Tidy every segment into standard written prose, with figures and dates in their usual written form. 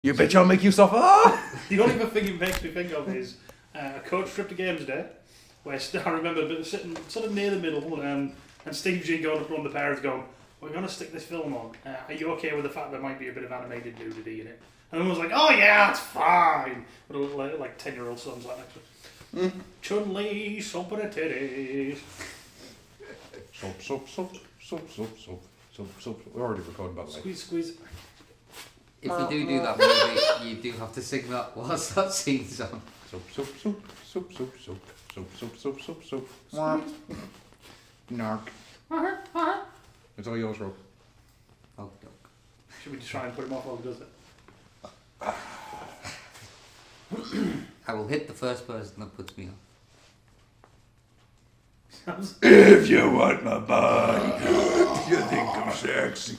You bitch, I'll make you suffer! The only thing it makes me think of is a coach trip to games day, where I remember sitting sort of near the middle, and Steve G going up on the parents going, "We're going to stick this film on. Are you okay with the fact there might be a bit of animated nudity in it?" And everyone was like, "Oh yeah, it's fine." But a little like 10-year-old son's like next to Chun-Li, sumping her titties. We're already recording, by the way. Squeeze, squeeze. If you do that movie, you do have to sing that whilst that scene's on. Soap. Narc. It's all yours, Rob. Oh, dog. Should we just try and put him off while he does it? I will hit the first person that puts me off. If you want my body, you think I'm sexy,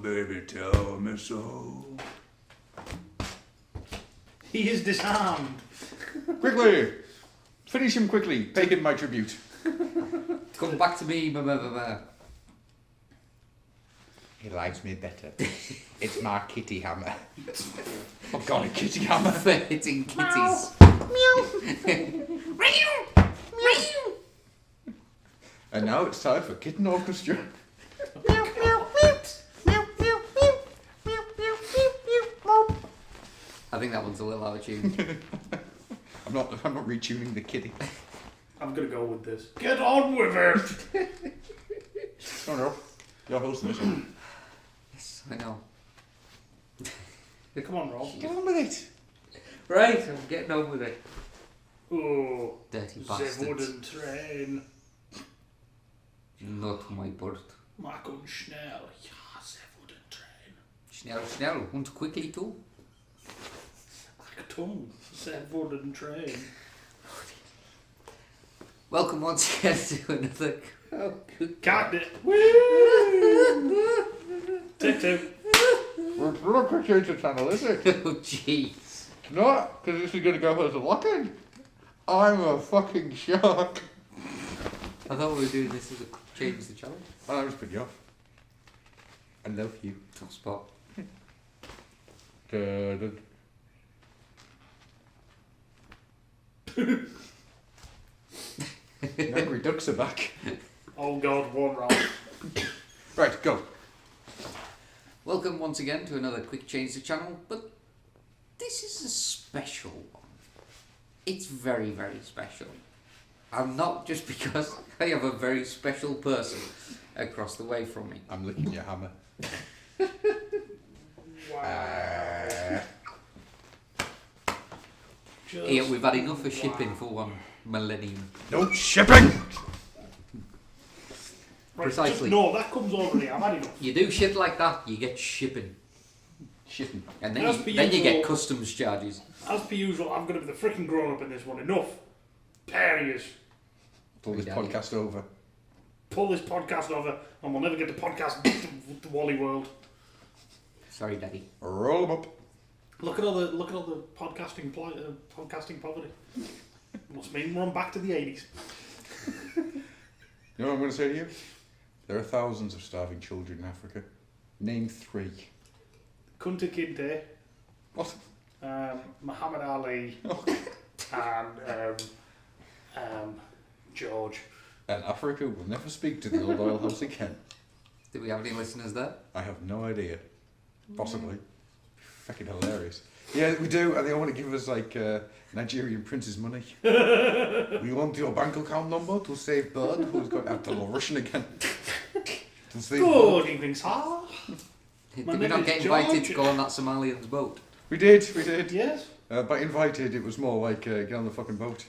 baby, tell me so. He is disarmed. Quickly! Finish him quickly. Pay him my tribute. Come back to me, ma. He likes me better. It's my kitty hammer. I've got a kitty hammer. For hitting kitties. And now it's time for Kitten Orchestra. I think that one's a little out of tune. I'm not retuning the kitty. I'm gonna go with this. Get on with it! Oh no, you're hosting this one. Yes, I know. Yeah, come on, Rob. Get on with it. Right, I'm getting on with it. Oh, Dirty the bastards. wooden train. Not my bird. Mark und schnell. Ja, the wooden train. Schnell, und quickly too. Achtung, the wooden train. Welcome once again to another... Oh, good Got it. Woo! Take two. We're not going to change the channel, is it? Oh, jeez. It's not, because this is going to go as a lock-in. I'm a fucking shark. I thought we were doing this as a change the channel. Well, I was putting you off. I love you. Top spot. Dun. The Angry Ducks are back. Oh God, one round. Right, go. Welcome once again to another quick change the channel, but this is a special one. It's very, very special. And not just because I have a very special person across the way from me. I'm licking your hammer. Wow. Just Here, we've had enough of shipping for one millennium. No shipping! Right, Precisely. No, that comes over here. I've had enough. You do shit like that, you get shipping. Shitting. And As then per you get usual- customs charges. As per usual, I'm going to be the freaking grown up in this one. Enough. Parias. Pull this Daddy. podcast over. Pull this podcast over, and we'll never get the podcast to Wally World. Sorry, Daddy. Roll them up. Look at all the podcasting poverty. Must mean we're on back to the 80s. You know what I'm going to say to you? There are thousands of starving children in Africa. Name 3. Kunta Kinte, What? Muhammad Ali, and George. And Africa will never speak to the old oil house again. Do we have any listeners there? I have no idea. Possibly. Fucking hilarious. Yeah, we do, and they want to give us like Nigerian prince's money. We want your bank account number to save Bird, who's going to have to learn Russian again. To save Bird. Good evening, sir. Did My we name not is get invited George. to go on that Somalian's boat? We did. Yes. By invited, it was more like get on the fucking boat,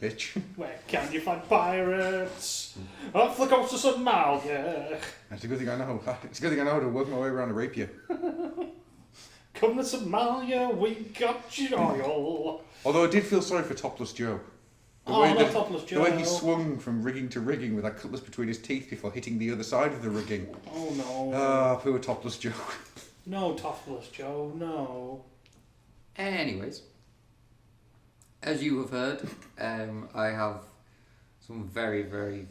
bitch. Where can you find pirates? Off the coast of Somalia. It's a good thing I know. It's a good thing I know how to work my way around a rapier. Come to Somalia, we got your oil. Although I did feel sorry for Topless Joe. Oh, not Topless The way he Joe. swung from rigging to rigging with that cutlass between his teeth before hitting the other side of the rigging. Oh no. Ah, poor Topless Joe. No topless Joe, no. Anyways, as you have heard, I have some very, very,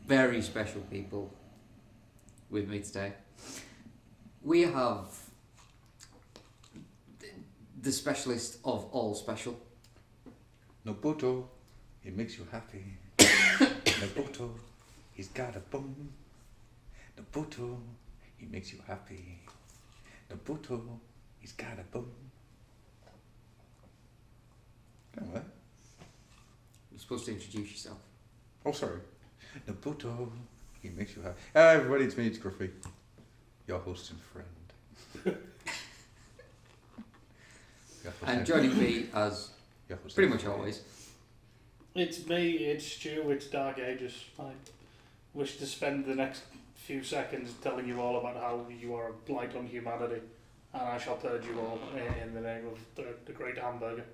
very special people with me today. We have the specialist of all special. Nobuto, he makes you happy. Nobuto, he's got a bum. Nobuto, he makes you happy. Nobuto, he's got a bum. Come on. You're supposed to introduce yourself. Oh, sorry. Nobuto, he makes you happy. Hi, everybody, it's me, it's Gruffy. Your host and friend. And joining me, as pretty much always, It's me, it's Stu, it's Dark Ages. I wish to spend the next few seconds telling you all about how you are a blight on humanity, and I shall purge you all in the name of the great hamburger.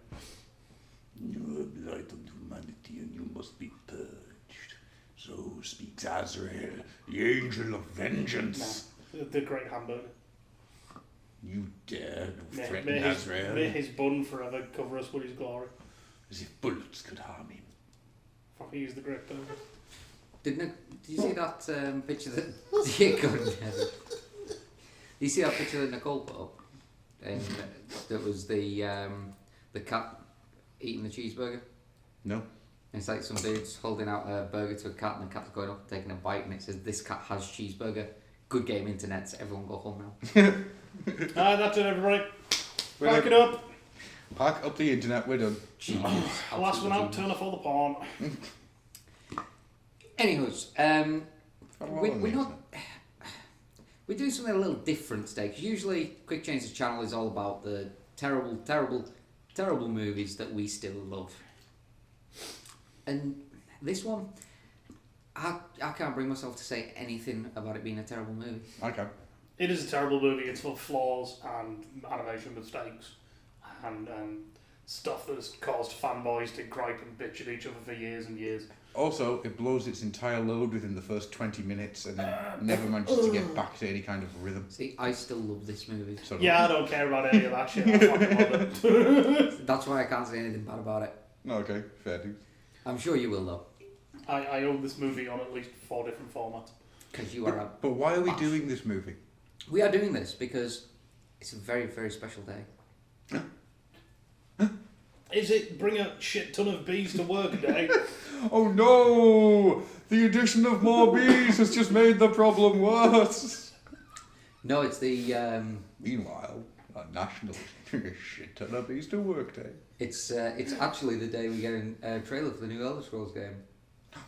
You are a blight on humanity and you must be purged. So speaks Azrael, the angel of vengeance. No, the great hamburger. You dare no May threaten his, Azrael. may his bun forever cover us with his glory. As if bullets could harm him. For he is the great burger. did you see that picture that? Yeah, God, no. Did you see that picture that Nicole put up? And that was the cat eating the cheeseburger. No. And it's like some dude's holding out a burger to a cat, and the cat's going up and taking a bite, and it says, "This cat has cheeseburger. Good game, internet. Everyone go home now." That's it, everybody. We're Pack done. it up. Pack up the internet, we're done. Genius. Last one out, Absolute turn off all the porn. genius. Anyways, we're not. We're doing something a little different today, because usually Quick Change the Channel is all about the terrible, terrible, terrible movies that we still love. And this one, I can't bring myself to say anything about it being a terrible movie. Okay. It is a terrible movie. It's full of flaws and animation mistakes and stuff that has caused fanboys to gripe and bitch at each other for years and years. Also, it blows its entire load within the first 20 minutes and then never manages to get back to any kind of rhythm. See, I still love this movie. So Yeah, I don't care about any of that shit. I fucking love it. That's why I can't say anything bad about it. Okay, fair dues. I'm sure you will, though, I own this movie on at least 4 different formats. because you are a... But why are we Bash. doing this movie? We are doing this because it's a very, very special day. Is it bring a shit ton of bees to work day? Oh no! The addition of more bees has just made the problem worse. No, it's the... Meanwhile, a national shit ton of bees to work day. It's actually the day we get a trailer for the new Elder Scrolls game.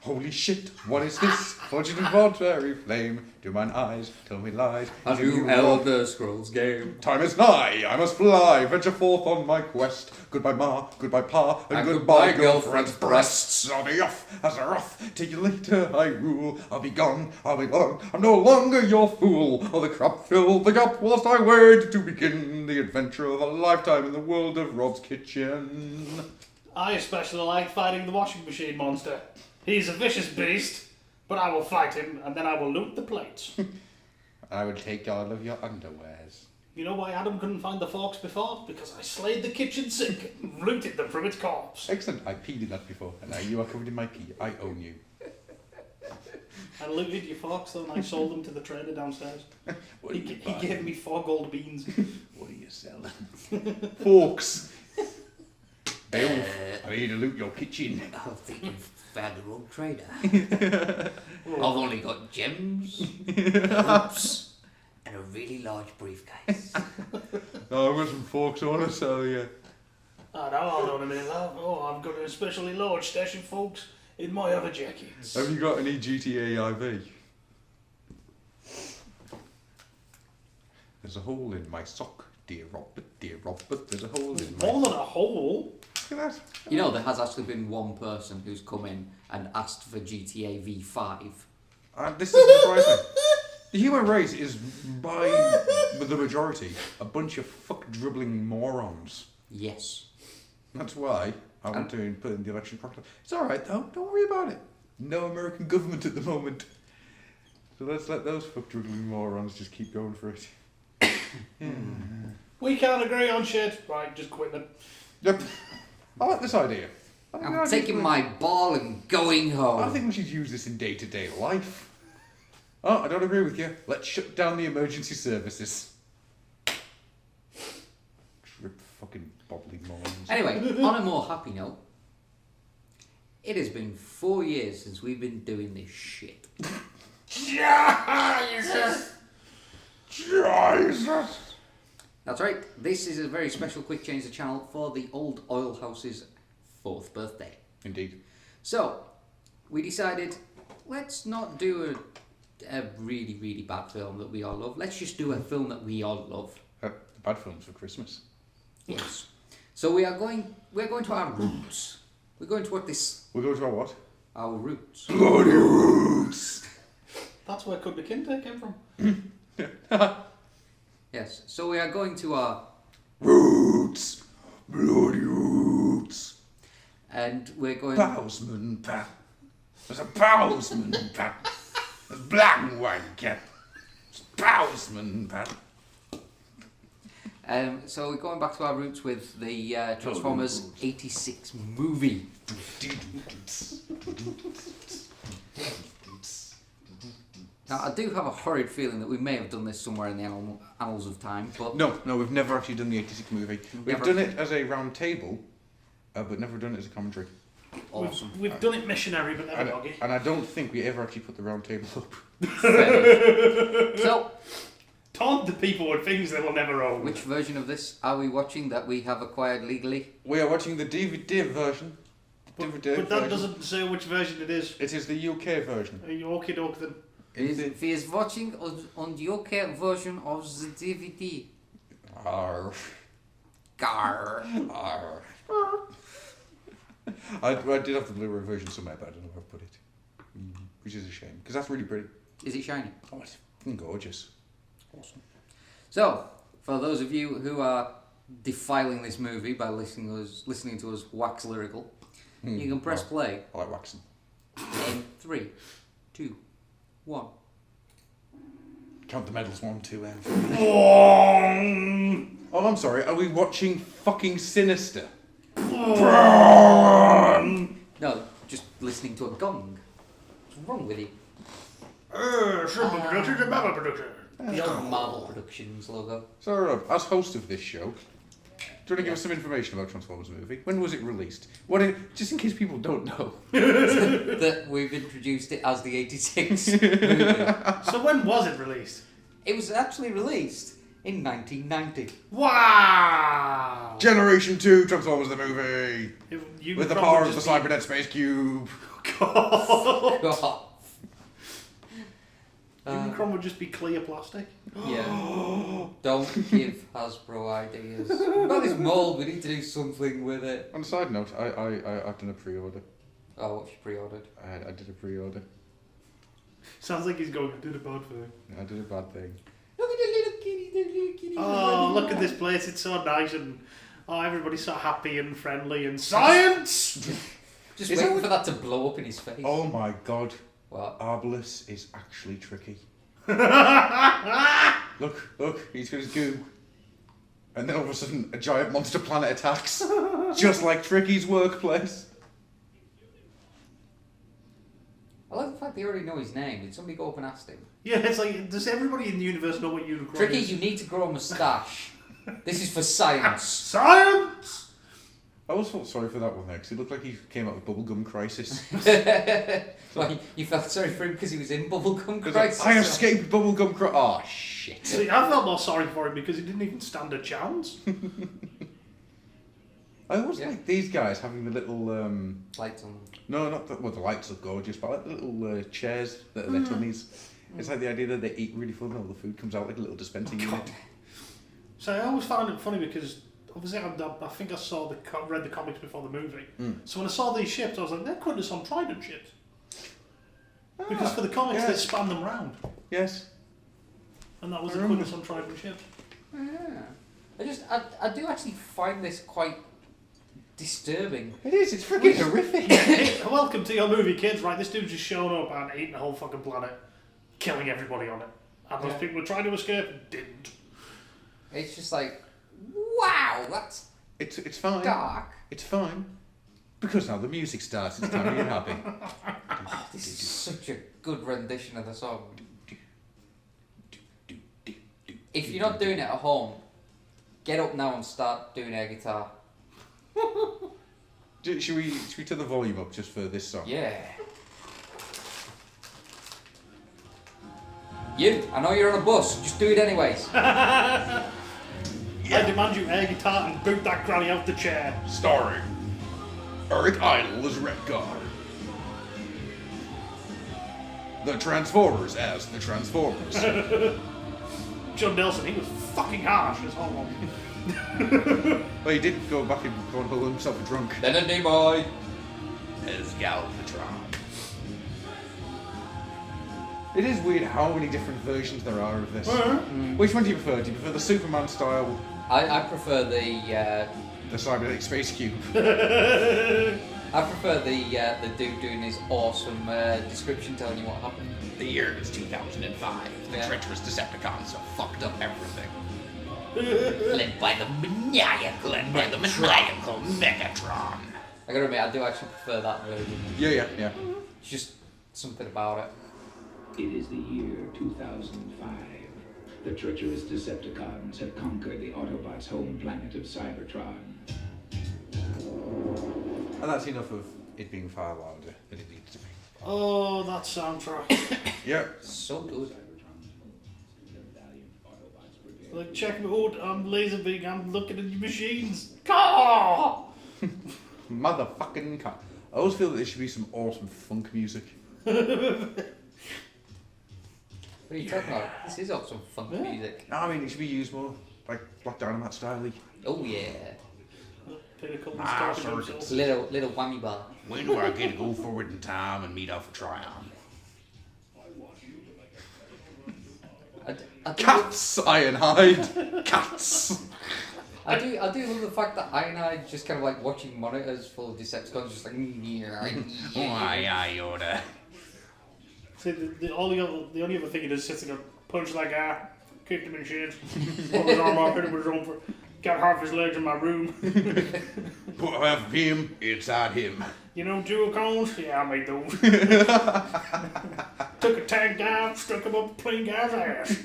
Holy shit, what is this? Fortune and fairy flame, do mine eyes tell me lies? A Do new you Elder Scrolls game. Time is nigh, I must fly, venture forth on my quest. Goodbye ma, goodbye pa, and goodbye girlfriend's breasts. I'll be off as a wrath, till you later I rule. I'll be gone, I'll be gone, I'm no longer your fool. Oh, the crap filled the gap whilst I wait to begin the adventure of a lifetime in the world of Rob's Kitchen. I especially like fighting the washing machine monster. He's a vicious beast, but I will fight him and then I will loot the plates. I would take all of your underwears. You know why Adam couldn't find the forks before? Because I slayed the kitchen sink and looted them from its corpse. Excellent, I peed in that before, and now you are covered in my pee. I own you. I looted your forks though and I sold them to the trader downstairs. What He gave me 4 gold beans. What are you selling? Forks. Beowulf, I need to loot your kitchen. I think you've found the wrong trader. I've only got gems, hoops, and a really large briefcase. No, I've got some forks I want to sell you. Oh, now hold on a minute, love. Oh, I've got an especially large stash of folks in my other jackets. Have you got any GTA IV? There's a hole in my sock, dear Robert, there's a hole in my More than a hole. Look at that. You know, there has actually been one person who's come in and asked for GTA V5. This is surprising. The human race is, by the majority, a bunch of fuck-dribbling morons. Yes. That's why I want to put in the election proclamation. It's alright though, don't worry about it. No American government at the moment. So let's let those fuck-dribbling morons just keep going for it. We can't agree on shit. Right, just quit them. Yep. I like this idea. I think I'm that taking idea- my ball and going home. I think we should use this in day-to-day life. Oh, I don't agree with you. Let's shut down the emergency services. Rip fucking bobbly morons. Anyway, on a more happy note, it has been 4 years since we've been doing this shit. Jesus! Jesus! That's right, this is a very special Quick Change the Channel for the Old Oil House's 4th birthday. Indeed. So, we decided, let's not do a really, really bad film that we all love. Let's just do a film that we all love. The bad films for Christmas. Yes. So we're going to our roots. We're going to what this... We're going to our what? Our roots. Bloody roots! That's where Cook the Kinte came from. Yes. So we are going to our... Roots! Bloody roots! And we're going... Bowsman Pat. There's a Bowsman Pat. There's black and white cat. There's Bowsman Pat. So we're going back to our roots with the Transformers 86 movie. Now, I do have a horrid feeling that we may have done this somewhere in the annals of time, but... No, we've never actually done the 86 movie. We've Never. done it as a round table, but never done it as a commentary. Awesome. We've done it missionary, but never And, doggy. and I don't think we ever actually put the round table up. So, Taunt the people with things they will never own. which version of this are we watching that we have acquired legally? We are watching the DVD version. But DVD that version. doesn't say which version it is. It is the UK version. Are you okay, doke then? He is watching on the UK version of the DVD. Arr. Gar. Arr. I did have the Blu-ray version somewhere, but I don't know where I put it. Which is a shame, because that's really pretty. Is it shiny? Oh, it's fucking gorgeous. Awesome. So, for those of you who are defiling this movie by listening to us wax lyrical, you can press play I like waxing. in 3, 2, 1. Count the medals, 1, 2, and 3. Bong! Oh, I'm sorry. Are we watching fucking Sinister? No, just listening to a gong. What's wrong with you? Shrimp production and Baba production. The old Marvel Productions logo. So, Rob, as host of this show, do you want to give us some information about Transformers movie? When was it released? Just in case people don't know. That we've introduced it as the 86 movie. So when was it released? It was actually released in 1990. Wow! Generation 2 Transformers the movie! You With the probably power of the just Cybernet Space Cube. God. God. Unicron would just be clear plastic. Yeah. Don't give Hasbro ideas. We've got this mould, we need to do something with it. On a side note, I've done a pre-order. Oh, what you pre-ordered? I did a pre-order. Sounds like he's going, I did a bad thing. I did a bad thing. Look at the little kitty. Oh, look at this place, it's so nice and everybody's so happy and friendly and science! Just Is waiting that for that to blow up in his face. Oh my god. What? Arbalest is actually tricky. Look, he's got his goo. And then all of a sudden, a giant monster planet attacks. Just like Tricky's workplace. I like the fact they already know his name. Did somebody go up and ask him? Yeah, it's like, does everybody in the universe know what Unicron Tricky, is? you need to grow a moustache. This is for science. Science! I always felt sorry for that one there, because it looked like he came out with Bubblegum Crisis. Like, you felt sorry for him because he was in Bubblegum It was Crisis. like, I escaped Bubblegum Crisis. Oh, shit. See, I felt more sorry for him because he didn't even stand a chance. I always Yeah. like these guys having the little, Lights on. no, not the, well, the lights look gorgeous, but I like the little chairs that are their tummies. It's like the idea that they eat really fun and all the food comes out like a little dispensing unit. So I always found it funny because obviously I think I saw read the comics before the movie. So when I saw these ships, I was like, they're putting us on Trident ships. Because for the comics, yeah. they span them round. Yes. And that was I the remember. Quintus on Trident ships. Yeah. I do actually find this quite disturbing. It is, it's freaking horrific. Hey, welcome to your movie, kids. Right, this dude's just showing up and eating the whole fucking planet, killing everybody on it. And those Yeah. people were trying to escape and didn't. It's just like, wow, that's It's fine. dark. It's fine. Because now the music starts, it's time to get happy. Oh, this is such a good rendition of the song. If you're not doing it at home, get up now and start doing air guitar. Should we turn the volume up just for this song? Yeah. You, I know you're on a bus, just do it anyways. I demand you air guitar and boot that granny out the chair. Starring Eric Idle as Redguard. The Transformers as the Transformers. John Nelson, he was fucking harsh as whole one. Well, he did go back and go and hold himself drunk. Then a D-boy. As Galvatron. It is weird how many different versions there are of this. Which one do you prefer? Do you prefer the Superman style, I prefer the cybernetic space cube? I prefer the dude doing his awesome description telling you what happened. The year is 2005. The Yeah. treacherous Decepticons have fucked up everything. Led by the maniacal Megatron. I gotta admit, I do actually prefer that version. Yeah. It's just something about it. It is the year 2005. The treacherous Decepticons have conquered the Autobots' home planet of Cybertron. And that's enough of it being far louder than it needs to be. Oh, that soundtrack. Yeah. So good. Like, check me out, I'm Laserbeak, I'm looking at your machines. Caw! Motherfucking cut. I always feel that there should be some awesome funk music. What are you talking about? This is awesome funk music. No, I mean, it should be used more like Black Dynamite style. Oh yeah. Pinnacle and Ah, starting sorry. themselves. Little whammy bar. When do I get to go forward in time and meet Alpha Trion? I do, Cats, Ironhide. Cats. I do love the fact that Ironhide just kind of like watching monitors full of Decepticons, just like. Why, Yoda? See, the only other thing he does is sits there, punch that guy, kick him in the shins, pull his arm off, hit him with his own foot, got half his legs in my room. Put half of him inside him. You know dual cones? Yeah, I made those. Took a tank down, stuck him up a plain guy's ass.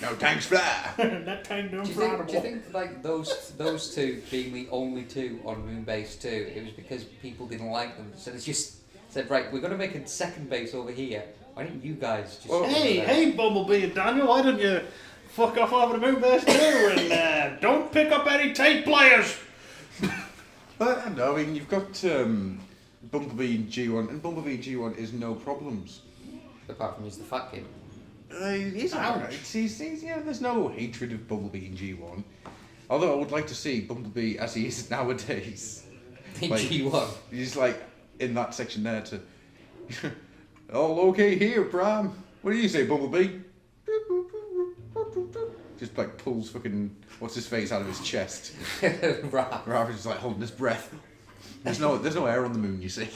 No tanks fly. That tank don't fly Do you think like those two being the only two on Moonbase 2, it was because people didn't like them, so they just said, right, we're going to make a second base over here. Why don't you guys just... Hey, Bumblebee and Daniel, why don't you fuck off over the Moonbase too and don't pick up any tape players? But no, I mean, you've got Bumblebee and G1, and Bumblebee and G1 is no problems. Apart from he's the fat kid. He's alright. He's, yeah, there's no hatred of Bumblebee and G1. Although I would like to see Bumblebee as he is nowadays. In Like, G1. He's like in that section there to. All okay here, Prime. What do you say, Bumblebee? Just like pulls fucking what's his face out of his chest. Right. Rather just like holding his breath. There's no air on the moon, you see.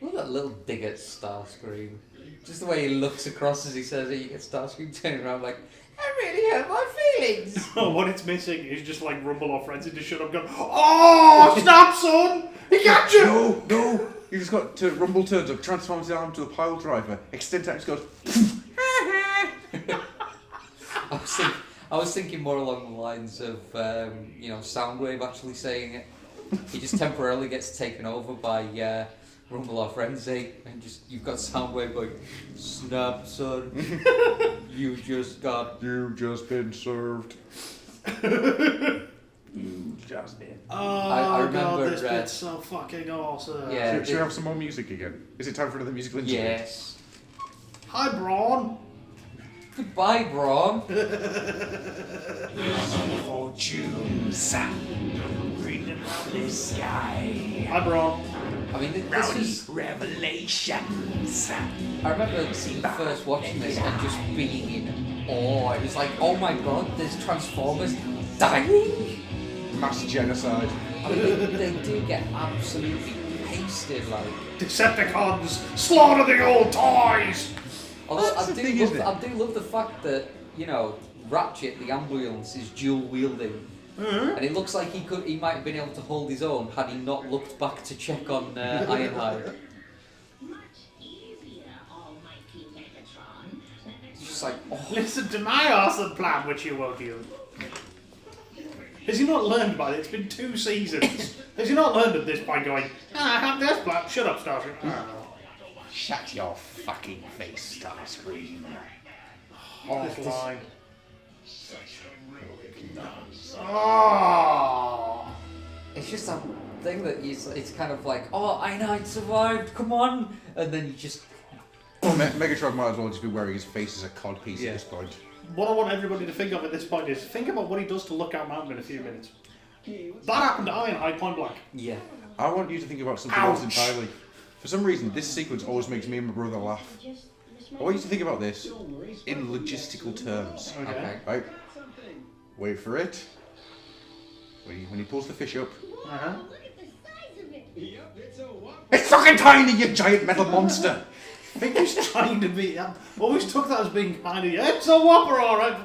Look at that little dig at Starscream. Just the way he looks across as he says it, you get Starscream turning around like, that really hurt my feelings. Oh, what it's missing is just like Rumble or Frenzy to shut up going, oh, snap, son! He got you! No! You just got to Rumble turns up, transforms his arm to a pile driver, extends out, just goes. I was thinking more along the lines of, Soundwave actually saying it. He just temporarily gets taken over by Rumble or Frenzy, and you've got Soundwave going, snap, son. You've just been served. You've just been. Oh, I remember, God, this bit's so fucking awesome. Yeah. Should we have some more music again? Is it time for another musical interlude? Yes. Hi, Braun. Goodbye, Braun. Fortunes reading from the sky. Hi, Braun. I mean, this Rowdy is... revelations. I remember first watching this and just being in awe. It was like, oh my god, there's Transformers dying? Mass genocide. I mean, they do get absolutely pasted, like... Decepticons, slaughter the old toys! Although That's I the do, thing, love, isn't it? I do love the fact that, Ratchet, the ambulance, is dual wielding. And it looks like he might have been able to hold his own had he not looked back to check on Ironhide. Much easier, almighty Megatron. just like, oh, Listen to my awesome plan, which you won't use. Has he not learned by it? It's been 2 seasons. Has he not learned at this point going, I have this plan. Shut up, Starscream. Shut your fucking face, Starscream. This line. Oh. it's just that thing that it's kind of like, oh, I know, I survived, come on, and then you just, Megatron might as well just be wearing his face as a codpiece Yeah. at this point. What I want everybody to think of at this point is, think about what he does to Lookout Mountain in a few minutes. That happened to Ironhide point blank. yeah. I want you to think about something else entirely. For some reason, this sequence always makes me and my brother laugh. I want you to think about this in logistical terms. Okay. Right? Wait for it. When he pulls the fish up. Uh-huh. It's fucking tiny, you giant metal monster! I think he's trying to be. I always took that as being kind of, yeah, it's a whopper, alright.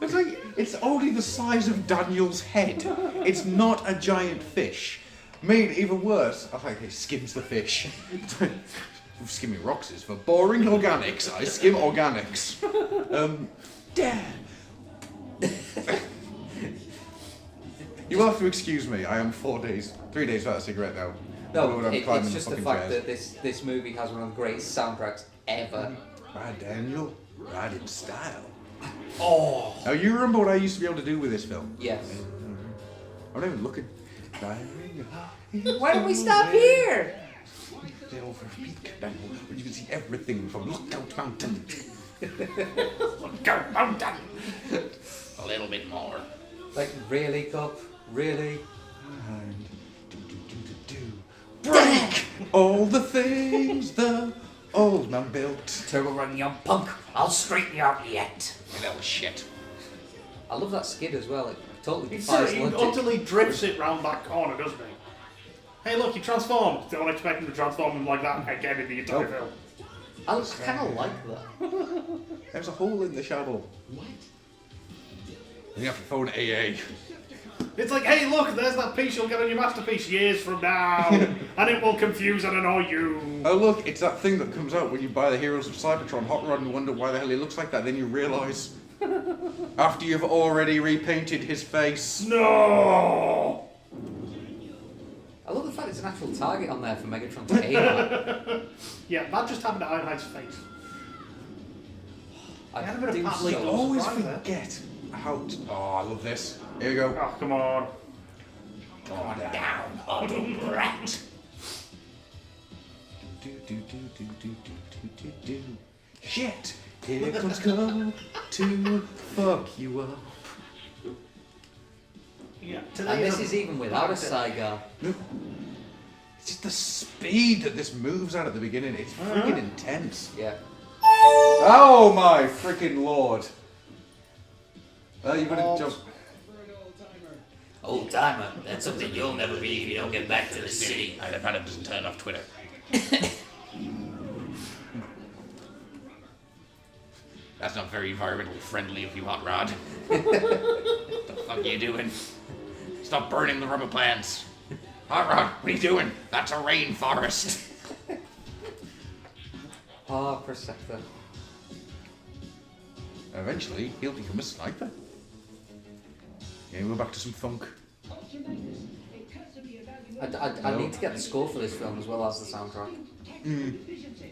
It's like, it's only the size of Daniel's head. It's not a giant fish. Made even worse, I think he skims the fish. Skimming rocks is for boring organics. I skim organics. Dad. You will have to excuse me. I am 3 days without a cigarette now. No, Otherwise I'm climbing it's just the fucking fact chairs. that this movie has one of the greatest soundtracks ever. Ride Daniel, ride in style. Oh, Now you remember what I used to be able to do with this film? yes. I'm not even looking. Why don't we stop here? Over a peak, Daniel, where you can see everything from Lookout Mountain. Lookout Mountain! A little bit more. Like, really, Cup? Really? And break all the things the old man built. Turbo Run, young punk. I'll straighten you out yet. You little shit. I love that skid as well. It totally He defies logic. utterly drifts it round that corner, doesn't he? Hey, look, he transformed. Don't expect him to transform him like that again in the entire film. I kind of like that. There's a hole in the shadow. What? You have to phone AA. It's like, hey, look, there's that piece you'll get on your masterpiece years from now, and it will confuse and annoy you. Oh look, it's that thing that comes out when you buy the Heroes of Cybertron Hot Rod and wonder why the hell he looks like that. Then you realise after you've already repainted his face. No! I love the fact it's an actual target on there for Megatron to aim at. Yeah, that just happened to Ironhide's face. I had a bit of do Pat so- Lee. I always surprise there. forget how to... Oh, I love this. Here we go. Oh, come on. Go on down, Auto Brat. Do, do, do, do, do, do, do, do. Shit! Here comes Cole to fuck you up. Yeah, And this is even without a Saigar. It's just the speed that this moves at the beginning. It's freaking intense. Yeah. Oh my freaking lord! You're gonna jump. Old timer, that's something you'll never be if you don't get back to the city. I bet it doesn't turn off Twitter. That's not very environmentally friendly of you, Hot Rod. What the fuck are you doing? Stop burning the rubber plants. Hot Rod, what are you doing? That's a rainforest. Oh, Perceptor. Eventually, he'll become a sniper. Yeah, we're back to some funk. I need to get the score for this film as well as the soundtrack. The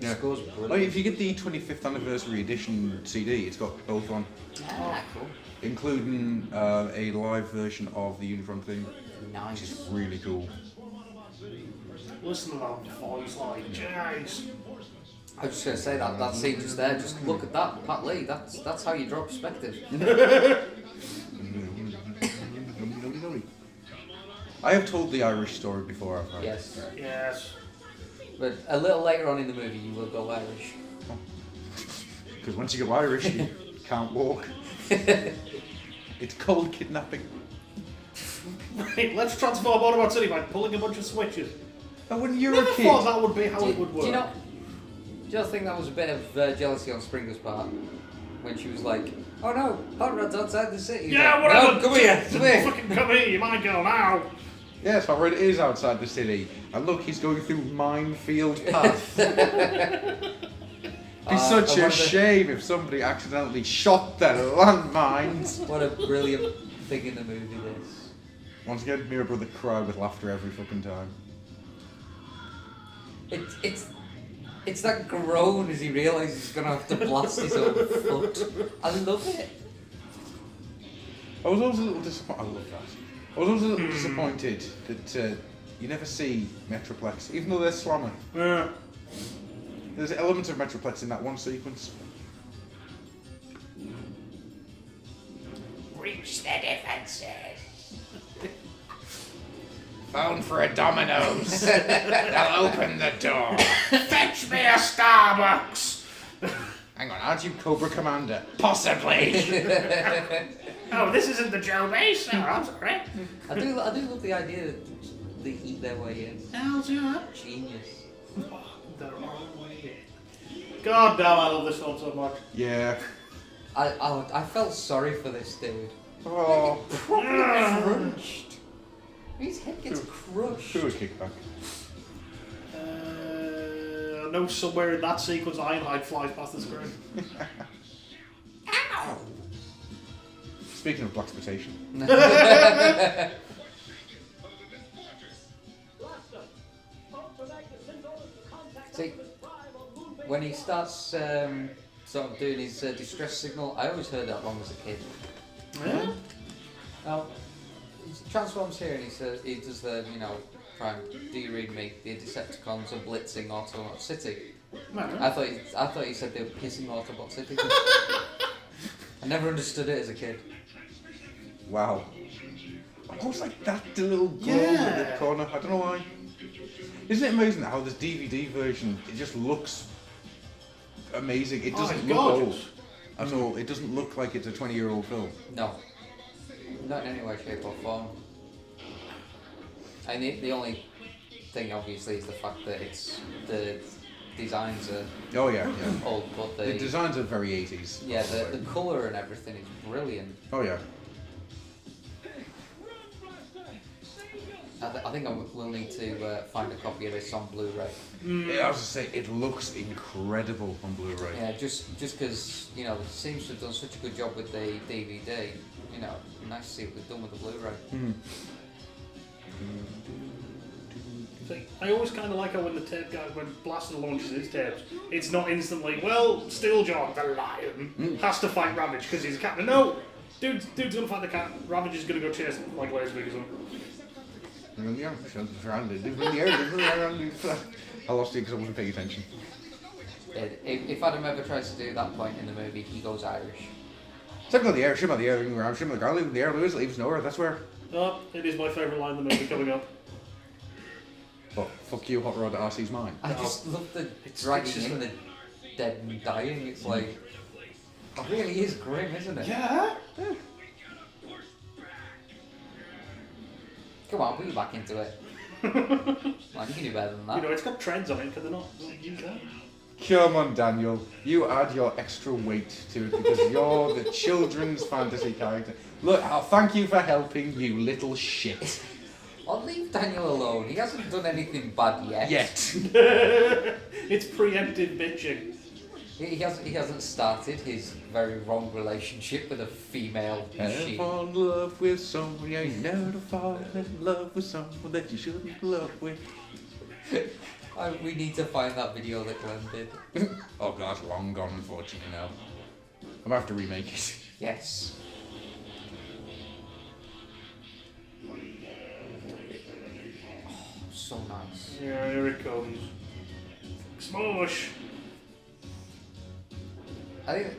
Yeah. score's Oh, brilliant. if you get the 25th anniversary edition CD, it's got both on, Ah, cool. including a live version of the Unicron theme, which Nice. is really cool. Listen to that voice, like, jeez. I was just going to say that scene just there, just look at that, Pat Lee, that's how you draw perspective. I have told the Irish story before, haven't I? Yes. Yes. But a little later on in the movie you will go Irish. Because once you go Irish, you can't walk. It's called kidnapping. Right, let's transform Autobot City by pulling a bunch of switches. And when you're Never a thought kid, that would be how it would work. Do you know, think that was a bit of jealousy on Springer's part? When she was like, oh no, Hot Rod's outside the city. He's Yeah, like, whatever. No, come here, come here. Fucking come here, you might go now. yes, Hot Rod is outside the city. And look, he's going through Minefield Path. Be such I a wonder- shame if somebody accidentally shot their landmines. What a brilliant thing in the movie this. Once again, me and my brother cry with laughter every fucking time. It's that groan as he realises he's gonna have to blast his own foot. I love it. I was always a little disappointed. I love that. I was always a little disappointed that you never see Metroplex, even though they're slamming. Yeah. There's elements of Metroplex in that one sequence. Reach the defenses. Phone for a Domino's. They'll open the door. Fetch me a Starbucks. Hang on, aren't you Cobra Commander? Possibly. Oh, this isn't the Joe Base. Oh, I'm sorry. I do love the idea that they eat their way in. How's your Genius. Their own way. God damn, I love this film so much. Yeah. I felt sorry for this dude. Oh, Crunched. His head gets crushed. who a kickback. I know somewhere in that sequence Ironhide flies past the screen. Ow! Speaking of blaxploitation. See, when he starts sort of doing his distress signal, I always heard that wrong as a kid. Yeah? Now, he transforms here and he says he does the, Prime, do you read me? The Decepticons are blitzing Autobot City. No. I thought he said they were pissing Autobot City. I never understood it as a kid. Wow. I was like that little glow Yeah. in the corner. I don't know why. Isn't it amazing how this DVD version, it just looks amazing. It doesn't it's look old gorgeous. at all. It doesn't look like it's a 20-year-old film. No. Not in any way, shape or form. And the only thing obviously is the fact that the designs are Oh yeah, yeah. old, but The designs are very 80s. yeah, the colour and everything is brilliant. Oh yeah. I think we'll need to find a copy of this on Blu-ray. Yeah, I was to say, it looks incredible on Blu-ray. Yeah, just because it seems to have done such a good job with the DVD. Nice to see what they've done with the Blu-ray. See, I always kind of like how when the tape guy, when Blaster launches his tapes, it's not instantly, well, Steeljaw, the lion, has to fight Ravage because he's a captain. No! Dude's gonna fight the cat. Ravage is gonna go chase him like Laserbeak. I lost it because I wasn't paying attention. If Adam ever tries to do that point in the movie, he goes Irish. Shim of the air, shim of the air, leaving around, shim of the ground, leaving the air, Lewis leaves nowhere, that's where. Oh, it is my favourite line in the movie coming up. But fuck you, Hot Rod, RC's mine. I just love the It's dragging just in the dead and dying. It's like, it really is grim, isn't it? Yeah? Come on, put you back into it. Like, you can do better than that. It's got treads on it, can they not use that? Come on, Daniel. You add your extra weight to it because you're the children's fantasy character. Look, I'll thank you for helping, you little shit. I'll leave Daniel alone. He hasn't done anything bad yet. It's preemptive bitching. He hasn't started his very wrong relationship with a female Never machine. fall in love with someone, yeah, you never fall in love with someone that you shouldn't love with. We need to find that video that Glenn did. Oh god, long gone unfortunately now. I'm gonna have to remake it. Yes. Oh, so nice. Yeah, here it comes. Smush! I think,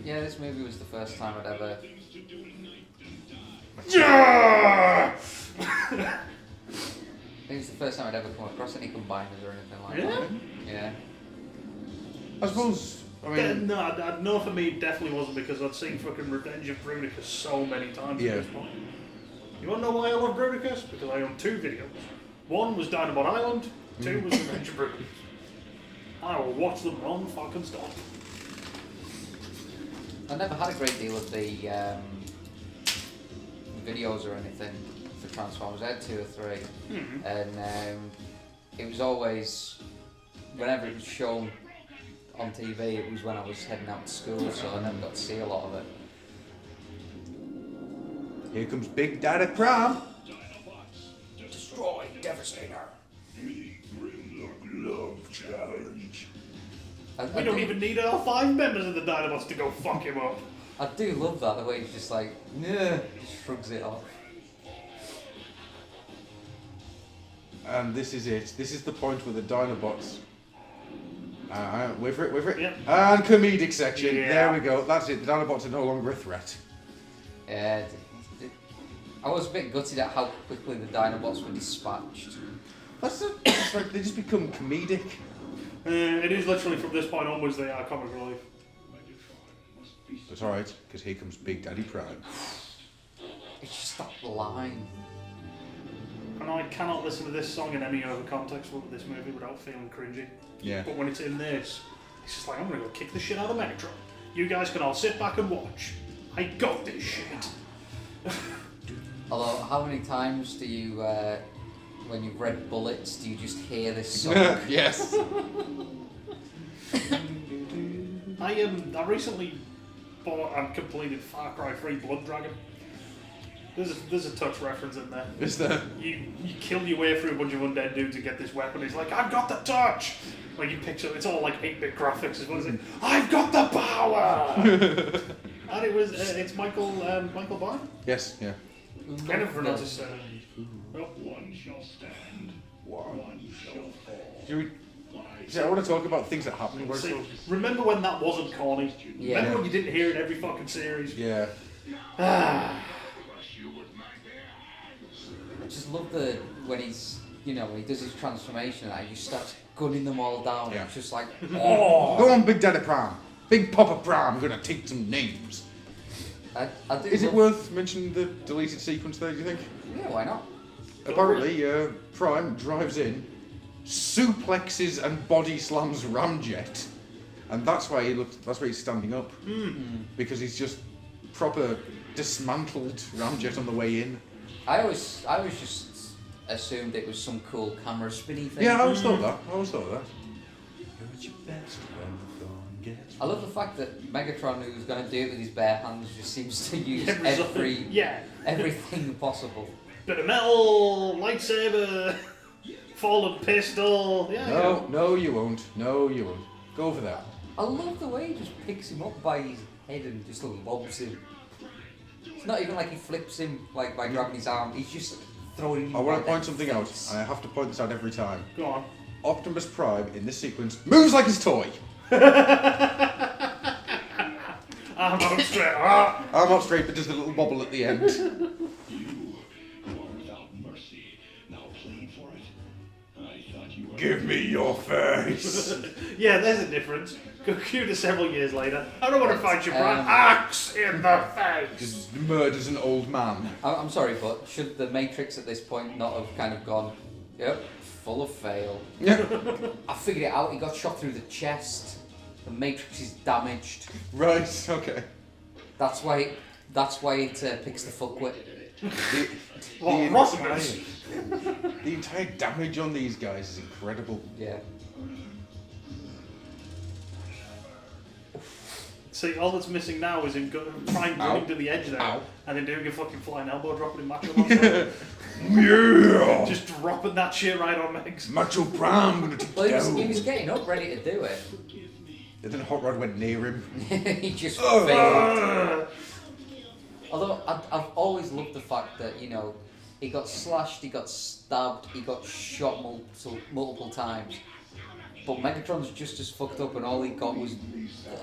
this movie was the first time I'd ever. Yeah! I think it's the first time I'd ever come across any combiners or anything like Yeah? that. Yeah. I suppose, I mean, No, for me, it definitely wasn't because I'd seen fucking Revenge of Bruticus so many times Yeah. at this point. You wanna know why I love Bruticus? Because I own 2 videos. One was Dinobot Island, 2 was Revenge of Bruticus. I will watch them non-fucking stop. I never had a great deal of the videos or anything for Transformers. I had 2 or 3, and it was always whenever it was shown on TV, it was when I was heading out to school, so I never got to see a lot of it. Here comes Big Daddy Prime. Destroy Devastator. Love challenge. We don't even need all 5 members of the Dinobots to go fuck him up. I do love that, the way he's just like, nah, just shrugs it off. And this is it. This is the point where the Dinobots. Wait for it. Yep. And comedic section. Yeah. There we go. That's it. The Dinobots are no longer a threat. Yeah, I was a bit gutted at how quickly the Dinobots were dispatched. It's like they just become comedic. It is literally from this point onwards they are comic relief. It's alright, because here comes Big Daddy Prime. It's just that line. And I cannot listen to this song in any other context with this movie without feeling cringy. Yeah. But when it's in this, it's just like, I'm gonna go kick the shit out of Megatron. You guys can all sit back and watch. I got this shit. Although, how many times do you, when you've read Bullets, do you just hear this song? Yes. I recently bought and completed Far Cry 3 Blood Dragon. There's a touch reference in there. Is there? You kill your way through a bunch of undead dudes and get this weapon. He's like, I've got the touch. Like you picture, it's all like 8-bit graphics as well. It's like, I've got the power. And it's Michael Byrne. Yes, yeah. Kind of pronounce his One shall stand. One shall fall. See, I want to talk about things that happen. Where See, remember when that wasn't corny? Yeah. Remember when you didn't hear it every fucking series? yeah. Ah. I just love when he's, when he does his transformation and he just starts gunning them all down. Yeah. It's just like, Oh, go on, Big Daddy Prime. Big Papa Prime. I'm gonna take some names. I do Is it love- worth mentioning the deleted sequence there? Do you think? Yeah, why not? Apparently, Prime drives in, suplexes and body slams Ramjet, and that's why he's standing up because he's just proper dismantled Ramjet on the way in. I always just assumed it was some cool camera spinny thing. Yeah, I always thought that. You're at your best when the dawn gets. I love the fact that Megatron, who's going to do it with his bare hands, just seems to use Yeah. everything possible. Bit of metal, lightsaber, fallen pistol. Yeah. No, you won't. No, you won't. Go for that. I love the way he just picks him up by his head and just lobs him. It's not even like he flips him like by grabbing his arm. He's just throwing him. I want by to point the something face. out, and I have to point this out every time. Go on. Optimus Prime in this sequence moves like his toy. I'm out straight. Ah. I'm not straight, but just a little bobble at the end. You are without mercy. Now plead for it. I thought you were. Give me your face. Yeah, there's a difference. Go cue to several years later. I don't want to fight you, Brian. Axe in the face. Just murders an old man. I'm sorry, but should the Matrix at this point not have kind of gone, yep, full of fail? Yeah. I figured it out. He got shot through the chest. The Matrix is damaged. Right. Okay. That's why it picks the fuckwit. Well, Rottenness. The entire damage on these guys is incredible. Yeah. See, all that's missing now is him trying running to the edge there, Ow. and then doing a fucking flying elbow drop in Macho Man. Yeah. Just dropping that shit right on Megs. Macho Prime gonna take Well, you he down. was getting up, ready to do it. And then Hot Rod went near him. He just failed. Although I've always loved the fact that he got slashed, he got stabbed, he got shot multiple times. But Megatron's just as fucked up, and all he got was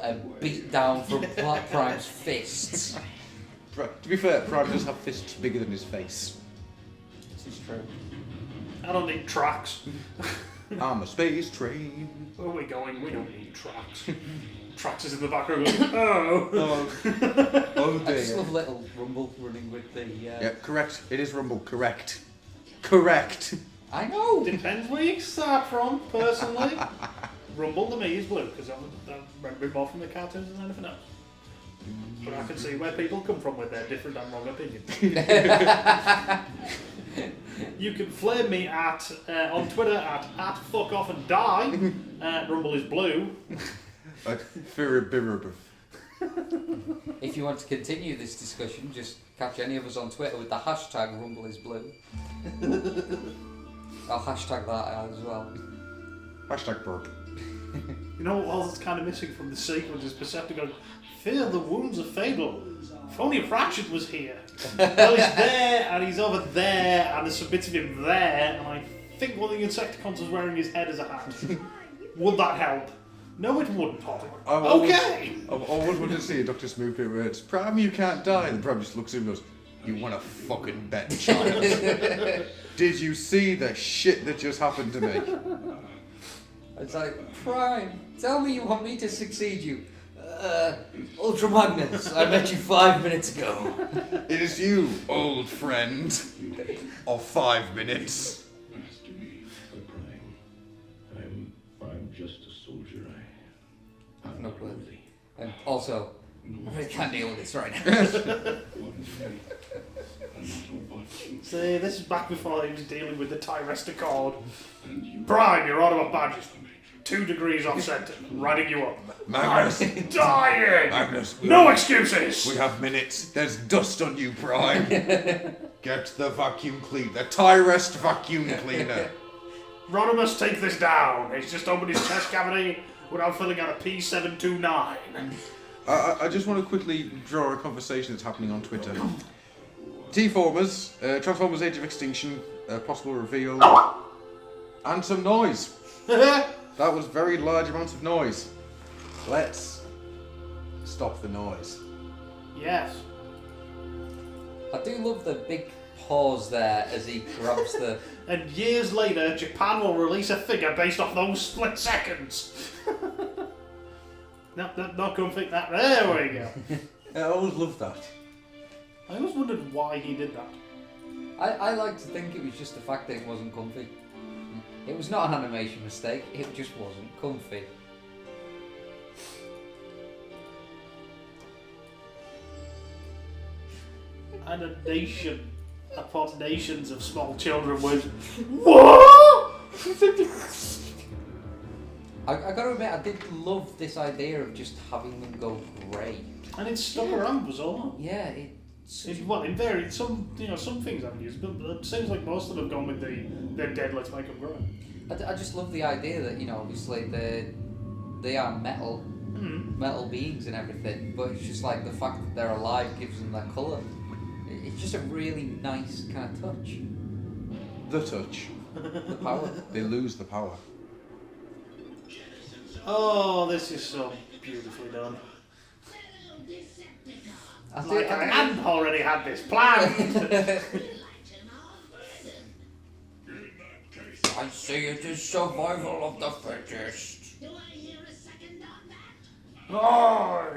a beat down from Prime's fists. To be fair, Prime does have fists bigger than his face. This is true. I don't need tracks. I'm a space train. Where are we going? We don't need tracks. Tracks is in the background going, oh. Oh I just dear. love little Rumble running with the. Yeah, correct. It is Rumble. Correct. Correct. I know. Depends where you start from, personally. Rumble to me is blue, because I remember it more from the cartoons than anything else. But I can see where people come from with their different and wrong opinions. You can flame me on Twitter at fuckoffandie. Rumble is blue. If you want to continue this discussion, just catch any of us on Twitter with the hashtag RumbleIsBlue. I'll hashtag that as well. Hashtag burp. You know what else is kind of missing from the sequence is Percepticon. Fear the wounds are fatal. If only Ratchet was here. Well, he's there, and he's over there, and there's some bits of him there, and I think one of the Insecticons was wearing his head as a hat. Would that help? No, it wouldn't, Potter. Okay! I've always wanted to see a Dr. Smooth bit where it's Prime, you can't die. And the Prime just looks at him and goes, you want to fucking bet, child? Did you see the shit that just happened to me? It's like, Prime, tell me you want me to succeed you. Ultra Magnus, I met you 5 minutes ago. It is you, old friend. Of 5 minutes. Master me for Prime. I'm just a soldier. I'm No not clue. worthy. And also, I really can't deal with this right now. See, this is back before he was dealing with the Tyresticon. Prime, your Autobot badges. 2 degrees off center, riding you up. Magnus, Dying! Magnus, No excuses! we have minutes. There's dust on you, Prime. Get the vacuum cleaner, the Tyrest vacuum cleaner. Rodimus, take this down. He's just opened his chest cavity without filling out a P729. I just want to quickly draw a conversation that's happening on Twitter. T-Formers, Transformers Age of Extinction, possible reveal, and some noise. That was very large amounts of noise. Let's stop the noise. Yes. I do love the big pause there as he grabs the... And years later, Japan will release a figure based off those split seconds. No, not comfy. There we go. I always loved that. I always wondered why he did that. I like to think it was just the fact that it wasn't comfy. It was not an animation mistake, it just wasn't comfy. And a nation upon nations of small children with what? I gotta admit, I did love this idea of just having them go grey. And it stuck around was all. Yeah, it's... Well, in varied some things I've used, but it seems like most of them have gone with they're dead. Let's make them grow. I just love the idea that, you know, obviously they are metal beings and everything, but it's just like the fact that they're alive gives them that colour. It's just a really nice kind of touch. The touch. The power. They lose the power. Oh, this is so beautifully done. I Like I hadn't already had this planned. I say it is survival of the fittest. Oh.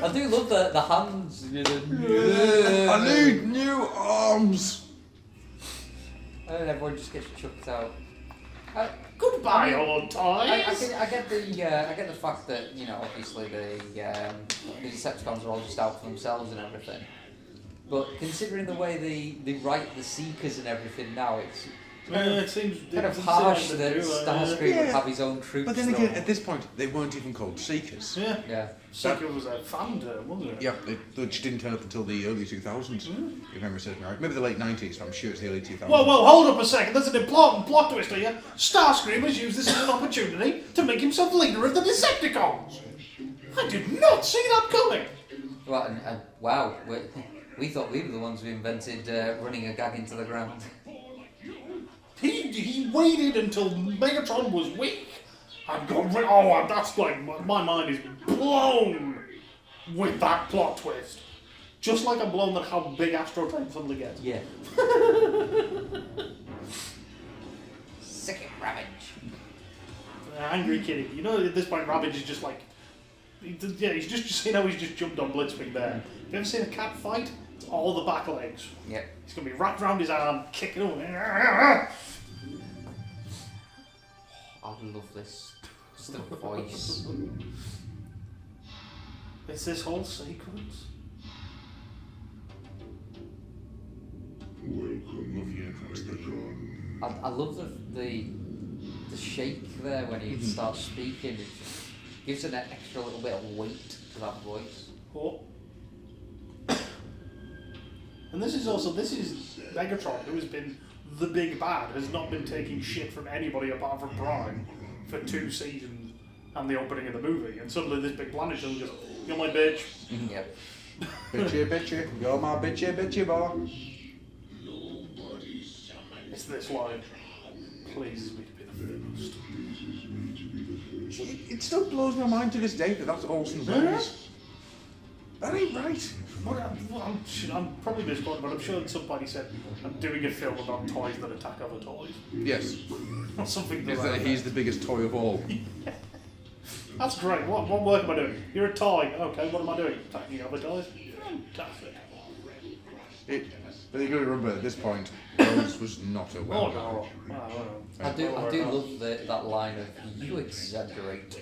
I do love the hands. I need new arms. And then everyone just gets chucked out. Goodbye, old toys. I get the fact that, you know, obviously the Decepticons are all just out for themselves and everything. But considering the way they write the Seekers and everything now, it's it seems kind of harsh that Starscream would have his own troops. But then again, at this point, they weren't even called Seekers. Yeah. Yeah. Seeker was a fan term, wasn't it? Yeah, they just didn't turn up until the early 2000s, if I remember saying right. Maybe the late 90s, but I'm sure it's the early 2000s. Well, hold up a second. There's an important plot twist here. Starscream has used this as an opportunity to make himself leader of the Decepticons. I did not see that coming. Well, and wow, we thought we were the ones who invented running a gag into the ground. He waited until Megatron was weak and got rid. Oh, that's like my mind is blown with that plot twist. Just like I'm blown at how big Astro Train suddenly gets. Yeah. Sick of Ravage. Angry kitty. You know, at this point, Ravage is just like, he's just you know he's just jumped on Blitzwing there. Have you ever seen a cat fight? It's all the back legs. Yeah. He's gonna be wrapped around his arm, kicking him. I love this. Just the voice. It's this whole sequence. Welcome, Megatron. I love the shake there when he starts speaking. It just gives an extra little bit of weight to that voice. Oh. And this is Megatron, who has been the big bad, has not been taking shit from anybody apart from Prime for 2 seasons and the opening of the movie. And suddenly this big planet just goes, "You're my bitch." Yep. Bitchy, you're my bitchy boy. It's this line. Pleases me to be the first. It still blows my mind to this day that that's Orson Welles. That ain't right. I'm probably misquoted, but I'm sure at some point he said, "I'm doing a film about toys that attack other toys." Yes. Or something to Is that that effect. he's the biggest toy of all. That's great. What work am I doing? You're a toy. Okay, what am I doing? Attacking other toys? Fantastic. But you got to remember at this point, Rose was not a Oh well. no. Oh, I do love that line of "you exaggerate."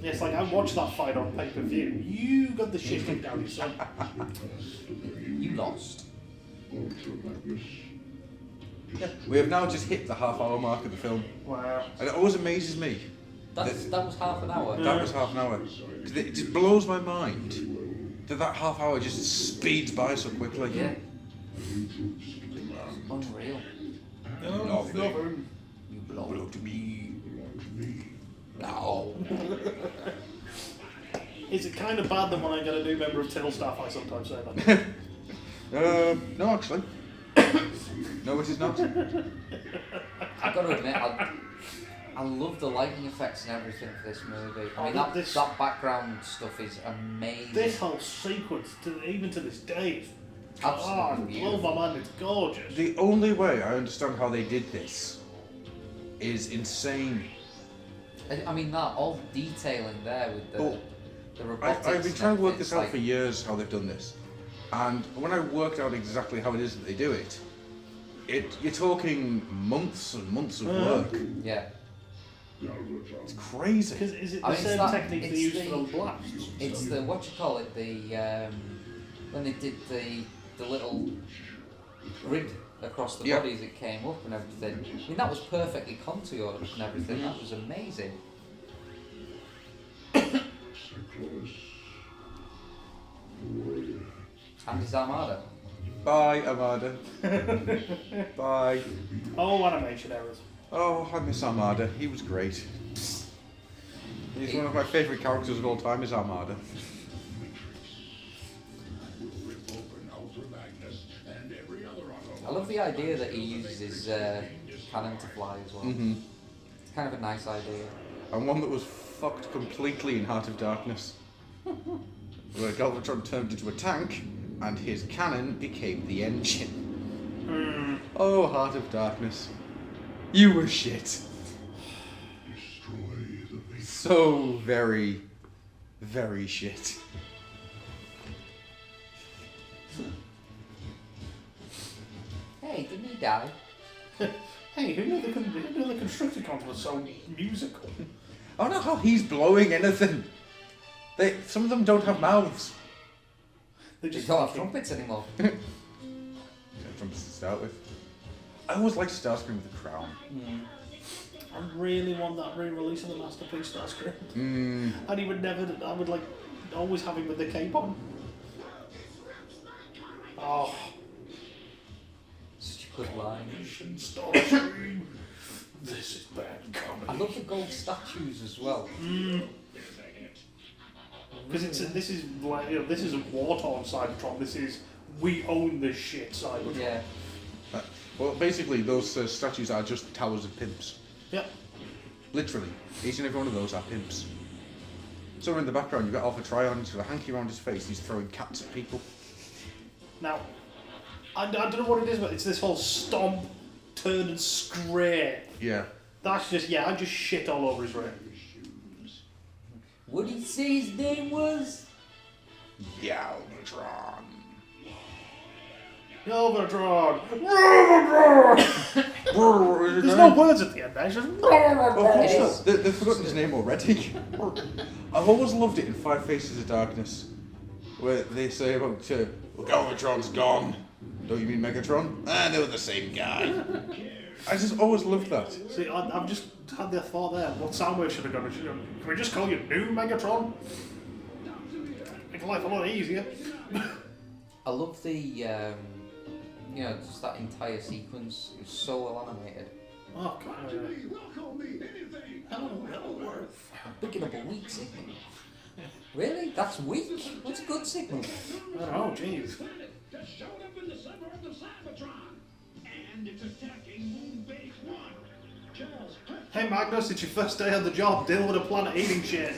Yeah, it's like I watched that fight on pay-per-view. You got the shit kicked out of you, son. You lost. Yeah. We have now just hit the half-hour mark of the film, Wow. and it always amazes me. That was half an hour. That was half an hour. 'Cause it just blows my mind that half hour just speeds by so quickly. Yeah. Unreal. Nothing. You blow. Blow to me. No. Is it kind of bad that when I get a new member of Till staff, I sometimes say that? No, actually. No, it is not. I've got to admit, I love the lighting effects and everything for this movie. I mean, this- that background stuff is amazing. This whole sequence, even to this day, Absolutely blows my mind. It's gorgeous. The only way I understand how they did this is insane. I mean, all the detailing there with the robotics. I've been trying to work this it's out like- for years, how they've done this. And when I worked out exactly how it is that they do it, you're talking months and months of work. Yeah. It's crazy. Because is it the I mean, it's same that- technique they it's use the- for the blasts? It's the when they did the little grid across the Yeah. bodies, it came up and everything. I mean, that was perfectly contoured and everything. That was amazing. And his Armada. Bye, Armada. Bye. Oh, animation errors. Oh, I miss Armada. He was great. He's one of my favourite characters of all time, is Armada. I love the idea that he uses his cannon to fly as well. Mm-hmm. It's kind of a nice idea. And one that was fucked completely in Heart of Darkness. Where Galvatron turned into a tank, and his cannon became the engine. Oh, Heart of Darkness. You were shit. So very, very shit. Hey, didn't he die? Hey, who knew the Constructicons were so musical? I don't know how he's blowing anything. Some of them don't have mouths. They They just don't have fucking- trumpets anymore. Trumpets to start with. I always liked Starscream with the crown. I really want that re-release of the Masterpiece Starscream. Mm. And he would never, I would like always have him with the cape on. Oh, Such a good line. Mission Starscream. This is bad I comedy. love the gold statues as well. Because this is like, this is a war-torn Cybertron. This is, we own this shit Cybertron. Yeah. Well, basically, those statues are just towers of pimps. Yep. Literally, each and every one of those are pimps. So in the background, you've got Alpha Trion, he's got a hanky around his face, he's throwing cats at people. Now, I don't know what it is, but it's this whole stomp, turn and scrape. Yeah. That's just, I just shit all over his ring. What did he say his name was? Galvatron. Galvatron! There's There's no words at the end, it's just... Of course It not. is. They've forgotten his name already. I've always loved it in Five Faces of Darkness, where they say about Galvatron's gone. Don't you mean Megatron? Ah, they were the same guy. I just always loved that. See, I've just had the thought there. What Soundwave should have gone? Can we just call you New Megatron? Make life a lot easier. I love the, just that entire sequence. It was so well animated. Oh, God. Hello, Picking up a weak signal. Really? That's weak? What's a good signal? I don't know, jeez. Just showed up in the suburbs of Cybertron, and it's attacking Moon Base 1. Just Hey Magnus, it's your first day on the job. Deal with a planet eating shit.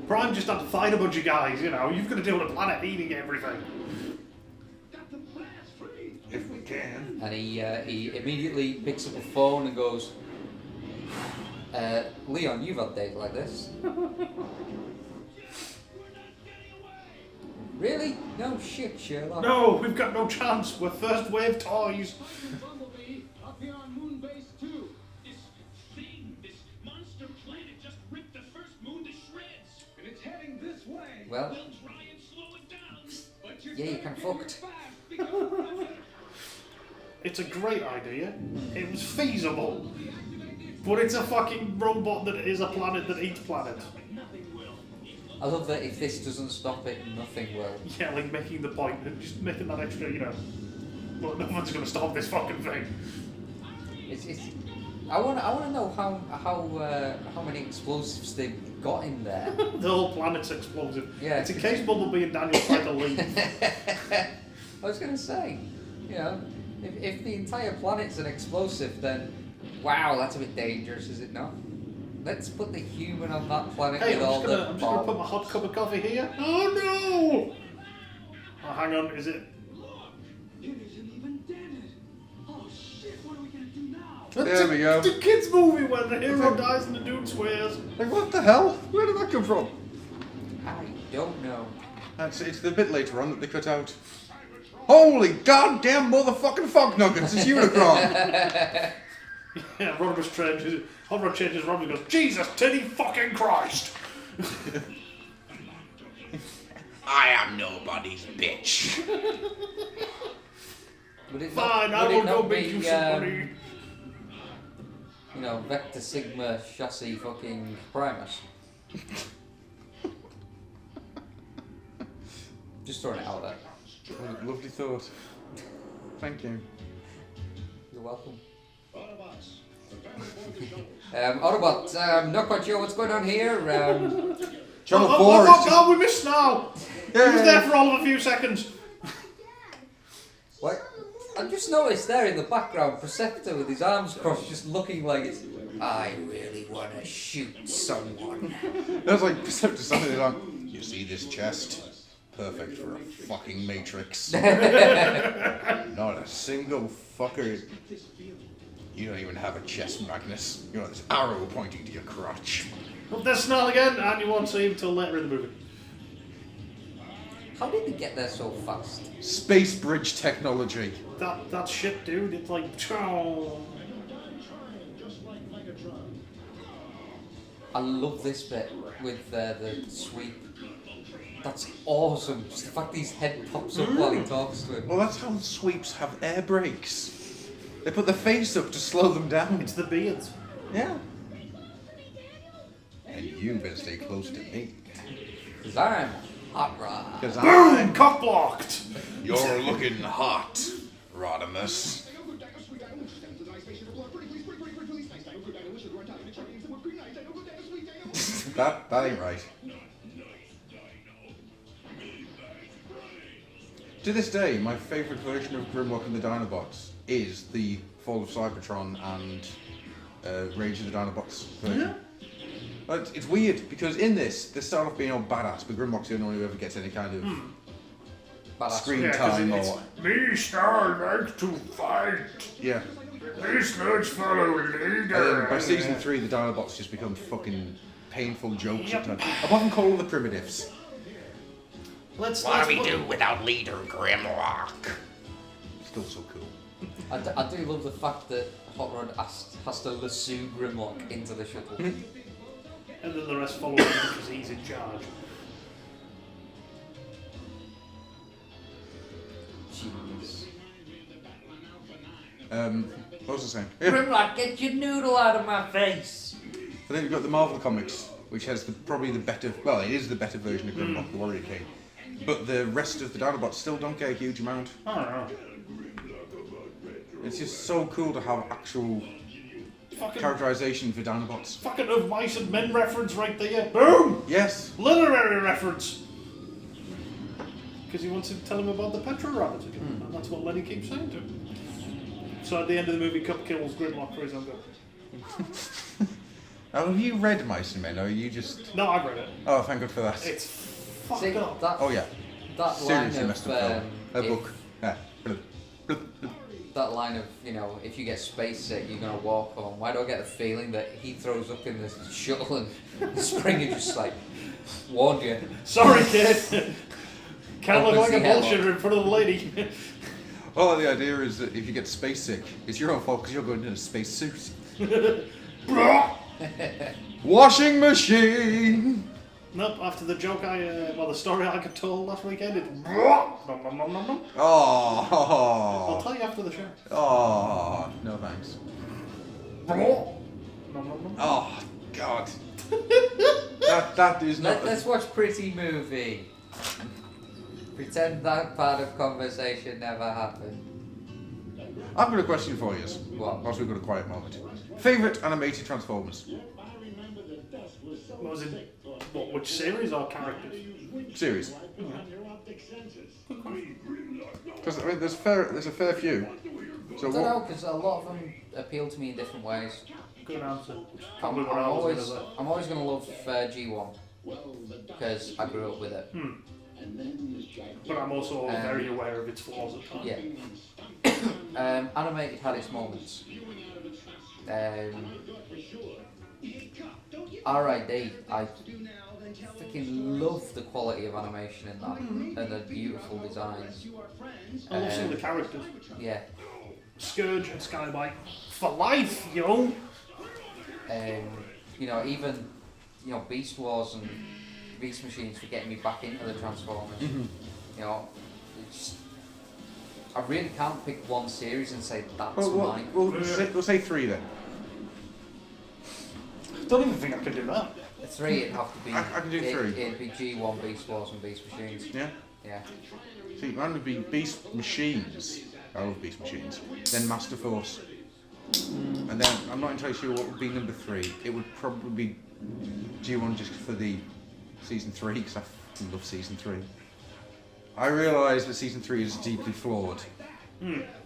Prime just had to fight a bunch of guys, you know. You've got to deal with a planet eating everything. got the blast free. If we can. And he immediately picks up a phone and goes, Leon, you've had days like this. Really? No shit, Sherlock. No, we've got no chance. We're first wave toys. Bumblebee, up here on Moon Base 2. This monster planet just ripped the first moon to shreds. And it's heading this way. Well, We'll try and slow it down. But you're yeah, you gonna can get fucked. here fast because It's a great idea. It was feasible. But it's a fucking robot that is a planet that eats planets. I love that if this doesn't stop it, nothing will. Yeah, like making the point and just making that extra, you know. Well, no one's gonna stop this fucking thing. It's I want to know how many explosives they've got in there. The whole planet's explosive. Yeah. It's in case Bumblebee and Daniel try to leave. I was going to say, if the entire planet's an explosive, then wow, that's a bit dangerous, is it not? Let's put the human on that planet Hey, with all I'm the just gonna put my hot cup of coffee here. Oh no! Oh, hang on, is it? it isn't even dead. Oh shit, what are we gonna do now? There we go. It's a kids' movie where the hero dies and the dude swears. Like, what the hell? Where did that come from? I don't know. It's the bit later on that they cut out. Holy goddamn motherfucking fuck nuggets, it's Unicron! Yeah, Rodimus changes. Hot Rod changes. Rodimus goes, Jesus, titty fucking Christ! I am nobody's bitch. Would it Fine, I would will it go not make be, you some money. Vector Sigma chassis fucking Primus? Just throwing it out there. Lovely thought. Thank you. You're welcome. Autobots, I'm not quite sure what's going on here. Channel 4 Oh, we missed now! He was Yay. there for all of a few seconds. What? I just noticed there in the background, Perceptor with his arms crossed, just looking like it's. I really want to shoot someone. That's like Perceptor standing there like, you see this chest? Perfect for a fucking Matrix. Not a single fucker. You don't even have a chest, Magnus. You know this arrow pointing to your crotch. Up there, Snarl again, and you won't see him till later in the movie. How did they get there so fast? Space bridge technology. That shit, dude, it's like, chow. I love this bit with the sweep. That's awesome. Just the fact his head pops up while he talks to him. Well, that's how sweeps have air brakes. They put their face up to slow them down. It's the beards. Yeah. And you better stay close to me. Because I'm Hot Rod. Because Boom! Cock blocked! You're looking hot, Rodimus. that ain't right. To this day, my favourite version of Grimlock and the Dinobots is the Fall of Cybertron and Rage of the Dinobots version. But it's weird because in this, they start off being all badass, but Grimlock's the only one who ever gets any kind of Badass. screen Yeah, 'cause time it's or me, Star, like to fight. yeah. This let's follow leader. And then by season 3, the Dinobots just become fucking painful jokes. Yep. Sometimes. Apart from Call of the Primitives. Let's What do we put- do without leader Grimlock? Still so cool. I do love the fact that Hot Rod has to lasso Grimlock into the shuttle. And then the rest follow him because he's in charge. What was I saying? Yeah. Grimlock, get your noodle out of my face. But then you've got the Marvel Comics, which has probably the better, well, it is the better version of Grimlock, the Warrior King. But the rest of the Dinobots still don't get a huge amount. I don't know. It's just so cool to have actual Fucking, characterization for Dinobots. fucking Of Mice and Men reference right there. Boom! Yes. Literary reference. Because he wants to tell him about the Petro rabbit again. And that's what Lenny keeps saying to him. So at the end of the movie, Cup kills Grimlock for his own good. Now, have you read Mice and Men, or are you just... No, I've read it. Oh, thank God for that. It's fucked See, up. that, Oh, yeah. that line Seriously of messed up film. A if- book. Yeah. that line of, you know, if you get space sick, you're gonna walk home. Why do I get the feeling that he throws up in the shuttle and Springer just like warned you? Sorry, kid. Can't look like a Opens the hell bullshitter in front of the lady. Well, the idea is that if you get space sick, it's your own fault because you're going in a space suit. Washing machine! Nope, after the joke the story I could tell last weekend, it's nom, nom, nom, nom, nom. I'll Oh, tell you after the show. oh, no thanks. Nom, nom, nom. Oh, God. that is not. Let's watch Pretty Movie. Pretend that part of conversation never happened. I've got a question for you. What? Whilst we've got a quiet moment. Favourite animated Transformers What was it? What, which series or characters? series? Because I mean, there's a fair few. So I don't know, what? because a lot of them appeal to me in different ways. Good answer. I'm, Probably what I was gonna say. I'm always going to love G1 because I grew up with it. But I'm also very aware of its flaws at times. Yeah. Animated had its moments. R.I.D. I freaking love the quality of animation in that and the beautiful designs. I love some of the characters. Yeah. Scourge and Skybite. For life, yo! You know, even Beast Wars and Beast Machines for getting me back into the Transformers. You know, I really can't pick one series and say that's mine. We'll say three then. Don't even think I could do that. The three, it'd have to be. I can do three. It'd be G1, Beast Wars, and Beast Machines. Yeah? Yeah. See, mine would be Beast Machines. I love Beast Machines. Then Master Force. And then, I'm not entirely sure what would be number three. It would probably be G1 just for the season 3, because I fucking love season 3. I realise that season 3 is deeply flawed.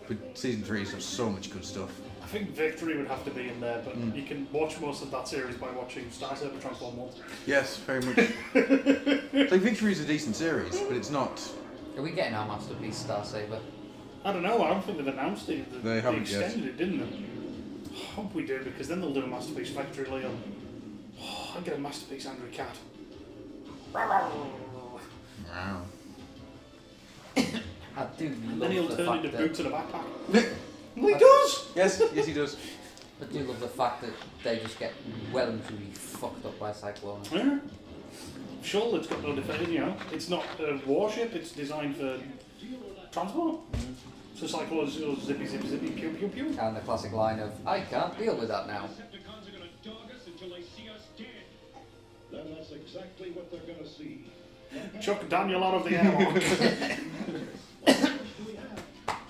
But season 3 has got so much good stuff. I think Victory would have to be in there, but you can watch most of that series by watching Star Saber Transform 1. Yes, very much. So Victory is a decent series, but it's not. Are we getting our Masterpiece Star Saber? I don't know, I don't think they've announced it. They haven't yet. extended it, didn't they? I hope we do, because then they'll do a Masterpiece Factory Leo. Oh, I'd get a Masterpiece Angry Cat. Wow. I do Then love he'll the turn fact into that Boots in a backpack. Well, he does! Yes, yes he does. I do love the fact that they just get well and truly fucked up by Cyclone. Yeah. Sure, it's got no defense, you know. It's not a warship, it's designed for transport. So Cyclones goes zippy, zippy, zippy, pew, pew, pew. And the classic line of, I can't deal with that now. Decepticons are gonna dog us until they see us dead. Then that's exactly what they're gonna see. Chuck Daniel out of the airlock.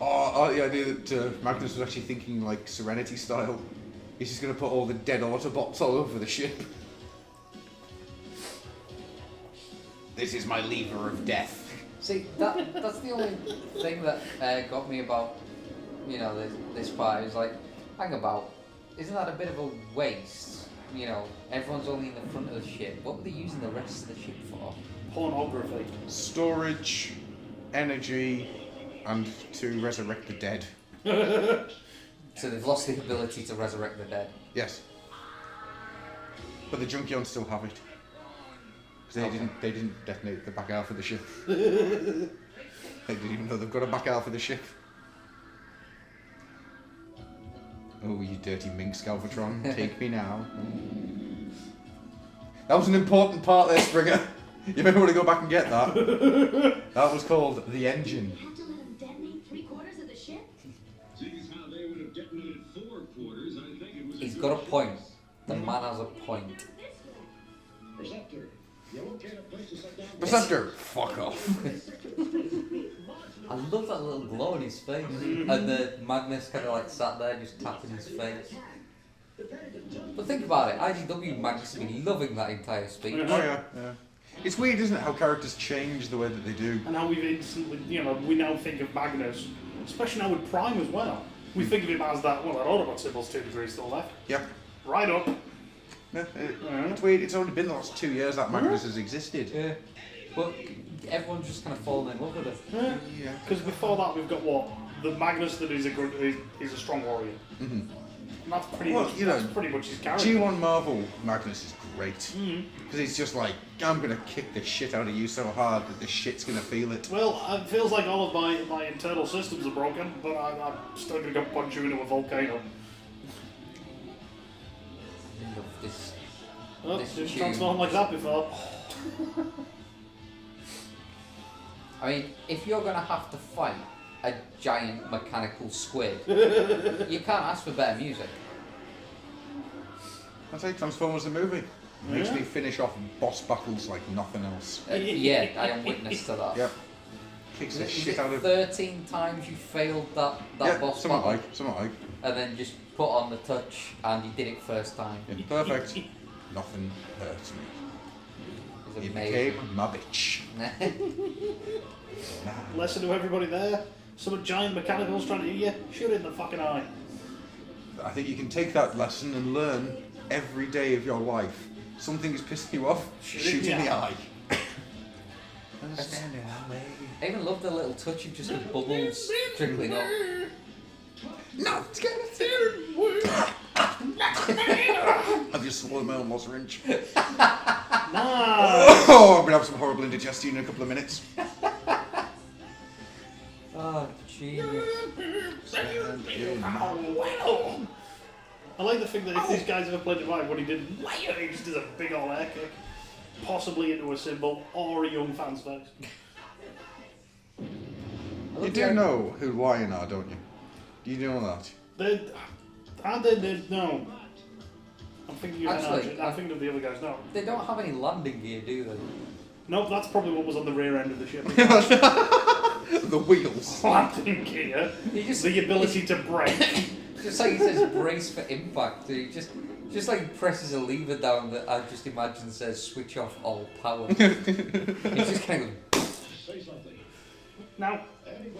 Oh, the idea that Magnus was actually thinking like Serenity style. He's just going to put all the dead Autobots all over the ship. This is my lever of death. See, that's the only thing that got me about, you know, this part is like, hang about, isn't that a bit of a waste? You know, everyone's only in the front of the ship. What were they using the rest of the ship for? Pornography. Storage, energy, and to resurrect the dead. So they've lost the ability to resurrect the dead. Yes. But the Junkions still have it. Because they didn't detonate the back half of the ship. They didn't even know they've got a back half of the ship. Oh, you dirty minx, Galvatron. Take me now. That was an important part there, Springer. You may want to go back and get that. That was called the engine. Had to let him detonate 3/4 of the ship? Seeing as how they would have got a point. The man has a point. Receptor, you locate a place to sit down. Perceptor, fuck off. I love that little glow on his face. And the Magnus kind of like sat there just tapping his face. But think about it, IDW Magnus has been loving that entire speech. Oh yeah. It's weird, isn't it, how characters change the way that they do. And how we've instantly, we now think of Magnus, especially now with Prime as well. We think of him as that Autobot symbol's 2 degrees still left. Yep. Right up. Yeah, it's weird. It's only been the last 2 years that Magnus has existed. Yeah. But everyone's just kind of fallen in love with it. Yeah. Because before that we've got what? The Magnus that is a strong warrior. Mm-hmm. And that's pretty Well, much that's pretty much his character. G1 Marvel Magnus is great. Because he's just like, I'm going to kick the shit out of you so hard that the shit's going to feel it. Well, it feels like all of my internal systems are broken, but I'm still going to go punch you into a volcano. I love this. Oh, This didn't tune. transform like that before. I mean, if you're going to have to fight a giant mechanical squid, you can't ask for better music. I say Transformers the movie. Makes Yeah. me finish off boss battles like nothing else. Yeah, I am witness to that. Yep. Kicks the Is shit it out of 13 times you failed that yeah, boss something battle, like. and then just put on the touch and you did it first time. Yeah, perfect. Nothing hurts me. It's He amazing. became my bitch. Nah. Lesson to everybody there. Some giant mechanicals trying to hit you, shoot it in the fucking eye. I think you can take that lesson and learn every day of your life. Something is pissing you off, shoot in the eye. I even love the little touch of just the bubbles trickling up. No, it's gonna Have you swallowed my own syringe? Nah. Oh, I'm gonna have some horrible indigestion in a couple of minutes. Oh, genius. Wow. I like the thing that if these guys ever played Divide, what he did, he just did a big old air kick, possibly into a symbol or a young fan's face. You do know who Lion are, don't you? Do you know that? No. I'm thinking of Actually, I'm thinking of the other guys. No. They don't have any landing gear, do they? Nope, that's probably what was on the rear end of the ship. The wheels. Landing gear, You just the ability to brake. just like it says brace for impact. He just like presses a lever down that I just imagine says switch off all power. He just kind of Say something. Now,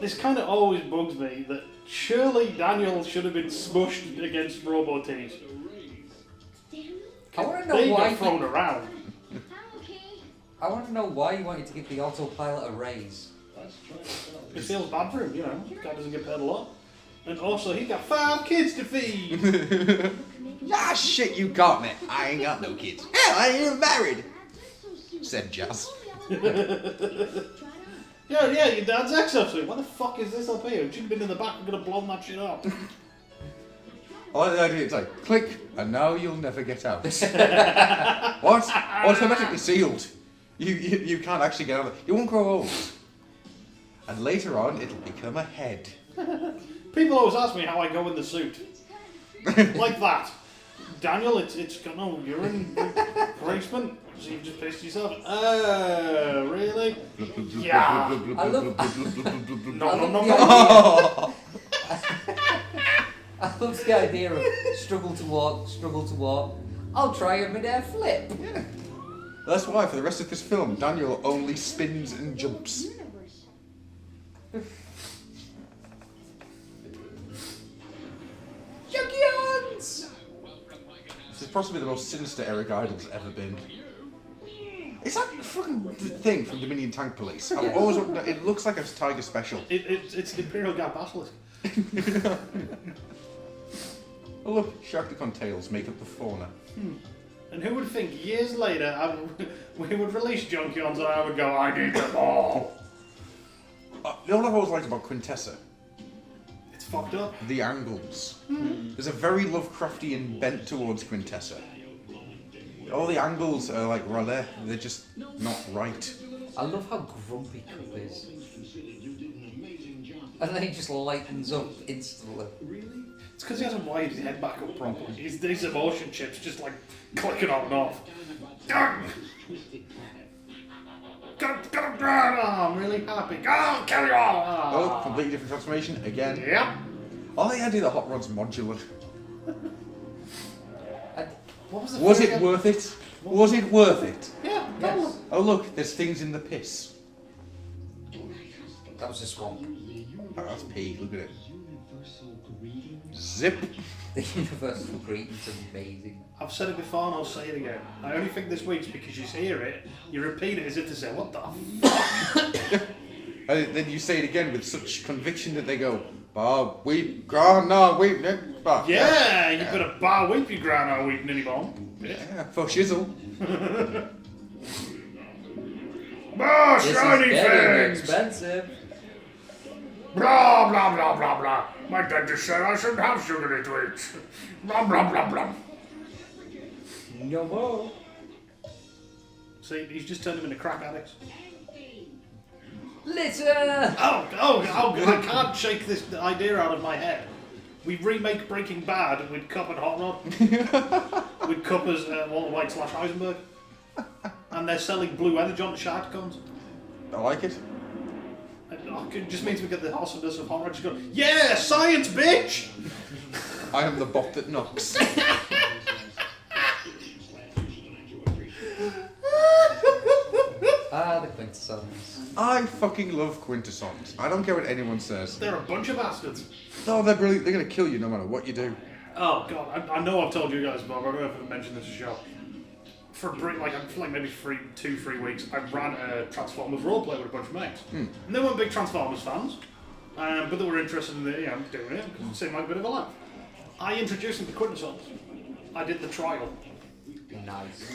this kind of always bugs me that surely Daniel should have been smushed against Robo-Tees. I want to know They why. got thrown around. I want to know why you wanted to give the autopilot a raise. Let's try to sell It this. feels bad for him, you know. Guy doesn't get paid a lot. And also, he's got 5 kids to feed. Ah, shit, you got me. I ain't got no kids. Hell, I ain't even married, said Jazz. Yeah, your dad's exosuit. What the fuck is this up here? It should have been in the back. I'm gonna blow that shit up. I like the idea, it's like, click, and now you'll never get out. What? Automatically sealed. You can't actually get out of it. You won't grow old. And later on, it'll become a head. People always ask me how I go in the suit. Like that. Daniel, it's got no urine replacement. So you've just pissed yourself. Really? Yeah. I love No. I love the idea of struggle to walk. I'll try a mid-air flip. That's why, for the rest of this film, Daniel only spins and jumps. Junkions! This is possibly the most sinister Eric Idle's ever been. Is that fucking thing from Dominion Tank Police? I've always wondered, it looks like a Tiger special. It's the Imperial Gap Basilisk. Oh look, Sharkticon tails make up the fauna. And who would think years later we would release Junkions and I would go, I need them all. You know what I've always liked about Quintessa? It's fucked up. The angles. There's a very Lovecraftian bent towards Quintessa. All the angles are like Raleigh, they're just not right. I love how grumpy Cup is. And then he just lightens up instantly. It's because he hasn't wired his head back up properly. His emotion chips just like clicking on and off. I'm really happy. Go, kill you all! Oh, completely different transformation again. Yep. Oh, yeah, do the hot rod's modular. What was the Was third it again? worth it? Was it worth it? Yeah, Yes. Oh, look, there's things in the piss. That was a swamp. Oh, that's pee, look at it. Zip. The universal greeting's amazing. I've said it before and I'll say it again. I only think this week's because you hear it, you repeat it as if to say, what the fuck? And then you say it again with such conviction that they go, Bob, weep, God, no, weep, Nick, Bob. Yeah, you better bar weep your grandma weeping anymore. Yeah, for shizzle. Oh, This is shiny getting things! expensive. Blah, blah, blah, blah, blah. My dentist said I shouldn't have sugary treats. Blah, blah, blah, blah. No more. See, he's just turned him into crack addicts. Litter! Oh, I can't shake this idea out of my head. We remake Breaking Bad with Cup and Hot Rod. With Cup as Walter White / Heisenberg. And they're selling blue energy on the shark guns. I like it. It just means we get the awesomeness of Hot Rod just going, yeah, science, bitch! I am the bot that knocks. The quintessence. I fucking love quintessons. I don't care what anyone says. They're a bunch of bastards. No, they're brilliant. They're going to kill you no matter what you do. Oh god, I know I've told you guys, but I don't know if I've mentioned this show. For maybe 2-3 weeks, I ran a Transformers roleplay with a bunch of mates. And they weren't big Transformers fans, but they were interested in doing it because it seemed like a bit of a laugh. I introduced them to Quintessons. I did the trial. Nice.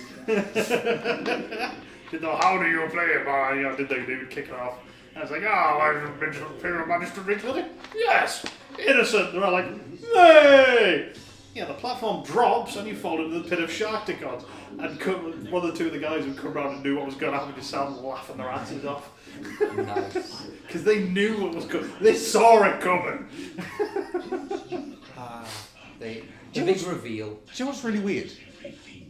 Did the how do you play it? Did they kick it off? And I was like, I've been to Imperial Magistrate Ridge with it? Yes! Innocent! They're all like, hey! Yeah, the platform drops and you fall into the pit of Sharkticons. And one of the two of the guys who come around and knew what was going to happen just started laughing their asses off. Nice. Because they knew what was coming. They saw it coming. The big reveal. Do you know what's really weird?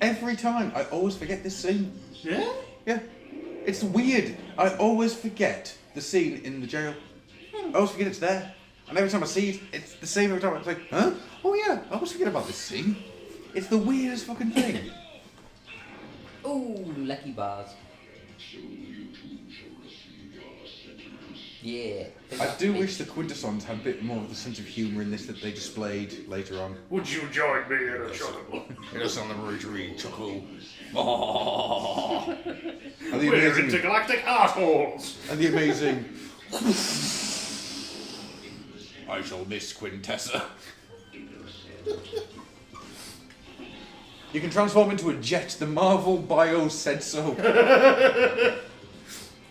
Every time, I always forget this scene. Yeah? Yeah. It's weird. I always forget the scene in the jail. I always forget it's there. And every time I see it, it's the same every time. It's like, huh? Oh yeah, I always forget about this scene. It's the weirdest fucking thing. Ooh, lucky bars. Yeah. I do wish the Quintessons had a bit more of the sense of humour in this that they displayed later on. Would you join me in a chuckle? It is on the rotary chuckle. Oh. And the We're amazing, intergalactic assholes! and the amazing. I shall miss Quintessa. You can transform into a jet. The Marvel bio said so.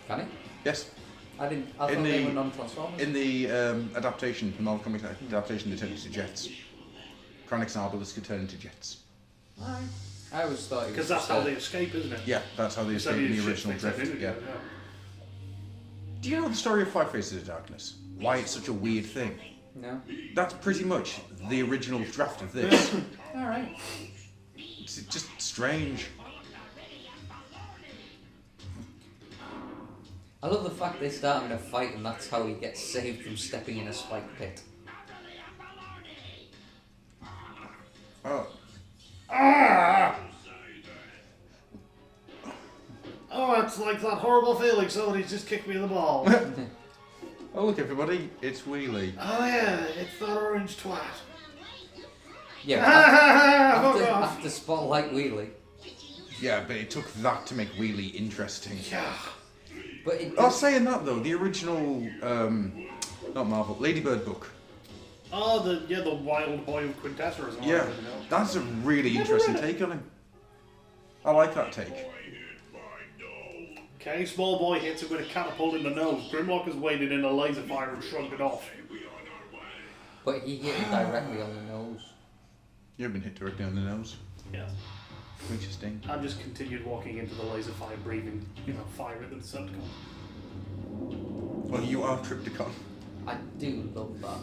Can it? Yes. I thought In they the- were non-transformers. In the adaptation, the Marvel comics adaptation, they turn into jets. Kranix and Arbalest could turn into jets. I always thought it was Because that's just how they escape, isn't it? Yeah, that's how they Instead escaped of in your the ships, original they turn Drift. into Yeah. it, Do you know the story of Five Faces of Darkness? Why it's such a weird thing? No. That's pretty much the original draft of this. Alright. It's just strange. I love the fact they start in a fight and that's how he gets saved from stepping in a spike pit. Oh, Oh, it's like that horrible feeling somebody's just kicked me in the ball. oh look, everybody! It's Wheelie. Oh yeah, it's that orange twat. Yeah, Fuck after, off. after Spotlight Wheelie. Yeah, but it took that to make Wheelie interesting. Yeah. But it Oh, saying that though, the original, not Marvel, Ladybird book. Oh, the wild boy of Quintessa or something. Yeah, like that, you know. that's a really interesting take on him. I like that take. Okay, small boy hits him with a catapult in the nose. Grimlock has waded in a laser fire and shrugged it off. But he hit him directly on the nose. You've been hit directly on the nose. Yeah. Interesting. I just continued walking into the laser fire, breathing, fire at the Decepticons. Well, you are Tripticon. I do love that.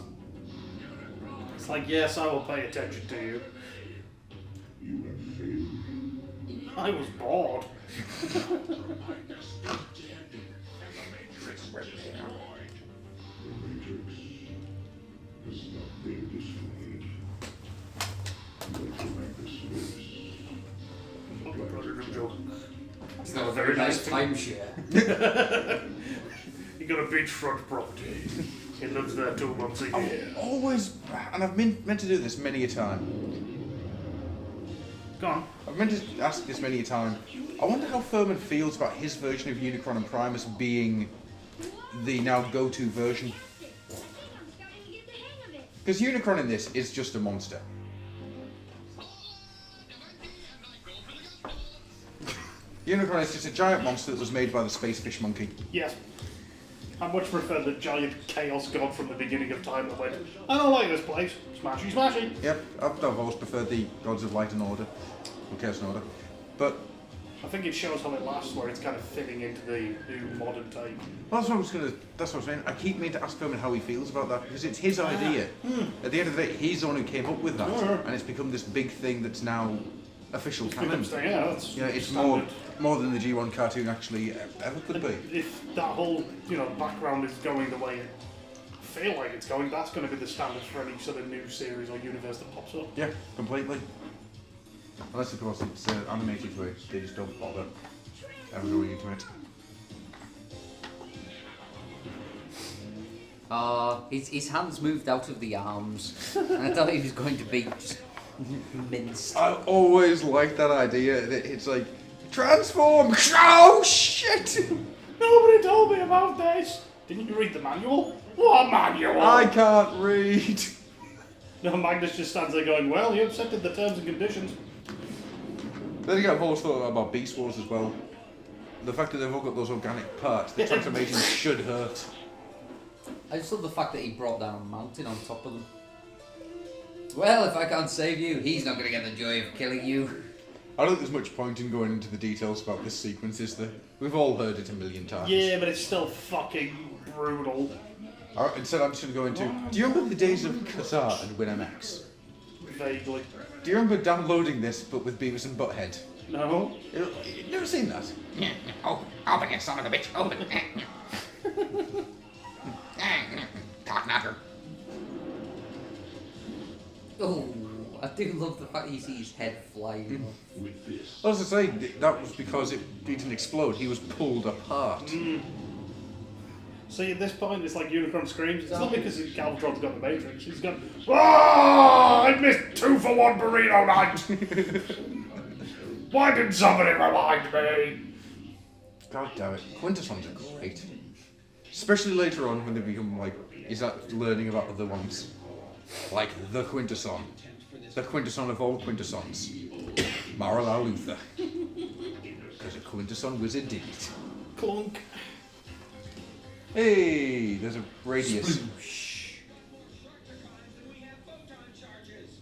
It's like, yes, I will pay attention to you. I was bored. It's not a very nice timeshare. He got a beachfront property. He lives there 2 months a year. I've always, and I've meant to do this many a time. Go on. I've meant to ask this many a time. I wonder how Furman feels about his version of Unicron and Primus being the now go-to version. Because Unicron in this is just a monster. Unicron is just a giant monster that was made by the space fish monkey. Yes. I much prefer the giant chaos god from the beginning of time that went, I don't like this place. Smashy, smashy. Yep, I've always preferred the Gods of Light and Order, or Chaos and Order. But, I think it shows how it lasts, where it's kind of fitting into the new modern type. well, that's what I was saying. I keep meaning to ask Furman how he feels about that, because it's his idea. At the end of the day, he's the one who came up with that, and it's become this big thing that's now official canon. Yeah, that's Yeah, it's standard. more than the G1 cartoon actually ever could be. If that whole, background is going the way I feel like it's going, that's going to be the standard for any sort of new series or universe that pops up. Yeah, completely. Unless, of course, it's animated where they just don't bother ever going into it. His hands moved out of the arms. And I thought he was going to be just minced. I always liked that idea. That it's like, transform! Oh, shit! Nobody told me about this! Didn't you read the manual? What manual? I can't read. No, Magnus just stands there going, well, you accepted the terms and conditions. Then again, I've always thought about Beast Wars as well. The fact that they've all got those organic parts, the transformation should hurt. I just love the fact that he brought down a mountain on top of them. Well, if I can't save you, he's not going to get the joy of killing you. I don't think there's much point in going into the details about this sequence, is there? We've all heard it a million times. Yeah, but it's still fucking brutal. Instead, I'm just going to go into... Do you remember the days of Kazaa and WinMX? Vaguely. Do you remember downloading this, but with Beavis and Butthead? No? You've never seen that? Oh, open you son of a bitch, open. Talk matter. Oh, I do love the fact you see his head flying off. I was to say, that was because it didn't explode. He was pulled apart. See, at this point, it's like Unicron screams. It's not because Galvatron's got the Matrix. He's gone, I missed 2-for-1 burrito night! Why didn't somebody remind me? God damn it. Quintessons are great. Especially later on when they become like, is that learning about other ones? Like the Quintesson. The Quintesson of all Quintessons. Marla Luther. Because a Quintesson was indeed. Clunk. Hey, there's a radius.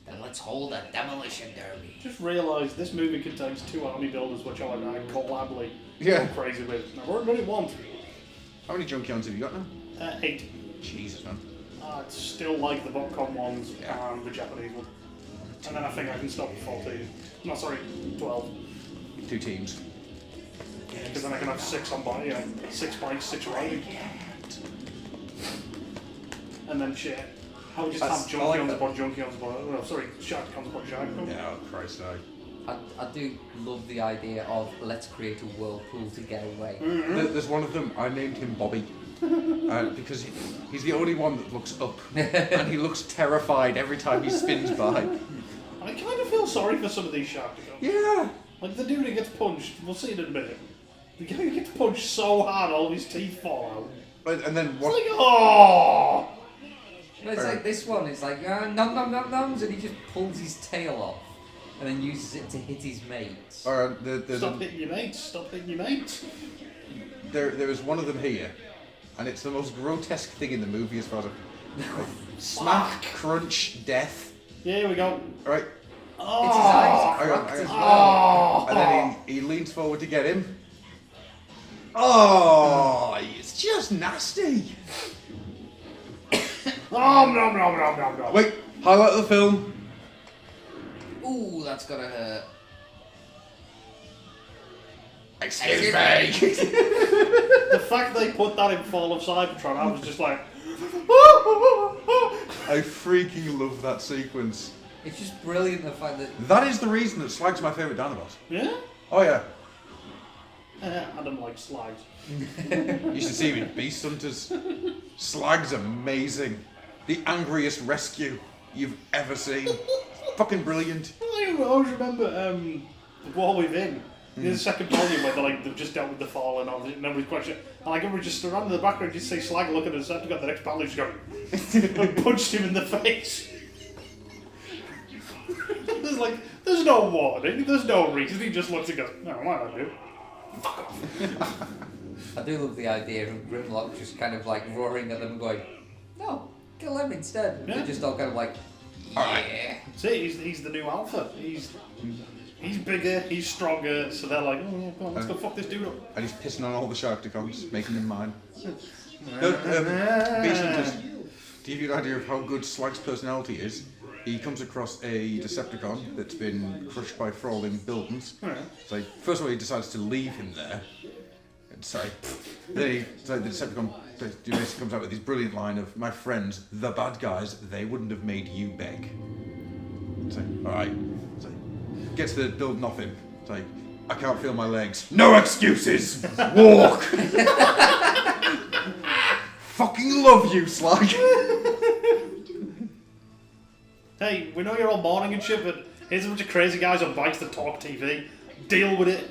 Then let's hold a demolition derby. Just realised this movie contains 2 army builders, which I collably Yeah. go crazy with. Now, we're only 1. How many Junkions have you got now? 8. Jesus, man. I still like the Botcom ones and the Japanese one. And then I think I can stop at 14. No, sorry, 12. 2 teams. Because then I can have 6 on bike, 6 bikes, 6 riding. And then shit. I would just have I like Junkions that. upon Junkions upon, no, sorry, Sharkons upon Sharkons. Yeah, oh Christ, I do love the idea of let's create a whirlpool to get away. There's one of them, I named him Bobby. Because he's the only one that looks up. And he looks terrified every time he spins by. I kind of feel sorry for some of these Sharkons. Yeah. Like the dude who gets punched, we'll see it in a minute. The guy who gets punched so hard all of his teeth fall out. And then It's what? like, oh! But it's like this one, it's like, nom nom nom noms, and he just pulls his tail off and then uses it to hit his mates. Alright, Stop hitting your mates, stop hitting your mates. there is one of them here, and it's the most grotesque thing in the movie as far as smack, crunch, death. Yeah, here we go. Alright, It's his eyes hang on, cracked hang as on. well. And then he leans forward to get him. Oh, it's just nasty. Nom nom nom nom nom nom. Wait, Highlight of the film. Ooh, that's gotta hurt. Excuse me. The fact they put that in Fall of Cybertron, I was just like, I freaking love that sequence. It's just brilliant the fact that That is the reason that Slag's my favourite Dinobot. yeah? Oh yeah. Adam likes slides. You should see him in Beast Hunters. Slag's amazing. The angriest rescue you've ever seen. Fucking brilliant. I always remember The War Within. The second volume where they've just dealt with the fall and all, nobody's quite sure. And I remember just around in the background, just say Slag looking at us, I've got the next panel, just go and punched him in the face. There's no warning, there's no reason, he just looks and goes, no, why not do? I do love the idea of Grimlock just kind of like roaring at them and going, no, kill them instead. Yeah. They're just all kind of like, yeah. See, he's the new alpha. He's bigger, he's stronger, so they're like, oh yeah, come on, let's go fuck this dude up. And he's pissing on all the Sharkticons, making them mine. Beast Hunters, to give you an idea of how good Slag's personality is, he comes across a Decepticon that's been crushed by crawling buildings. So first of all, he decides to leave him there. And then the Decepticon basically comes out with this brilliant line of, "My friends, the bad guys, they wouldn't have made you beg." So, alright. So, gets the building off him. It's like, "I can't feel my legs." "No excuses! Walk!" Fucking love you, Slag! Hey, we know you're all mourning and shit, but here's a bunch of crazy guys on bikes that talk TV. Deal with it.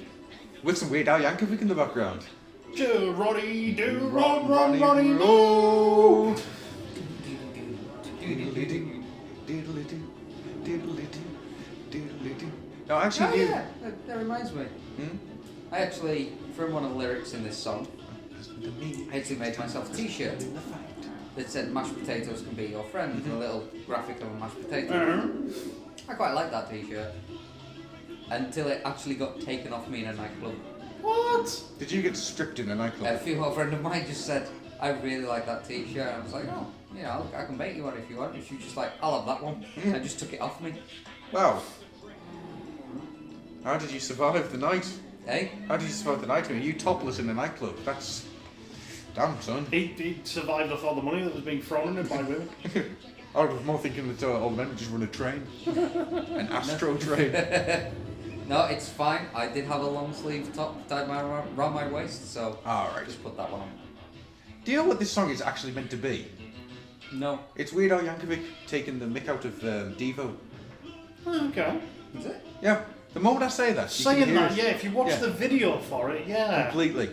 With some Weird Al Yankovic in the background. Roddy do, Roddy do. roll. No, actually, Oh yeah, that reminds me. Hmm? I actually, from one of the lyrics in this song, I actually made myself a t-shirt that said mashed potatoes can be your friend, with a little graphic of a mashed potato. I quite like that t-shirt. Until it actually got taken off me in a nightclub. What? Did you get stripped in a A nightclub? female friend of mine just said, I really like that t-shirt. I was like, oh, yeah, I can make you one if you want. And she was just like, I'll have that one. And just took it off me. Wow. How did you survive the night? Hey? How did you survive the night? You topless in a nightclub. That's... Damn, son. He survived off all the money that was being thrown at him by women. I was more thinking that all the men would just run a train. An Astro train. No, it's fine. I did have a long sleeve top tied around my waist, so Alright. just put that one on. Do you know what this song is actually meant to be? No. It's Weird Al Yankovic taking the mick out of Devo. Okay. Is it? Yeah. The moment I say that, you can Saying hear that, it yeah, if you watch Yeah. the video for it, yeah. completely.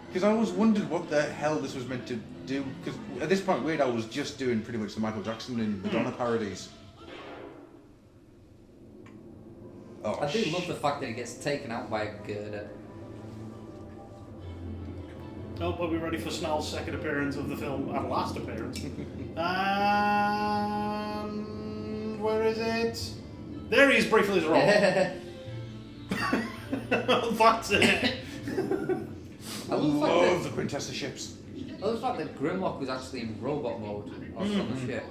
Because I always wondered what the hell this was meant to do. Because at this point, Weird Al was just doing pretty much the Michael Jackson and Madonna parodies. Oh, I do love the fact that it gets taken out by a girder. Oh, are we ready for Snell's second appearance of the film? And last appearance. Where is it? There he is, briefly as wrong. That's it. I love the fact love the Quintessa ships. I love the fact that Grimlock was actually in robot mode on the ship.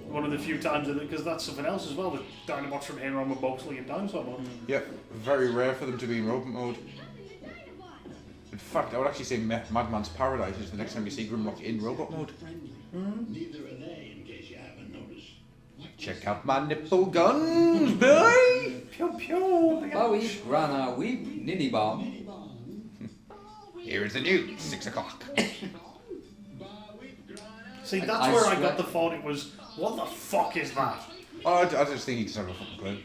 One of the few times, because that's something else as well, the Dinobots from here on were mostly in dinosaur mode. Yep, very rare for them to be in robot mode. In fact, I would actually say Madman's Paradise is the next time you see Grimlock in robot mode. Neither are they, in case you haven't noticed. Check out my nipple guns, boy! Pew pew! Bowie, Grana, Weep, Ninny Bomb. Here is the news, 6 o'clock. See, that's I where I swear- got the thought it was, what the fuck is that? Oh, I just think he doesn't have a fucking clue.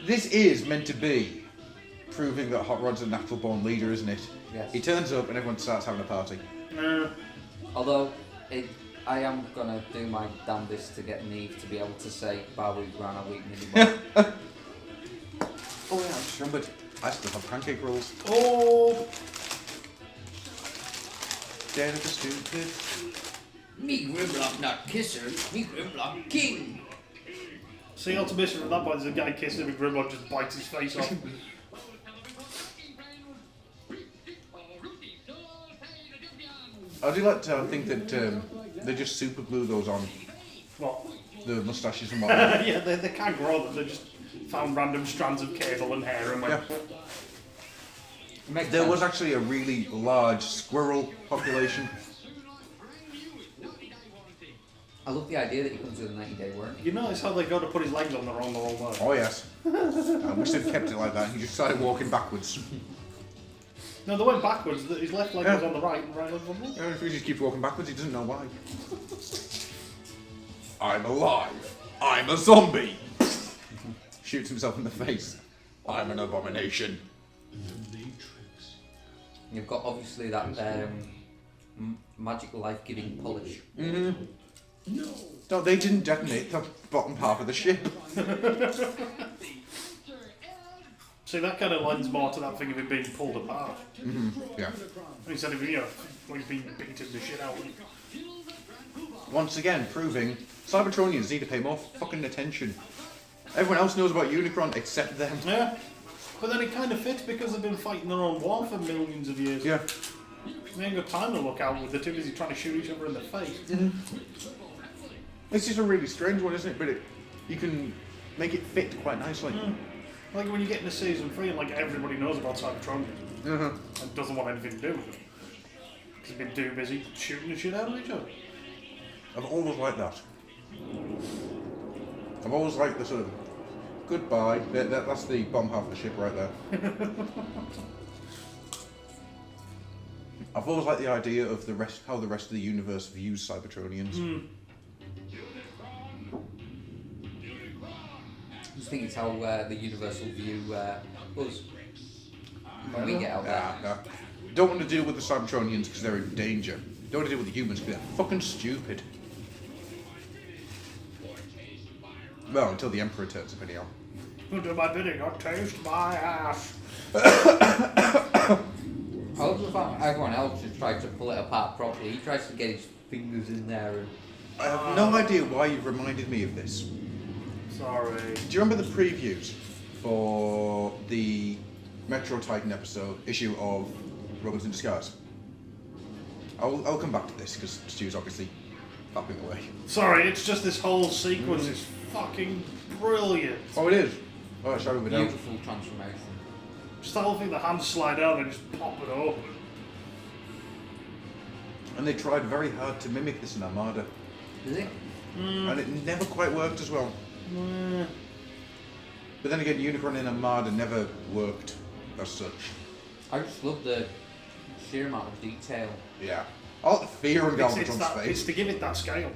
This is meant to be proving that Hot Rod's a natural born leader, isn't it? Yes. He turns up and everyone starts having a party. Although, I am gonna do my damnedest to get Neve to be able to say Bowie, Grana, Weep, Ninny Bomb. Oh yeah, I just remembered. I still have pancake rolls. Oh! Dead of the stupid. Me Grimlock not kisser, me Grimlock king. See, ultimately from that point, there's a guy kissing him and Grimlock just bites his face off. I do like to think that They just super glue those on, What? the mustaches and whatnot. Yeah, they can't grow them. They just found random strands of cable and hair and went. Yeah. Makes There sense. was actually a really large squirrel population. I love the idea that he comes with a 90-day warranty. You notice how they go to put his legs on the wrong way. Oh yes. I wish they'd kept it like that. He just started walking backwards. No, they went backwards. His left leg was on the right and right leg was on the left. If he just keeps walking backwards, he doesn't know why. I'm alive. I'm a zombie. Shoots himself in the face. I'm an abomination. You've got obviously that magic life-giving polish. No, they didn't detonate the bottom half of the ship. See, that kind of lends more to that thing of him being pulled apart. Yeah. Instead of, you know, when he's being beaten the shit out. Once again, proving Cybertronians need to pay more fucking attention. Everyone else knows about Unicron except them. Yeah. But then it kind of fits because they've been fighting their own war for millions of years. Yeah. They ain't got time to look out with. They're too busy trying to shoot each other in the face. It's just a really strange one, isn't it? But you can make it fit quite nicely. Like when you get into season 3 and like everybody knows about Cybertron and doesn't want anything to do with it. Because they've been too busy shooting the shit out of each other. I've always liked that. I've always liked the sort of goodbye. That's the bottom half of the ship right there. I've always liked the idea of how the rest of the universe views Cybertronians. I just think it's how the universal view us when we get out there. Nah. Don't want to deal with the Cybertronians because they're in danger. Don't want to deal with the humans because they're fucking stupid. Well, until the Emperor turns up anyhow. Who do my bidding or taste my ass? I love the fact everyone else just tries to pull it apart properly. He tries to get his fingers in there and... I have no idea why you've reminded me of this. Sorry. Do you remember the previews for the Metro Titan issue of Robots in Disguise? I'll come back to this because Stu's obviously fapping away. Sorry, it's just this whole sequence is fucking brilliant. Oh, it is. Oh, shall we down? Beautiful transformation. Just the whole thing, the hands slide out and just pop it open. And they tried very hard to mimic this in Armada, Is it? and it never quite worked as well. But then again, Unicron in Armada never worked as such. I just love the sheer amount of detail. Yeah. All the fear on It's Galvatron's it's face. to give it that scale.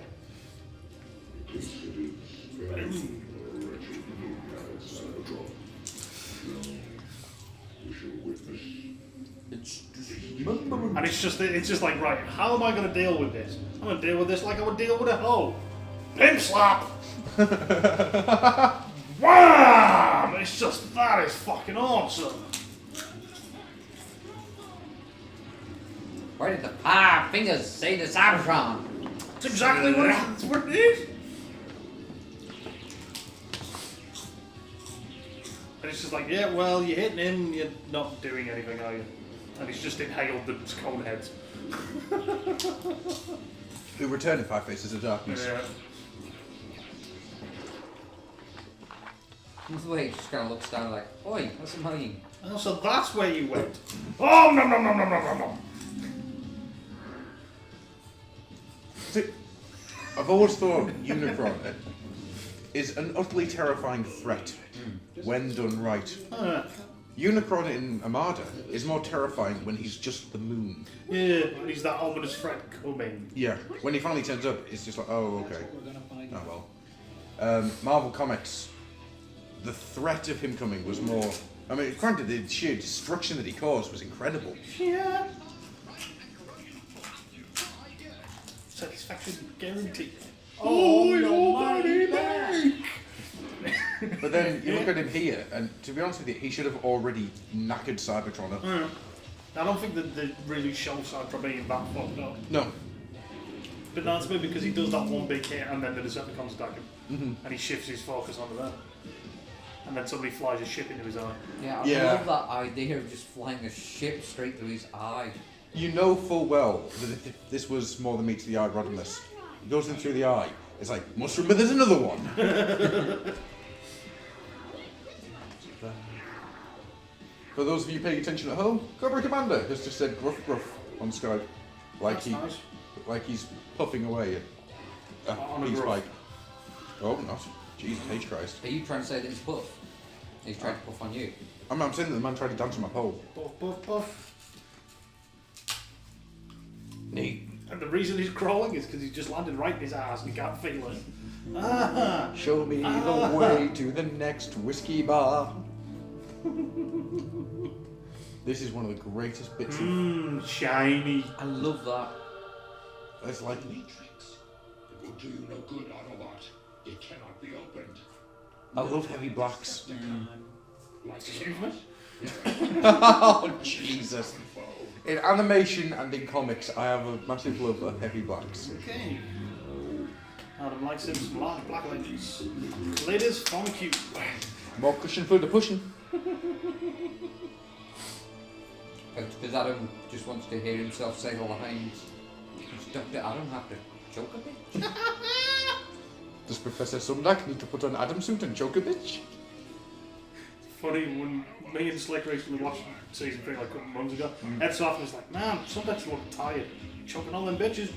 It's just... And it's just like, right, how am I going to deal with this? I'm going to deal with this like I would deal with a hoe. Pimp slap! Wham! It's just, that is fucking awesome. Where did the fingers say the Cybertron? It's exactly what it is. And it's just like, yeah, well, you're hitting him, you're not doing anything, are you? And he's just inhaled the cone heads. Who return in Five Faces of Darkness. Yeah. This way he just kind of looks down like, oi, what's annoying? Oh, so that's where you went. Oh, no, no, no, no, no, no, no. See, I've always thought Unicron is an utterly terrifying threat when done right. Unicron in Armada is more terrifying when he's just the moon. Yeah, he's that ominous threat coming. Yeah, when he finally turns up, it's just like, oh, okay. Oh, well. Marvel Comics, the threat of him coming was more... I mean, granted, the sheer destruction that he caused was incredible. Yeah. Satisfaction guaranteed. Oh, your money back! But then you look at him here, and to be honest with you, he should have already knackered Cybertron up. I don't think that they really show Cybertron being that fucked up. No. But that's maybe because he does that one big hit and then the Decepticons attack him. And he shifts his focus onto that. And then somebody flies a ship into his eye. Yeah, I Yeah. love that idea of just flying a ship straight through his eye. You know full well that if this was more than meets the eye Rodimus, He goes in through the eye. It's like, must remember there's another one. For those of you paying attention at home, Cobra Commander has just said gruff gruff on Skype. That's nice. Like he's puffing away at On a a peace gruff. pipe. Oh, not. Jesus H. Christ. Are you trying to say that he's puff? He's trying to puff on you. I'm saying that the man tried to dance on my pole. Buff, buff, buff. Neat. And the reason he's crawling is because he's just landed right in his ass and he can't feel it. Ah! Show me the way to the next whiskey bar. This is one of the greatest bits of... Mmm, shiny. I love that. It's like... Matrix. It will do you no good, Autobot. It cannot be opened. I love heavy blacks. Like Excuse me? Oh, Jesus. In animation and in comics, I have a massive love for heavy blacks. Okay. Adam likes him some large black ladies. Ladies from a cube. More cushion for the pushing. Because Adam just wants to hear himself say the lines. Does Dr. Adam have to choke a bit? Does Professor Sumdak need to put on Adam suit and choke a bitch? Funny when me and Slick recently watched season 3 like a couple of months ago. Ed Soft was like, man, sometimes you look tired. Choking all them bitches.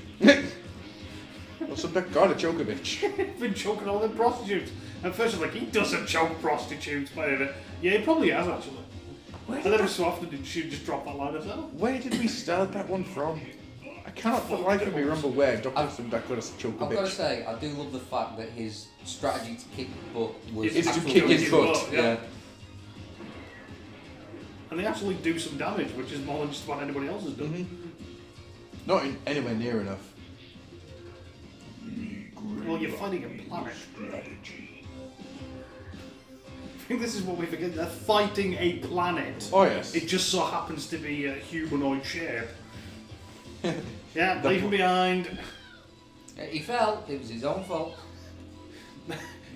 Well, Sumdak gotta choke a bitch. Been choking all them prostitutes. And first I was like, he doesn't choke prostitutes, but yeah, he probably has actually. And then every so often she'd just drop that line herself. Where did we start that one from? I cannot for the life of me remember where Dr. Sumdak got us to choke a I've got to bitch. say, I do love the fact that his strategy to kick butt was It's to actually kick his butt, butt, yeah. yeah. And they actually do some damage, which is more than just what anybody else has done. Not anywhere near enough. Well, you're fighting a planet. I think this is what we forget. They're fighting a planet. Oh, yes. It just so happens to be a humanoid shape. Yeah, The leave him behind. He fell, it was his own fault.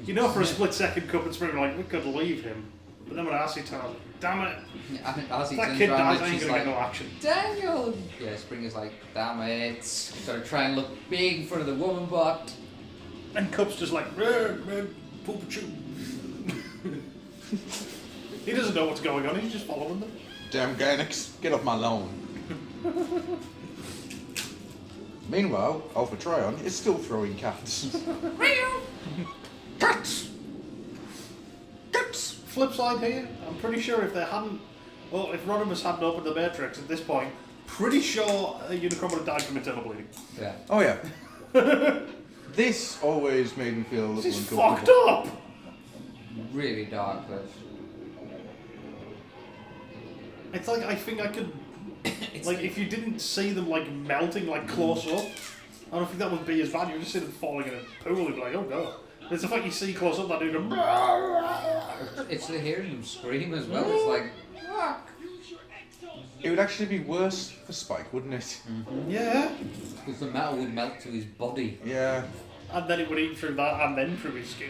You know, for a split second, Cup and Spring were like, we could leave him. But then when Arcee tells him, damn it, And as he if that turns kid around dies, and I ain't she's gonna like, get no action. Daniel! Yeah, Springer's like, damn it. Sort of try and look big in front of the woman, but And Cup's just like, poop-a-choo. He doesn't know what's going on, he's just following them. Damn Gainax, get off my lawn. Meanwhile, Alpha Trion is still throwing cats. Cats! Cats! Flip side here, I'm pretty sure if they hadn't, well, if Rodimus hadn't opened the Matrix at this point, pretty sure Unicron would have died from internal bleeding. yeah. Oh yeah. This always made me feel a little This is uncomfortable. fucked up! Really dark, but It's like, I think I could, like, if you didn't see them, like, melting, like, close up, I don't think that would be as bad. You would just see them falling in a pool and be like, oh god. But it's the fact you see close up that dude go, it's the hearing them scream as well. It's like, fuck. It would actually be worse for Spike, wouldn't it? yeah. Because the metal would melt to his body. Yeah. And then it would eat through that and then through his skin.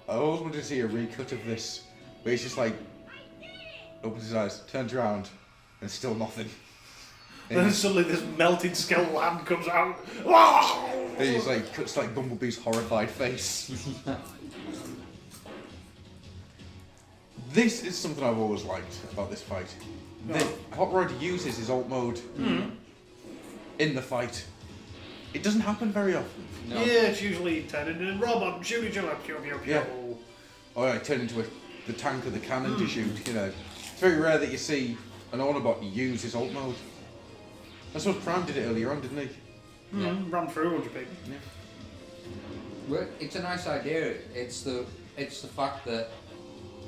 I always wanted to see a recut of this, where he's just like, opens his eyes, turns around, and still nothing. And And then suddenly this melted skeletal hand comes out. he's like, cuts like Bumblebee's horrified face. This is something I've always liked about this fight. Hot Rod uses his alt mode in the fight. It doesn't happen very often. No. Yeah, it's usually turned into a robot, shoot each other, pew pew pew. Yeah. Oh yeah, turn into the tank or the cannon to shoot, you know. It's very rare that you see an Autobot use his alt mode. That's what Prime did it earlier on, didn't he? Ran through a bunch of people. Yeah. Well, it's a nice idea. It's the fact that,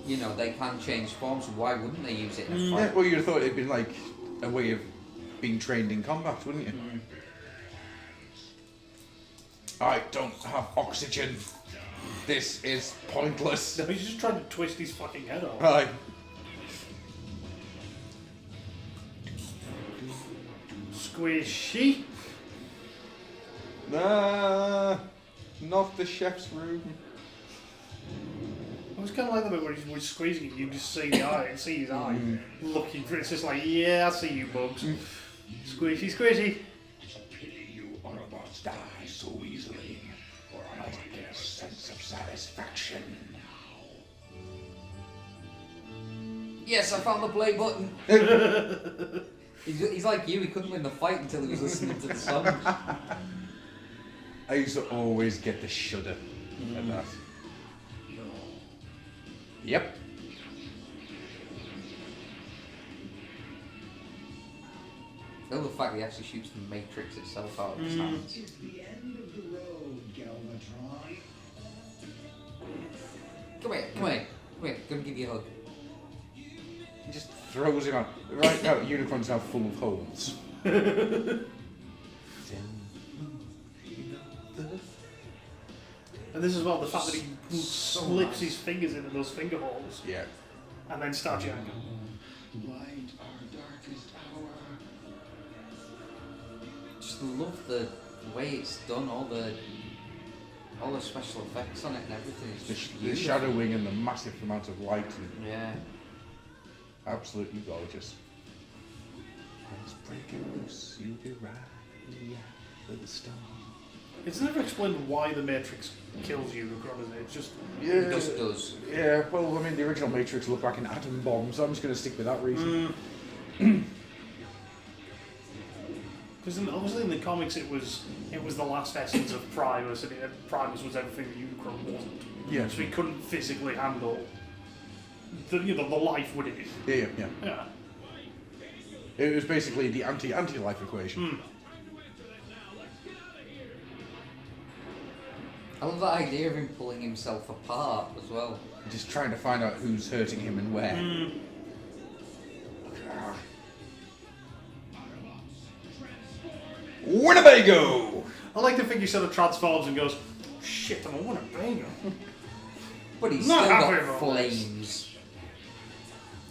you know, they can change forms. Why wouldn't they use it in a Yeah, fight? well, you'd have thought it'd been like a way of being trained in combat, wouldn't you? I don't have oxygen. This is pointless. No, he's just trying to twist his fucking head off. Right. Squishy. Nah, not the chef's room. It was kind of like the bit where he's squeezing it, you just see the eye, see his eye looking for it. It's just like, yeah, I see you, bugs. Squishy, squishy. It's a pity you Autobots die so easily, or I might get a sense of satisfaction. Yes, I found the play button. he's like you, he couldn't win the fight until he was listening to the song. I used to always get the shudder at that. Yep. I love the fact that he actually shoots the Matrix itself out of his hands. It's the end of the road, Galvatron. Come here. Gonna give you a hug. He just throws him out. Right now, Unicron's now full of holes. And this is about the fact that he slips his fingers into those finger holes Yeah. and then starts yanking. Light our darkest hour. Just love the way it's done, all the special effects on it and everything. It's The, just the beautiful. shadowing and the massive amount of light. And Yeah. absolutely gorgeous. Let's break it loose. You be right. Little star. It's never explained why the Matrix kills Unicron, is it? It's just It just does. Yeah, well, I mean, the original Matrix looked like an atom bomb, so I'm just going to stick with that reason. because obviously in the comics it was the last essence of Primus, and Primus was everything that Unicron wasn't. Yeah. So he couldn't physically handle the life within it. Yeah. Yeah. It was basically the anti-life equation. I love that idea of him pulling himself apart as well. Just trying to find out who's hurting him and where. Winnebago! I like to think he sort of transforms and goes, shit, I'm a Winnebago. But he's Not still happy got about flames.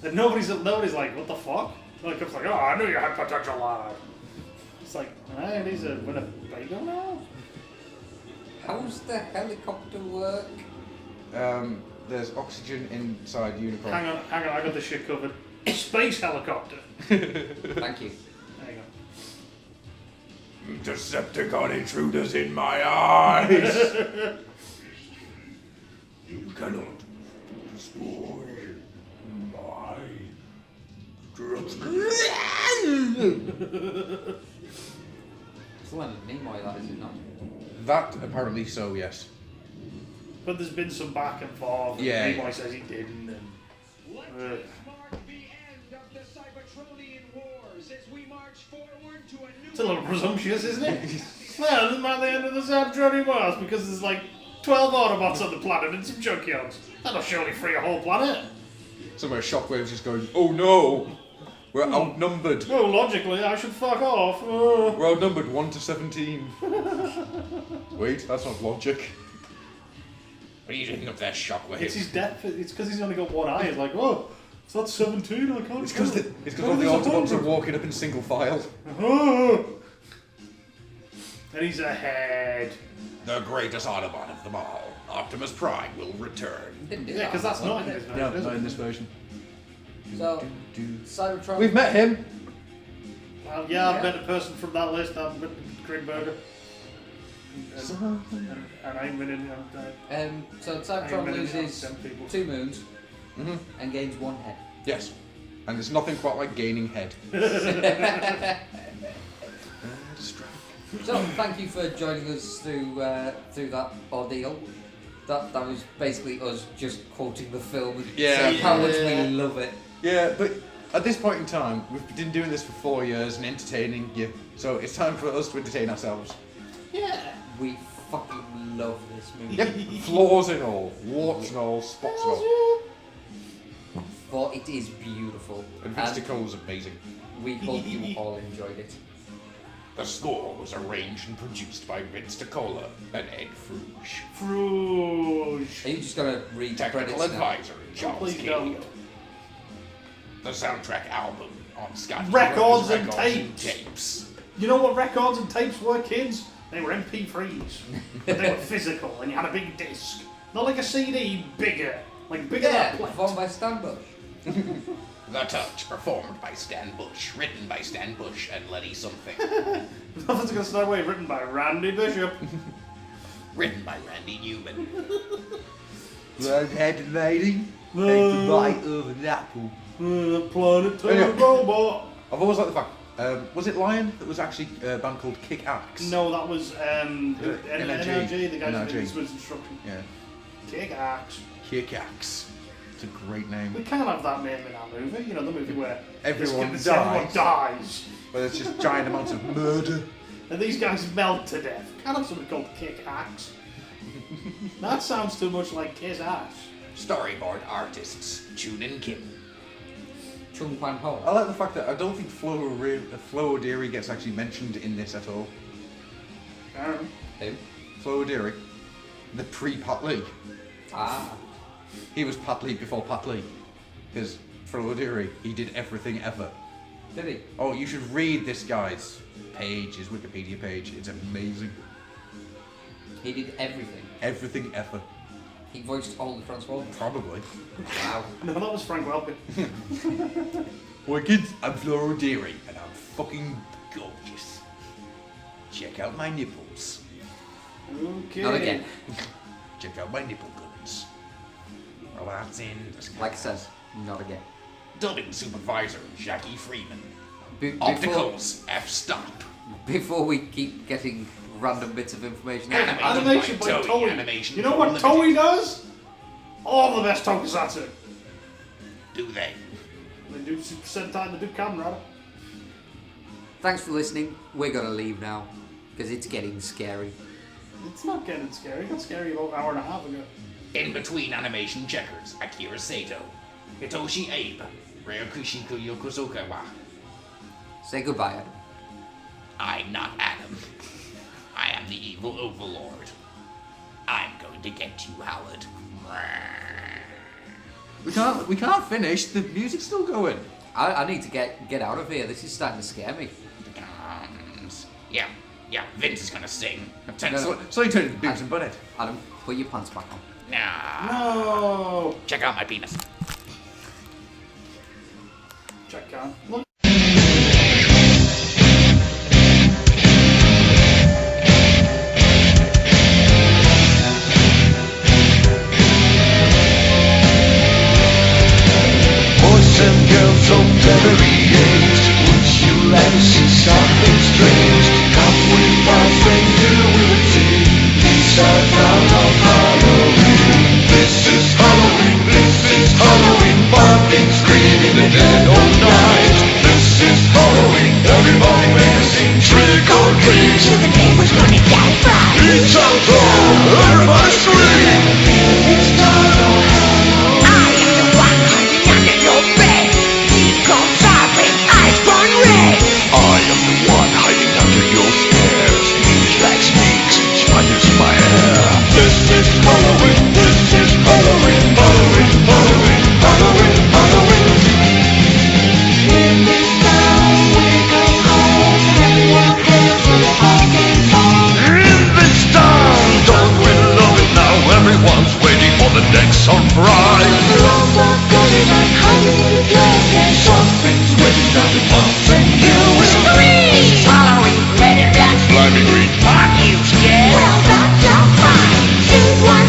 And nobody's like, what the fuck? Like, it's like, oh, I knew you had potential, lad. It's like, alright, he's a Winnebago now? How's the helicopter work? There's oxygen inside Unicron. Hang on, I got this shit covered. Space helicopter. Thank you. There you go. Decepticon intruders in my eyes! You cannot destroy my It's Leonard Nimoy, that is it not? That, apparently so, yes. But there's been some back and forth. And Yeah. Levi says he didn't. And, Let this mark the end of the Cybertronian Wars as we march forward to a new. it's a little presumptuous, isn't it? Well, this might be the end of the Cybertronian Wars because there's like 12 Autobots on the planet and some junkyards. That'll surely free a whole planet. Somewhere Shockwave's just going, oh no! We're outnumbered. Well, logically, I should fuck off. We're outnumbered 1 to 17. Wait, that's not logic. What are you doing up there, Shockwave? It's his death. It's because he's only got one eye. It's like, oh, it's not 17. I can't. It's because tell. all the There's Autobots are 100. walking up in single file. Oh. And he's ahead. The greatest Autobot of them all, Optimus Prime, will return. Didn't do Yeah, that. because that's one, not in did this it? version. Yeah, is not it? in this version. So, Cybertron. We've met him. Yeah, I've met a person from that list. I've met Greenberger. And I'm winning. So I'm Cybertron winning loses some people. 2 moons Mhm. and gains 1 head. Yes. And there's nothing quite like gaining head. So thank you for joining us through that ordeal. That was basically us just quoting the film and Yeah. saying how much Yeah. we love it. Yeah, but at this point in time, we've been doing this for 4 years and entertaining you. So it's time for us to entertain ourselves. Yeah. We fucking love this movie. Yep. Flaws and all, warts and all, spots and all. For it is beautiful. And Vince Nicole's amazing. We hope you all enjoyed it. The score was arranged and produced by Vince DiCola and Ed Fruge. Fruge. Are you just gonna read the Technical credits now? advisor, Charles please King. don't. The soundtrack album on Scott Records Pilgrim's and Records and tapes. Tapes. You know what records and tapes were, kids? They were MP3s. But they were physical, and you had a big disc. Not like a CD, bigger. Like bigger Yeah, than a plant. performed by Stan Bush. The Touch, performed by Stan Bush, written by Stan Bush and Letty Something. Nothing's Gonna Stand Away, written by Randy Bishop. Written by Randy Newman. Red-headed lady, take the bite of an apple. Planet Anyway. Robot. I've always liked the fact. Was it Lion that was actually a band called Kick Axe? No, that was NRG. NRG, the guys who NRG. did Smith's Instruction. Yeah. Kick Axe. Kick Axe. It's a great We name. can't have that name in our movie. You know, the movie where Everyone everyone dies. dies. But it's just giant amounts of murder. And these guys melt to death. Can't have something called Kick Axe. That sounds too much like Kiss Ass. Storyboard artists, Chun and Kim. Chung Kwan Ho. I like the fact that I don't think Flo O'Deary gets actually mentioned in this at all. I don't know. Who? Flo O'Deary, the pre-Pat Lee. Ah. He was Pat Lee before Pat Lee. Because Flo O'Deary, he did everything ever. Did he? Oh, you should read this guy's page, his Wikipedia page. It's amazing. He did everything. Everything ever. He voiced all the Transformers. Probably. Wow. No, that was Frank Welker. Well, kids, I'm Flo O'Deary, and I'm fucking gorgeous. Check out my nipples. Okay. Not again. Check out my nipple guns. Well, that's in. Like I said, not again. Dubbing supervisor, Jackie Freeman. Before, Opticals, F-Stop. before we keep getting random bits of information out, Animation by Toei, Toei. Animation You know what Limited. Toei does? All the best tokusatsu. Do they? They do Super Sentai, they do Kamen Rider. thanks for listening. We're gonna leave now because it's getting scary. It's not getting scary. It got scary about an hour and a half ago. In between animation checkers, Akira Sato. Hitoshi Abe. Ryokushiku Yokozukawa. Say goodbye, Adam. I'm not Adam. I am the evil overlord. I'm going to get you, Howard. We can't finish. The music's still going. I need to get out of here. This is starting to scare me. Yeah, Vince is gonna sing. No. So you turn into Beavis and Butthead. Adam, put your pants back on. Nah. No. Check out my penis. Check on. Look. Boys and girls of every age, would you like to see something strange? Come with my friend, you will see. These are dawn of Halloween. This is Halloween, barking, screaming the dead of night. This is Halloween, everybody make a scene, trick or treat. So the neighbor's gonna die fried. It's outdoor, everybody scream. It's dawn of Halloween. I am the one hiding under your bed. Deacon siren, eyes gone red. I am the one hiding under your stairs. Knees like snakes, spiders in my hair. This is Halloween, this is Halloween, Halloween, Halloween, Halloween, Halloween. In this town we go home, everyone has a pumpkin song. In this town, don't we love it now? Everyone's waiting for the next surprise. Lots of goodies like Hollywood glasses. Something's waiting on the pumps and you will Scream! Halloween, red and black. Slimy green. Are you scared? Well, that's just fine. Say one,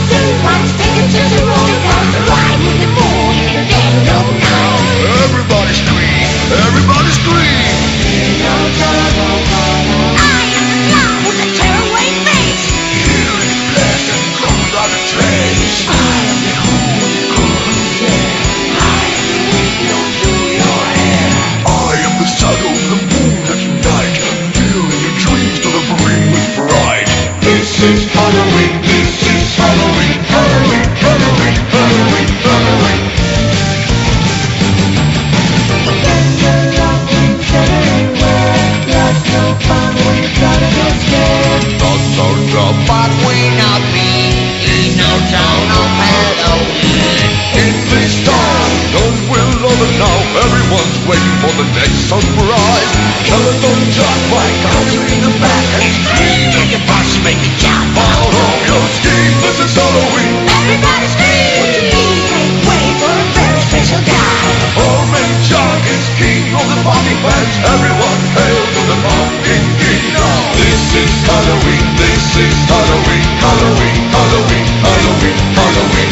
take it to the roller coaster ride with the moon in the dead of night. Everybody scream, everybody scream. I am the clown with the tearaway face. Here is flesh and cold on a trace. I am the who comes there. I am the wind blows through your hair. I am the shadow of the moon at night, filling your dreams to the brim with pride. This is Halloween, this is Halloween, Halloween, Halloween, Halloween, Halloween. Thoughts are drop, but we not be in no town of Halloween. In this town, don't we love it now? Everyone's waiting for the next surprise. Skeleton just like counting in the back and scream. Take your bus, make it jump out of your skin. This is Halloween. Everybody scream! of the pumpkin patch. Everyone hail to the pumpkin king. Now this is Halloween, this is Halloween, Halloween, Halloween, Halloween, Halloween.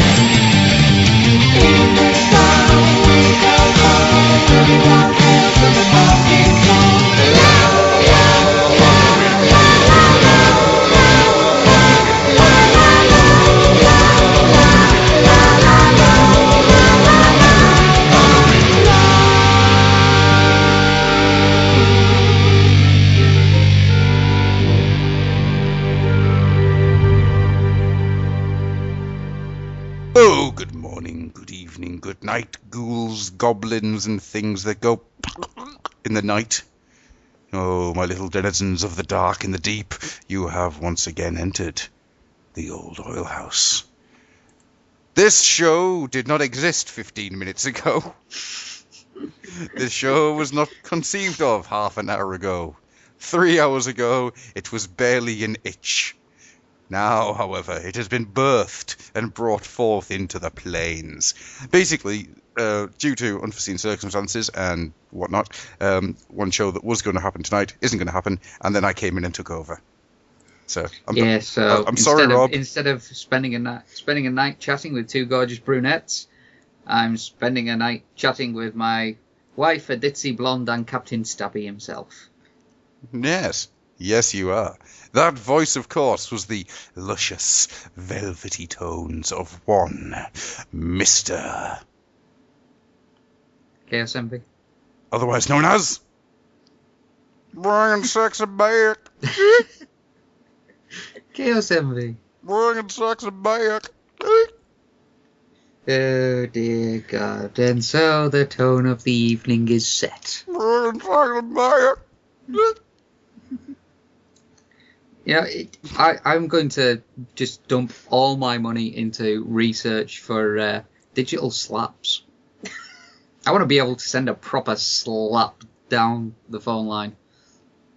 In the summer we go home, everyone hail to the pumpkin king. La la la la la la la la la Oh, good morning, good evening, good night, ghouls, goblins, and things that go in the night. Oh, my little denizens of the dark and the deep, you have once again entered the old oil house. This show did not exist 15 minutes ago. This show was not conceived of half an hour ago. 3 hours ago, it was barely an itch. Now, however, it has been birthed and brought forth into the plains. Basically, due to unforeseen circumstances and whatnot, one show that was going to happen tonight isn't going to happen, and then I came in and took over. So I'm sorry, Rob. Instead of spending a night chatting with two gorgeous brunettes, I'm spending a night chatting with my wife, a ditzy blonde, and Captain Stabby himself. Yes, you are. That voice, of course, was the luscious, velvety tones of one Mr. Chaos Envy. Otherwise known as Bringing Sexy Back. Chaos Envy. Bringing Sexy Back. Oh dear God. And so the tone of the evening is set. Bringing Sexy Back. Yeah, I'm going to just dump all my money into research for digital slaps. I want to be able to send a proper slap down the phone line.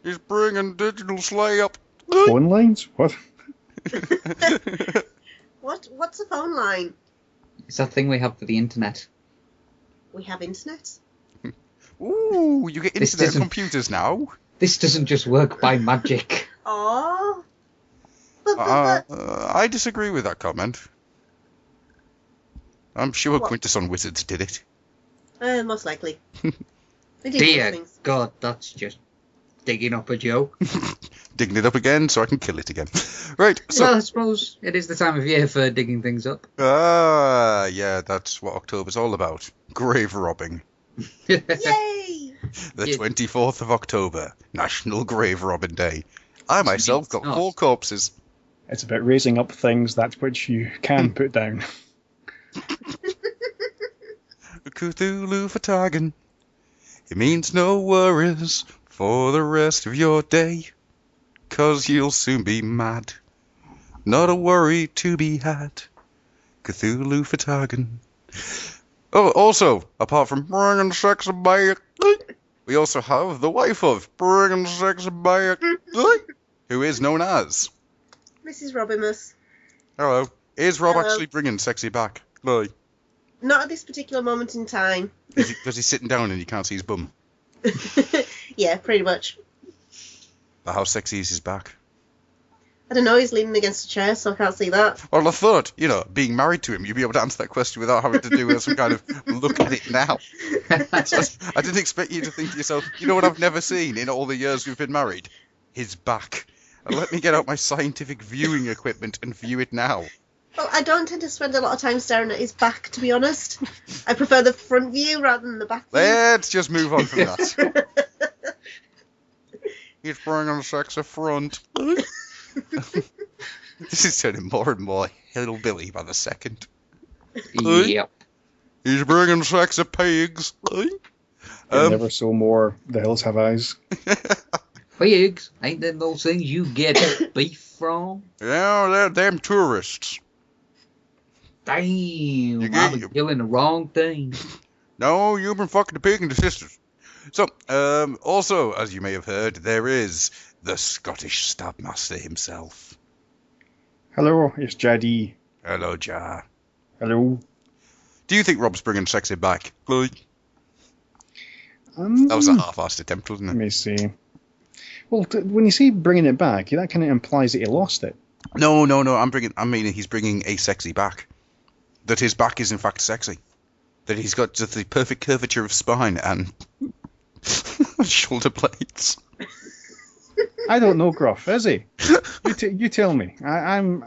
He's bringing digital slap. Phone lines? What? What's a phone line? It's that thing we have for the internet. We have internet. Ooh, you get This internet doesn't- computers now. This doesn't just work by magic. Oh. But I disagree with that comment. I'm sure What? Quintus on Wizards did it. most likely. They do Dear those things. God, that's just digging up a joke. Digging it up again so I can kill it again. Right, so... Well, I suppose it is the time of year for digging things up. Yeah, that's what October's all about. Grave robbing. Yay! The Yeah. 24th of October, National Grave Robbing Day. I myself got not. 4 corpses. It's about raising up things that which you can put down. Cthulhu Fatagan. It means no worries for the rest of your day, 'cause you'll soon be mad. Not a worry to be had. Cthulhu Fatagan. Oh, also, apart from bringing sex back, we also have the wife of bringing sex back, who is known as... Mrs. Robimus. Hello. Is Rob Hello. actually bringing sexy back? Like, Not at this particular moment in time. because he's sitting down and you can't see his bum. Yeah, pretty much. But how sexy is his back? I don't know, he's leaning against a chair, so I can't see that. Well, I thought, being married to him, you'd be able to answer that question without having to do some kind of look at it now. I didn't expect you to think to yourself, you know what I've never seen in all the years we've been married? His back. And let me get out my scientific viewing equipment and view it now. Well, I don't tend to spend a lot of time staring at his back, to be honest. I prefer the front view rather than the back view. Let's just move on from that. He's bringing sex a front. This is turning more and more hillbilly by the second. Yep. He's bringing sex a pigs. Never so more. The hills have eyes. Pigs, ain't them those things you get beef from? Yeah, they're them tourists. Damn, get I've been you. killing the wrong thing. No, you've been fucking the pig and the sisters. So, also, as you may have heard, there is the Scottish Stabmaster himself. Hello, it's Jaddy. Hello, Jar. Hello. Do you think Rob's bringing sexy back? Like, That was a half-assed attempt, wasn't Let it? me see. Well, when you say bringing it back, that kind of implies that he lost it. No. I mean, he's bringing a sexy back. That his back is in fact sexy. That he's got just the perfect curvature of spine and shoulder blades. I don't know, Gruff. Is he? You tell me. I'm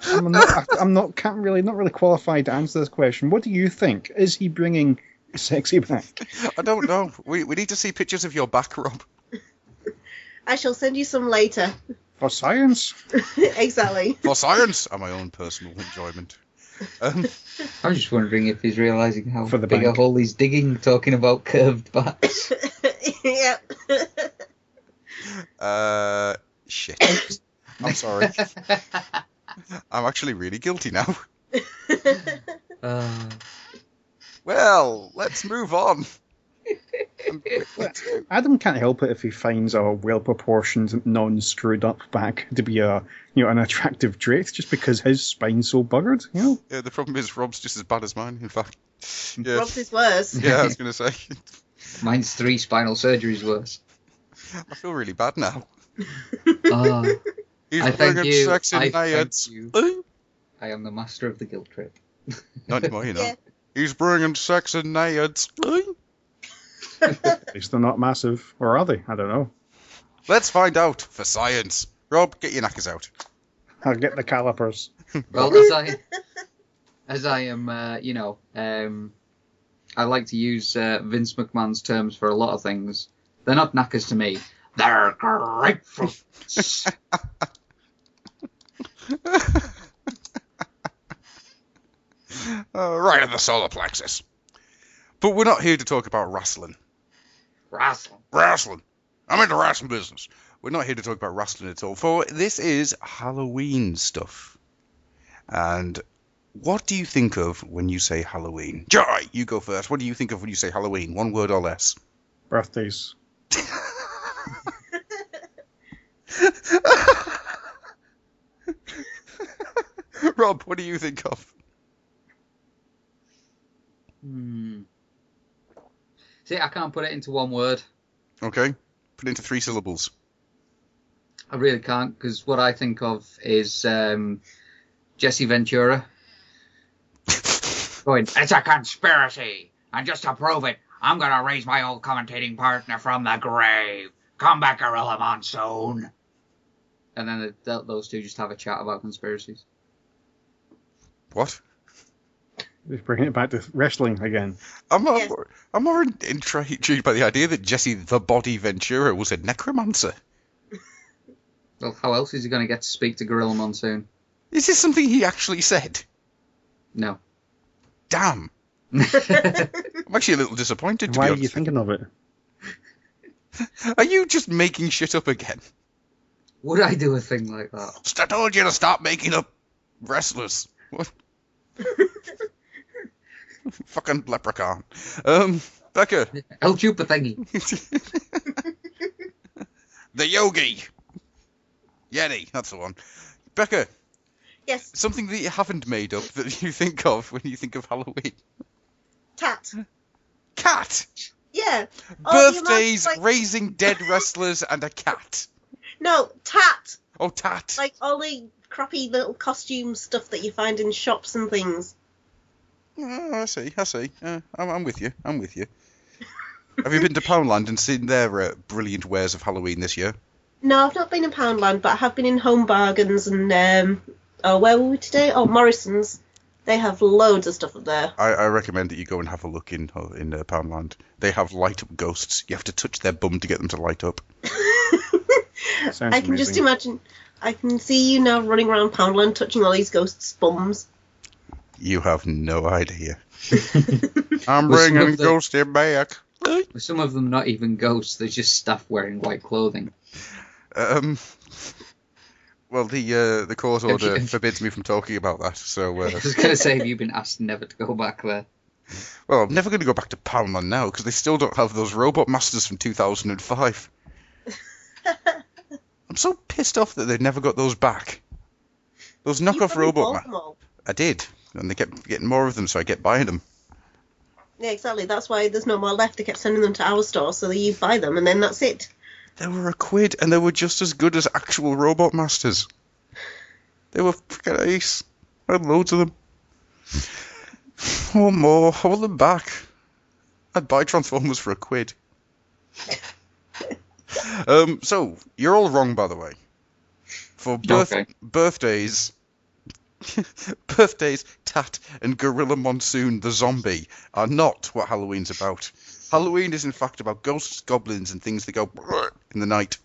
not really qualified to answer this question. What do you think? Is he bringing sexy back? I don't know. We need to see pictures of your back, Rob. I shall send you some later. For science? Exactly. For science and my own personal enjoyment. I'm just wondering if he's realising how For the big bank. a hole he's digging talking about curved backs. Yeah. Shit. I'm sorry. I'm actually really guilty now. Well, let's move on. Adam can't help it if he finds a well-proportioned, non-screwed up back to be an attractive trait, just because his spine's so buggered. Yeah, the problem is Rob's just as bad as mine, in fact. Yeah, Rob's is worse. yeah, I was going to say. Mine's 3 spinal surgeries worse. I feel really bad now. He's I thank bringing you. sex in I thank naiads. you. I am the master of the guilt trip. Not anymore, you know. Yeah. He's bringing sex in naiads. At least they're not massive, or are they? I don't know. Let's find out for science. Rob, get your knackers out. I'll get the calipers. Well, as I am, I like to use Vince McMahon's terms for a lot of things. They're not knackers to me. They're grapefruits. Right in the solar plexus. But we're not here to talk about wrestling. Wrestling. I'm in the wrestling business. We're not here to talk about wrestling at all. For this is Halloween stuff. And what do you think of when you say Halloween? Joy, you go first. What do you think of when you say Halloween? One word or less. Birthdays. Rob, what do you think of? See, I can't put it into one word. Okay. Put it into 3 syllables. I really can't, because what I think of is Jesse Ventura going, "It's a conspiracy, and just to prove it, I'm gonna raise my old commentating partner from the grave. Come back, Gorilla Monsoon." And then those two just have a chat about conspiracies. What? He's bringing it back to wrestling again. I'm more intrigued by the idea that Jesse the Body Ventura was a necromancer. Well, how else is he going to get to speak to Gorilla Monsoon? Is this something he actually said? No. Damn. I'm actually a little disappointed, to Why be are honest. you thinking of it? Are you just making shit up again? Would I do a thing like that? I told you to stop making up wrestlers. What? Fucking leprechaun. Becca. El Chupa thingy. The Yogi. Yeti, that's the one. Becca, Yes. something that you haven't made up that you think of when you think of Halloween. Tat. Cat. Yeah. Oh, the amount, Birthdays, like- raising dead wrestlers, and a cat. No, tat. Oh, tat. Like all the crappy little costume stuff that you find in shops and things. Oh, I see. I'm with you. Have you been to Poundland and seen their brilliant wares of Halloween this year? No, I've not been in Poundland, but I have been in Home Bargains and where were we today? Oh, Morrison's. They have loads of stuff up there. I recommend that you go and have a look in Poundland. They have light up ghosts. You have to touch their bum to get them to light up. Sounds I can just amazing. imagine. I can see you now running around Poundland touching all these ghosts' bums. You have no idea. I'm With some bringing of the- Ghosty back. With some of them not even ghosts, they're just staff wearing white clothing. Well, the court order you- forbids me from talking about that. So, I was going to say, have you been asked never to go back there? well, I'm never going to go back to Poundland now because they still don't have those Robot Masters from 2005. I'm so pissed off that they never got those back. Those You knockoff probably Robot bought Masters. them all. I did, and they kept getting more of them, so I kept buying them. Yeah, exactly. That's why there's no more left. They kept sending them to our store so that you buy them, and then that's it. They were £1, and they were just as good as actual Robot Masters. They were freaking ace. I had loads of them. I want more. I want them back. I'd buy Transformers for £1. So, you're all wrong, by the way. For Okay. birthdays, birthdays, Tat and Gorilla Monsoon the zombie are not what Halloween's about. Halloween is in fact about ghosts, goblins, and things that go in the night.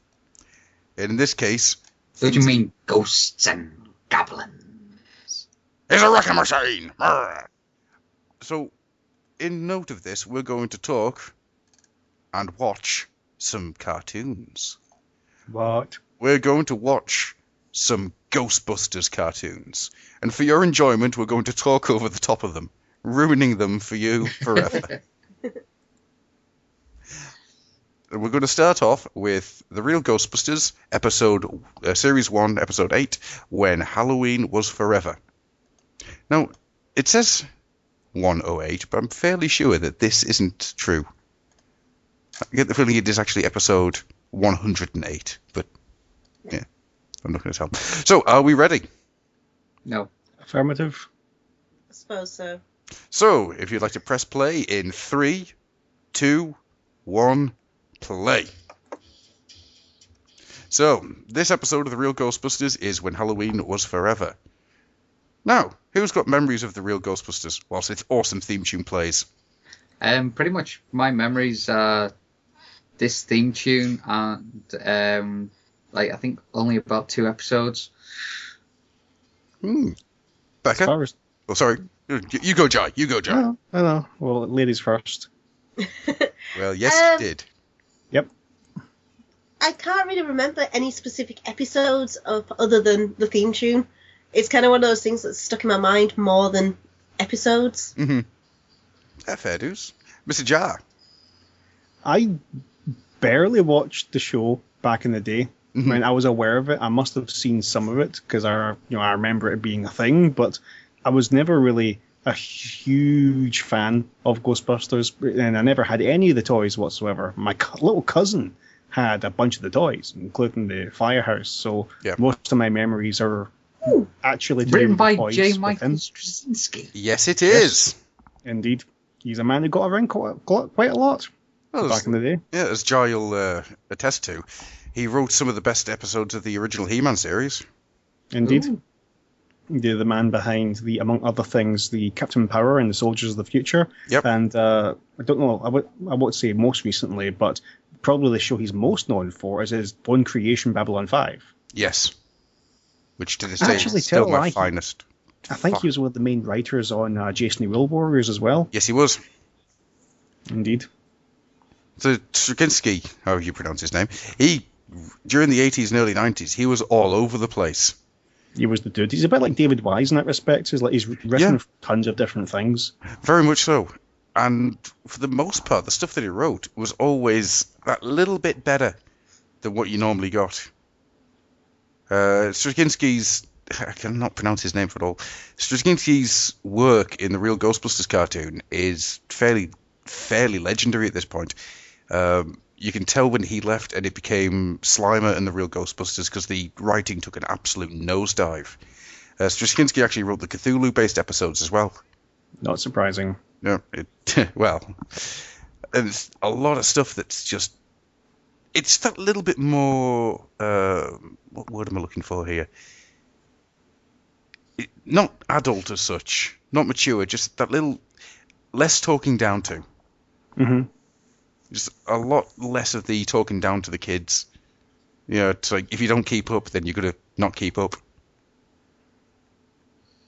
And in this case, What do you mean, ghosts and goblins? it's a wrecking machine. So, in note of this, we're going to talk and watch some cartoons. What? We're going to watch some Ghostbusters cartoons. And for your enjoyment, we're going to talk over the top of them, ruining them for you forever. And we're going to start off with The Real Ghostbusters, Series 1, Episode 8, When Halloween Was Forever. Now, it says 108, but I'm fairly sure that this isn't true. I get the feeling it is actually Episode 108, but yeah, I'm not going to tell. So, are we ready? No. Affirmative. I suppose so. So, if you'd like to press play in 3, 2, 1, play. So, this episode of The Real Ghostbusters is When Halloween Was Forever. Now, who's got memories of The Real Ghostbusters whilst its awesome theme tune plays? Pretty much my memories are this theme tune and I think only about 2 episodes. Becca? First. Oh, sorry. You go, Jai. You go, Jai. I know. Well, ladies first. Well, yes, you did. Yep. I can't really remember any specific episodes of other than the theme tune. It's kind of one of those things that's stuck in my mind more than episodes. Mm-hmm. Fair dues. Mr. Jar. I barely watched the show back in the day. Mhm. I mean, I was aware of it. I must have seen some of it because I remember it being a thing, but I was never really a huge fan of Ghostbusters, and I never had any of the toys whatsoever. My little cousin had a bunch of the toys, including the firehouse. So Yeah. most of my memories are actually to do Written with by toys J. with Michael him. Straczynski. Yes, it is. Indeed, he's a man who got around quite a lot Well, back in the day. yeah, as Jai will attest to, he wrote some of the best episodes of the original He-Man series. Indeed. Ooh. The man behind the, among other things, the Captain Power and the Soldiers of the Future. Yep. And I don't know, I won't say most recently, but probably the show he's most known for is his own creation, Babylon 5. Yes. Which to this day Actually, is still tell my I- finest. I think he was one of the main writers on Jason the Will Warriors as well. Yes, he was. Indeed. So Straczynski, however you pronounce his name, he, during the 80s and early 90s, he was all over the place. He was the dude. He's a bit like David Wise in that respect. He's written tons of different things. Very much so. And for the most part, the stuff that he wrote was always that little bit better than what you normally got. Straczynski's, I cannot pronounce his name at all. Straczynski's work in the Real Ghostbusters cartoon is fairly legendary at this point. You can tell when he left and it became Slimer and the Real Ghostbusters because the writing took an absolute nosedive. Straczynski actually wrote the Cthulhu-based episodes as well. Not surprising. No, well, and it's a lot of stuff that's just, it's that little bit more, what word am I looking for here? Not adult as such, not mature, just that little less talking down to. Hmm. Just a lot less of the talking down to the kids. You know, it's like, if you don't keep up, then you're going to not keep up.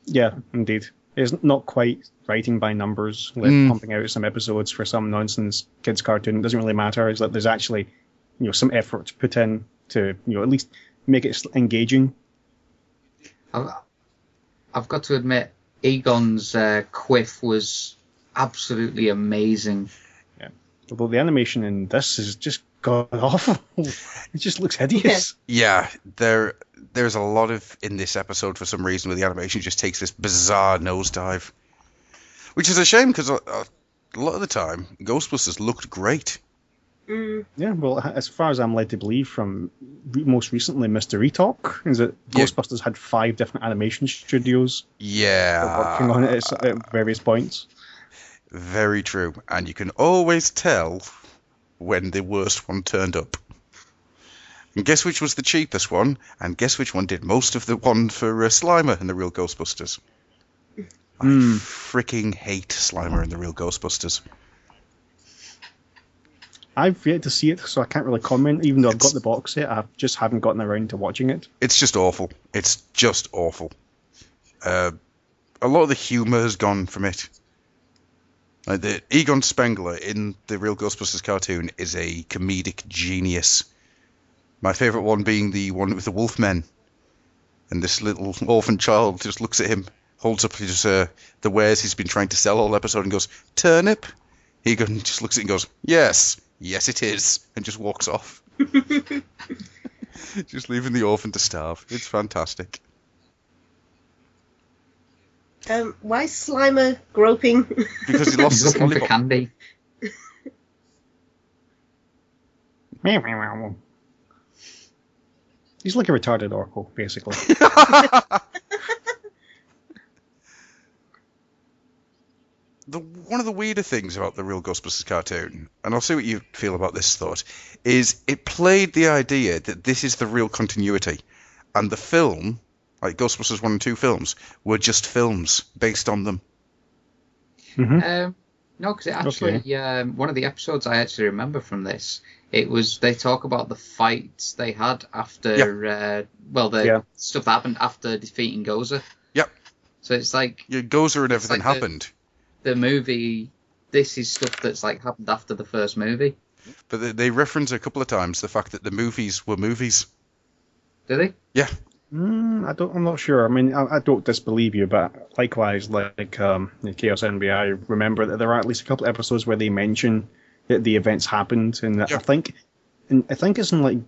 Yeah, indeed. It's not quite writing by numbers, like pumping out some episodes for some nonsense kids cartoon. It doesn't really matter. It's like there's actually, some effort put in to, at least make it engaging. I've got to admit, Egon's quiff was absolutely amazing. Although the animation in this is just god awful. It just looks hideous. Yeah, there's a lot of in this episode for some reason where the animation just takes this bizarre nosedive, which is a shame because a lot of the time, Ghostbusters looked great. Yeah, well, as far as I'm led to believe from most recently, Mystery Talk, is that Yeah. Ghostbusters had 5 different animation studios Yeah. working on it at various points. Very true. And you can always tell when the worst one turned up. And guess which was the cheapest one? And guess which one did most of the one for Slimer and the Real Ghostbusters? I freaking hate Slimer and the Real Ghostbusters. I've yet to see it, so I can't really comment. Even though I've got the box set, I just haven't gotten around to watching it. It's just awful. It's just awful. A lot of the humour has gone from it. Like the Egon Spengler in the Real Ghostbusters cartoon is a comedic genius. My favourite one being the one with the Wolfmen. And this little orphan child just looks at him, holds up his the wares he's been trying to sell all episode and goes, "Turnip?" Egon just looks at it and goes, "Yes. Yes, it is," and just walks off. Just leaving the orphan to starve. It's fantastic. Why is Slimer groping? Because he lost He's his looking for lollipop. candy. He's like a retarded Oracle, basically. One of the weirder things about the Real Ghostbusters cartoon, and I'll see what you feel about this thought, is it played the idea that this is the real continuity, and the film, like Ghostbusters 1 and 2 films, were just films based on them. No, because it actually, one of the episodes I actually remember from this, it was, they talk about the fights they had after, stuff that happened after defeating Gozer. Yep. So it's like... Yeah, Gozer and everything like happened. The movie, this is stuff that's like happened after the first movie. But they reference a couple of times the fact that the movies were movies. Do they? Yeah. I'm not sure. I mean, I don't disbelieve you, but likewise, like in Chaos Envy, I remember that there are at least a couple of episodes where they mention that the events happened, and I think it's in like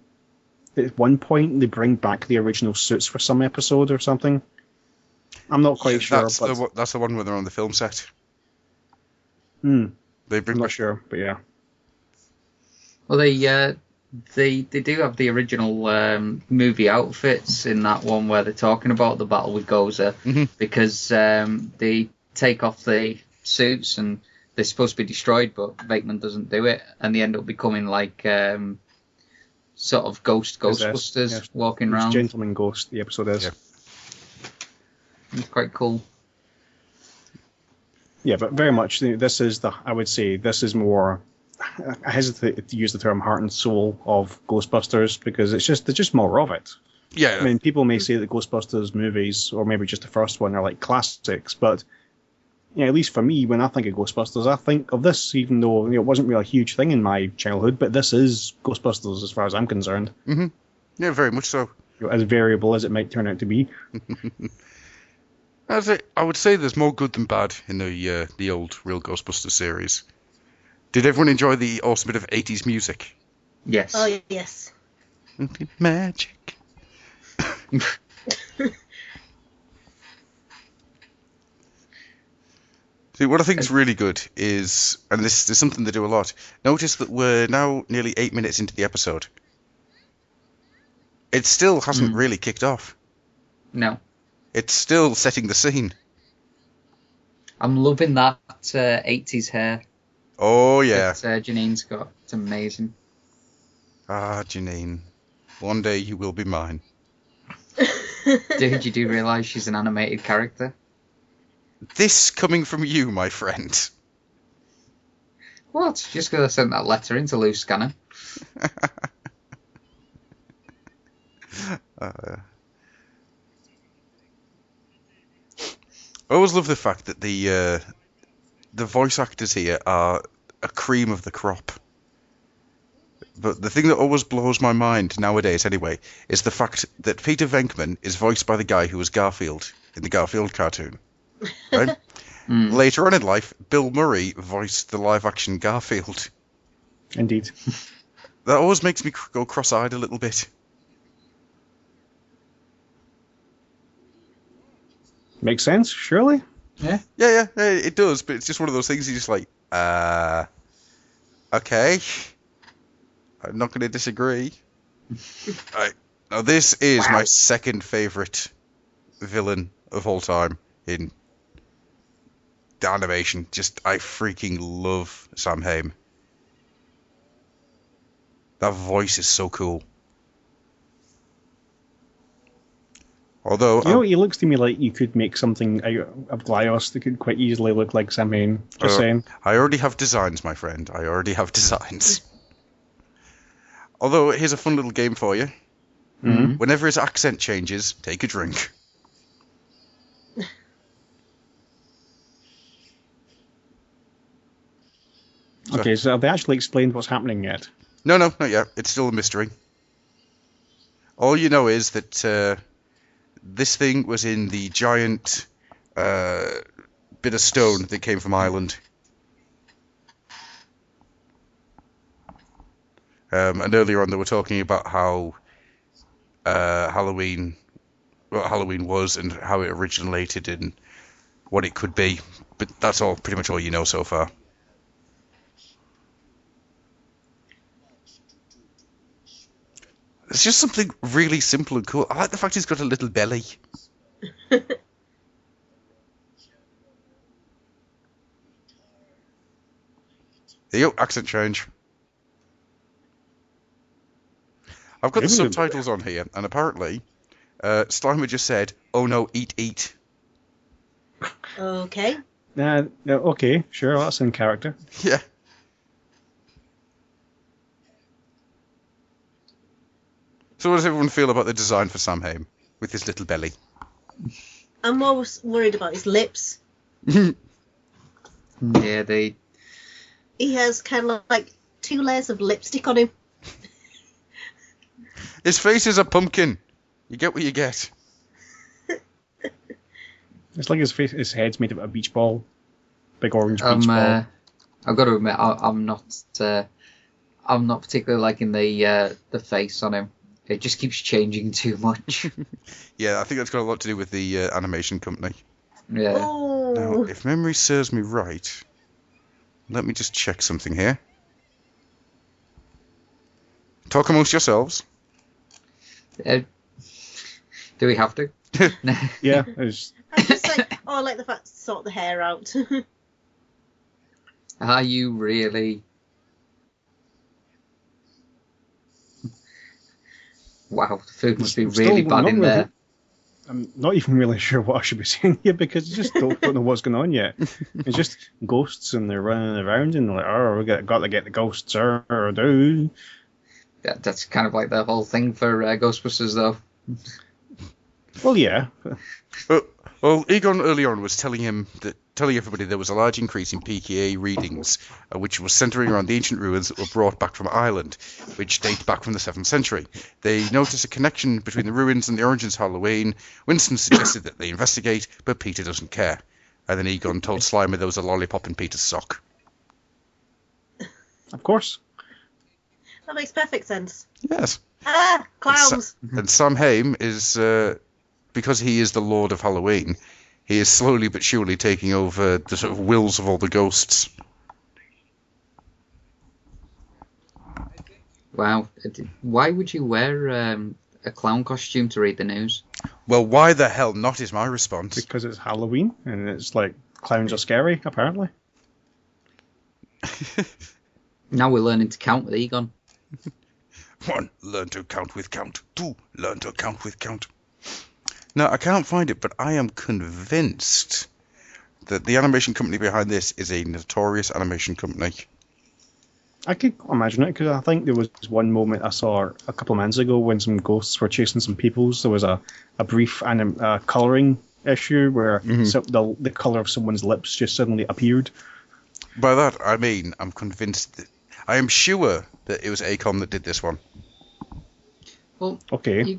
at one point they bring back the original suits for some episode or something. I'm not quite sure. That's the one where they're on the film set. They bring I'm not sure, but yeah. Well, they do have the original movie outfits in that one where they're talking about the battle with Gozer, because they take off the suits and they're supposed to be destroyed, but Bateman doesn't do it, and they end up becoming like sort of Ghostbusters walking around. Gentleman Ghost, the episode is. Yeah. It's quite cool. Yeah, but very much. This is I would say this is more. I hesitate to use the term heart and soul of Ghostbusters because there's just more of it. Yeah. I mean, people may say that Ghostbusters movies, or maybe just the first one, are like classics, but at least for me, when I think of Ghostbusters, I think of this, even though it wasn't really a huge thing in my childhood, but this is Ghostbusters as far as I'm concerned. Mm-hmm. Yeah, very much so. As variable as it might turn out to be. I would say there's more good than bad in the old Real Ghostbusters series. Did everyone enjoy the awesome bit of 80s music? Yes. Oh, yes. Magic. See, what I think is really good is, and this is something they do a lot, notice that we're now nearly 8 minutes into the episode. It still hasn't really kicked off. No. It's still setting the scene. I'm loving that 80s hair. Oh, yeah. That Janine's got. It's amazing. Ah, Janine. One day you will be mine. Did you realise she's an animated character? This coming from you, my friend. What? Just because I sent that letter into Loose Scanner. I always love the fact that the voice actors here are a cream of the crop. But the thing that always blows my mind nowadays, anyway, is the fact that Peter Venkman is voiced by the guy who was Garfield in the Garfield cartoon. Right? Later on in life, Bill Murray voiced the live-action Garfield. Indeed. That always makes me go cross-eyed a little bit. Makes sense, surely? Yeah. Yeah, it does, but it's just one of those things you just like, Okay. I'm not going to disagree. Right. Now, this is my second favourite villain of all time in the animation. I freaking love Sam Hain. That voice is so cool. Although, You know, he looks to me like you could make something out of Glyos that could quite easily look like Sam Hain. Just saying. I already have designs, my friend. I already have designs. Although, here's a fun little game for you. Mm-hmm. Whenever his accent changes, take a drink. Okay, so have they actually explained what's happening yet? No, not yet. It's still a mystery. All you know is that this thing was in the giant bit of stone that came from Ireland. And earlier on they were talking about how Halloween, what Halloween was and how it originated and what it could be. But that's all, pretty much all you know so far. It's just something really simple and cool. I like the fact he's got a little belly. There you go, accent change. I've got the subtitles on here, and apparently, Slimer just said, "Oh no, eat." Okay. No, okay, sure, that's in character. Yeah. So what does everyone feel about the design for Sam Hain with his little belly? I'm more worried about his lips. Yeah, they. He has kind of like 2 layers of lipstick on him. His face is a pumpkin. You get what you get. It's like his head's made of a beach ball. Big orange beach ball. I've got to admit, I'm not particularly liking the face on him. It just keeps changing too much. Yeah, I think that's got a lot to do with the animation company. Yeah. Oh. Now, if memory serves me right, let me just check something here. Talk amongst yourselves. Do we have to? Yeah, I was just like, I like the fact to sort the hair out. Are you really? Wow, the food must be really bad in there. I'm not even really sure what I should be saying here because I just don't know what's going on yet. It's just ghosts and they're running around and they're like, oh, we got to get the ghosts, do. Yeah, that's kind of like the whole thing for Ghostbusters, though. Well, yeah. Well, Egon early on was telling everybody there was a large increase in PKA readings, which was centering around the ancient ruins that were brought back from Ireland, which date back from the 7th century. They noticed a connection between the ruins and the origins of Halloween. Winston suggested that they investigate, but Peter doesn't care. And then Egon told Slimer there was a lollipop in Peter's sock. Of course. That makes perfect sense. Yes. Ah, clowns. And Sam Hain is, because he is the Lord of Halloween, he is slowly but surely taking over the sort of wills of all the ghosts. Wow. Why would you wear a clown costume to read the news? Well, why the hell not is my response. Because it's Halloween and it's like clowns are scary, apparently. Now we're learning to count with Egon. 1, learn to count with count. 2, learn to count with count. Now, I can't find it, but I am convinced that the animation company behind this is a notorious animation company. I could imagine it because I think there was one moment I saw a couple of months ago when some ghosts were chasing some peoples. There was a brief colouring issue where the colour of someone's lips just suddenly appeared. By that, I mean, I'm convinced that... I am sure that it was ACOM that did this one. Well, okay.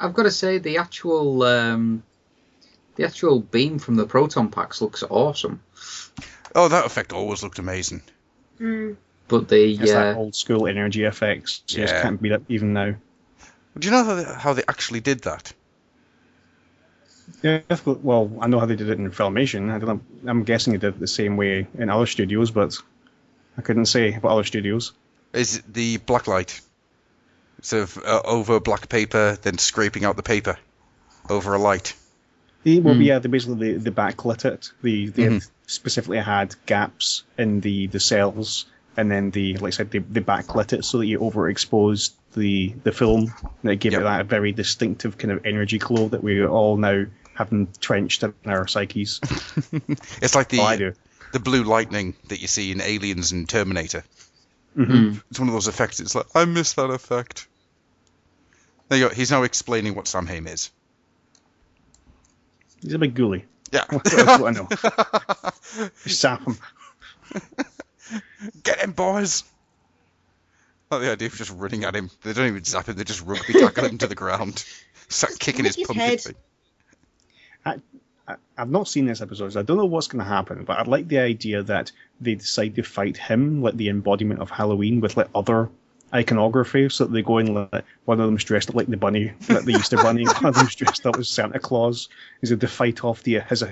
I've got to say the actual beam from the proton packs looks awesome. Oh, that effect always looked amazing. But the it's that old school energy effects. You just can't beat it even now. Do you know how they actually did that? Yeah, well, I know how they did it in Filmation. I don't know. I'm guessing they did it the same way in other studios, but I couldn't say about other studios. Is the black light sort of over black paper, then scraping out the paper over a light? They basically they backlit it. They specifically had gaps in the cells, and then like I said, they backlit it so that you overexposed the film. And it gave it that very distinctive kind of energy glow that we all now have entrenched in our psyches. It's like I do. the blue lightning that you see in Aliens and Terminator. Mm-hmm. It's one of those effects. It's like, I miss that effect. There you go. He's now explaining what Samhain is. He's a big ghoulie. Yeah. That's what I know. Sap him. Get him, boys! I like the idea of just running at him. They don't even zap him, they just rugby tackle him to the ground. Start kicking his His pumpkin head. thing. I've not seen this episode, so I don't know what's going to happen, but I'd like the idea that they decide to fight him, like the embodiment of Halloween, with like other iconography, so that they go in like one of them's dressed up like the bunny, like the Easter bunny, one of them's dressed up as Santa Claus. Is to fight off his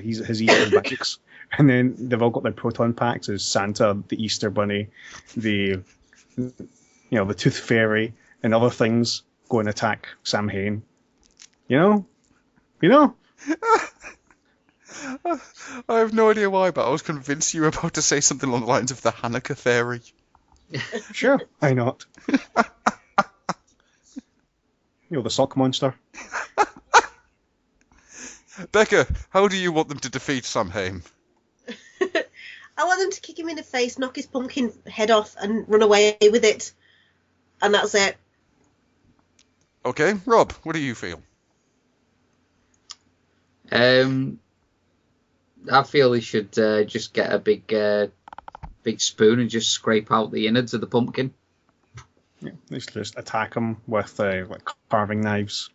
Easter magics, and then they've all got their proton packs as Santa, the Easter bunny, the Tooth Fairy, and other things go and attack Samhain. You know. I have no idea why, but I was convinced you were about to say something along the lines of the Hanukkah fairy. Sure, why not? The sock monster. Becca, how do you want them to defeat Samhain? I want them to kick him in the face, knock his pumpkin head off, and run away with it. And that's it. Okay, Rob, what do you feel? I feel he should just get a big spoon and just scrape out the innards of the pumpkin. Yeah, let's just attack him with like carving knives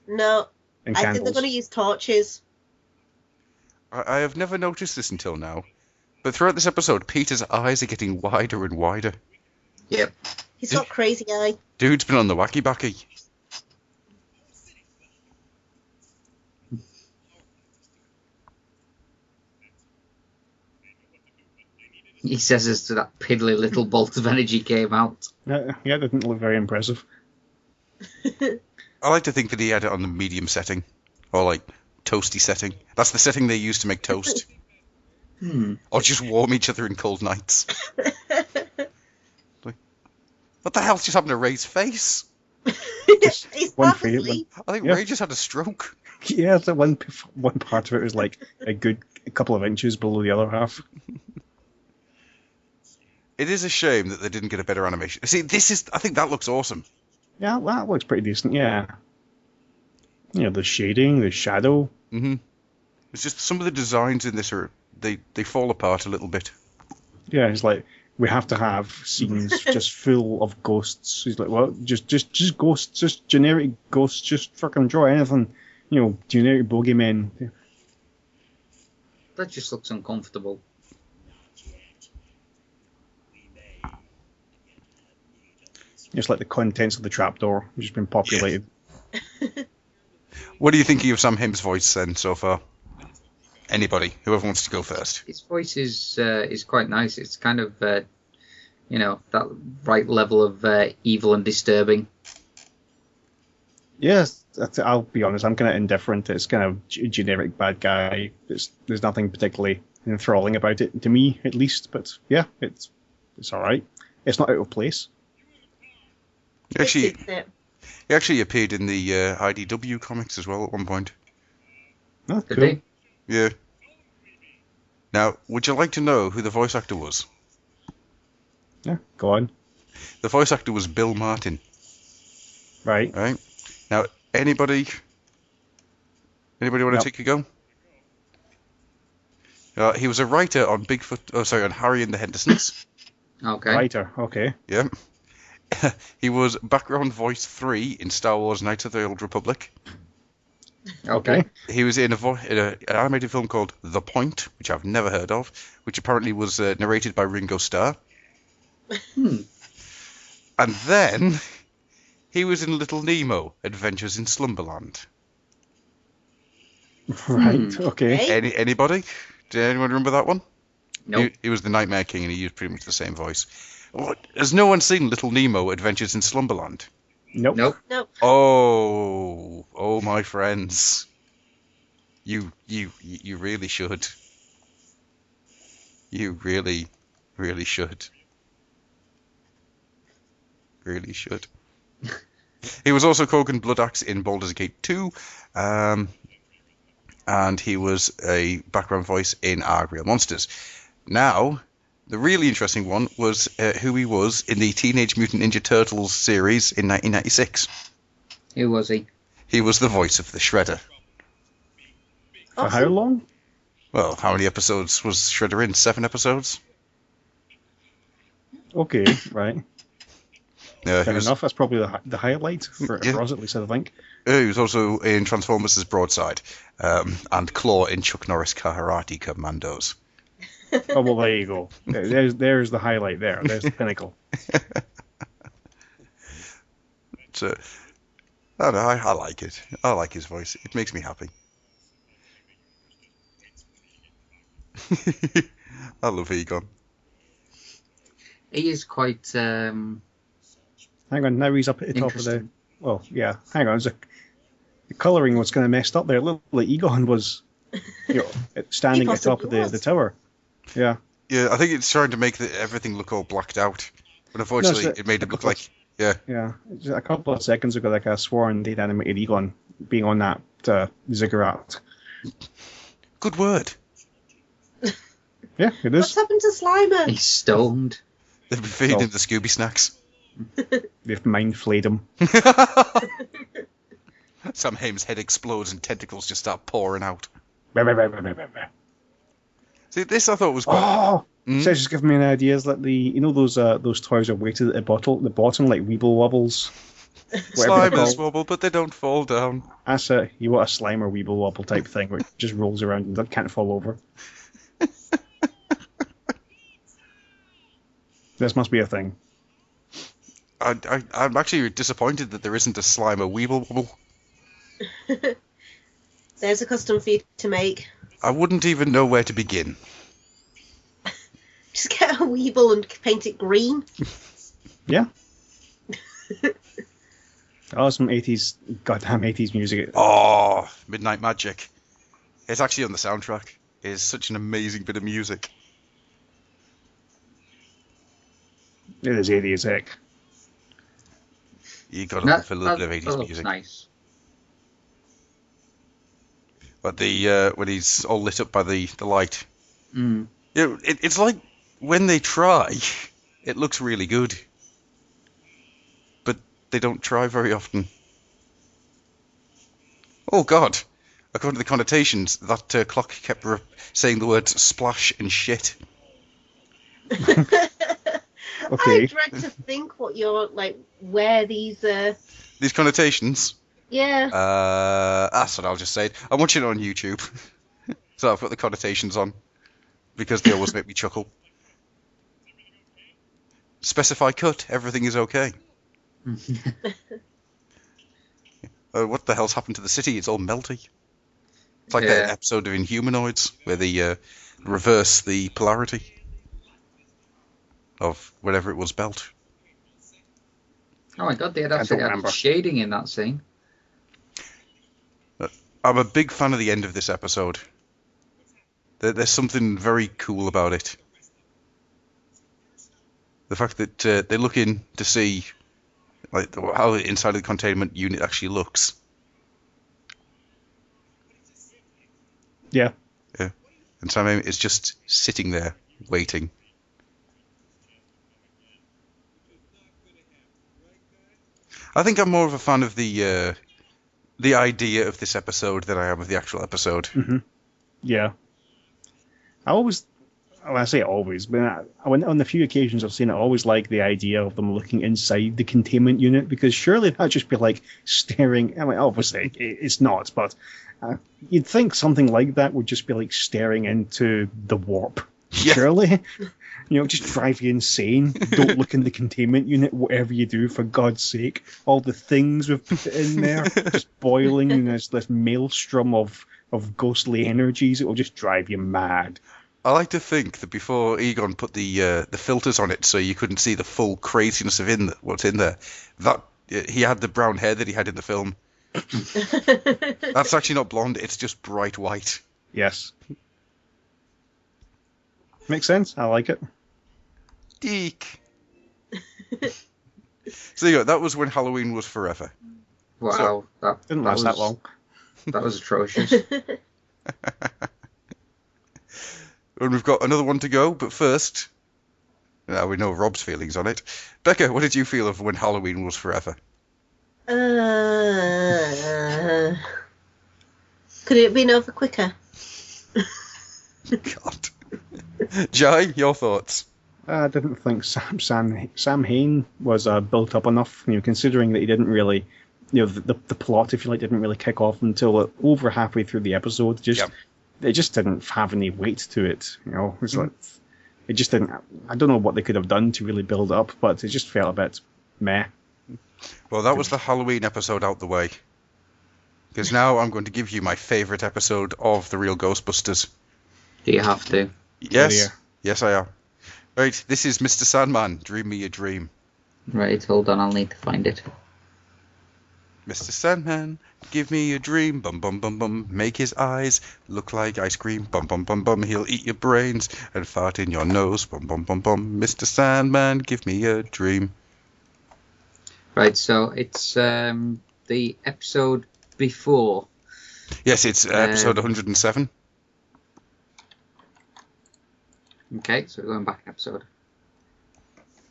No, and I candles. think they're going to use torches. I have never noticed this until now, but throughout this episode, Peter's eyes are getting wider and wider. Yep. He's got crazy eye. Dude's been on the wacky backy. He says as to that piddly little bolt of energy came out. Yeah, it didn't look very impressive. I like to think that he had it on the medium setting, or like toasty setting. That's the setting they use to make toast. Or just warm each other in cold nights. Like, what the hell's just happened to Ray's face? He's one half favourite. asleep. I think Yeah. Ray just had a stroke. Yeah, the one part of it was like a good couple of inches below the other half. It is a shame that they didn't get a better animation. See, I think that looks awesome. Yeah, that looks pretty decent. Yeah. The shading, the shadow. Mm-hmm. It's just some of the designs in this they fall apart a little bit. Yeah, it's like we have to have scenes just full of ghosts. He's like, well, just ghosts, just generic ghosts, just fucking draw anything. Generic bogeymen. That just looks uncomfortable. Just like the contents of the trapdoor, which has been populated. What are you thinking of Sam Hain's voice then so far? Anybody, whoever wants to go first. His voice is quite nice. It's kind of that right level of evil and disturbing. Yes, I'll be honest. I'm kind of indifferent. It's kind of generic bad guy. There's nothing particularly enthralling about it to me, at least. But yeah, it's all right. It's not out of place. He actually appeared in the IDW comics as well at one point. Oh, Did cool. he? Yeah. Now, would you like to know who the voice actor was? Yeah, go on. The voice actor was Bill Martin. Right. Right. Now, anybody want to Yep. take a go? He was a writer on on Harry and the Hendersons. Okay. Writer. Okay. Yeah. He was background voice 3 in Star Wars: Knights of the Old Republic. Okay. He was in an animated film called The Point, which I've never heard of, which apparently was narrated by Ringo Starr. And then he was in Little Nemo: Adventures in Slumberland. Right. Okay. Hey? Anybody? Did anyone remember that one? Nope. He was the Nightmare King, and he used pretty much the same voice. What? Has no one seen Little Nemo: Adventures in Slumberland? Nope. Nope. Nope. Oh, my friends, you really should. You really, really should. Really should. He was also Kogan Bloodaxe in Baldur's Gate 2, and he was a background voice in Arg Real Monsters. Now, the really interesting one was who he was in the Teenage Mutant Ninja Turtles series in 1996. Who was he? He was the voice of the Shredder. For how long? Well, how many episodes was Shredder in? 7 episodes? Okay, right. Yeah, Fair enough. That's probably the highlight for Yeah. us, at least, I think. He was also in Transformers' Broadside, and Claw in Chuck Norris Karate Commandos. Oh, well, there you go. There's the highlight there. There's the pinnacle. So, I don't know, I like it. I like his voice. It makes me happy. I love Egon. He is quite Hang on, now he's up at the top of the... interesting. Well, yeah, hang on. The colouring was kind of messed up there. It looked like Egon was standing at the top of possibly was. the tower. Yeah. Yeah, I think it's trying to make everything look all blacked out. But unfortunately, No, it's it made it look like... Yeah. Yeah. Just a couple of seconds ago, like I sworn they'd animated Egon being on that ziggurat. Good word. Yeah, it What's is. happened to Slimer? He's stoned. They've been feeding Oh. him the Scooby snacks. They've mind flayed him. Sam Haim's head explodes and tentacles just start pouring out. See, this I thought was quite... Oh! Hmm? So just giving me an idea. Is that those toys are weighted at the bottom like Weeble Wobbles? Whatever they're Slimers called. wobble, but they don't fall down. That's it. You want a Slimer Weeble Wobble type thing where it just rolls around and can't fall over. This must be a thing. I'm actually disappointed that there isn't a Slimer Weeble Wobble. There's a custom for you to make. I wouldn't even know where to begin. Just get a Weeble and paint it green. Yeah. Oh, some 80s, goddamn 80s music. Oh, Midnight Magic. It's actually on the soundtrack. It's such an amazing bit of music. It is 80s as heck. You got to look for a little bit of 80s looks music. nice. But the when he's all lit up by the light. Mm. You know, it's like when they try, it looks really good. But they don't try very often. Oh God! According to the connotations, that clock kept saying the words splash and shit. Okay. I dread to think what you're where these. These connotations. Yeah. That's what I'll just say. I'm watching it on YouTube, so I've got the connotations on because they always make me chuckle. Specify cut. Everything is okay. What the hell's happened to the city? It's all melty. It's like that Yeah. episode of Inhumanoids where they reverse the polarity of whatever it was belt. Oh my god, they had I actually don't had remember. shading in that scene. I'm a big fan of the end of this episode. There's something very cool about it. The fact that they look in to see how the inside of the containment unit actually looks. Yeah. And Sam Raimi is just sitting there, waiting. I think I'm more of a fan of the idea of this episode than I am of the actual episode. Yeah. I say always, but on the few occasions I've seen it, I always like the idea of them looking inside the containment unit, because surely that'd just be like staring. I mean, obviously it's not, but you'd think something like that would just be like staring into the warp. Yeah. Surely. Just drive you insane. Don't look in the containment unit, whatever you do, for God's sake. All the things we've put in there, just boiling, and there's this maelstrom of of ghostly energies. It will just drive you mad. I like to think that before Egon put the filters on it so you couldn't see the full craziness of what's in there, that he had the brown hair that he had in the film. That's actually not blonde, it's just bright white. Yes. Makes sense. I like it. Deek. So there you go, that was when Halloween was forever. Wow, that Didn't that last that was- long. That was atrocious. And we've got another one to go, but first, now we know Rob's feelings on it. Becca, what did you feel of when Halloween was forever? Could it have been over quicker? God. Jai, your thoughts? I didn't think Sam Hain was built up enough, considering that he didn't really, the plot, if you like, didn't really kick off until over halfway through the episode. It just didn't have any weight to it. It's like, it just didn't. I don't know what they could have done to really build up, but it just felt a bit meh. Well, that was the Halloween episode out the way. Because now I'm going to give you my favourite episode of The Real Ghostbusters. Do you have to? Yes. dear. Yes, I am. Right, this is Mr. Sandman, Dream Me a Dream. Right, hold on, I'll need to find it. Mr. Sandman, give me a dream, bum bum bum bum, make his eyes look like ice cream, bum bum bum bum, he'll eat your brains and fart in your nose, bum bum bum bum, Mr. Sandman, give me a dream. Right, so it's the episode before. Yes, it's episode 107. Okay, so we're going back an episode.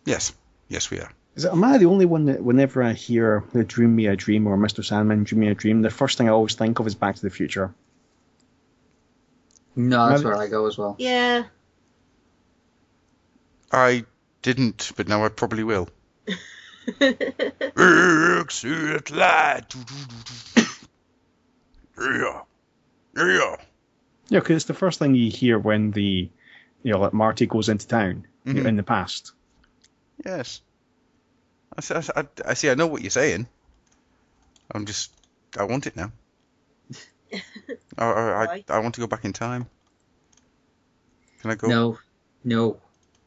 Yes, yes we are. Am I the only one that whenever I hear the Dream Me a Dream or Mr. Sandman Dream Me a Dream, the first thing I always think of is Back to the Future? No, that's Maybe- where I go as well. Yeah. I didn't, but now I probably will. Exit light. Yeah. Yeah. Yeah, because it's the first thing you hear when like Marty goes into town Mhm. in the past. Yes. I see, I know what you're saying. I want it now. Why? I want to go back in time. Can I go? No.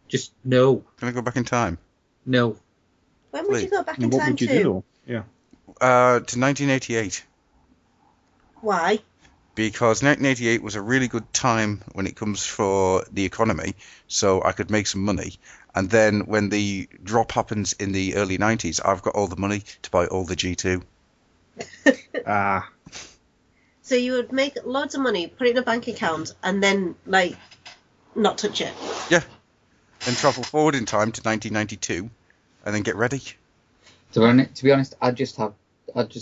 Just no. Can I go back in time? No. When would you go back in And what time would you to? do? Yeah. To 1988. Why? Because 1988 was a really good time when it comes for the economy, so I could make some money. And then when the drop happens in the early 90s, I've got all the money to buy all the G2. So you would make loads of money, put it in a bank account, and then, not touch it. Yeah. Then travel forward in time to 1992, and then get ready. To be honest, I'd just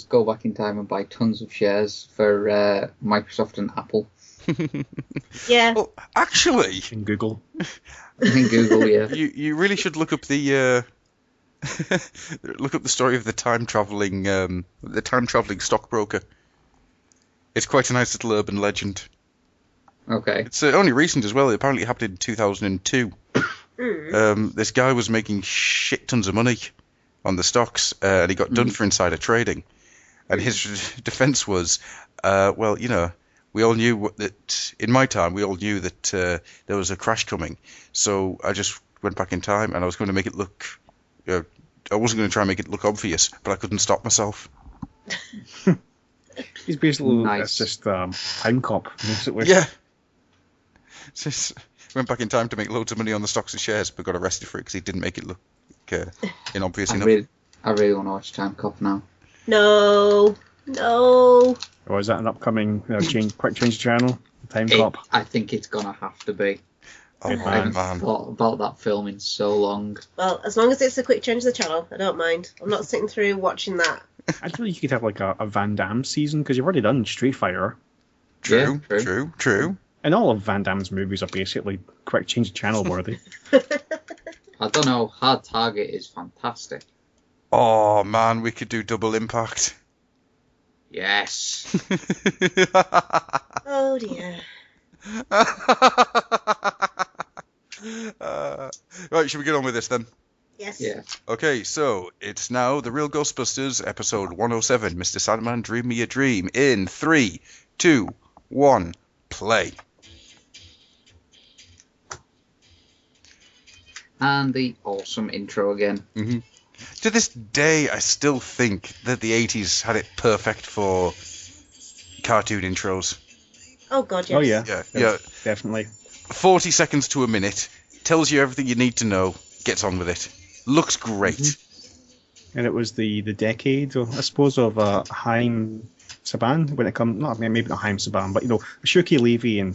go back in time and buy tons of shares for Microsoft and Apple. Yeah. Well, actually, In Google. In Google, yeah. you really should look up the story of the time traveling stockbroker. It's quite a nice little urban legend. Okay. It's only recent as well. It apparently happened in 2002. This guy was making shit tons of money on the stocks, and he got done for insider trading. And his defense was, we all knew that in my time, we all knew that there was a crash coming. So I just went back in time, and I was going to make it look. I wasn't going to try and make it look obvious, but I couldn't stop myself. He's basically Nice. it's just time cop, basically. Yeah. Just went back in time to make loads of money on the stocks and shares, but got arrested for it because he didn't make it look inobvious I enough. really want to watch Time Cop now. No. Or is that an upcoming quick change channel? Time cop. I think it's gonna have to be. Oh Good I haven't man. thought about that film in so long. Well, as long as it's a quick change of the channel, I don't mind. I'm not sitting through watching that. I feel like you could have like a Van Damme season because you've already done Street Fighter. True, Yeah, true. And all of Van Damme's movies are basically quick change of channel worthy. I don't know. Hard Target is fantastic. Oh man, we could do Double Impact. Yes. Oh dear. Right, should we get on with this then? Yes. Yeah. Okay, so it's now The Real Ghostbusters, episode 107, Mr. Sandman, Dream Me a Dream, in 3, 2, 1, play. And the awesome intro again. To this day, I still think that the 80s had it perfect for cartoon intros. Oh god, yes. Oh yeah, Yeah. definitely. 40 seconds to a minute, tells you everything you need to know, gets on with it. Looks great. And it was the decade, I suppose, of Haim Saban when it comes. Not maybe not Haim Saban, but Shuki Levy and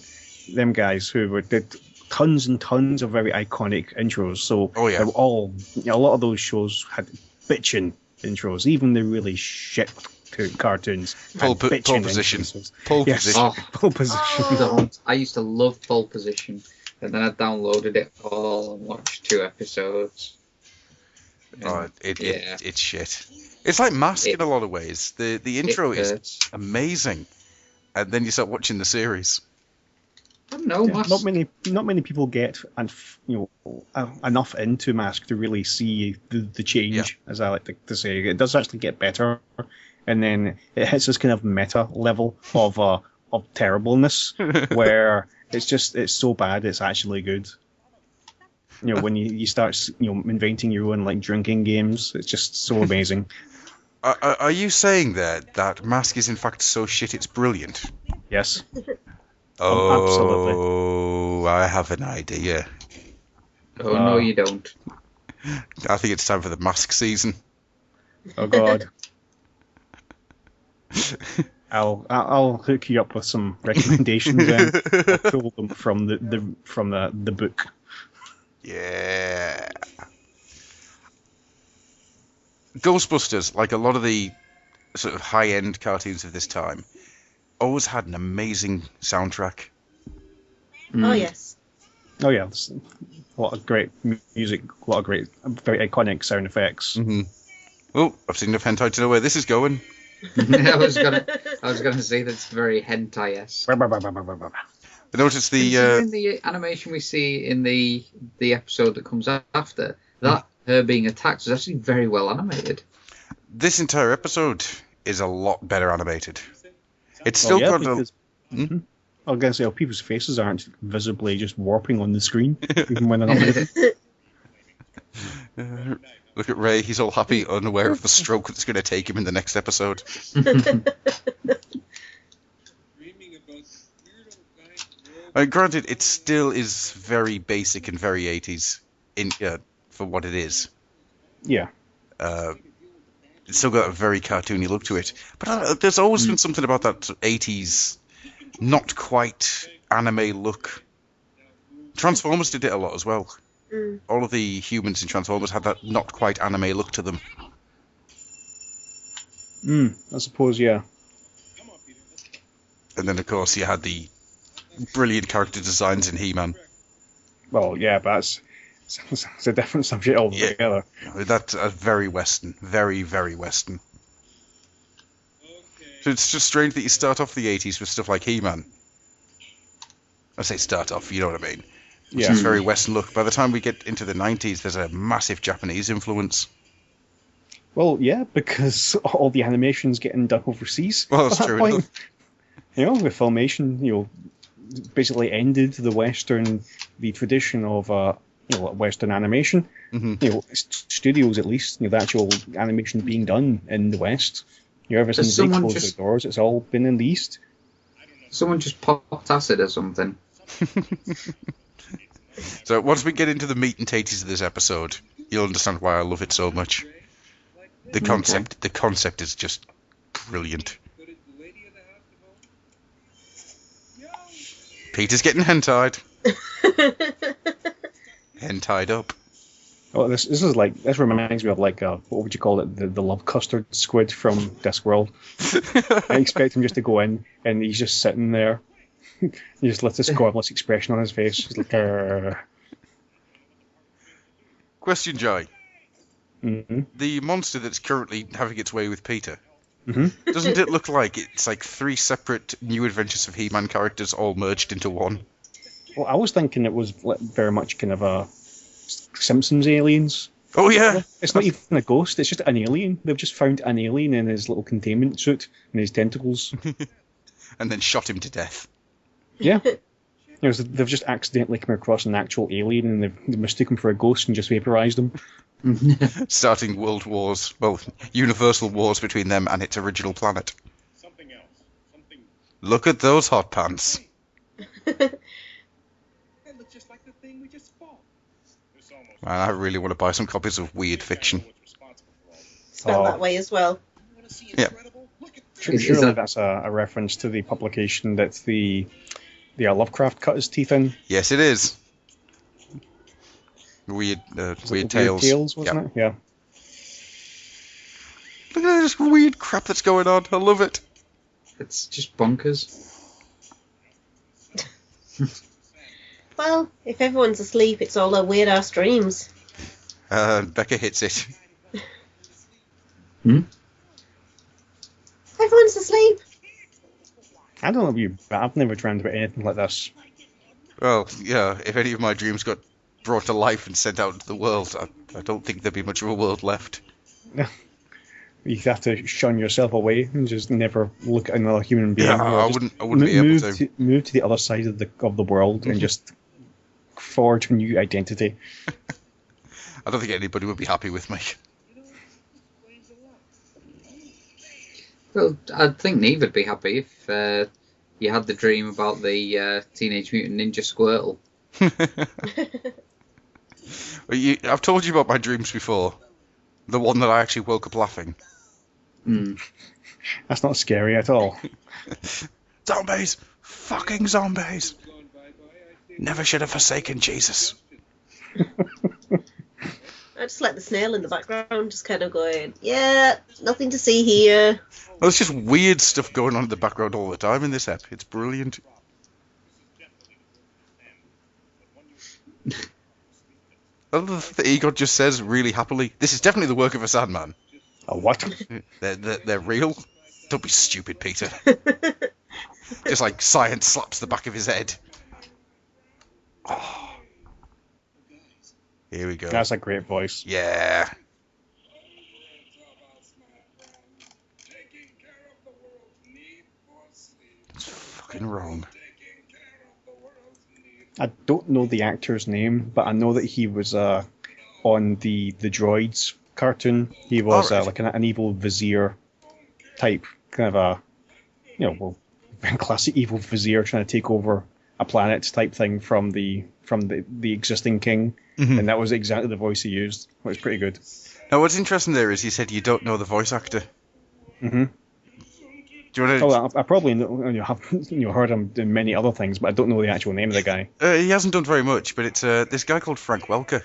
them guys who did tons and tons of very iconic intros. So Oh, yeah. they were all a lot of those shows had bitchin' intros, even the really shit cartoons. had Pole bitchin' position. intros. Pole Yes. position. Oh, Pole position. don't. I used to love Pole Position, and then I downloaded it all and watched 2 episodes. Oh, Yeah. it's shit. It's like Mask in a lot of ways. The intro It is hurts. amazing, and then you start watching the series. I don't know, Yeah, Mask. not many people get enough into Mask to really see the change, as I like to say. It does actually get better, and then it hits this kind of meta level of terribleness where it's so bad it's actually good. When you start inventing your own like drinking games, it's just so amazing. Are you saying that Mask is in fact so shit it's brilliant? Yes. Oh, absolutely. I have an idea. Oh, no, you don't. I think it's time for the Mask season. Oh God. I'll hook you up with some recommendations then. I'll pull them from the book. Yeah. Ghostbusters, like a lot of the sort of high-end cartoons of this time, always had an amazing soundtrack. Oh yes. Oh yeah, there's a lot of great music, a lot of great, very iconic sound effects. Oh, I've seen enough hentai to know where this is going. I was gonna say that's very hentai-esque. I noticed Considering the animation we see in the episode that comes after, that her being attacked is actually very well animated. this entire episode is a lot better animated. It's still got because, I was going to say, people's faces aren't visibly just warping on the screen, even when they're not moving. Look at Ray, he's all happy, unaware of the stroke that's going to take him in the next episode. Granted, it still is very basic and very 80s for what it is. Yeah. It's still got a very cartoony look to it. But there's always been something about that 80s, not quite anime look. Transformers did it a lot as well. All of the humans in Transformers had that not quite anime look to them. I suppose, yeah. And then, of course, you had the brilliant character designs in He-Man. Well, yeah, but it's a different subject altogether. That's very Western. Very, very Western. So it's just strange that you start off the 80s with stuff like He-Man. I say start off, you know what I mean. Which is very Western look. By the time we get into the 90s, there's a massive Japanese influence. Well, yeah, because all the animation's getting done overseas. Well, that's at that true point. enough. With Filmation, basically ended the tradition of Western animation. Studios, at least, the actual animation being done in the West. Ever since they closed their doors, it's all been in the East. Someone just popped acid or something. So once we get into the meat and tatties of this episode, you'll understand why I love it so much. The concept is just brilliant. Peter's getting hentai. Hentied up. Oh, this reminds me of what would you call it? The love custard squid from Discworld. I expect him just to go in and he's just sitting there. He just lets this godless expression on his face. He's like, Question, Jai. Mm-hmm. The monster that's currently having its way with Peter, doesn't it look like it's like 3 separate New Adventures of He-Man characters all merged into one? Well, I was thinking it was very much kind of a Simpsons aliens. Oh, yeah. It's not even a ghost, it's just an alien. They've just found an alien in his little containment suit and his tentacles. and then shot him to death. Yeah. They've just accidentally come across an actual alien and they've mistaken him for a ghost and just vaporized him. Starting world wars, well, universal wars between them and its original planet. Something else. Something. Look at those hot pants. That looks just like the thing we just fought. This almost. Man, I really want to buy some copies of Weird Fiction. What's responsible for all this. Spelled Oh. that way as well. You want to see Yeah. incredible? Look at this. Is Surely that- that's a reference to the publication that the Lovecraft cut his teeth in. Yes, it is. Weird Tales. Wasn't it? Yeah. Look at this weird crap that's going on. I love it. It's just bonkers. Well, if everyone's asleep, it's all their weird ass dreams. Becca hits it. Everyone's asleep. I don't know about you, but I've never dreamed about anything like this. Well, yeah, if any of my dreams got brought to life and sent out into the world, I don't think there'd be much of a world left. You have to shun yourself away and just never look at another human being. Yeah, or I just wouldn't be able move to. Move to the other side of the world and just forge a new identity. I don't think anybody would be happy with me. Well, I think neither'd be happy if you had the dream about the Teenage Mutant Ninja Squirtle. Well, I've told you about my dreams before. The one that I actually woke up laughing. That's not scary at all. Zombies! Fucking zombies! Never should have forsaken Jesus. I just like the snail in the background, just kind of going, yeah, nothing to see here. There's just weird stuff going on in the background all the time in this ep. It's brilliant. I love that Egon just says really happily, "This is definitely the work of a Sandman." A what? They're real. Don't be stupid, Peter. Just like science slaps the back of his head. Oh. Here we go. That's a great voice. Yeah. It's fucking wrong. I don't know the actor's name, but I know that he was on the Droids cartoon. He was Alright. like an evil vizier type, kind of a classic evil vizier trying to take over a planet type thing from the existing king, and that was exactly the voice he used. It was pretty good. Now, what's interesting there is he said you don't know the voice actor. Mm-hmm. Do you want to? Oh, I probably have heard him in many other things, but I don't know the actual name of the guy. He hasn't done very much, but it's this guy called Frank Welker.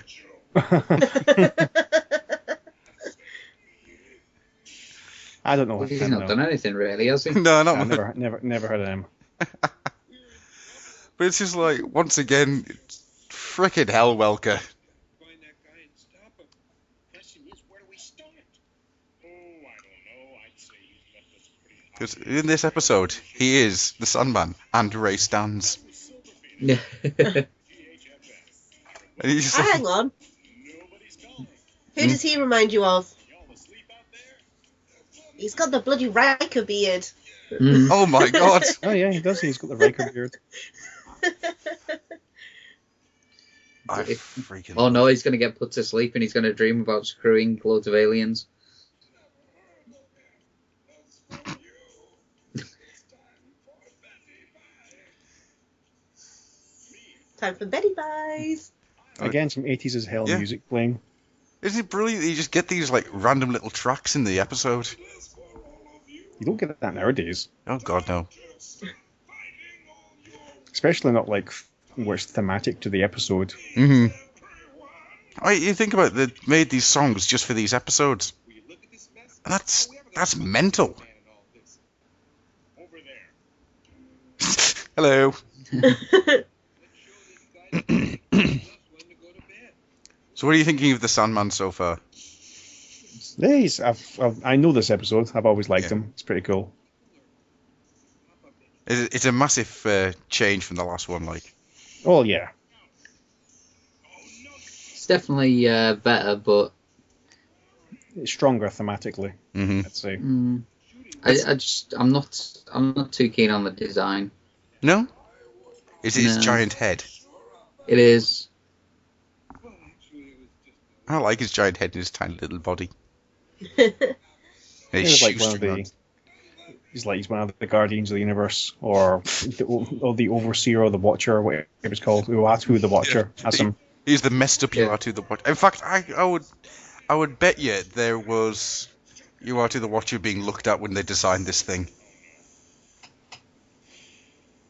I don't know. Well, he's I don't not know. done anything really, has he? No, not I never heard of him. But it's just like, once again, frickin' hell, Welker. Find that guy and stop him. Question is, where do we start? Oh, I don't know. I'd say he's left us pretty hot. Because in this episode, he is the Sandman and Ray Stans. Yeah. And he's just like, Hang on. Who does he remind you of? He's got the bloody Riker beard. oh my god. Oh yeah, he does. He's got the Riker beard. I freaking... Oh no, he's going to get put to sleep and he's going to dream about screwing loads of aliens. Time for Betty Buys. Again, some 80s as hell Yeah. music playing. Isn't it brilliant that you just get these like random little tracks in the episode? You don't get that nowadays. Oh god, no. Especially not like where it's thematic to the episode. Mm-hmm. You think about it, they made these songs just for these episodes. And that's mental. Hello. So what are you thinking of the Sandman so far? Yeah, I know this episode. I've always liked Yeah. him. It's pretty cool. It's a massive change from the last one, like. Oh yeah. It's definitely better, but It's stronger thematically, Mm-hmm. I'd say. I'm not too keen on the design. No? Is it his No. giant head? It is. I like his giant head and his tiny little body. He's like he's one of the Guardians of the Universe, or the Overseer or the Watcher, or whatever it's called. Uatu the Watcher. That's him. He's the messed up Yeah. Uatu the Watcher. In fact, I would bet you there was Uatu the Watcher being looked at when they designed this thing.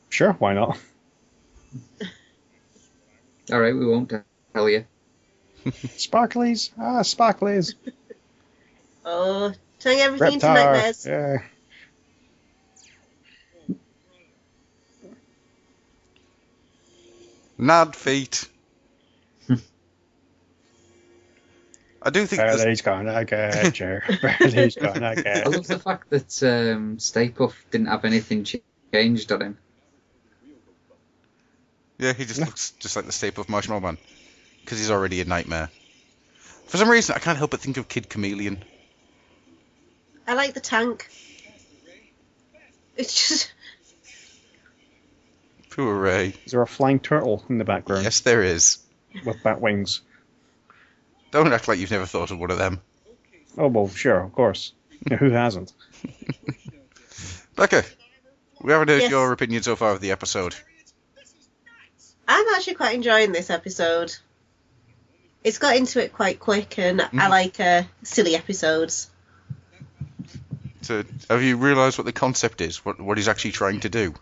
Sure, why not? All right, we won't tell you. Sparklies. Sparklies. Oh, turning everything into Reptar. nightmares. Yeah. Nad feet. I do think there's- Faraday's gonna get you. Faraday's gonna get I love the fact that Stay Puft didn't have anything changed on him. yeah, he just looks just like the staple of Marshmallow Man. Because he's already a nightmare. For some reason, I can't help but think of Kid Chameleon. I like the tank. It's just. Poor Ray. Is there a flying turtle in the background Yes, there is. with bat wings? Don't act like you've never thought of one of them. Oh, well, sure, of course. Yeah, who hasn't? Becca, we haven't heard Yes. your opinion so far of the episode. I'm actually quite enjoying this episode. It's got into it quite quick, and I like silly episodes. So, have you realised what the concept is? What he's actually trying to do?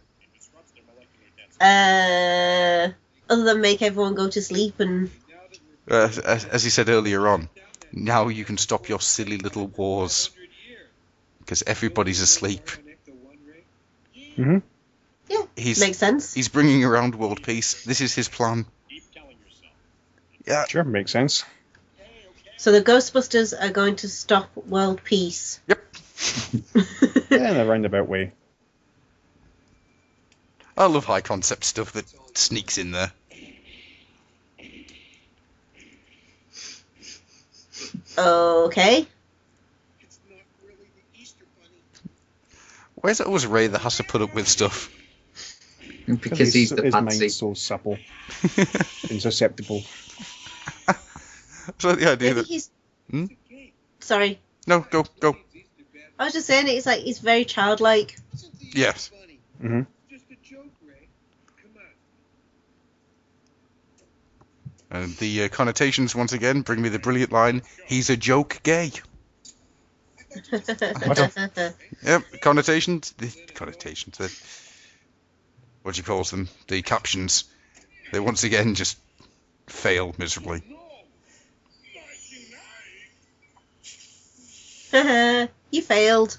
Other than make everyone go to sleep and. As he said earlier on, now you can stop your silly little wars. Because everybody's asleep. Mm-hmm. Yeah, He's makes sense. He's bringing around world peace. This is his plan. Yeah. Sure, makes sense. So the Ghostbusters are going to stop world peace. Yep. Yeah, in a roundabout way. I love high concept stuff that sneaks in there. Okay. Why is it always Ray that has to put up with stuff? Because he's the his patsy. mind's so supple and susceptible. So the idea Maybe that... he's. Hmm? Sorry. No, go. I was just saying it's like he's very childlike. Yes. Mm-hmm. And the connotations, once again, bring me the brilliant line, he's a joke gay. Yep, connotations, what do you call them? The captions, they once again just fail miserably. You failed.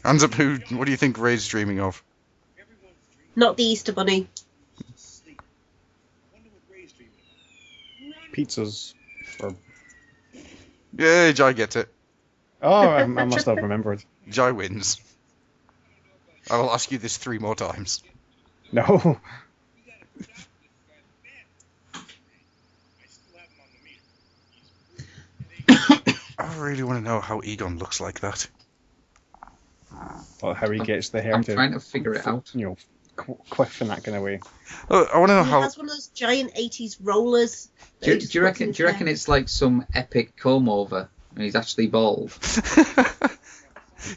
Hands up, what do you think Ray's dreaming of? Not the Easter Bunny. Pizzas. Or... Yeah, Jai gets it. Oh, I must have remembered. Jai wins. I will ask you this 3 more times. No. I really want to know how Egon looks like that. Or how he gets the hair I'm to, trying to figure it out. you know, quiff in that kind of way. Oh, I want to know He how... has one of those giant 80s rollers. that Do he just you puts in reckon? his Do you reckon hair. it's like some epic comb over and he's actually bald?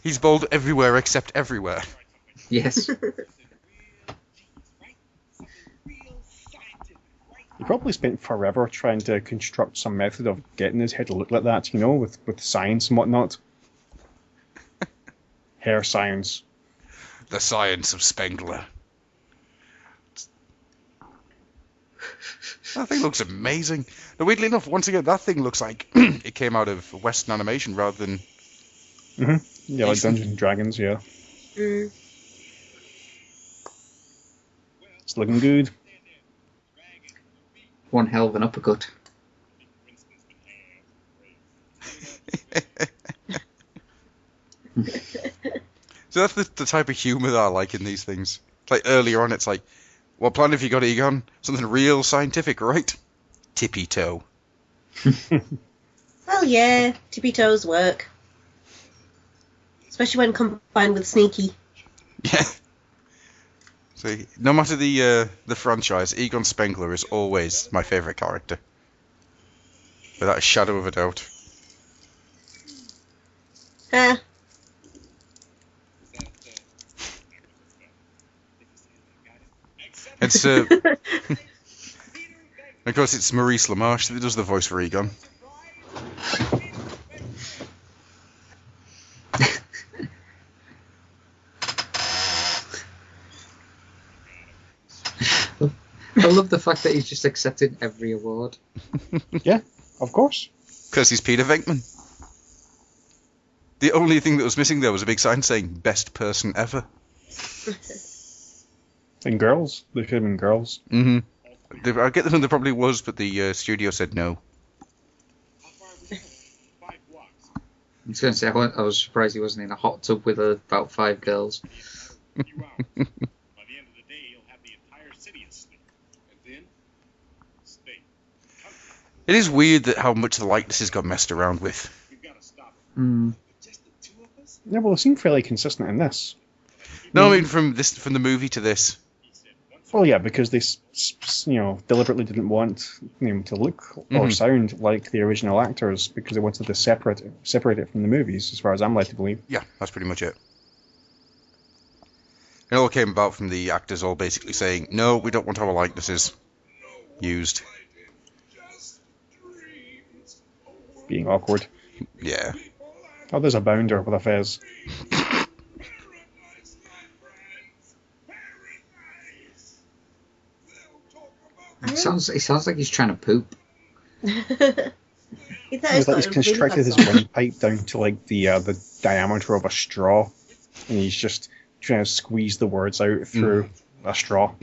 He's bald everywhere except everywhere. Yes. He probably spent forever trying to construct some method of getting his head to look like that, you know, with science and whatnot. Hair science. The science of Spengler. That thing looks amazing. Now, weirdly enough, once again, that thing looks like it came out of Western animation rather than... Yeah, like Dungeons and Dragons, yeah. Mm. It's looking good. One hell of an uppercut. So that's the type of humour that I like in these things. It's like earlier on, it's like, what plan have you got, Egon? Something real scientific, right? Tippy toe. Well, yeah, tippy toes work. especially when combined with Sneaky. Yeah. So no matter the franchise, Egon Spengler is always my favourite character, without a shadow of a doubt. It's of course it's Maurice LaMarche that does the voice for Egon. I love the fact that he's just accepting every award. Yeah, of course. Because he's Peter Venkman. The only thing that was missing there was a big sign saying "Best Person Ever." And girls. They could have been girls. Mm-hmm. I get the feeling there probably was, but the studio said no. I was going to say, I was surprised he wasn't in a hot tub with about 5 girls. By the end of the day, you'll have the entire city asleep. And then, stay. It is weird that how much the likenesses got messed around with. We've got to stop it. Mm. Just the two of us? Yeah, well, they seem fairly consistent in this. No, I mean from the movie to this. Well, yeah, because they, deliberately didn't want to look or sound like the original actors because they wanted to separate it from the movies, as far as I'm led to believe. Yeah, that's pretty much it. It all came about from the actors all basically saying, no, we don't want our likenesses used. Being awkward. Yeah. Oh, there's a bounder with a fez. It sounds like he's trying to poop. He's constructed his windpipe down to like the diameter of a straw, and he's just trying to squeeze the words out through a straw.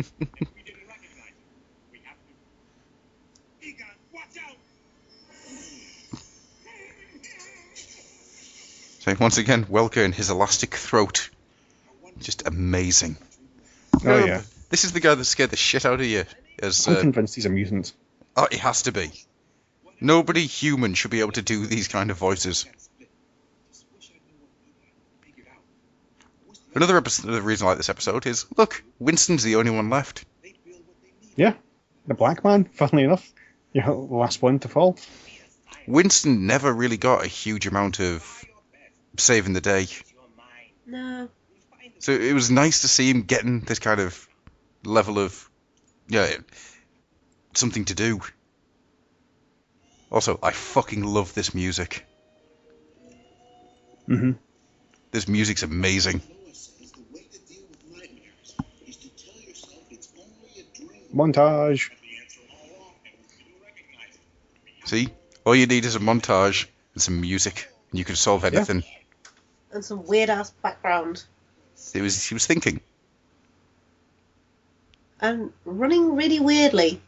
So once again, Welker and his elastic throat. Just amazing. Oh, yeah. This is the guy that scared the shit out of you. I'm convinced he's a mutant. Oh, he has to be. Nobody human should be able to do these kind of voices. Another reason I like this episode is, look, Winston's the only one left. Yeah, the black man, funnily enough. The last one to fall. Winston never really got a huge amount of saving the day. No. So it was nice to see him getting this kind of level of, something to do. Also, I fucking love this music. Mm-hmm. This music's amazing. Montage. See? All you need is a montage and some music, and you can solve anything. Yeah. And some weird ass background. He was thinking. And running really weirdly.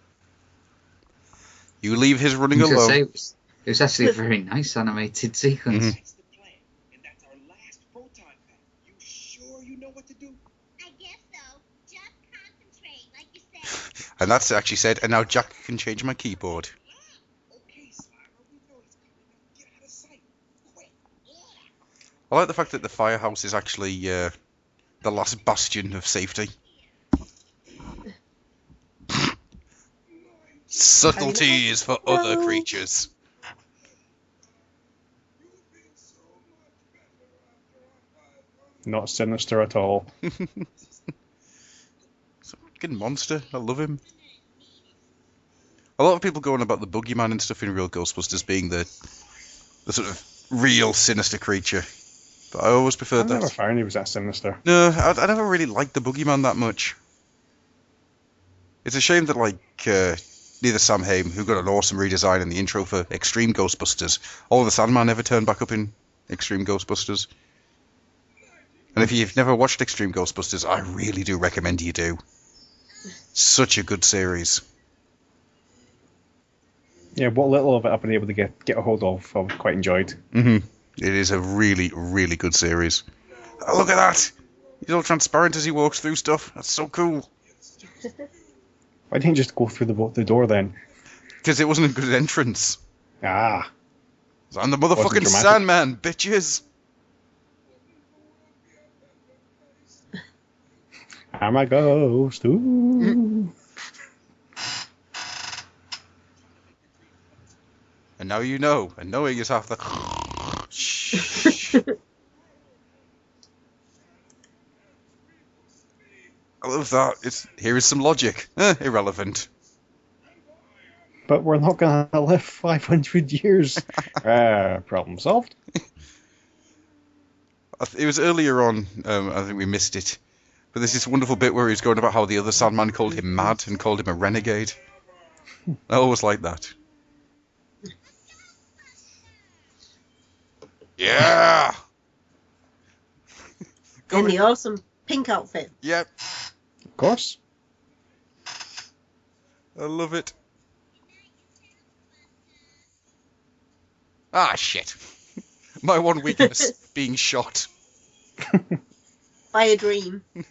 You leave his running I was gonna alone. say, it was actually a very nice animated sequence. Mhm. That's the plan. And that's our last proton pack. You sure you know what to do? I guess so. Just concentrate, like you said. And that's actually said, and now Jack can change my keyboard. Okay, Slimer, we know he's coming. Now get out of sight. Quick. I like the fact that the firehouse is actually the last bastion of safety. Subtlety is for other creatures. Not sinister at all. Fucking monster. I love him. A lot of people go on about the boogeyman and stuff in real Ghostbusters being the sort of real sinister creature. But I always preferred I that. never found he was that sinister. No, I never really liked the boogeyman that much. It's a shame that, like, neither Sam Haim, who got an awesome redesign in the intro for Extreme Ghostbusters, or the Sandman ever turned back up in Extreme Ghostbusters. And if you've never watched Extreme Ghostbusters, I really do recommend you do. Such a good series. Yeah, what little of it I've been able to get a hold of, I've quite enjoyed. Mm-hmm. It is a really, really good series. Oh, look at that! He's all transparent as he walks through stuff. That's so cool. Why didn't you just go through the door then? Because it wasn't a good entrance. Ah. I'm the Wasn't motherfucking dramatic. Sandman, bitches! I'm a ghost. Ooh. And now you know. And knowing is half the... I love that. Here is some logic. Irrelevant. But we're not going to live 500 years. Problem solved. It was earlier on, I think we missed it. But there's this wonderful bit where he's going about how the other Sandman called him mad and called him a renegade. I always like that. Yeah! In the awesome pink outfit. Yep, Of course. I love it. Ah, shit. My one weakness, being shot. By a dream. What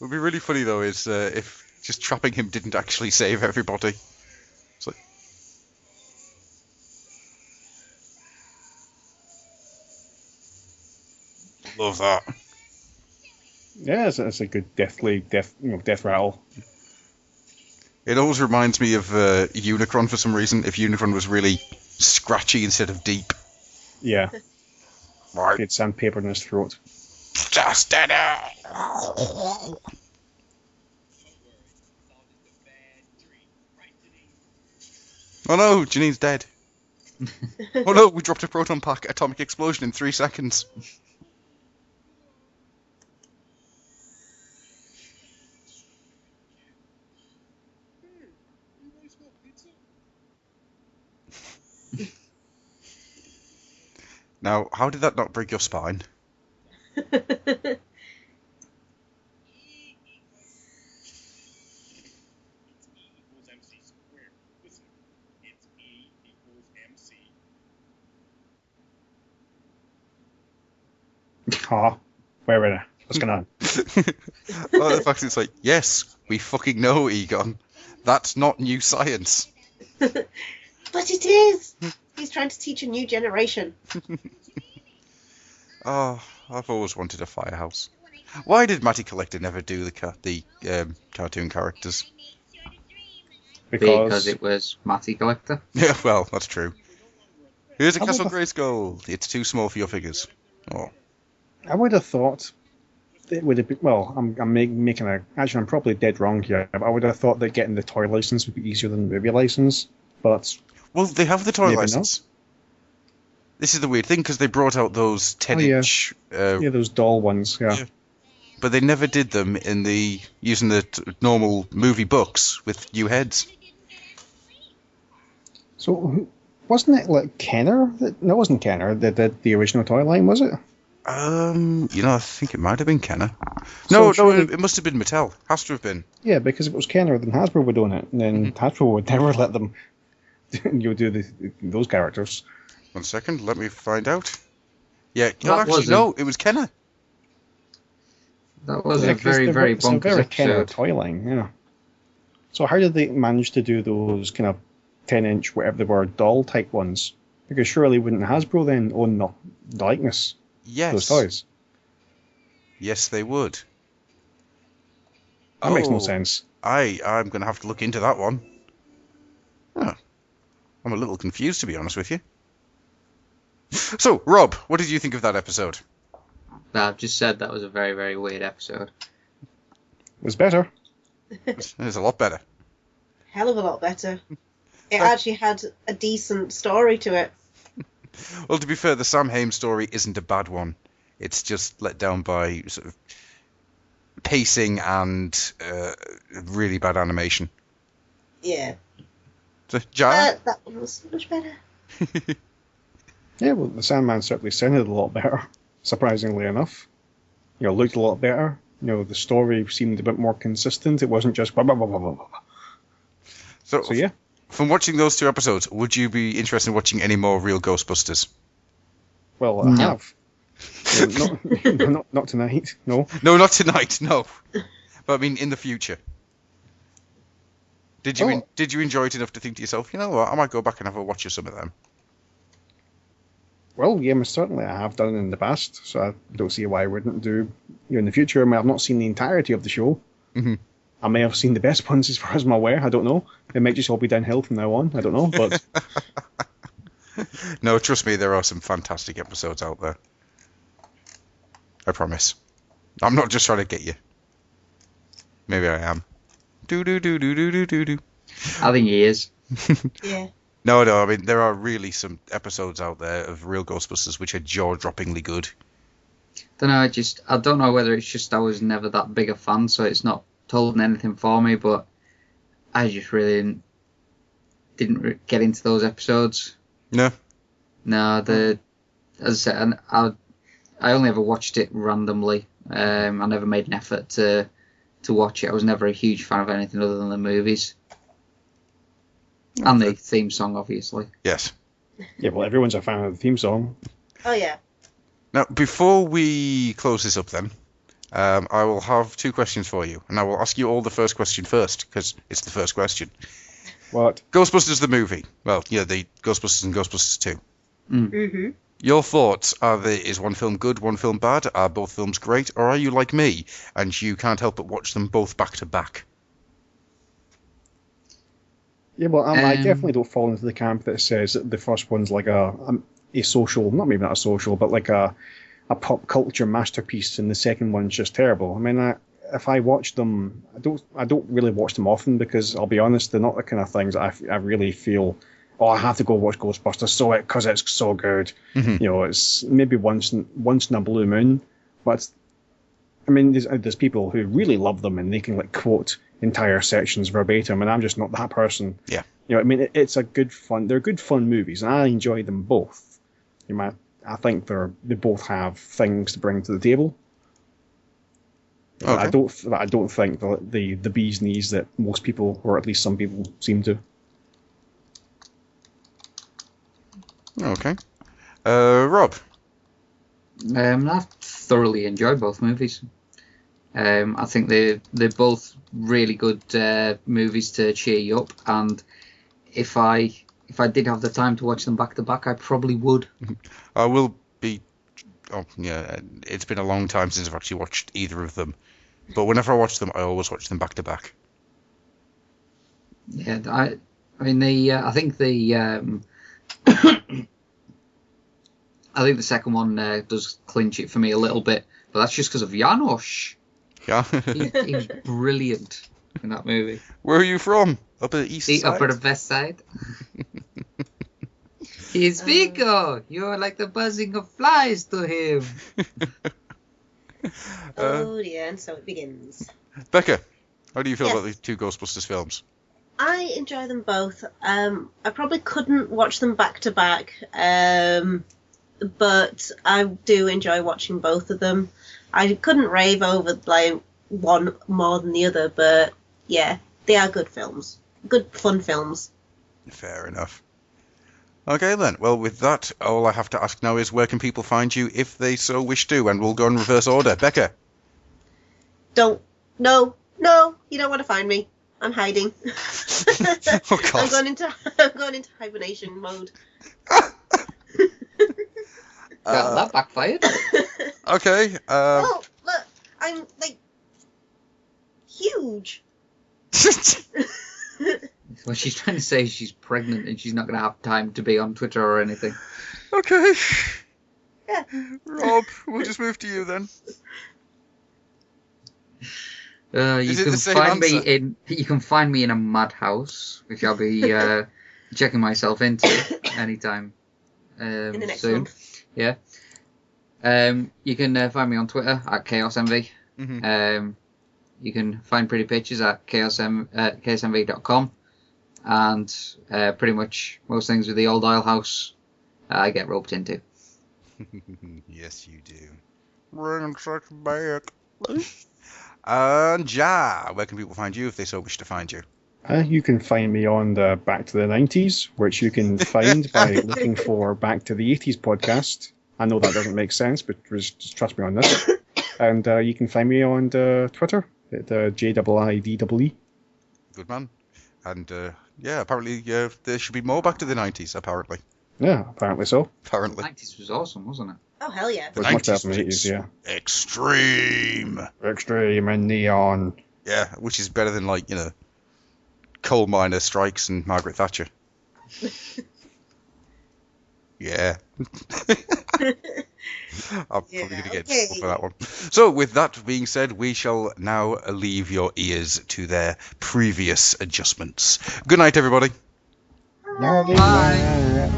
would be really funny, though, is if just trapping him didn't actually save everybody. It's like... Love that. Yeah, it's a good death rattle. It always reminds me of Unicron for some reason, if Unicron was really scratchy instead of deep. Yeah. Right. He had sandpaper in his throat. Just did it! Oh no, Janine's dead. Oh no, we dropped a proton pack, atomic explosion in 3 seconds. Now, how did that not break your spine? Ah, where what's going on? Well, the fact it's like, yes, we fucking know, Egon. That's not new science. But it is! He's trying to teach a new generation. Oh, I've always wanted a firehouse. Why did Matty Collector never do the cartoon characters? Because it was Matty Collector. Yeah, well, that's true. Here's a I Castle would've- Grayskull. It's too small for your figures. Oh. I would have thought it would have been. Well, I'm making a. Actually, I'm probably dead wrong here. But I would have thought that getting the toy license would be easier than the movie license. But Well, they have the toy Maybe license. This is the weird thing, because they brought out those 10-inch... yeah, those doll ones. Yeah. Yeah. But they never did them using the normal movie books with new heads. So wasn't it like Kenner? No, it wasn't Kenner that did the original toy line, was it? I think it might have been Kenner. So No, surely- it must have been Mattel. Has to have been. Yeah, because if it was Kenner, then Hasbro would own it, and then Hasbro would never let them do those characters. 1 second, let me find out. Yeah, That wasn't- no, it was Kenner. That was Yeah, a 'cause very, they're very it's a bonkers very Kenner episode. toy line, yeah. So how did they manage to do those kind of 10-inch, whatever they were, doll type ones? Because surely wouldn't Hasbro then own the likeness Yes. of those toys? Yes, they would. That makes no Oh, sense. I'm going to have to look into that one. Huh. I'm a little confused, to be honest with you. So, Rob, what did you think of that episode? No, I've just said that was a very, very weird episode. It was better. It's a lot better. Hell of a lot better. It actually had a decent story to it. Well, to be fair, the Sam Hain story isn't a bad one. It's just let down by sort of pacing and really bad animation. Yeah. So, Jara? That one was much better. Yeah, well, the Sandman certainly sounded a lot better, surprisingly enough. You know, looked a lot better. You know, the story seemed a bit more consistent. It wasn't just blah, blah, blah, blah, blah, blah. So yeah, From watching those 2 episodes, would you be interested in watching any more real Ghostbusters? well, I No. have. Not tonight, no. No, not tonight, no. But I mean, in the future. Did you Oh. did you enjoy it enough to think to yourself, you know what, I might go back and have a watch of some of them? Well, yeah, most certainly I have done in the past, so I don't see why I wouldn't do in the future, I may have not seen the entirety of the show. Mhm. I may have seen the best ones as far as I'm aware. I don't know. It might just all be downhill from now on. I don't know, but No, trust me, there are some fantastic episodes out there. I promise. I'm not just trying to get you. Maybe I am. Do do do do do do do do. I think he is. Yeah. No, I mean there are really some episodes out there of real Ghostbusters which are jaw-droppingly good. I don't know whether it's just I was never that big a fan, so it's not holding anything for me, but I just really didn't get into those episodes. No. No, as I said, I only ever watched it randomly. I never made an effort to watch it. I was never a huge fan of anything other than the movies. And the theme song, obviously. Yes. yeah, well, everyone's a fan of the theme song. Oh yeah. Now, before we close this up then, I will have 2 questions for you, and I will ask you all the first question first, because it's the first question. What? Ghostbusters the movie. Well, yeah, the Ghostbusters and Ghostbusters 2. Mhm. Your thoughts, is one film good, one film bad? Are both films great? Or are you like me, and you can't help but watch them both back to back? Yeah, well, I definitely don't fall into the camp that says that the first one's like a social, not maybe not a social, but like a pop culture masterpiece, and the second one's just terrible. I mean, if I watch them, I don't really watch them often because I'll be honest, they're not the kind of things I really feel. Oh, I have to go watch Ghostbusters because it's so good. Mhm. You know, it's maybe once in a blue moon, but I mean, there's people who really love them and they can like quote entire sections verbatim, and I'm just not that person. Yeah. You know, I mean, it's a good fun. They're good fun movies, and I enjoy them both. You know, I think they both have things to bring to the table. Okay. I don't think the bee's knees that most people, or at least some people, seem to. Okay. Rob? I thoroughly enjoy both movies. I think they're both really good movies to cheer you up, and if I did have the time to watch them back to back, I probably would. I will be... Oh, yeah, it's been a long time since I've actually watched either of them. But whenever I watch them, I always watch them back to back. Yeah, I mean I think the I think the second one does clinch it for me a little bit, but that's just because of Janosch. Yeah. He was brilliant in that movie. Where are you from? Up at the east side? Up at the west side. He's Vigo. You're like the buzzing of flies to him. Oh dear, and so it begins. Becca, how do you feel Yes. about the 2 Ghostbusters films? I enjoy them both. I probably couldn't watch them back to back, but I do enjoy watching both of them. I couldn't rave over like one more than the other, but yeah, they are good films. Good fun films. Fair enough. Okay then, well with that, all I have to ask now is where can people find you if they so wish to, and we'll go in reverse order. Becca? No, you don't want to find me. I'm hiding. Oh, God. I'm going into hibernation mode. That backfired. Okay, Oh, look, I'm like huge. Well, she's trying to say she's pregnant and she's not going to have time to be on Twitter or anything. okay. Yeah. Rob, we'll just move to you then. You Is it can the same find answer? you can find me in a madhouse, which I'll be checking myself into anytime In the next soon. month. Yeah. You can find me on Twitter at ChaosMV. Mhm. You can find pretty pictures at ksmv.com, and pretty much most things with the old Isle House I get roped into. Yes, you do. Bring such back. And Ja, where can people find you if they so wish to find you? You can find me on the Back to the 90s, which you can find by looking for Back to the 80s podcast. I know that doesn't make sense, but just trust me on this. And you can find me on Twitter at JIIDEE. Good man. And yeah, apparently there should be more Back to the 90s, apparently. Yeah, apparently so. Apparently. 90s was awesome, wasn't it? Oh, hell yeah. It's much better than the 80s, yeah. Extreme. Extreme and neon. Yeah, which is better than, like, you know, coal miner strikes and Margaret Thatcher. Yeah. I'm probably going to get in trouble for that one. So, with that being said, we shall now leave your ears to their previous adjustments. Good night, everybody. Bye.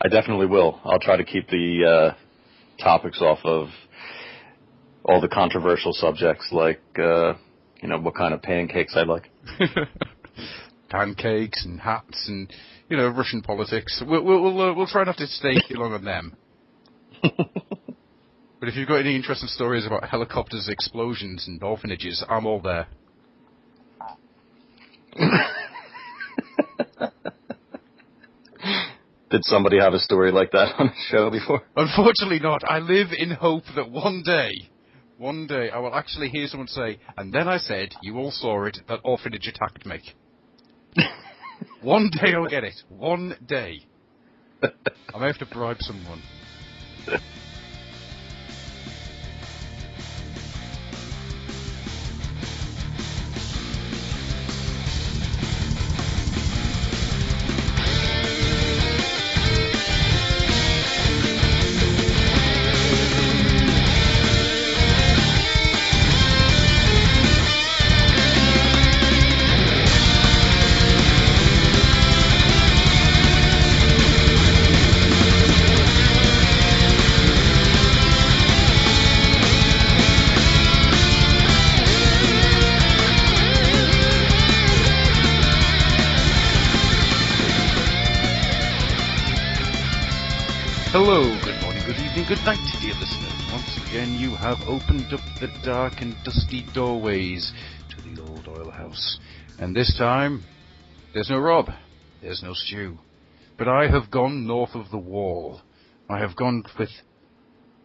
I definitely will. I'll try to keep the topics off of all the controversial subjects, like, what kind of pancakes I like. Pancakes and hats and, Russian politics. We'll try not to stay too long on them. But if you've got any interesting stories about helicopters, explosions, and orphanages, I'm all there. Did somebody have a story like that on the show before? Unfortunately not. I live in hope that one day I will actually hear someone say, and then I said, you all saw it, that orphanage attacked me. One day I'll get it. One day. I may have to bribe someone. Hello, good morning, good evening, good night, dear listeners. Once again, you have opened up the dark and dusty doorways to the old oil house. And this time, there's no Rob, there's no Stu. But I have gone north of the wall. I have gone with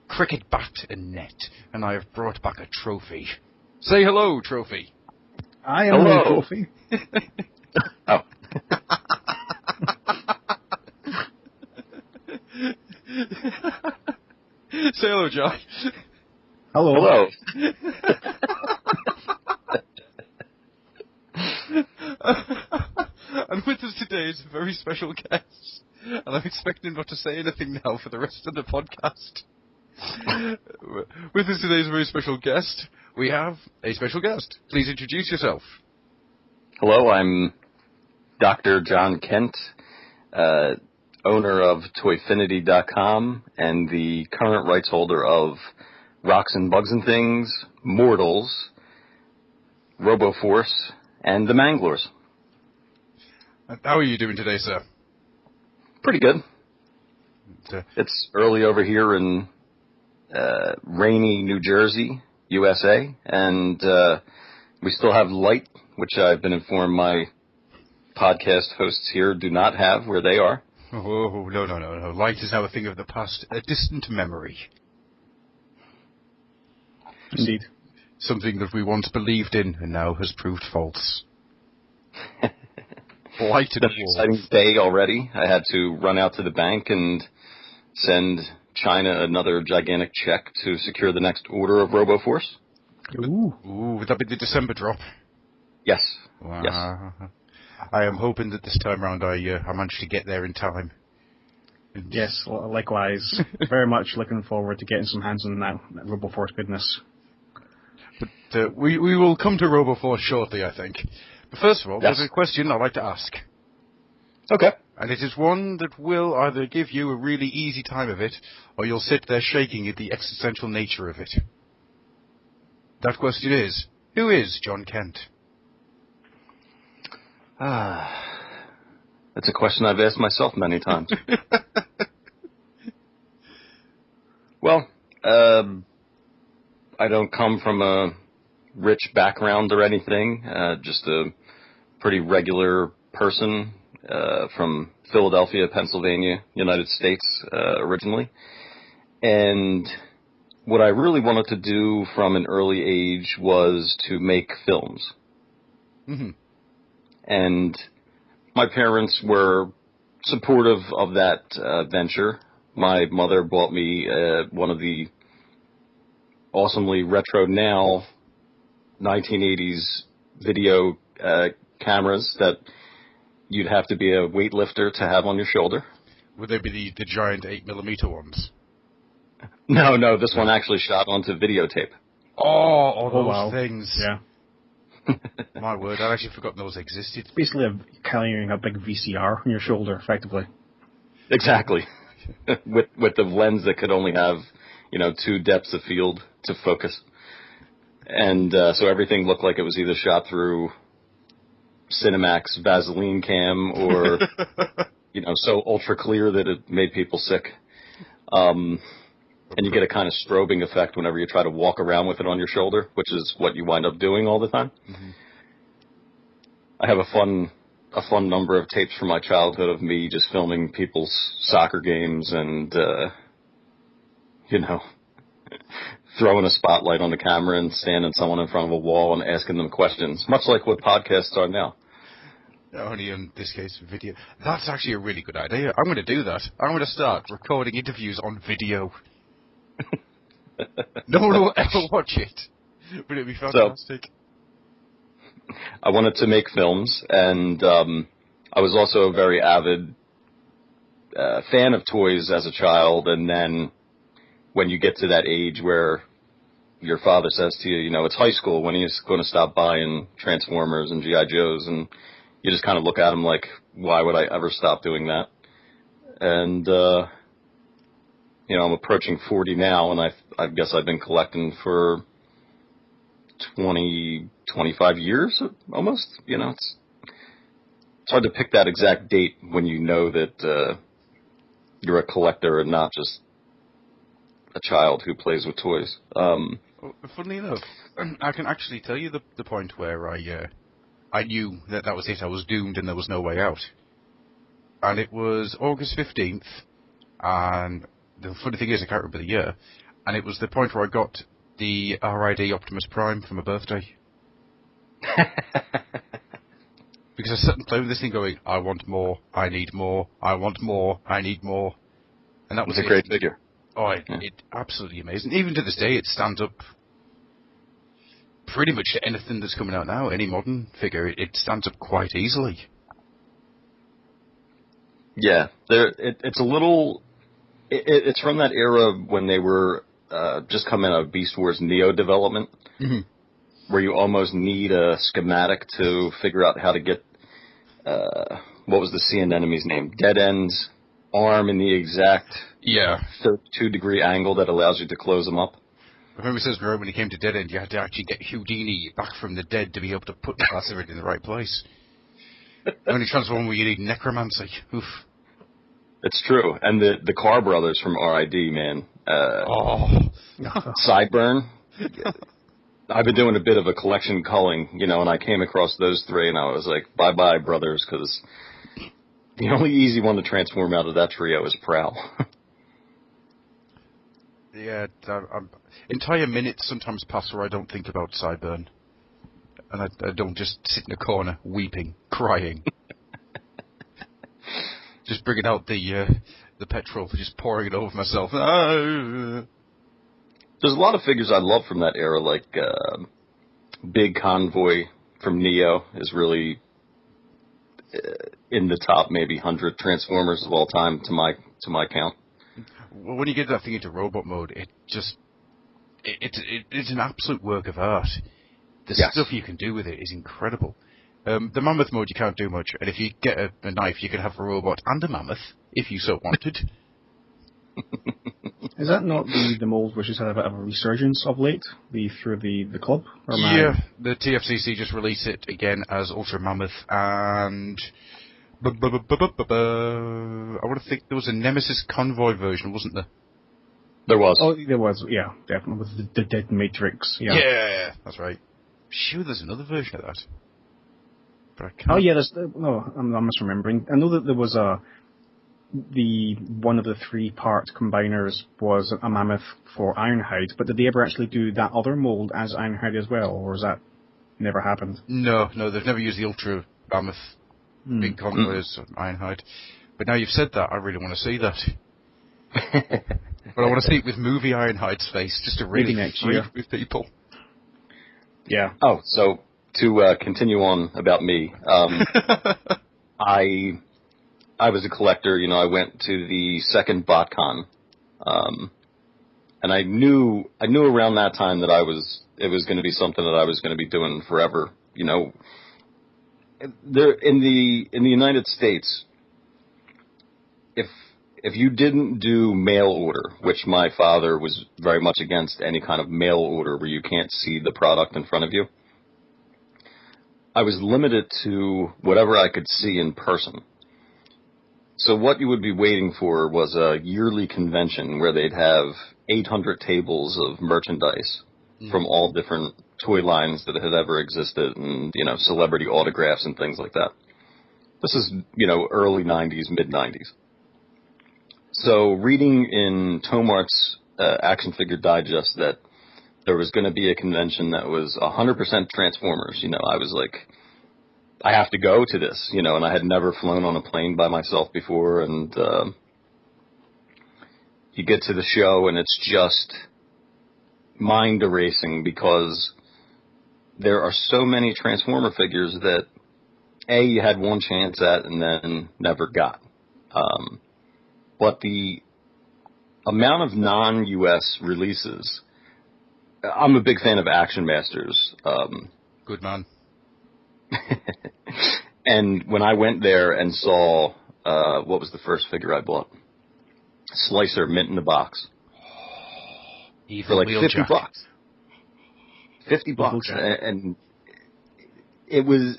cricket bat and net, and I have brought back a trophy. Say hello, trophy. I am the trophy. Oh. Say hello, John. Hello. And with us today is a very special guest, and I'm expecting him not to say anything now for the rest of the podcast. With us today is a very special guest. We have a special guest. Please introduce yourself. Hello, I'm Dr. John Kent, owner of Toyfinity.com and the current rights holder of Rocks and Bugs and Things, Mortals, RoboForce, and The Manglers. How are you doing today, sir? Pretty good. It's early over here in rainy New Jersey, USA, and we still have light, which I've been informed my podcast hosts here do not have where they are. Oh, no. Light is now a thing of the past, a distant memory. Indeed. Something that we once believed in and now has proved false. Light and An exciting day already. I had to run out to the bank and send China another gigantic check to secure the next order of RoboForce. Ooh, would that be the December drop? Yes. Wow. Yes. I am hoping that this time round I managed to get there in time. yes, likewise. Very much looking forward to getting some hands on that RoboForce goodness. But we will come to RoboForce shortly, I think. But first of all, Yes. there's a question I'd like to ask. Okay. And it is one that will either give you a really easy time of it, or you'll sit there shaking at the existential nature of it. That question is, who is John Kent? That's a question I've asked myself many times. Well, I don't come from a rich background or anything, just a pretty regular person from Philadelphia, Pennsylvania, United States originally. And what I really wanted to do from an early age was to make films. Mm-hmm. And my parents were supportive of that venture. My mother bought me one of the awesomely retro now 1980s video cameras that you'd have to be a weightlifter to have on your shoulder. Would they be the giant 8mm ones? No, this one actually shot onto videotape. Oh, those wow. things. Yeah. My word, I'd actually forgotten those existed. It's basically carrying a big VCR on your shoulder, effectively. Exactly. with the lens that could only have, 2 depths of field to focus. And so everything looked like it was either shot through Cinemax Vaseline cam or, so ultra clear that it made people sick. And you get a kind of strobing effect whenever you try to walk around with it on your shoulder, which is what you wind up doing all the time. Mm-hmm. I have a fun number of tapes from my childhood of me just filming people's soccer games and, throwing a spotlight on the camera and standing someone in front of a wall and asking them questions, much like what podcasts are now. Only in this case, video. That's actually a really good idea. I'm going to do that. I'm going to start recording interviews on video. No one will ever watch it, but it'd be fantastic. So, I wanted to make films, and I was also a very avid fan of toys as a child, and then when you get to that age where your father says to you, it's high school, when he's going to stop buying Transformers and G.I. Joes, and you just kind of look at him like, why would I ever stop doing that? And, I'm approaching 40 now, and I guess I've been collecting for 25 years, almost. It's hard to pick that exact date when you know that you're a collector and not just a child who plays with toys. Well, funnily enough, I can actually tell you the point where I knew that was it. I was doomed and there was no way out. And it was August 15th, and the funny thing is I can't remember the year, and it was the point where I got the RID Optimus Prime for my birthday. Because I sat and played with this thing going, I want more, I need more, I want more, I need more. And that was a great figure. Oh, it absolutely amazing. Even to this day, it stands up pretty much to anything that's coming out now. Any modern figure, it stands up quite easily. Yeah, it's a little. It's from that era when they were just coming out of Beast Wars Neo development, where you almost need a schematic to figure out how to get what was the Sea enemy's name? Dead End's arm in the exact 32-degree angle that allows you to close them up. I remember it says when he came to Dead End, you had to actually get Houdini back from the dead to be able to put the Lacerate in the right place. The only transform where you need necromancy. Oof. It's true. And the Carr brothers from RID, man. Sideburn. I've been doing a bit of a collection culling, and I came across those three, and I was like, bye-bye, brothers, because the only easy one to transform out of that trio is Prowl. Yeah, entire minutes sometimes pass where I don't think about Sideburn. And I don't just sit in a corner weeping, crying. Just bringing out the petrol, just pouring it over myself. There's a lot of figures I love from that era, like Big Convoy from Neo is really in the top maybe 100 Transformers of all time to my count. Well, when you get that thing into robot mode, it's an absolute work of art. The stuff you can do with it is incredible. The mammoth mode you can't do much, and if you get a knife, you can have a robot and a mammoth if you so wanted. Is that not the mold which has had a bit of a resurgence of late, through the club? Or the TFCC just released it again as Ultra Mammoth, and I want to think there was a Nemesis Convoy version, wasn't there? There was. Oh, there was, yeah, definitely, with the Dead Matrix, yeah. Yeah, that's right. Sure, there's another version of that. But I can't. Oh, yeah, I'm misremembering. I know that there was one of the 3-part combiners was a mammoth for Ironhide, but did they ever actually do that other mold as Ironhide as well, or has that never happened? No, they've never used the Ultra Mammoth big convoy as Ironhide. But now you've said that, I really want to see that. But I want to see it with movie Ironhide's face, just to really freak with people. Yeah. Oh, so to continue on about me, I was a collector. I went to the second BotCon, and I knew around that time that it was going to be something that I was going to be doing forever. There in the United States, if you didn't do mail order, which my father was very much against any kind of mail order where you can't see the product in front of you, I was limited to whatever I could see in person. So what you would be waiting for was a yearly convention where they'd have 800 tables of merchandise from all different toy lines that had ever existed and, celebrity autographs and things like that. This is, early 90s, mid-90s. So reading in Tomart's Action Figure Digest that there was going to be a convention that was 100% Transformers, I was like, I have to go to this, and I had never flown on a plane by myself before, and you get to the show and it's just mind erasing because there are so many Transformer figures that you had one chance at and then never got. But the amount of non-US releases, I'm a big fan of Action Masters. Good man. And when I went there and saw, what was the first figure I bought? Slicer, mint in the box. For like $50. $50. And it was,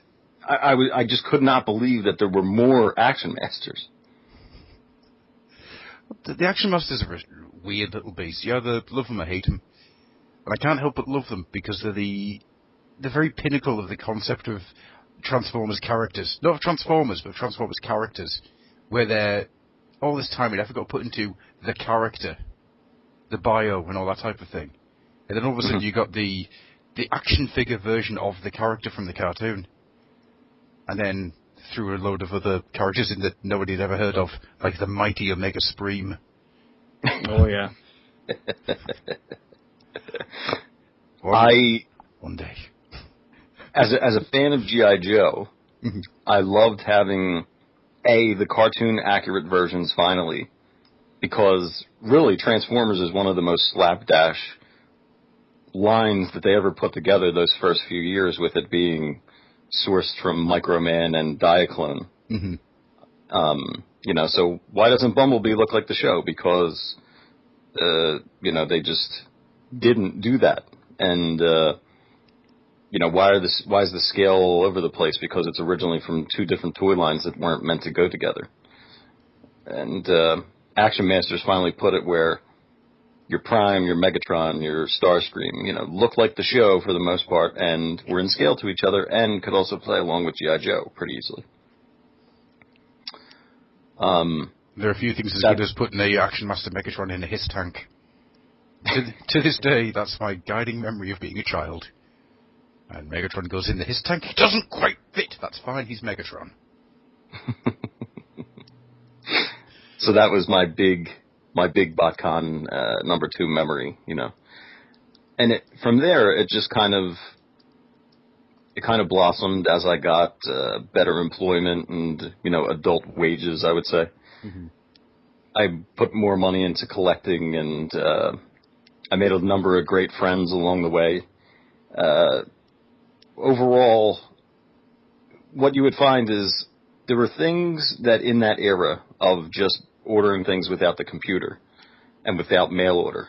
I just could not believe that there were more Action Masters. The Action Masters are a weird little beast. You either love them or hate them. And I can't help but love them because they're the very pinnacle of the concept of Transformers characters. Not of Transformers, but of Transformers characters. Where they're, all this time and effort got put into the character, the bio, and all that type of thing. And then all of a sudden you got the action figure version of the character from the cartoon. And then threw a load of other characters in that nobody had ever heard of, like the mighty Omega Supreme. Oh, yeah. One day. As a fan of G.I. Joe, I loved having, the cartoon accurate versions finally, because really Transformers is one of the most slapdash lines that they ever put together those first few years, with it being sourced from Microman and Diaclone. You know, so why doesn't Bumblebee look like the show? Because, you know, they just didn't do that. And, you know, why is the scale all over the place? Because it's originally from two different toy lines that weren't meant to go together. And Action Masters finally put it where your Prime, your Megatron, your Starscream, you know, look like the show for the most part, and were in scale to each other, and could also play along with G.I. Joe pretty easily. There are a few things as good as putting a Action Master Megatron in a Hiss tank. To this day, that's my guiding memory of being a child. And Megatron goes in the Hiss tank. He doesn't quite fit. That's fine. He's Megatron. So that was my big BotCon number 2 memory, you know. And from there, it just kind of blossomed as I got better employment and, you know, adult wages, I would say. I put more money into collecting, and I made a number of great friends along the way. Overall, what you would find is there were things that in that era of just ordering things without the computer and without mail order,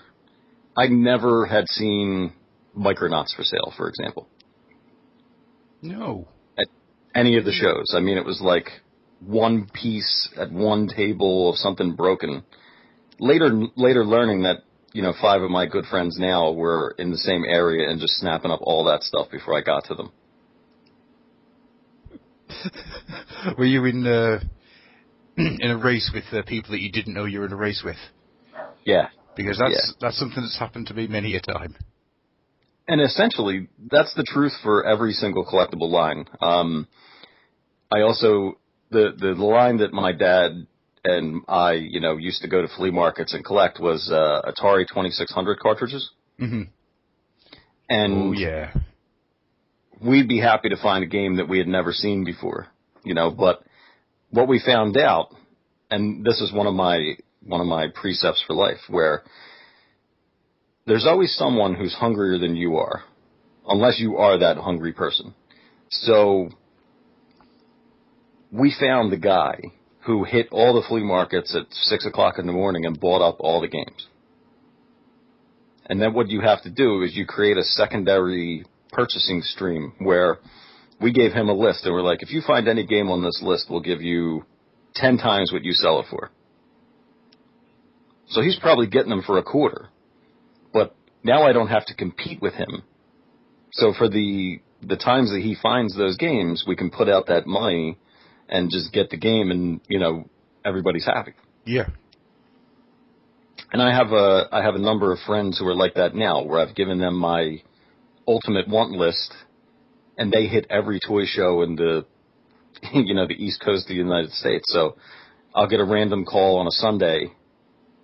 I never had seen Micronauts for sale, for example. No. At any of the shows. I mean, it was like one piece at one table of something broken. Later learning that, you know, 5 of my good friends now were in the same area and just snapping up all that stuff before I got to them. Were you in a race with people that you didn't know you were in a race with? Yeah. Because that's something that's happened to me many a time. And essentially, that's the truth for every single collectible line. I also, the line that my dad and I, you know, used to go to flea markets and collect was Atari 2600 cartridges. And oh, yeah. We'd be happy to find a game that we had never seen before, you know, but what we found out, and this is one of my precepts for life, where there's always someone who's hungrier than you are, unless you are that hungry person. So we found the guy who hit all the flea markets at 6 o'clock in the morning and bought up all the games. And then what you have to do is you create a secondary purchasing stream where we gave him a list and we're like, if you find any game on this list, we'll give you 10 times what you sell it for. So he's probably getting them for a quarter. But now I don't have to compete with him. So for the times that he finds those games, we can put out that money and just get the game, and, you know, everybody's happy. Yeah. And I have a number of friends who are like that now, where I've given them my ultimate want list, and they hit every toy show in the, you know, the East Coast of the United States. So I'll get a random call on a Sunday.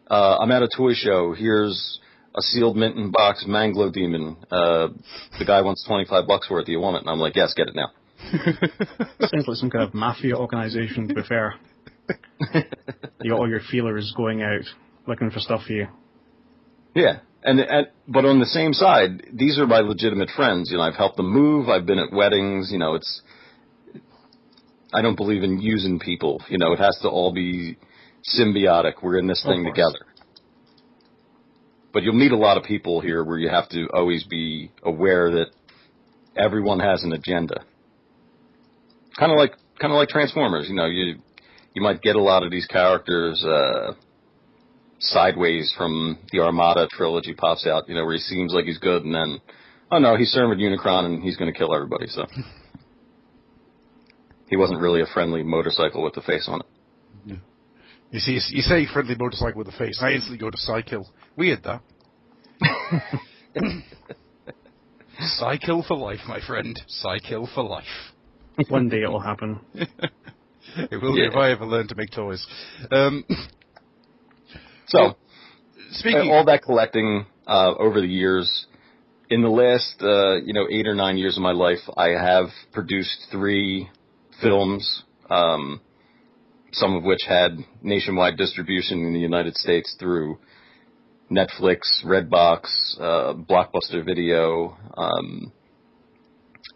I'm at a toy show. Here's a sealed mint in box Manglo Demon. The guy wants $25 for it. Do you want it? And I'm like, yes, get it now. Sounds like some kind of mafia organization, to be fair. You got all your feelers going out looking for stuff for you. Yeah, but on the same side, these are my legitimate friends. You know, I've helped them move. I've been at weddings. You know, I don't believe in using people. You know, it has to all be symbiotic. We're in this thing together. But you'll meet a lot of people here where you have to always be aware that everyone has an agenda. Kind of like Transformers. You know, you might get a lot of these characters Sideways from the Armada trilogy pops out, where he seems like he's good, and then, oh no, he's Cermed Unicron and he's going to kill everybody, so. He wasn't really a friendly motorcycle with the face on it. Yeah. You see, you say friendly motorcycle with a face, I instantly go to Psykill. Weird, that. Psykill for life, my friend. Psykill for life. One day it'll happen. It will if I ever learn to make toys. So, speaking all that collecting over the years, in the last 8 or 9 years of my life, I have produced 3 films, some of which had nationwide distribution in the United States through Netflix, Redbox, Blockbuster Video,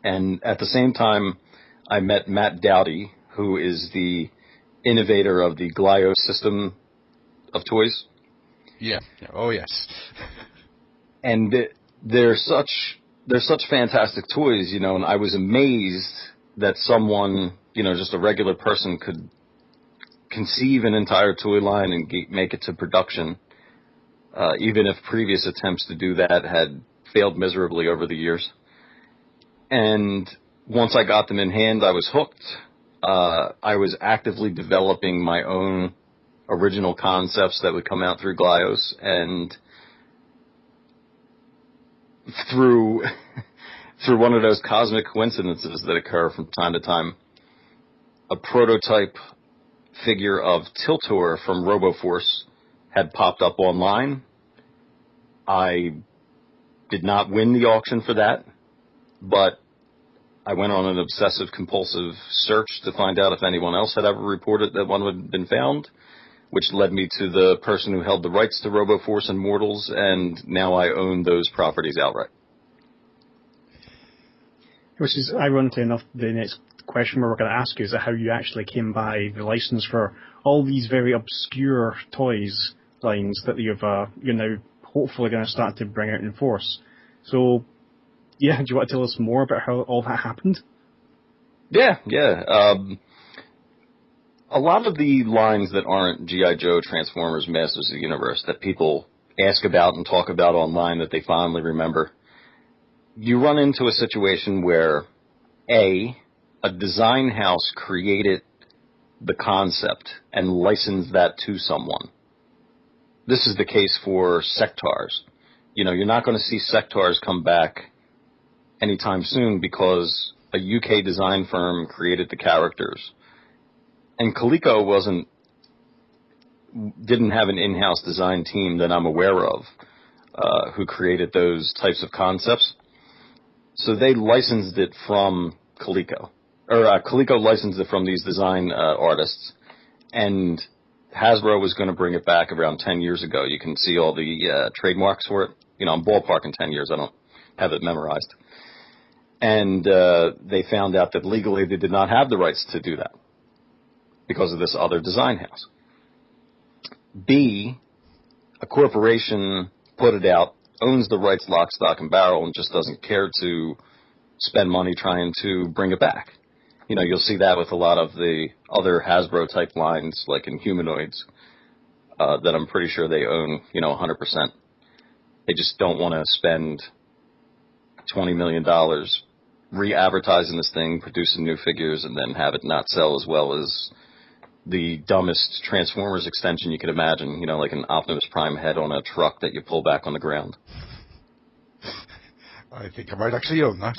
and at the same time, I met Matt Dowdy, who is the innovator of the Glio system of toys. Yeah. Oh, yes. And they're such fantastic toys, and I was amazed that someone, just a regular person could conceive an entire toy line and make it to production, even if previous attempts to do that had failed miserably over the years. And once I got them in hand, I was hooked. I was actively developing my own original concepts that would come out through Glios, and through one of those cosmic coincidences that occur from time to time, a prototype figure of Tiltor from RoboForce had popped up online. I did not win the auction for that, but I went on an obsessive-compulsive search to find out if anyone else had ever reported that one had been found, which led me to the person who held the rights to RoboForce and Mortals, and now I own those properties outright. Which is, ironically enough, the next question we're going to ask you is how you actually came by the license for all these very obscure toys lines that you're now hopefully going to start to bring out in force. So, yeah, do you want to tell us more about how all that happened? Yeah. A lot of the lines that aren't G.I. Joe, Transformers, Masters of the Universe that people ask about and talk about online that they fondly remember, you run into a situation where, a design house created the concept and licensed that to someone. This is the case for Sectars. You're not going to see Sectars come back anytime soon because a UK design firm created the characters. And Coleco didn't have an in-house design team that I'm aware of who created those types of concepts. So they licensed it from Coleco. Coleco licensed it from these design artists. And Hasbro was going to bring it back around 10 years ago. You can see all the trademarks for it. I'm ballparking 10 years. I don't have it memorized. And they found out that legally they did not have the rights to do that because of this other design house. B, a corporation put it out, owns the rights lock, stock, and barrel, and just doesn't care to spend money trying to bring it back. You'll see that with a lot of the other Hasbro-type lines, like in Humanoids, that I'm pretty sure they own, 100%. They just don't want to spend $20 million re-advertising this thing, producing new figures, and then have it not sell as well as the dumbest Transformers extension you could imagine, like an Optimus Prime head on a truck that you pull back on the ground. I think I might actually own that.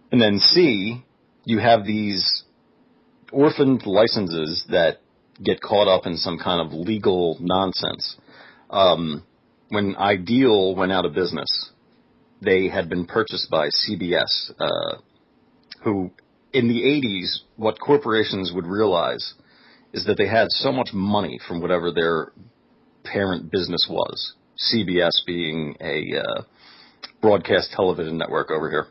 And then C, you have these orphaned licenses that get caught up in some kind of legal nonsense. When Ideal went out of business, they had been purchased by CBS, who in the 80s, what corporations would realize is that they had so much money from whatever their parent business was, CBS being a broadcast television network over here,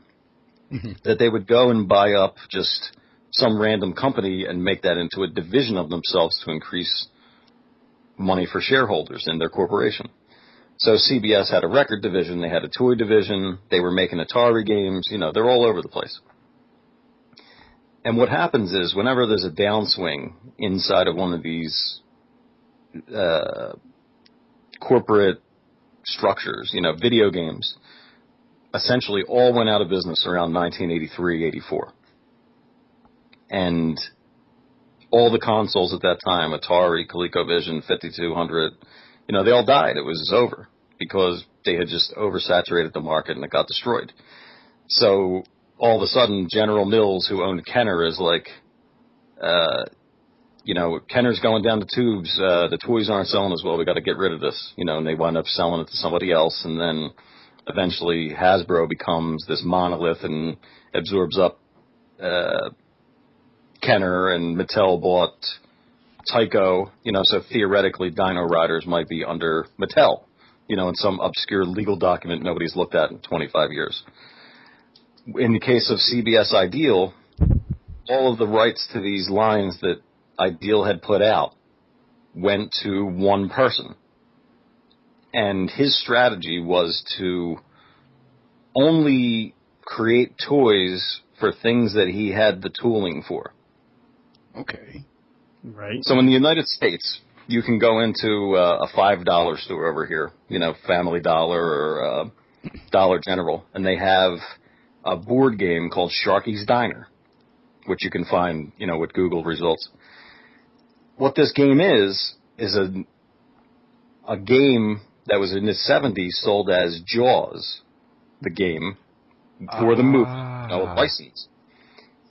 that they would go and buy up just some random company and make that into a division of themselves to increase money for shareholders in their corporation. So CBS had a record division, they had a toy division, they were making Atari games, they're all over the place. And what happens is whenever there's a downswing inside of one of these corporate structures, video games essentially all went out of business around 1983, 84. And all the consoles at that time, Atari, ColecoVision, 5200, they all died. It was over because they had just oversaturated the market and it got destroyed. So all of a sudden, General Mills, who owned Kenner, is like, Kenner's going down the tubes. The toys aren't selling as well. We got to get rid of this, and they wind up selling it to somebody else. And then eventually Hasbro becomes this monolith and absorbs up Kenner, and Mattel bought Tyco, so theoretically Dino Riders might be under Mattel, in some obscure legal document nobody's looked at in 25 years. In the case of CBS Ideal, all of the rights to these lines that Ideal had put out went to one person. And his strategy was to only create toys for things that he had the tooling for. Okay. Right. So in the United States, you can go into a $5 store over here, Family Dollar or Dollar General, and they have a board game called Sharky's Diner, which you can find, with Google results. What this game is a game that was in the 70s sold as Jaws, the game, for the movie, license.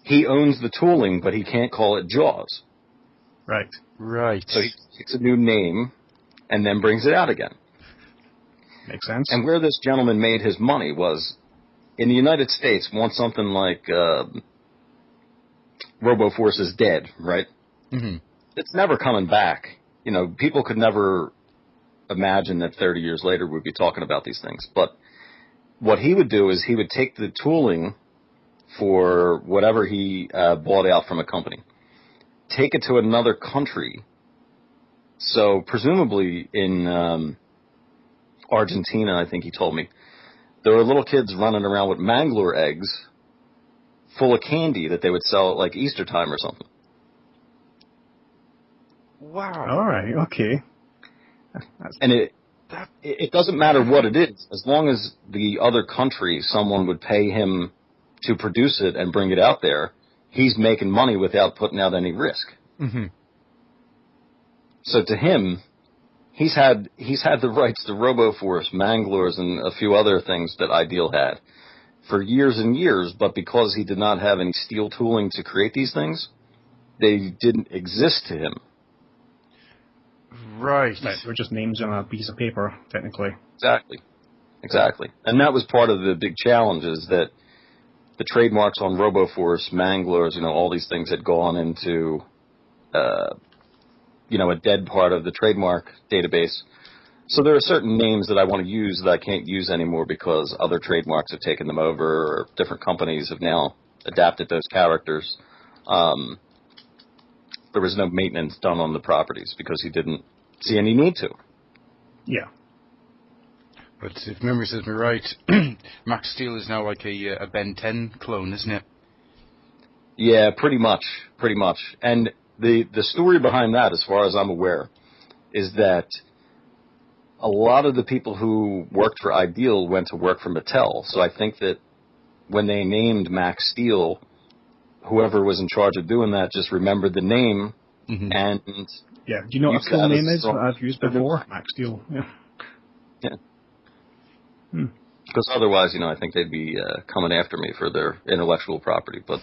He owns the tooling, but he can't call it Jaws. Right. Right. So he picks a new name and then brings it out again. Makes sense. And where this gentleman made his money was in the United States, once something like RoboForce is dead, right? Mm-hmm. It's never coming back. People could never imagine that 30 years later we'd be talking about these things. But what he would do is he would take the tooling for whatever he bought out from a company, take it to another country. So presumably in Argentina, I think he told me, there were little kids running around with Mangalore eggs full of candy that they would sell at like Easter time or something. Wow. All right. Okay. And it doesn't matter what it is, as long as the other country, someone would pay him to produce it and bring it out there, he's making money without putting out any risk. Mm-hmm. So to him, he's had the rights to RoboForce, Manglores, and a few other things that Ideal had for years and years, but because he did not have any steel tooling to create these things, they didn't exist to him. Right. Right. They were just names on a piece of paper, technically. Exactly. And that was part of the big challenge, is that the trademarks on RoboForce, Manglores, all these things had gone into, a dead part of the trademark database. So there are certain names that I want to use that I can't use anymore because other trademarks have taken them over, or different companies have now adapted those characters. There was no maintenance done on the properties because he didn't see any need to. Yeah. But if memory serves me right, Max Steel is now like a Ben 10 clone, isn't it? Yeah, pretty much. And the story behind that, as far as I'm aware, is that a lot of the people who worked for Ideal went to work for Mattel. So I think that when they named Max Steel, whoever was in charge of doing that just remembered the name. Mm-hmm. And yeah, do you know what a full name is that I've used before? Max Steel. Yeah. Because otherwise, I think they'd be coming after me for their intellectual property. But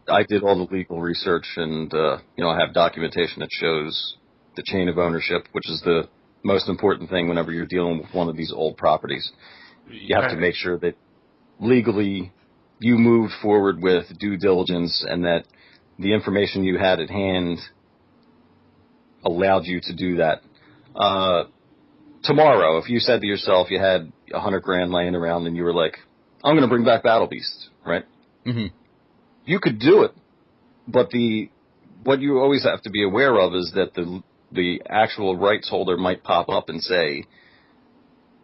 I did all the legal research, and I have documentation that shows the chain of ownership, which is the most important thing whenever you're dealing with one of these old properties. You have to make sure that legally you moved forward with due diligence and that the information you had at hand allowed you to do that. Tomorrow, if you said to yourself you had $100,000 laying around and you were like, I'm going to bring back Battle Beasts, right? Mm-hmm. You could do it, but what you always have to be aware of is that the actual rights holder might pop up and say,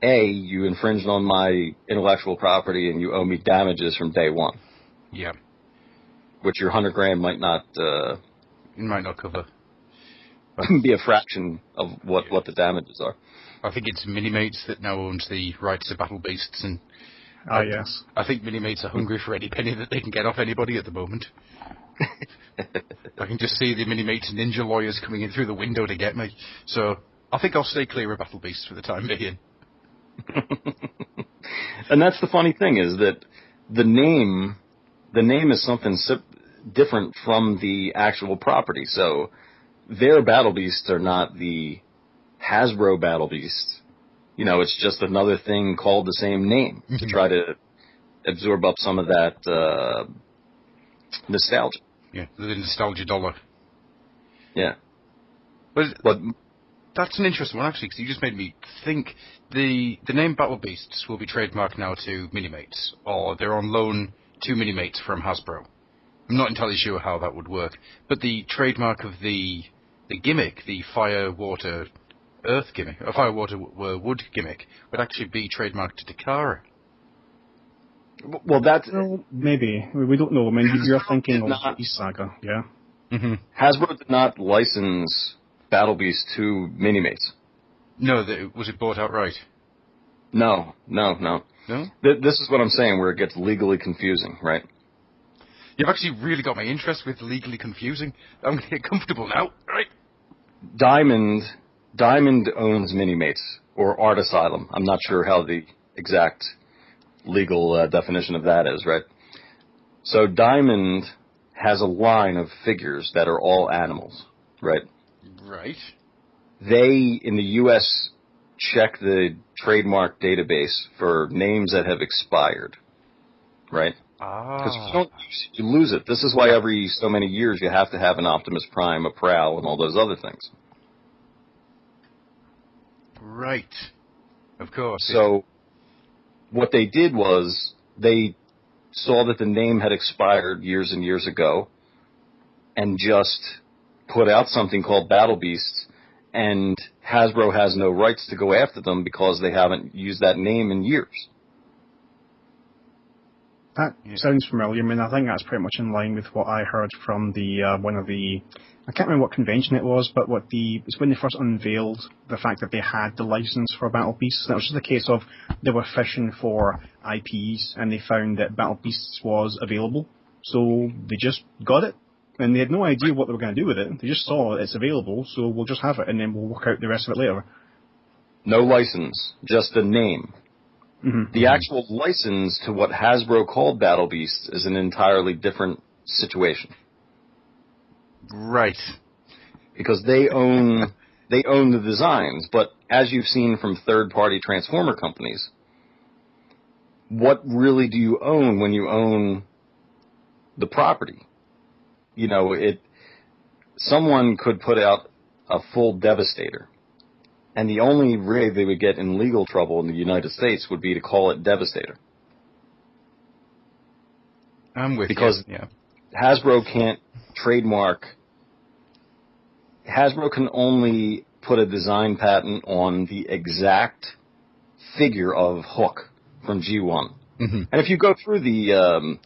A, you infringed on my intellectual property and you owe me damages from day one. Yeah. which your 100 grand might not It might not cover. be a fraction of what the damages are. I think it's Minimates that now owns the rights to Battle Beasts, and Yes. I think Minimates are hungry for any penny that they can get off anybody at the moment. I can just see the Minimates ninja lawyers coming in through the window to get me. So I think I'll stay clear of Battle Beasts for the time being. And that's the funny thing, is that the name is something different from the actual property. So their Battle Beasts are not the Hasbro Battle Beasts. You know, it's just another thing called the same name to try to absorb up some of that nostalgia. Yeah, the nostalgia dollar. Yeah. But But that's an interesting one, actually, because you just made me think the name Battle Beasts will be trademarked now to Minimates, or they're on loan to Minimates from Hasbro. I'm not entirely sure how that would work, but the trademark of the gimmick, the Fire, Water, Earth gimmick, or Fire, Water, Wood gimmick, would actually be trademarked to Takara. well, that's Well, maybe. We don't know. I mean, you're thinking of not- Beast Saga, yeah? Mm-hmm. Hasbro did not license Battle Beast to Minimates. No, was it bought outright? No. No? This is what I'm saying, where it gets legally confusing, right? You've actually really got my interest with legally confusing. I'm going to get comfortable now, right? Diamond owns Minimates, or Art Asylum. I'm not sure how the exact legal definition of that is, right? So Diamond has a line of figures that are all animals, right? Right. They, in the U.S., check the trademark database for names that have expired, right? Because if you don't use it, you lose it. This is why every so many years you have to have an Optimus Prime, a Prowl, and all those other things. Right. Of course. So what they did was they saw that the name had expired years and years ago and just put out something called Battle Beasts, and Hasbro has no rights to go after them because they haven't used that name in years. That sounds familiar. I mean, I think that's pretty much in line with what I heard from the one of the, I can't remember what convention it was, but it's when they first unveiled the fact that they had the license for Battle Beasts. That was just a case of they were fishing for IPs and they found that Battle Beasts was available, so they just got it. And they had no idea what they were going to do with it. They just saw it's available, so we'll just have it, and then we'll work out the rest of it later. No license, just a name. Mm-hmm. The actual license to what Hasbro called Battle Beasts is an entirely different situation. Right. Because they own the designs, but as you've seen from third-party Transformer companies, what really do you own when you own the property? You know, someone could put out a full Devastator, and the only way they would get in legal trouble in the United States would be to call it Devastator. I'm with because you. Yeah. Hasbro can't trademark. Hasbro can only put a design patent on the exact figure of Hook from G1. Mm-hmm. And if you go through the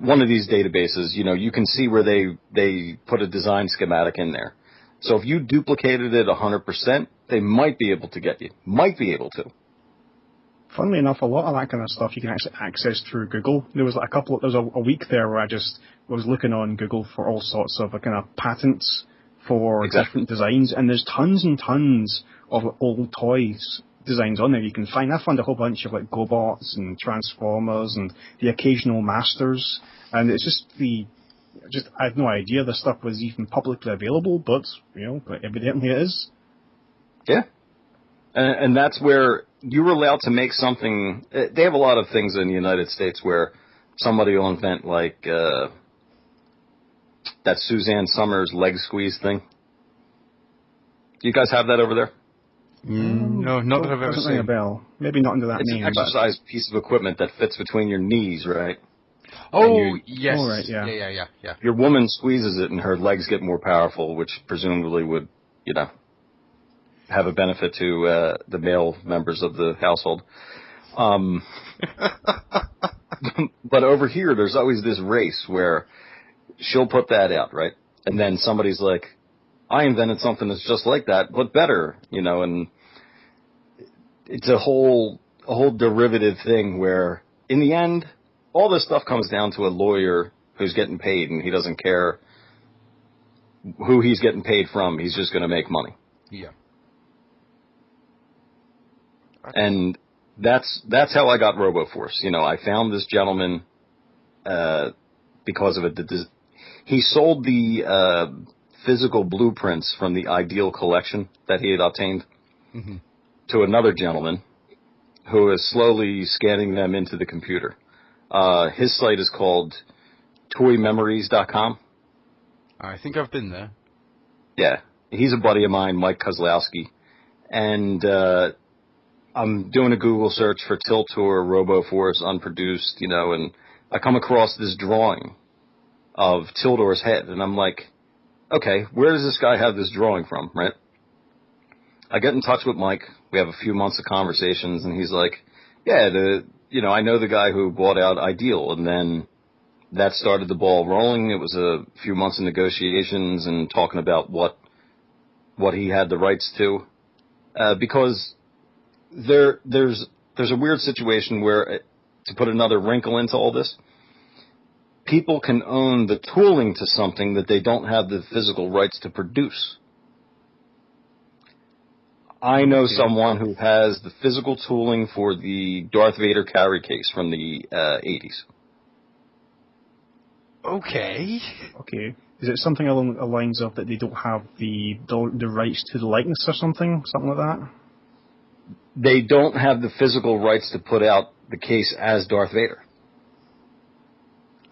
one of these databases, you know, you can see where they put a design schematic in there. So if you duplicated it 100%, they might be able to get you. Might be able to. Funnily enough, a lot of that kind of stuff you can actually access through Google. There was a week there where I just was looking on Google for all sorts of kind of patents for different designs, and there's tons and tons of old toys designs on there you can find. I found a whole bunch of like GoBots and Transformers and the occasional Masters, and it's just I had no idea this stuff was even publicly available, but evidently it is. Yeah, and that's where you were allowed to make something. They have a lot of things in the United States where somebody will invent like that Suzanne Summers leg squeeze thing. Do you guys have that over there? No, not that I've ever Doesn't ring a seen. bell. Maybe not under that It's name. an exercise piece of equipment that fits between your knees, right? Oh, yes. Oh, right, yeah. Yeah. Your woman squeezes it and her legs get more powerful, which presumably would, have a benefit to the male members of the household. But over here, there's always this race where she'll put that out, right? And then somebody's like, I invented something that's just like that, but better, and it's a whole derivative thing where, in the end, all this stuff comes down to a lawyer who's getting paid, and he doesn't care who he's getting paid from. He's just going to make money. Yeah. And that's how I got RoboForce. I found this gentleman because of it. He sold the physical blueprints from the Ideal collection that he had obtained to another gentleman who is slowly scanning them into the computer. His site is called toymemories.com. I think I've been there. Yeah. He's a buddy of mine, Mike Kozlowski. And I'm doing a Google search for Tiltor, RoboForce, unproduced, and I come across this drawing of Tildor's head, and I'm like, okay, where does this guy have this drawing from, right? I get in touch with Mike. We have a few months of conversations, and he's like, yeah, I know the guy who bought out Ideal, and then that started the ball rolling. It was a few months of negotiations and talking about what he had the rights to, because there's a weird situation where, to put another wrinkle into all this, people can own the tooling to something that they don't have the physical rights to produce. I know someone who has the physical tooling for the Darth Vader carry case from the 80s. Okay. Is it something along the lines of that they don't have the rights to the likeness or something like that? They don't have the physical rights to put out the case as Darth Vader.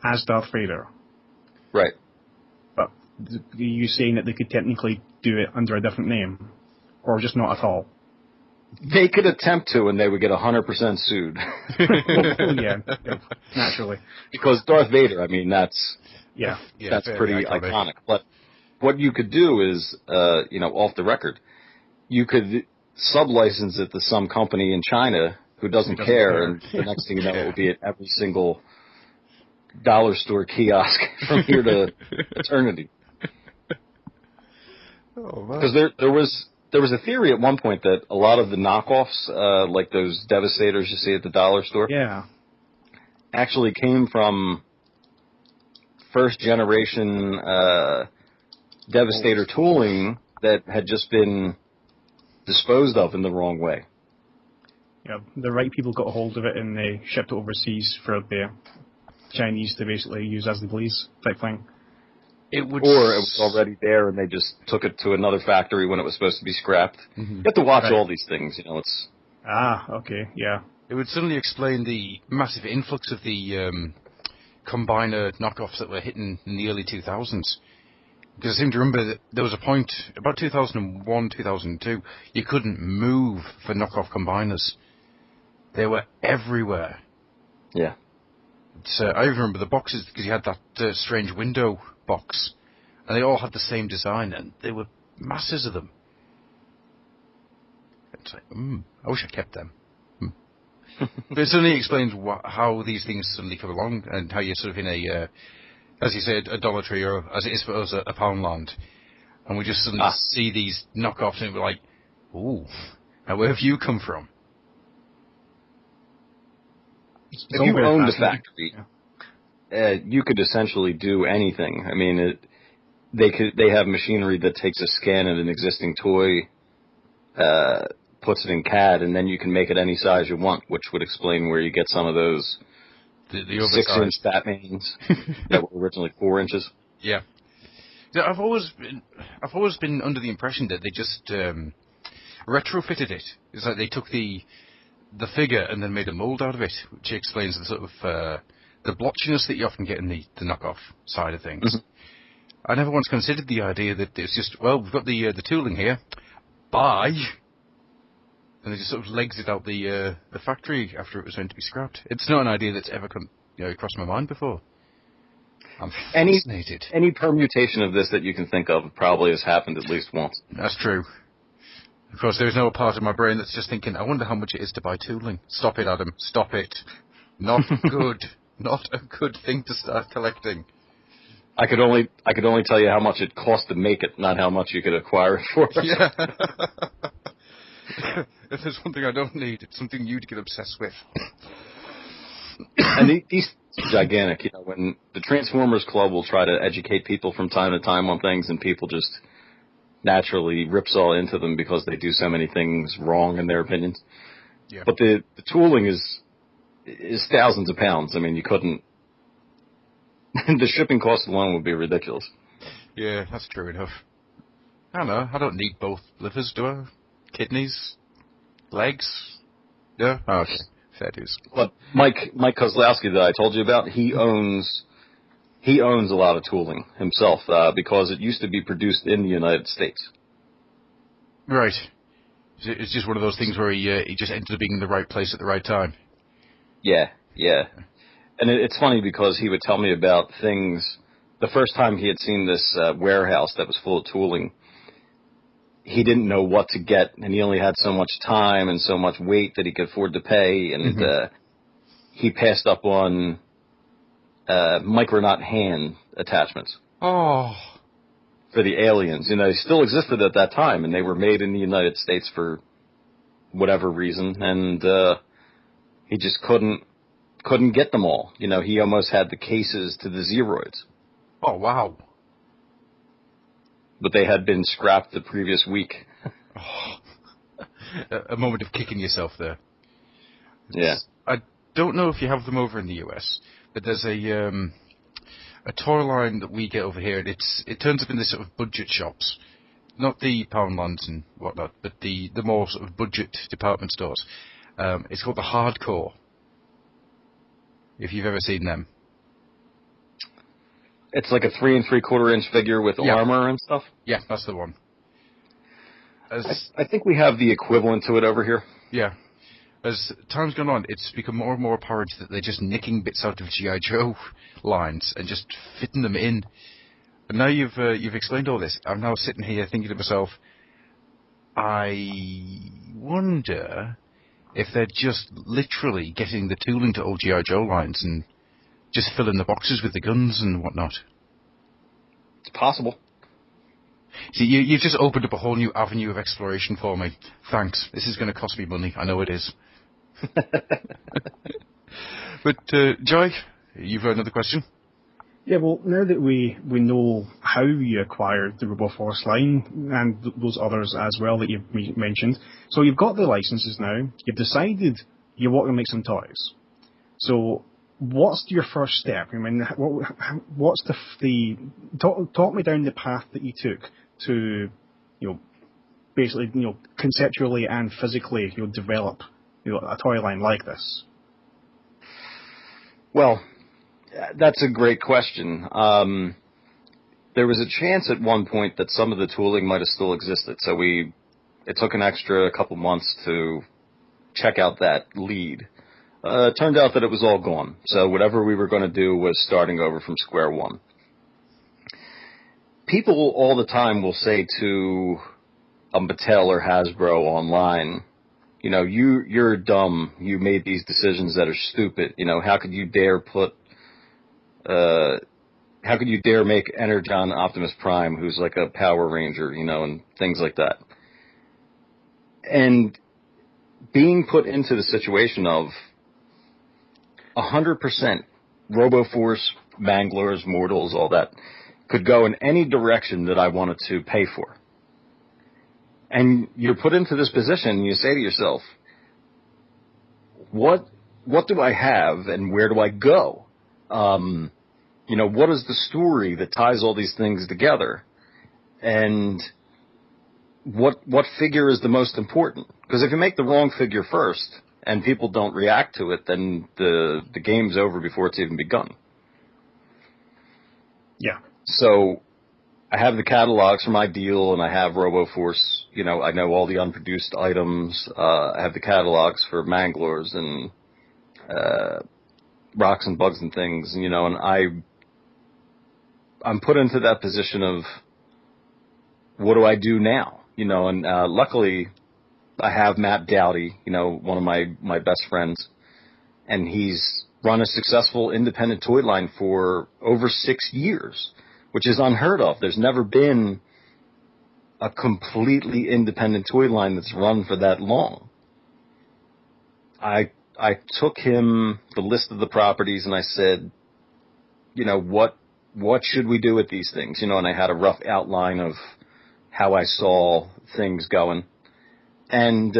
As Darth Vader? Right. But are you saying that they could technically do it under a different name? Or just not at all? They could attempt to, and they would get 100% sued. yeah, naturally. Because Darth Vader, that's pretty iconic. iconic. But what you could do is, off the record, you could sub-license it to some company in China who doesn't care, and the next thing you know, it will be at every single dollar store kiosk from here to eternity. Because there was a theory at one point that a lot of the knockoffs, like those Devastators you see at the dollar store, actually came from first generation Devastator tooling that had just been disposed of in the wrong way. Yeah, the right people got a hold of it and they shipped it overseas for the Chinese to basically use as they please type thing. Or it was already there and they just took it to another factory when it was supposed to be scrapped. You have to watch all these things, it's... Okay, yeah. It would certainly explain the massive influx of the combiner knockoffs that were hitting in the early 2000s. Because I seem to remember that there was a point, about 2001, 2002, you couldn't move for knockoff combiners. They were everywhere. Yeah. I even remember the boxes, because you had that strange window box, and they all had the same design, and there were masses of them. It's like, I wish I kept them. But it certainly explains how these things suddenly come along, and how you're sort of in a, as you said, a Dollar Tree, or as it is for us, a Poundland, and we just suddenly see these knockoffs, and we're like, ooh, now where have you come from? If you owned the factory, you could essentially do anything. They have machinery that takes a scan at an existing toy, puts it in CAD, and then you can make it any size you want, which would explain where you get some of those the 6-inch Batmans that were originally 4 inches. Yeah. I've always been under the impression that they just retrofitted it. It's like they took the figure and then made a mold out of it, which explains the sort of the blotchiness that you often get in the knockoff side of things. I never once considered the idea that it's just, we've got the tooling here, bye, and they just sort of legs it out the factory after it was meant to be scrapped. It's not an idea that's ever crossed my mind before. I'm fascinated. Any permutation of this that you can think of probably has happened at least once. That's true. Of course, there's no part of my brain that's just thinking, I wonder how much it is to buy tooling. Stop it, Adam. Stop it. Not good. Not a good thing to start collecting. I could only tell you how much it cost to make it, not how much you could acquire it for. Yeah. If there's one thing I don't need, it's something you'd get obsessed with. And these are gigantic. You know, when the Transformers Club will try to educate people from time to time on things, and people just naturally ripsaw into them because they do so many things wrong in their opinions. Yeah. But the tooling is thousands of pounds. I mean, you couldn't. The shipping cost alone would be ridiculous. Yeah, that's true enough. I don't know. I don't need both livers, do I? Kidneys? Legs? No? Oh, okay. Fair dues. But Mike Kozlowski that I told you about, he owns a lot of tooling himself because it used to be produced in the United States. Right. It's just one of those things where he just ended up being in the right place at the right time. Yeah. And it's funny because he would tell me about things. The first time he had seen this warehouse that was full of tooling, he didn't know what to get, and he only had so much time and so much weight that he could afford to pay, and he passed up on Micronaut hand attachments. Oh. For the aliens. You know, they still existed at that time, and they were made in the United States for whatever reason, and he just couldn't get them all. You know, he almost had the cases to the Zeroids. Oh, wow. But they had been scrapped the previous week. Oh. A moment of kicking yourself there. Yeah. I don't know if you have them over in the US, but there's a toy line that we get over here, and it turns up in this sort of budget shops. Not the Poundlands and whatnot, but the more sort of budget department stores. It's called the Hardcore. If you've ever seen them. It's like a 3 3/4 inch figure with armor and stuff? Yeah, that's the one. I think we have the equivalent to it over here. Yeah. As time's gone on, it's become more and more apparent that they're just nicking bits out of G.I. Joe lines and just fitting them in. But now you've explained all this, I'm now sitting here thinking to myself, I wonder if they're just literally getting the tooling to old G.I. Joe lines and just filling the boxes with the guns and whatnot. It's possible. See, you've just opened up a whole new avenue of exploration for me. Thanks. This is going to cost me money. I know it is. But, Joy, you've got another question? Yeah, well, now that we know how you acquired the RoboForce line and those others as well that you've mentioned, so you've got the licenses now, you've decided you want to make some toys. So what's your first step? I mean, what's the talk me down the path that you took to, basically, conceptually and physically, develop, a toy line like this? Well, that's a great question. There was a chance at one point that some of the tooling might have still existed, so it took an extra couple months to check out that lead. It turned out that it was all gone, so whatever we were going to do was starting over from square one. People all the time will say to a Mattel or Hasbro online, you're dumb, you made these decisions that are stupid, how could you dare make Energon Optimus Prime, who's like a Power Ranger, and things like that. And being put into the situation of 100% RoboForce, Manglers, Mortals, all that, could go in any direction that I wanted to pay for. And you're put into this position, and you say to yourself, what do I have, and where do I go? What is the story that ties all these things together? And what figure is the most important? Because if you make the wrong figure first, and people don't react to it, then the game's over before it's even begun. Yeah. So I have the catalogs for my deal, and I have RoboForce. I know all the unproduced items. I have the catalogs for Manglers and Rocks and Bugs and things. And I'm put into that position of, what do I do now? Luckily I have Matt Dowdy, one of my best friends, And he's run a successful independent toy line for over 6 years, which is unheard of. There's never been a completely independent toy line that's run for that long. I took him the list of the properties and I said, you know, what should we do with these things? You know, and I had a rough outline of how I saw things going. And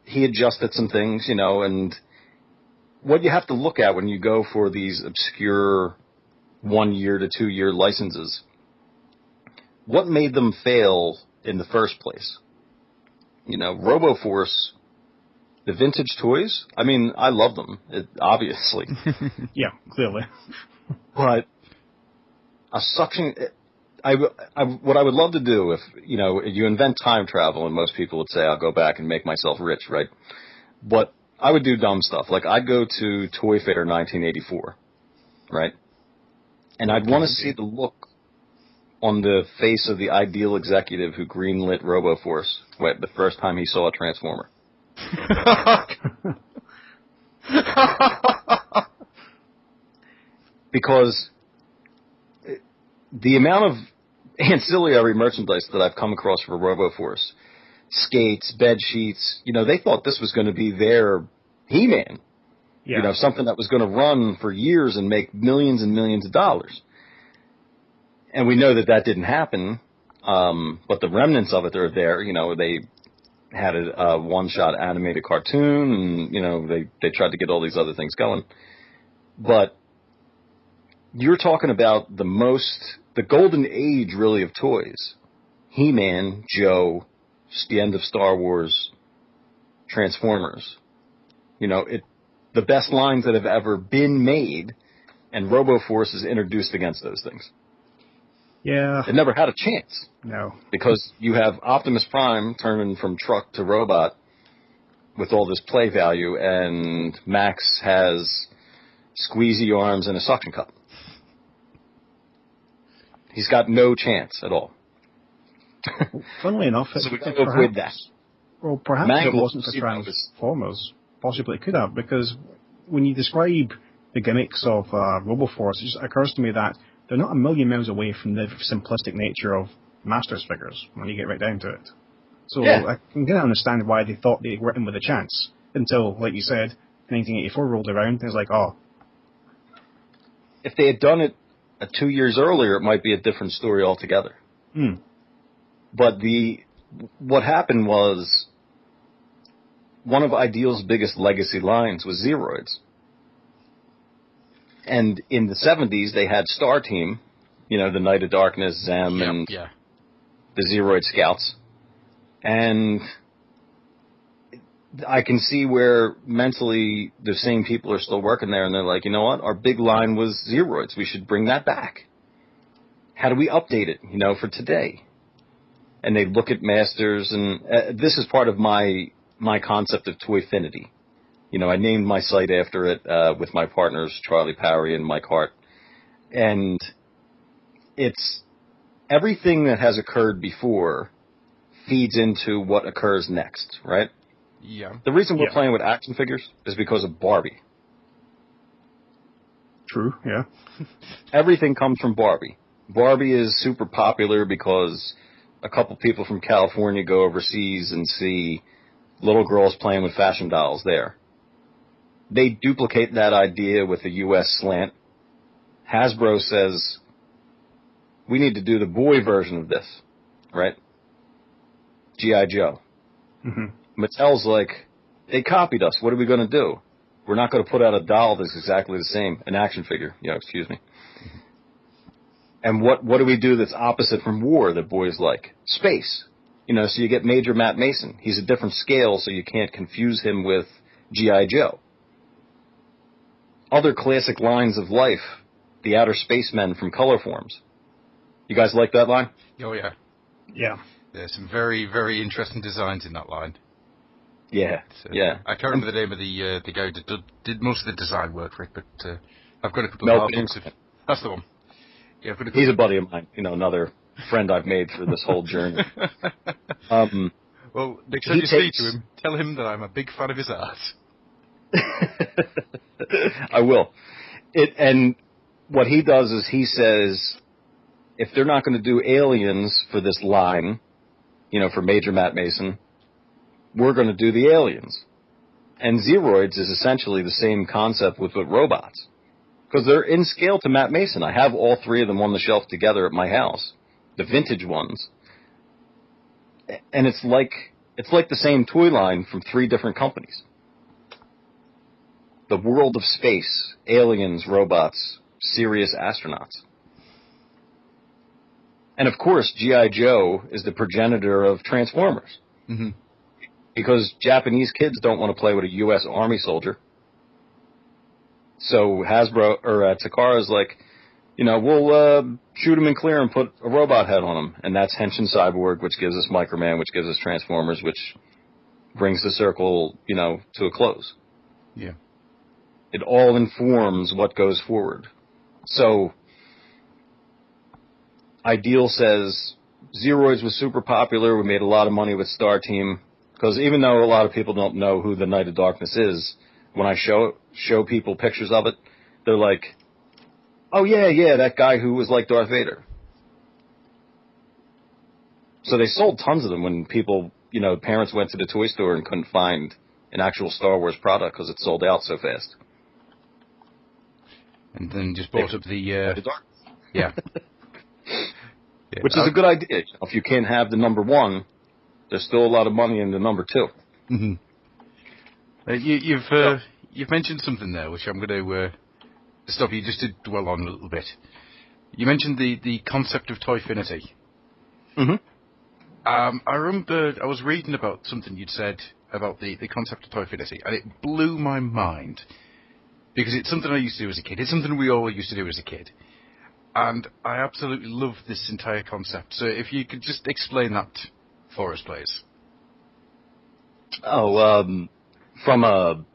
he adjusted some things, you know, and what you have to look at when you go for these obscure 1 year to 2 year licenses, what made them fail in the first place? You know, RoboForce, the vintage toys, I mean, I love them, obviously. Yeah, clearly. But a suction, what I would love to do if, you know, you invent time travel, and most people would say, I'll go back and make myself rich, right? But I would do dumb stuff. Like, I'd go to Toy Fair 1984, right? And I'd want to see the look on the face of the ideal executive who greenlit RoboForce the first time he saw a Transformer. Because the amount of ancillary merchandise that I've come across for RoboForce, skates, bed sheets, you know, they thought this was going to be their He-Man. Yeah. You know, something that was going to run for years and make millions and millions of dollars. And we know that that didn't happen, but the remnants of it are there. You know, they had a one-shot animated cartoon, and, you know, they tried to get all these other things going. But you're talking about the golden age, really, of toys. He-Man, Joe, the end of Star Wars, Transformers. You know, the best lines that have ever been made, and RoboForce is introduced against those things. Yeah. It never had a chance. No. Because you have Optimus Prime turning from truck to robot with all this play value, and Max has squeezy arms and a suction cup. He's got no chance at all. Funnily enough, so we can avoid that. Well, perhaps Mangle, it wasn't for Transformers. Possibly it could have, because when you describe the gimmicks of RoboForce, it just occurs to me that they're not a million miles away from the simplistic nature of Masters figures when you get right down to it. So yeah. I can kind of understand why they thought they were in with a chance until, like you said, 1984 rolled around and it's like, oh. If they had done it 2 years earlier, it might be a different story altogether. But what happened was one of Ideal's biggest legacy lines was Zeroids. And in the 70s, they had Star Team, you know, the Knight of Darkness, Zem, and the Zeroid Scouts. And I can see where mentally the same people are still working there, and they're like, you know what, our big line was Zeroids. We should bring that back. How do we update it, you know, for today? And they look at Masters, and this is part of my concept of Toyfinity. You know, I named my site after it with my partners, Charlie Parry and Mike Hart. And it's everything that has occurred before feeds into what occurs next, right? Yeah. The reason we're playing with action figures is because of Barbie. True, yeah. Everything comes from Barbie. Barbie is super popular because a couple people from California go overseas and see little girls playing with fashion dolls there. They duplicate that idea with a U.S. slant. Hasbro says, we need to do the boy version of this, right? G.I. Joe. Mm-hmm. Mattel's like, they copied us. What are we going to do? We're not going to put out a doll that's exactly the same, an action figure. Excuse me. And what do we do that's opposite from war that boys like? Space. You know, so you get Major Matt Mason. He's a different scale, so you can't confuse him with G.I. Joe. Other classic lines of life, the Outer Spacemen from Color Forms. You guys like that line? Oh, yeah. Yeah. There's some very, very interesting designs in that line. Yeah, yeah. I can't remember the name of the guy that did most of the design work for it, but I've got a couple Mel of books of... That's the one. Yeah, he's a buddy of mine, you know, another friend I've made for this whole journey. Well, next time you speak to him, tell him that I'm a big fan of his art. I will. And what he does is he says, if they're not going to do Aliens for this line, for Major Matt Mason, we're going to do the Aliens. And Zeroids is essentially the same concept with robots. Because they're in scale to Matt Mason. I have all three of them on the shelf together at my house. The vintage ones. And it's like the same toy line from three different companies. The world of space, aliens, robots, serious astronauts. And of course, G.I. Joe is the progenitor of Transformers. Mm-hmm. Because Japanese kids don't want to play with a U.S. Army soldier. So Hasbro, or Takara's like, we'll shoot him and clear and put a robot head on him. And that's Henshin Cyborg, which gives us Microman, which gives us Transformers, which brings the circle, to a close. Yeah. It all informs what goes forward. So Ideal says, Zeroids was super popular. We made a lot of money with Star Team. Because even though a lot of people don't know who the Knight of Darkness is, when I show people pictures of it, they're like, oh yeah, that guy who was like Darth Vader. So they sold tons of them when people, parents went to the toy store and couldn't find an actual Star Wars product because it sold out so fast. And then just bought up the... yeah. Yeah. Which is a good idea. If you can't have the number one, there's still a lot of money in the number two. Mm-hmm. You've mentioned something there, which I'm going to stop you just to dwell on a little bit. You mentioned the concept of Toyfinity. Mm-hmm. I remember I was reading about something you'd said about the concept of Toyfinity, and it blew my mind. Because it's something I used to do as a kid. It's something we all used to do as a kid. And I absolutely love this entire concept. So if you could just explain that for us, please. Oh, from a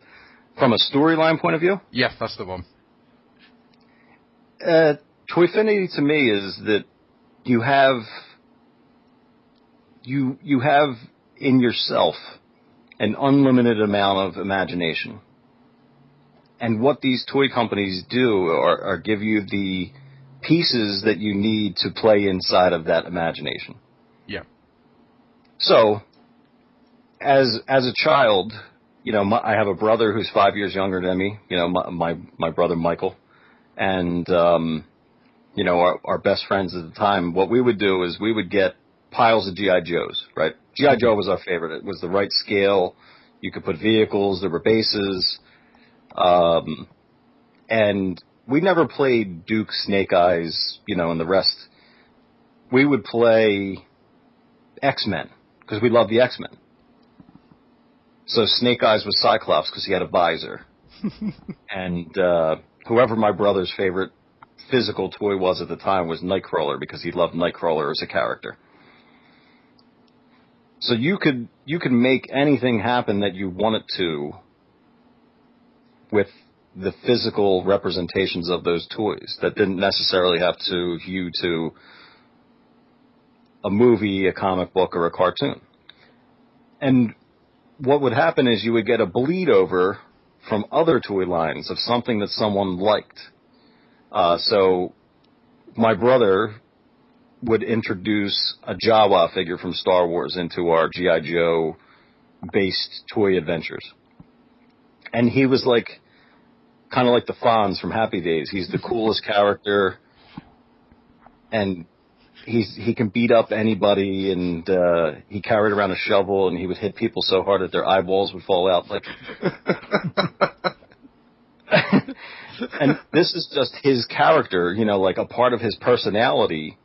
storyline point of view? Yeah, that's the one. Toyfinity to me is that you have in yourself an unlimited amount of imagination. And what these toy companies do are give you the pieces that you need to play inside of that imagination. Yeah. So, as a child, I have a brother who's 5 years younger than me. My brother Michael, and our best friends at the time. What we would do is we would get piles of G.I. Joes. Right? G.I. Joe was our favorite. It was the right scale. You could put vehicles. There were bases. And we never played Duke, Snake Eyes, and the rest. We would play X-Men, because we loved the X-Men. So Snake Eyes was Cyclops, because he had a visor. And whoever my brother's favorite physical toy was at the time was Nightcrawler, because he loved Nightcrawler as a character. So you could make anything happen that you wanted to with the physical representations of those toys that didn't necessarily have to hew to a movie, a comic book, or a cartoon. And what would happen is you would get a bleed over from other toy lines of something that someone liked. So my brother would introduce a Jawa figure from Star Wars into our G.I. Joe based toy adventures. And he was kind of like the Fonz from Happy Days. He's the coolest character, and he can beat up anybody, and he carried around a shovel, and he would hit people so hard that their eyeballs would fall out. And this is just his character, like a part of his personality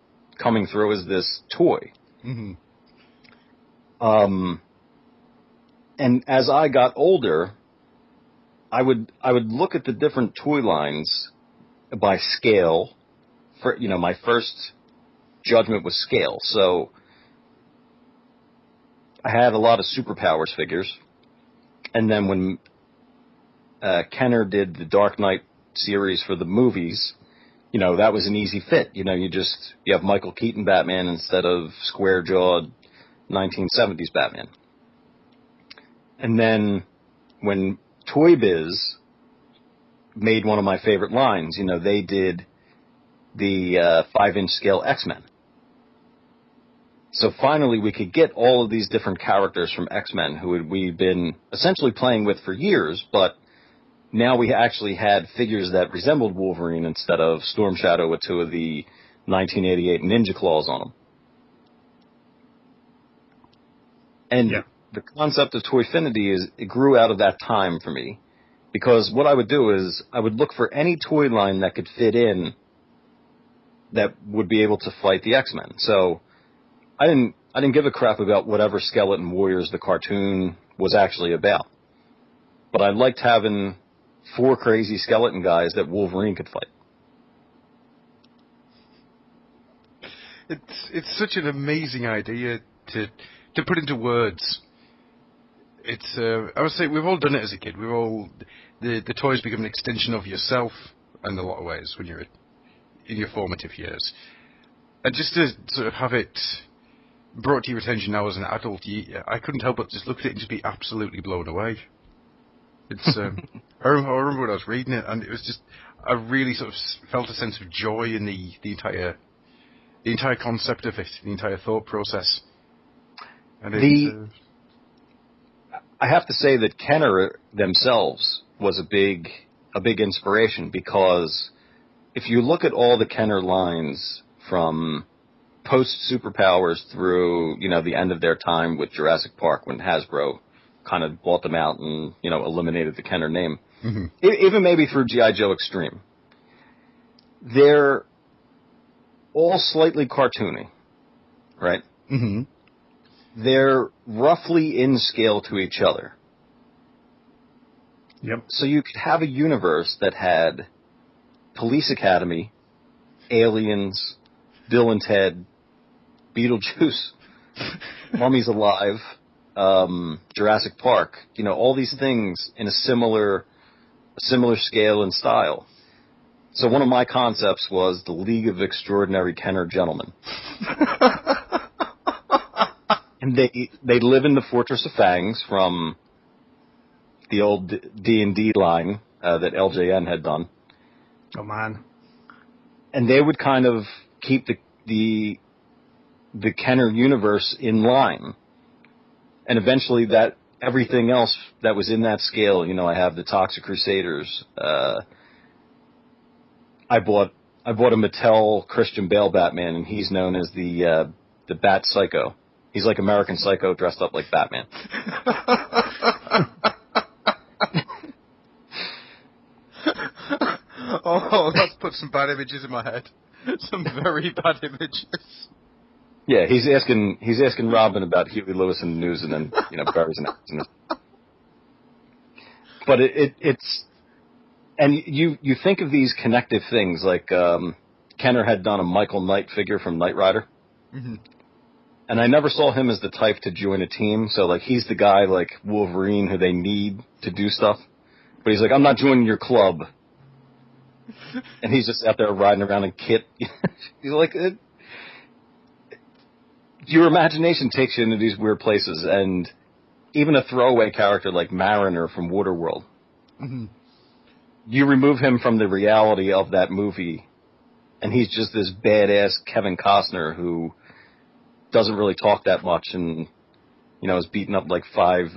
coming through as this toy. Mm-hmm. And as I got older, I would look at the different toy lines by scale. For my first judgment was scale. So I had a lot of Superpowers figures, and then when Kenner did the Dark Knight series for the movies, that was an easy fit. You have Michael Keaton Batman instead of square-jawed 1970s Batman. And then when Toy Biz made one of my favorite lines. You know, they did the 5-inch scale X-Men. So finally we could get all of these different characters from X-Men who we'd been essentially playing with for years, but now we actually had figures that resembled Wolverine instead of Storm Shadow with 2 of the 1988 Ninja Claws on them. And the concept of Toyfinity it grew out of that time for me, because what I would do is I would look for any toy line that could fit in that would be able to fight the X-Men. So I didn't give a crap about whatever Skeleton Warriors the cartoon was actually about. But I liked having 4 crazy skeleton guys that Wolverine could fight. It's such an amazing idea to put into words. It's I would say we've all done it as a kid. We've all the toys become an extension of yourself in a lot of ways when you're in your formative years. And just to sort of have it brought to your attention now as an adult, I couldn't help but just look at it and just be absolutely blown away. It's I remember when I was reading it, and it was just I really sort of felt a sense of joy in the entire concept of it, the entire thought process. And I have to say that Kenner themselves was a big inspiration, because if you look at all the Kenner lines from post Superpowers through, you know, the end of their time with Jurassic Park when Hasbro kind of bought them out and, you know, eliminated the Kenner name, even maybe through G.I. Joe Extreme, they're all slightly cartoony, right? Mm-hmm. They're roughly in scale to each other. Yep. So you could have a universe that had Police Academy, Aliens, Bill and Ted, Beetlejuice, Mummies Alive, Jurassic Park, you know, all these things in a similar scale and style. So one of my concepts was the League of Extraordinary Kenner Gentlemen. And they live in the Fortress of Fangs from the old D&D line that LJN had done. Oh man! And they would kind of keep the Kenner universe in line, and eventually that everything else that was in that scale. You know, I have the Toxic Crusaders. I bought a Mattel Christian Bale Batman, and he's known as the Bat Psycho. He's like American Psycho dressed up like Batman. Oh, that's put some bad images in my head. Some very bad images. Yeah, he's asking Robin about Huey Lewis in the news, and then, you know, buries an axe in it. But it's and you think of these connective things, like Kenner had done a Michael Knight figure from Knight Rider. Mm-hmm. And I never saw him as the type to join a team. So, like, he's the guy like Wolverine who they need to do stuff. But he's like, I'm not joining your club. And he's just out there riding around in kit. He's like, your imagination takes you into these weird places. And even a throwaway character like Mariner from Waterworld, you remove him from the reality of that movie, and he's just this badass Kevin Costner who doesn't really talk that much, and, you know, is beating up like five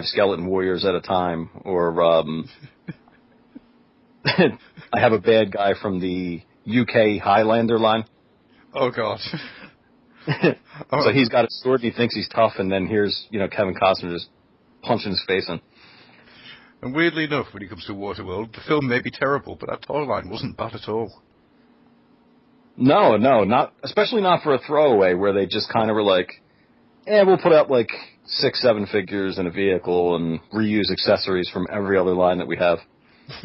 skeleton warriors at a time. Or I have a bad guy from the UK Highlander line. Oh God! So he's got a sword and he thinks he's tough, and then here's, you know, Kevin Costner just punching his face in. And weirdly enough, when it comes to Waterworld, the film may be terrible, but that toy line wasn't bad at all. No, not especially not for a throwaway where they just kind of were like, we'll put out like 6-7 figures in a vehicle and reuse accessories from every other line that we have.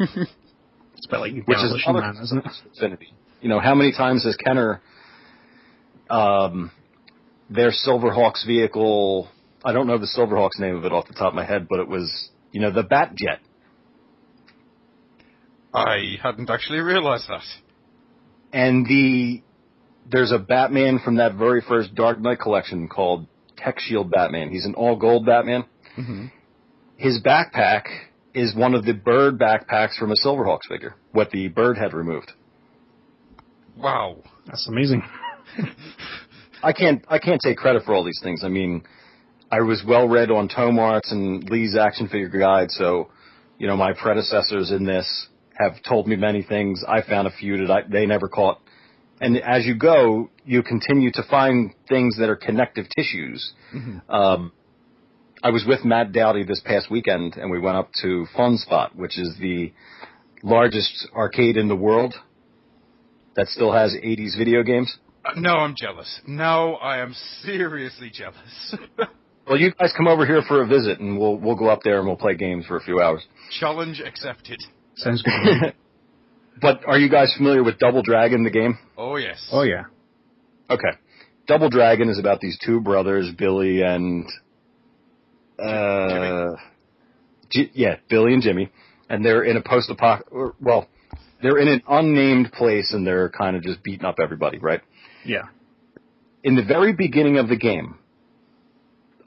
It's about like Which is Demolition Man, isn't it? Infinity. You know, how many times has Kenner, their Silverhawks vehicle, I don't know the Silverhawks name of it off the top of my head, but it was, you know, the Batjet. I hadn't actually realized that. And there's a Batman from that very first Dark Knight collection called Tech Shield Batman. He's an all-gold Batman. Mm-hmm. His backpack is one of the bird backpacks from a Silverhawks figure, what the bird had removed. Wow. That's amazing. I can't take credit for all these things. I mean, I was well read on Tomart's and Lee's action figure guide, so my predecessors in this have told me many things. I found a few that they never caught. And as you go, you continue to find things that are connective tissues. Mm-hmm. I was with Matt Dowdy this past weekend, and we went up to Fun Spot, which is the largest arcade in the world that still has 80s video games. No, I'm jealous. No, I am seriously jealous. Well, you guys come over here for a visit, and we'll go up there and we'll play games for a few hours. Challenge accepted. Sounds good. But are you guys familiar with Double Dragon, the game? Oh, yes. Oh, yeah. Okay. Double Dragon is about these two brothers, Billy and... Billy and Jimmy. And they're in a post-apocalyptic... Well, they're in an unnamed place, and they're kind of just beating up everybody, right? Yeah. In the very beginning of the game,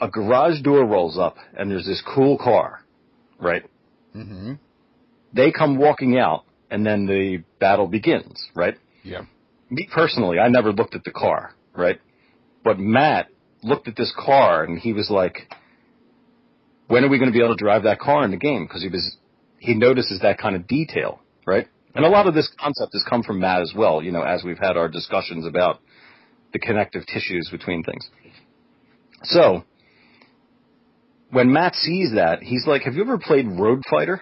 a garage door rolls up, and there's this cool car, right? Mm-hmm. They come walking out, and then the battle begins, right? Yeah. Me personally, I never looked at the car, right? But Matt looked at this car, and he was like, when are we going to be able to drive that car in the game? Because he notices that kind of detail, right? And a lot of this concept has come from Matt as well, as we've had our discussions about the connective tissues between things. So, when Matt sees that, he's like, have you ever played Road Fighter?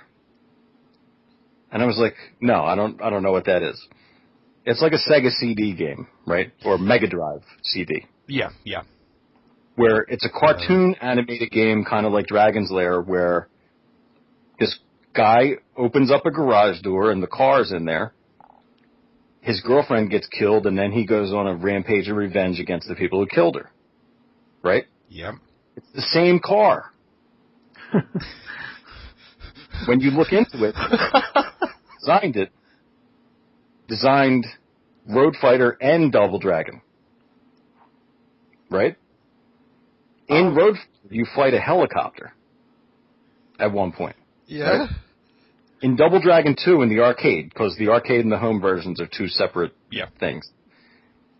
And I was like, no, I don't know what that is. It's like a Sega CD game, right? Or Mega Drive CD. Yeah. Where it's a cartoon animated game, kind of like Dragon's Lair, where this guy opens up a garage door and the car's in there. His girlfriend gets killed, and then he goes on a rampage of revenge against the people who killed her. Right? Yep. It's the same car. When you look into it, designed Road Fighter and Double Dragon. Right? In Road Fighter, you fight a helicopter at one point. Yeah. Right? In Double Dragon 2 in the arcade, because the arcade and the home versions are two separate things.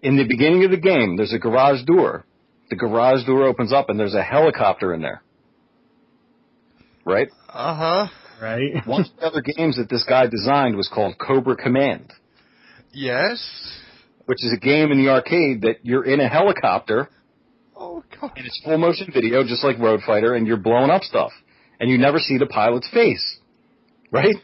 In the beginning of the game, there's a garage door. The garage door opens up and there's a helicopter in there. Right? Uh-huh. Right. One of the other games that this guy designed was called Cobra Command. Yes. Which is a game in the arcade that you're in a helicopter. Oh, God. And it's full motion video, just like Road Fighter, and you're blowing up stuff. And you never see the pilot's face. Right?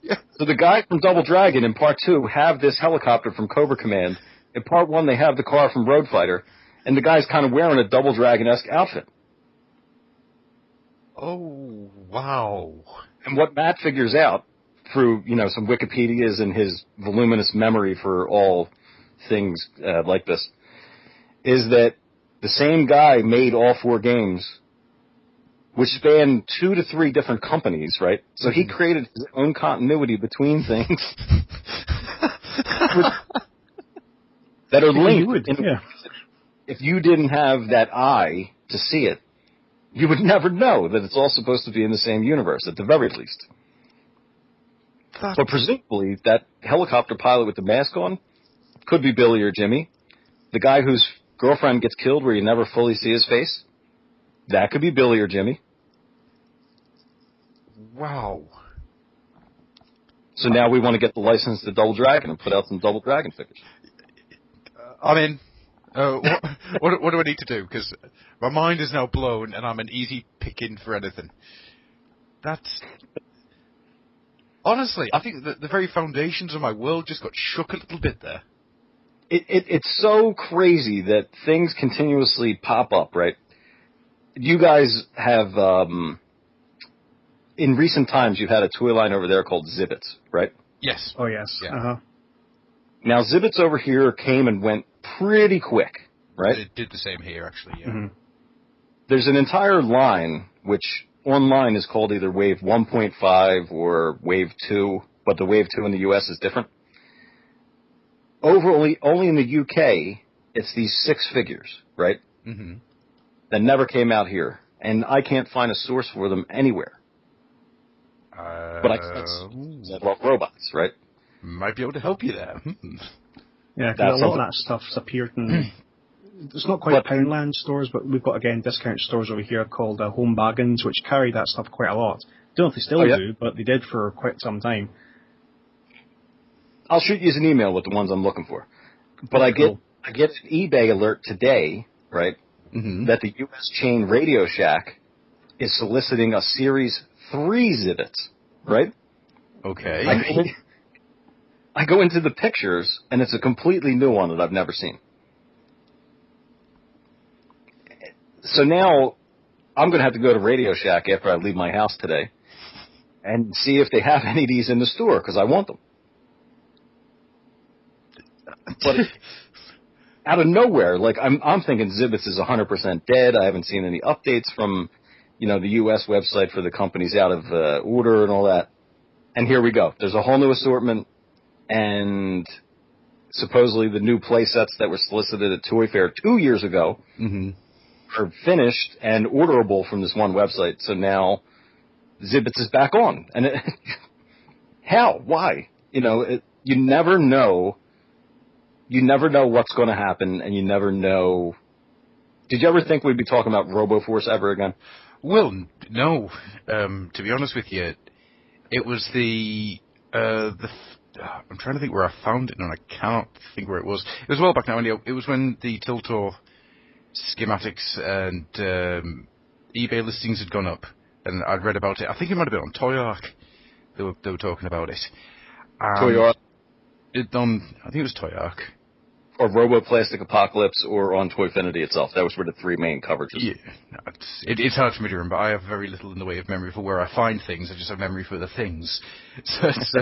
Yeah. So the guy from Double Dragon in Part 2 have this helicopter from Cobra Command. In Part 1, they have the car from Road Fighter. And the guy's kind of wearing a Double Dragon-esque outfit. Oh, wow. And what Matt figures out through, some Wikipedias and his voluminous memory for all things like this, is that the same guy made all four games, which spanned 2 to 3 different companies, right? So he created his own continuity between things that are linked. If you didn't have that eye to see it, you would never know that it's all supposed to be in the same universe, at the very least. But presumably, that helicopter pilot with the mask on could be Billy or Jimmy. The guy whose girlfriend gets killed where you never fully see his face, that could be Billy or Jimmy. Wow. So now we want to get the license to Double Dragon and put out some Double Dragon figures. I'm in. What do I need to do? Because my mind is now blown and I'm an easy pick-in for anything. Honestly, I think that the very foundations of my world just got shook a little bit there. It's so crazy that things continuously pop up, right? You guys have, in recent times, you've had a toy line over there called Zibbits, right? Yes. Oh, yes. Yeah. Uh-huh. Now, Zibbits over here came and went pretty quick, right? It did the same here, actually, yeah. Mm-hmm. There's an entire line, which online is called either Wave 1.5 or Wave 2, but the Wave 2 in the US is different. Only in the UK, it's these 6 figures, right? Mm-hmm. That never came out here. And I can't find a source for them anywhere. But I love robots, right? Might be able to help you there. Yeah, 'cause That's a lot of something- that stuff's appeared in. It's not quite Poundland stores, but we've got, again, discount stores over here called Home Bargains, which carry that stuff quite a lot. Don't know if they still do, but they did for quite some time. I'll shoot you an email with the ones I'm looking for. But I get an eBay alert today, right, that the U.S. chain Radio Shack is soliciting a Series 3 Zibbets, right? Okay. I go into the pictures, and it's a completely new one that I've never seen. So now I'm going to have to go to Radio Shack after I leave my house today and see if they have any of these in the store, because I want them. But out of nowhere, like I'm thinking Zibbets is 100% dead. I haven't seen any updates from, the U.S. website for the companies out of order and all that. And here we go. There's a whole new assortment, and supposedly the new play sets that were solicited at Toy Fair 2 years ago are finished and orderable from this one website. So now Zibbets is back on. And how? Why? You never know. You never know what's going to happen, and you never know. Did you ever think we'd be talking about RoboForce ever again? Well, no. To be honest with you, it was I'm trying to think where I found it, and I cannot think where it was. It was a while back now. Anyway. It was when the Tiltor schematics and eBay listings had gone up, and I'd read about it. I think it might have been on Toy Ark. They were talking about it. Toy Ark? I think it was Toy Ark. Or RoboPlastic Apocalypse, or on Toyfinity itself. That was where the three main coverages. Yeah, it's hard for me to remember. I have very little in the way of memory for where I find things. I just have memory for the things. So it's,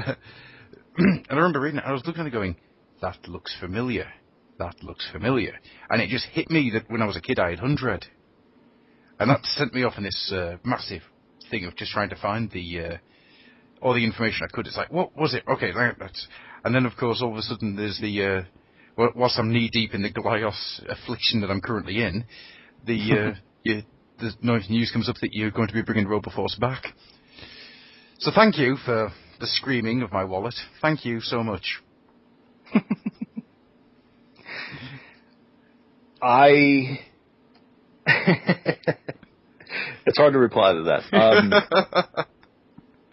and I remember reading it, I was looking at it going, that looks familiar. That looks familiar. And it just hit me that when I was a kid I had 100. And that sent me off in this massive thing of just trying to find all the information I could. It's like, what was it? Okay, that's... And then, of course, all of a sudden there's the... whilst I'm knee-deep in the Goliath affliction that I'm currently in, the news comes up that you're going to be bringing RoboForce back. So thank you for the screaming of my wallet. Thank you so much. It's hard to reply to that.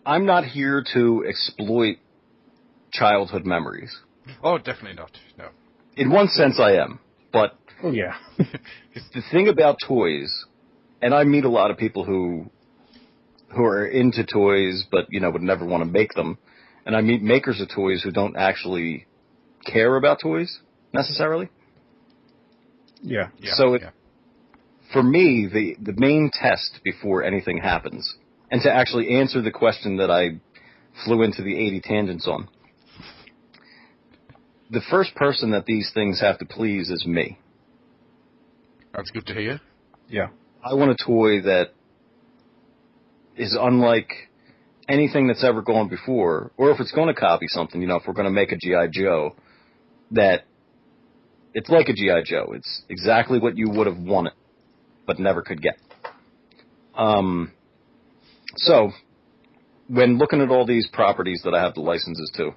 I'm not here to exploit childhood memories. Oh, definitely not. No. In one sense, I am, but oh yeah. The thing about toys, and I meet a lot of people who are into toys, but would never want to make them, and I meet makers of toys who don't actually care about toys necessarily. Yeah. So for me, the main test before anything happens, and to actually answer the question that I flew into the 80 tangents on, the first person that these things have to please is me. That's good to hear. Yeah. I want a toy that is unlike anything that's ever gone before, or if it's going to copy something, if we're going to make a G.I. Joe, that it's like a G.I. Joe. It's exactly what you would have wanted, but never could get. So, when looking at all these properties that I have the licenses to,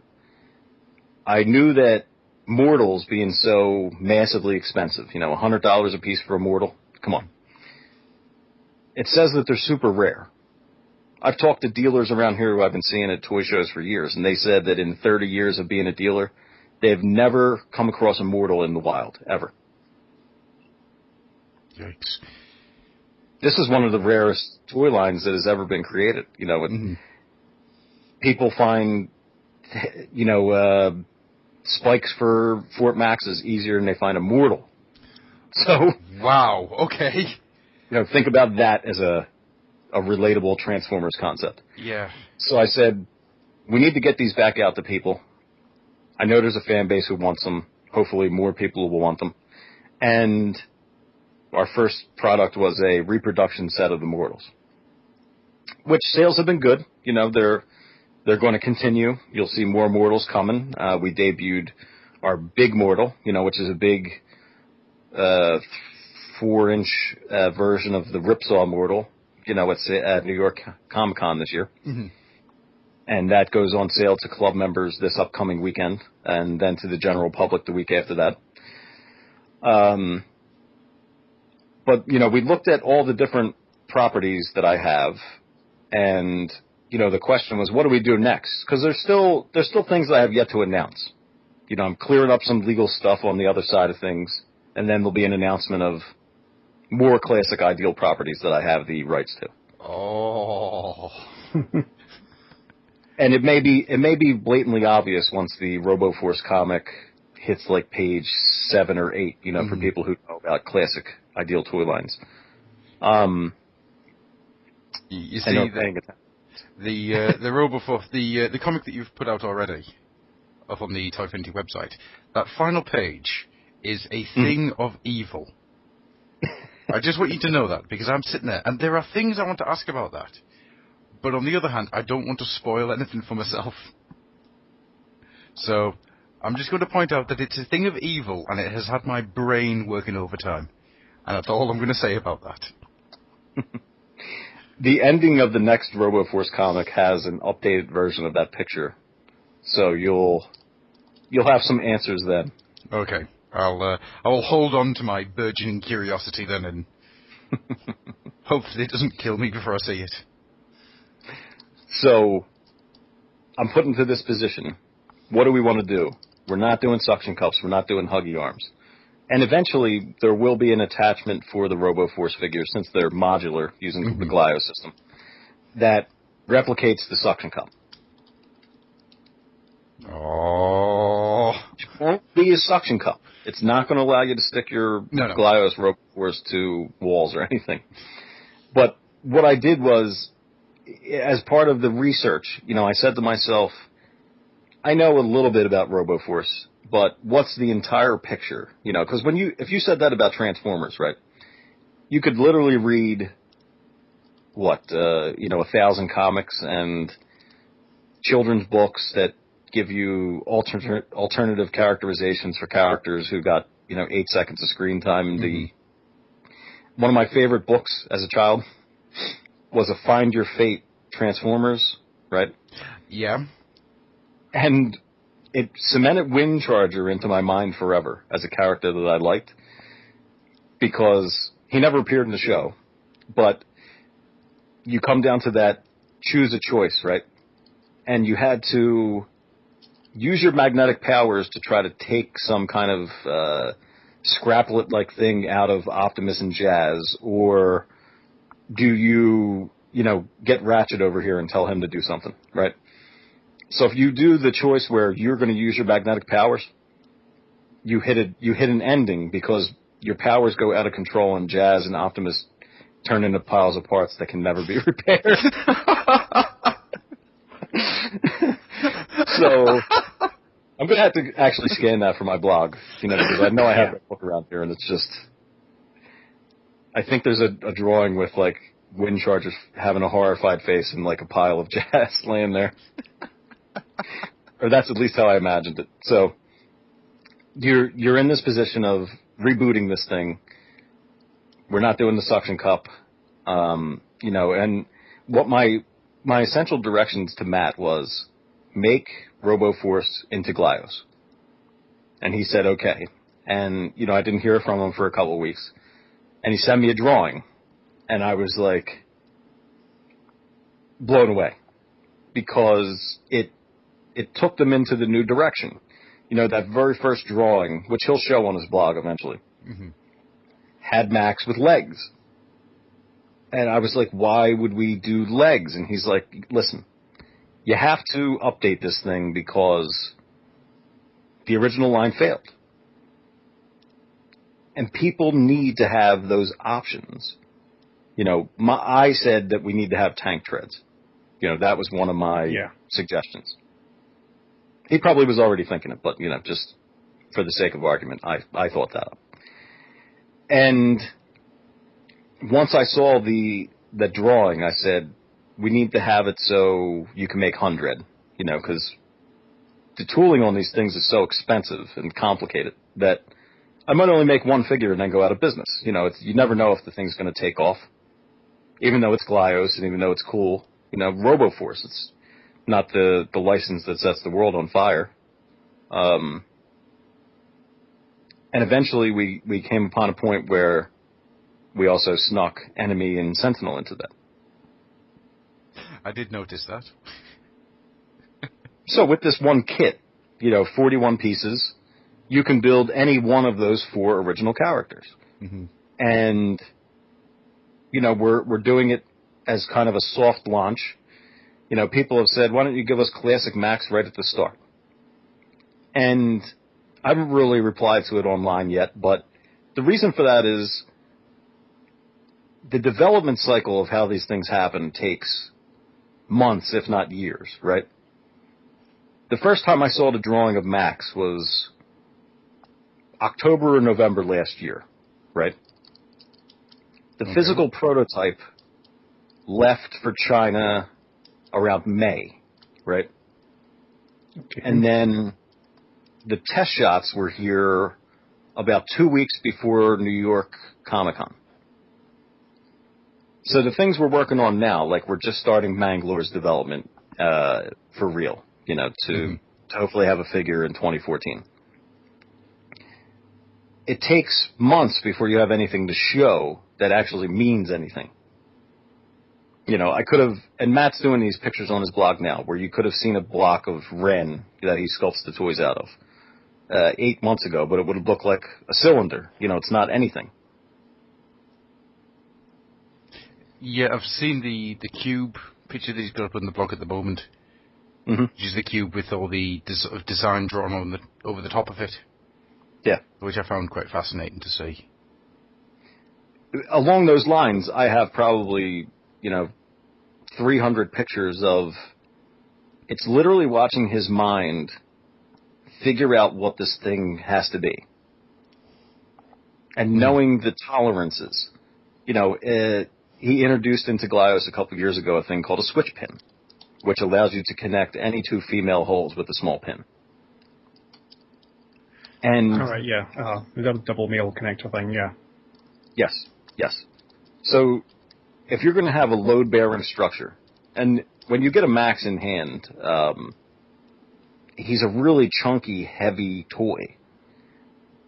I knew that mortals being so massively expensive, $100 a piece for a mortal, come on. It says that they're super rare. I've talked to dealers around here who I've been seeing at toy shows for years, and they said that in 30 years of being a dealer, they've never come across a mortal in the wild, ever. Yikes. This is one of the rarest toy lines that has ever been created. People find, spikes for Fort Maxes easier than they find a mortal. So wow, okay. Think about that as a relatable Transformers concept. Yeah. So I said, we need to get these back out to people. I know there's a fan base who wants them. Hopefully more people will want them. And our first product was a reproduction set of the Mortals, which sales have been good. They're going to continue. You'll see more Mortals coming. We debuted our big Mortal, which is a big 4-inch version of the Ripsaw Mortal. It's at New York Comic Con this year. Mm-hmm. and that goes on sale to club members this upcoming weekend, and then to the general public the week after that. But, you know, we looked at all the different properties that I have, and, you know, the question was, what do we do next? Because there's still things that I have yet to announce. You know, I'm clearing up some legal stuff on the other side of things, and then there'll be an announcement of more classic Ideal properties that I have the rights to. Oh. And it may be blatantly obvious once the RoboForce comic hits like page 7 or 8, you know, for people who know about classic Ideal toy lines. You see, the RoboForce, the comic that you've put out already, up on the Toyfinity website, that final page is a thing of evil. I just want you to know that, because I'm sitting there, and there are things I want to ask about that. But on the other hand, I don't want to spoil anything for myself. So, I'm just going to point out that it's a thing of evil, and it has had my brain working overtime. And that's all I'm going to say about that. The ending of the next RoboForce comic has an updated version of that picture. So you'll have some answers then. Okay. I'll hold on to my burgeoning curiosity then, and hopefully it doesn't kill me before I see it. So, I'm put into this position. What do we want to do? We're not doing suction cups. We're not doing huggy arms. And eventually, there will be an attachment for the RoboForce figures, since they're modular, using the Glio system, that replicates the suction cup. Oh. It won't be a suction cup. It's not going to allow you to stick your Glios RoboForce to walls or anything. But what I did was, as part of the research, you know, I said to myself, I know a little bit about RoboForce, but what's the entire picture? You know, because if you said that about Transformers, right, you could literally read, 1,000 comics and children's books that give you alternative characterizations for characters who got, 8 seconds of screen time. And one of my favorite books as a child was a Find Your Fate Transformers, right? Yeah. And it cemented Windcharger into my mind forever as a character that I liked, because he never appeared in the show, but you come down to that choose a choice, right? And you had to use your magnetic powers to try to take some kind of scraplet-like thing out of Optimus and Jazz, or do you, get Ratchet over here and tell him to do something, right? So if you do the choice where you're going to use your magnetic powers, you hit an ending, because your powers go out of control and Jazz and Optimus turn into piles of parts that can never be repaired. So I'm going to have to actually scan that for my blog, because I know I have that book around here, and it's just, I think there's a drawing with, like, Windcharger having a horrified face and, like, a pile of Jazz laying there. Or that's at least how I imagined it. So you're in this position of rebooting this thing. We're not doing the suction cup, and what my essential directions to Matt was, make RoboForce into Glios. And he said, okay. And, I didn't hear from him for a couple of weeks. And he sent me a drawing. And I was, like, blown away. Because it took them into the new direction. That very first drawing, which he'll show on his blog eventually, had Max with legs. And I was like, why would we do legs? And he's like, listen, you have to update this thing because the original line failed. And people need to have those options. I said that we need to have tank treads. That was one of my suggestions. He probably was already thinking it, but, just for the sake of argument, I thought that up. And once I saw the drawing, I said, we need to have it so you can make 100, because the tooling on these things is so expensive and complicated that I might only make one figure and then go out of business. You never know if the thing's going to take off, even though it's Glios and even though it's cool. RoboForce, not the license that sets the world on fire. And eventually we came upon a point where we also snuck Enemy and Sentinel into that. I did notice that. So with this one kit, 41 pieces, you can build any one of those 4 original characters. Mm-hmm. And, we're doing it as kind of a soft launch. People have said, why don't you give us Classic Max right at the start? And I haven't really replied to it online yet, but the reason for that is the development cycle of how these things happen takes months, if not years, right? The first time I saw the drawing of Max was October or November last year, right? The physical prototype left for China around May, right? Okay. And then the test shots were here about 2 weeks before New York Comic-Con. So the things we're working on now, like we're just starting Mangalore's development for real, to hopefully have a figure in 2014. It takes months before you have anything to show that actually means anything. I could have, and Matt's doing these pictures on his blog now, where you could have seen a block of Ren that he sculpts the toys out of 8 months ago, but it would have looked like a cylinder. It's not anything. Yeah, I've seen the cube picture that he's got up on the blog at the moment. Mm-hmm. Which is the cube with all the design drawn on over the top of it. Yeah. Which I found quite fascinating to see. Along those lines, I have probably, 300 pictures of, it's literally watching his mind figure out what this thing has to be. And knowing the tolerances. He introduced into Glyos a couple of years ago a thing called a switch pin, which allows you to connect any 2 female holes with a small pin. And All right, yeah. We got a double male connector thing, yeah. Yes. So if you're going to have a load-bearing structure, and when you get a Max in hand, he's a really chunky, heavy toy.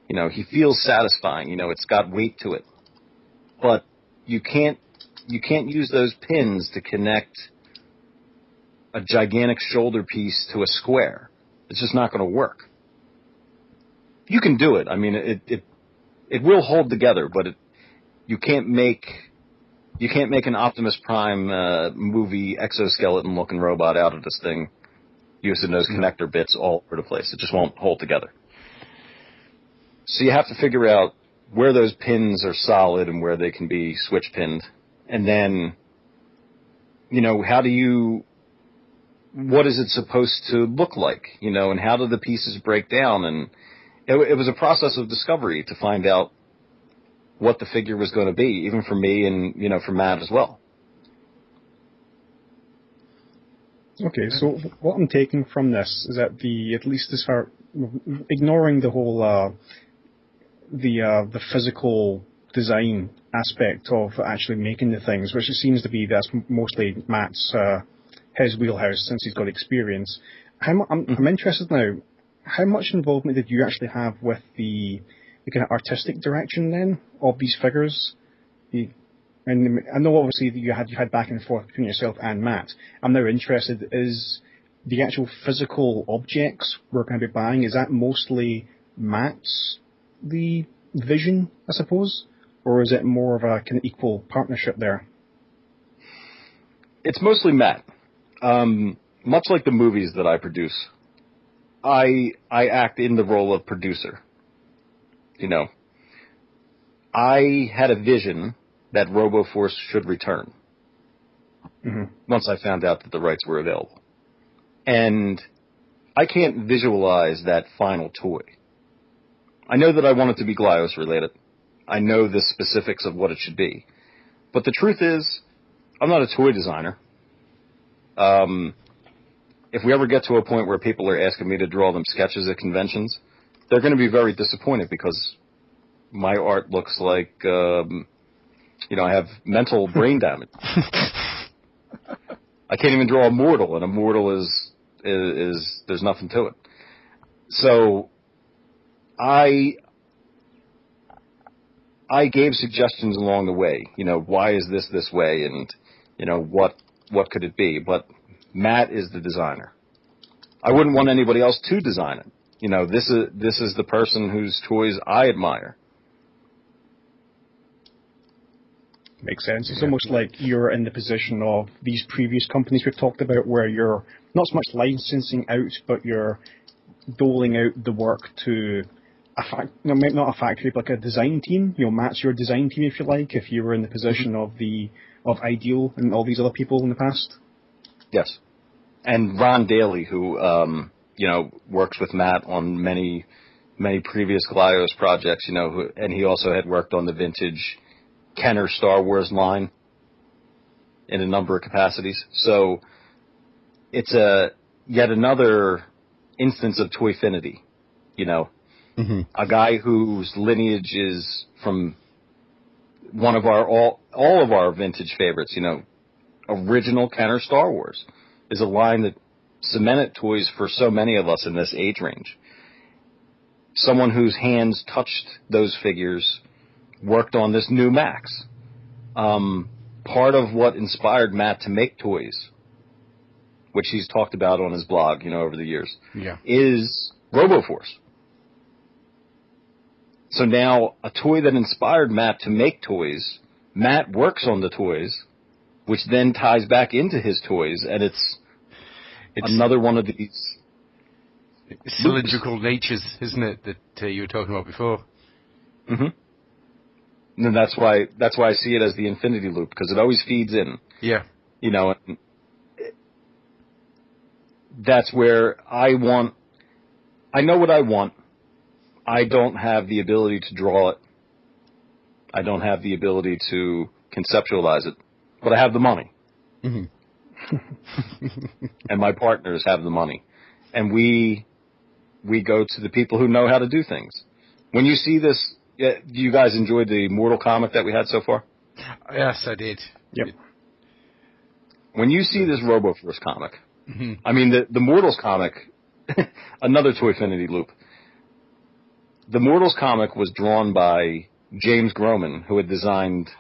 He feels satisfying. It's got weight to it. But you can't use those pins to connect a gigantic shoulder piece to a square. It's just not going to work. You can do it. I mean, it will hold together, but you can't make an Optimus Prime movie exoskeleton looking robot out of this thing using those connector bits all over the place. It just won't hold together. So you have to figure out where those pins are solid and where they can be switch pinned. And then, what is it supposed to look like? And how do the pieces break down? And it was a process of discovery to find out what the figure was going to be, even for me and, for Matt as well. Okay, so what I'm taking from this is that at least as far, ignoring the whole, the physical design aspect of actually making the things, which it seems to be that's mostly Matt's, his wheelhouse since he's got experience. I'm interested now, how much involvement did you actually have with the kind of artistic direction then of these figures? And I know obviously that you had back and forth between yourself and Matt. I'm now interested, is the actual physical objects we're going to be buying, is that mostly Matt's the vision, I suppose? Or is it more of a kind of equal partnership there? It's mostly Matt. Much like the movies that I produce, I act in the role of producer. I had a vision that RoboForce should return once I found out that the rights were available. And I can't visualize that final toy. I know that I want it to be Glyos related. I know the specifics of what it should be. But the truth is, I'm not a toy designer. If we ever get to a point where people are asking me to draw them sketches at conventions, they're going to be very disappointed because my art looks like, I have mental brain damage. I can't even draw a mortal, and a mortal is there's nothing to it. So I gave suggestions along the way. Why is this way, and what could it be? But Matt is the designer. I wouldn't want anybody else to design it. This is the person whose toys I admire. Makes sense. It's almost like you're in the position of these previous companies we've talked about, where you're not so much licensing out, but you're doling out the work to maybe not a factory, but like a design team. Matt's your design team, if you like. If you were in the position of Ideal and all these other people in the past. Yes, and Ron Daly, who works with Matt on many previous Galios projects. And he also had worked on the vintage Kenner Star Wars line in a number of capacities. So it's yet another instance of Toyfinity, a guy whose lineage is from one of all of our vintage favorites, original Kenner Star Wars is a line that cemented toys for so many of us in this age range. Someone whose hands touched those figures worked on this new Max. Part of what inspired Matt to make toys, which he's talked about on his blog, over the years, is RoboForce. So now a toy that inspired Matt to make toys, Matt works on the toys, which then ties back into his toys, and it's another one of these cylindrical natures, isn't it, that you were talking about before? Mm-hmm. And that's why I see it as the infinity loop, because it always feeds in. Yeah. And that's where I know what I want. I don't have the ability to draw it. I don't have the ability to conceptualize it, but I have the money. Mm-hmm. And my partners have the money. And we go to the people who know how to do things. When you see this, do you guys enjoy the Mortal comic that we had so far? Yes, I did. Yep. When you see this RoboForce comic, I mean, the Mortals comic, another Toyfinity loop. The Mortals comic was drawn by James Groman, who had designed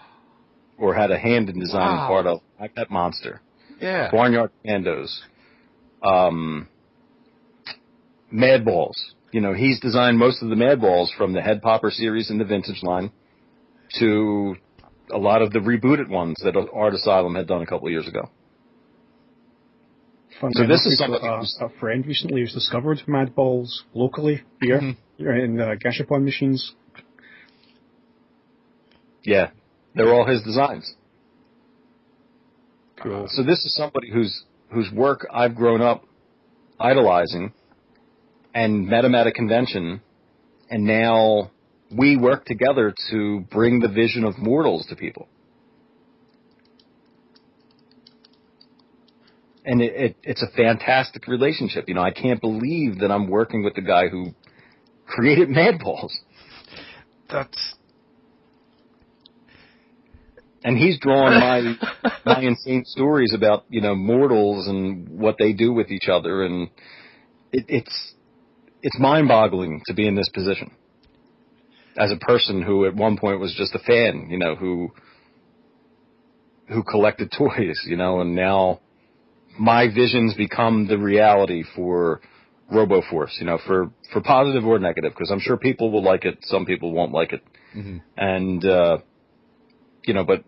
or had a hand in designing part of Like That Monster. Yeah. Barnyard Commandos. Madballs. He's designed most of the Madballs from the Head Popper series in the vintage line to a lot of the rebooted ones that Art Asylum had done a couple of years ago. So this is something a friend recently who's discovered Madballs locally here in Gashapon machines. Yeah, they're all his designs. Cool. So this is somebody whose work I've grown up idolizing and met him at a convention, and now we work together to bring the vision of Mortals to people. And it's a fantastic relationship. I can't believe that I'm working with the guy who created Madballs. And he's drawn my insane stories about, Mortals and what they do with each other, and it's mind-boggling to be in this position. As a person who at one point was just a fan, who collected toys, and now my visions become the reality for RoboForce, for positive or negative, because I'm sure people will like it, some people won't like it. Mm-hmm. And, but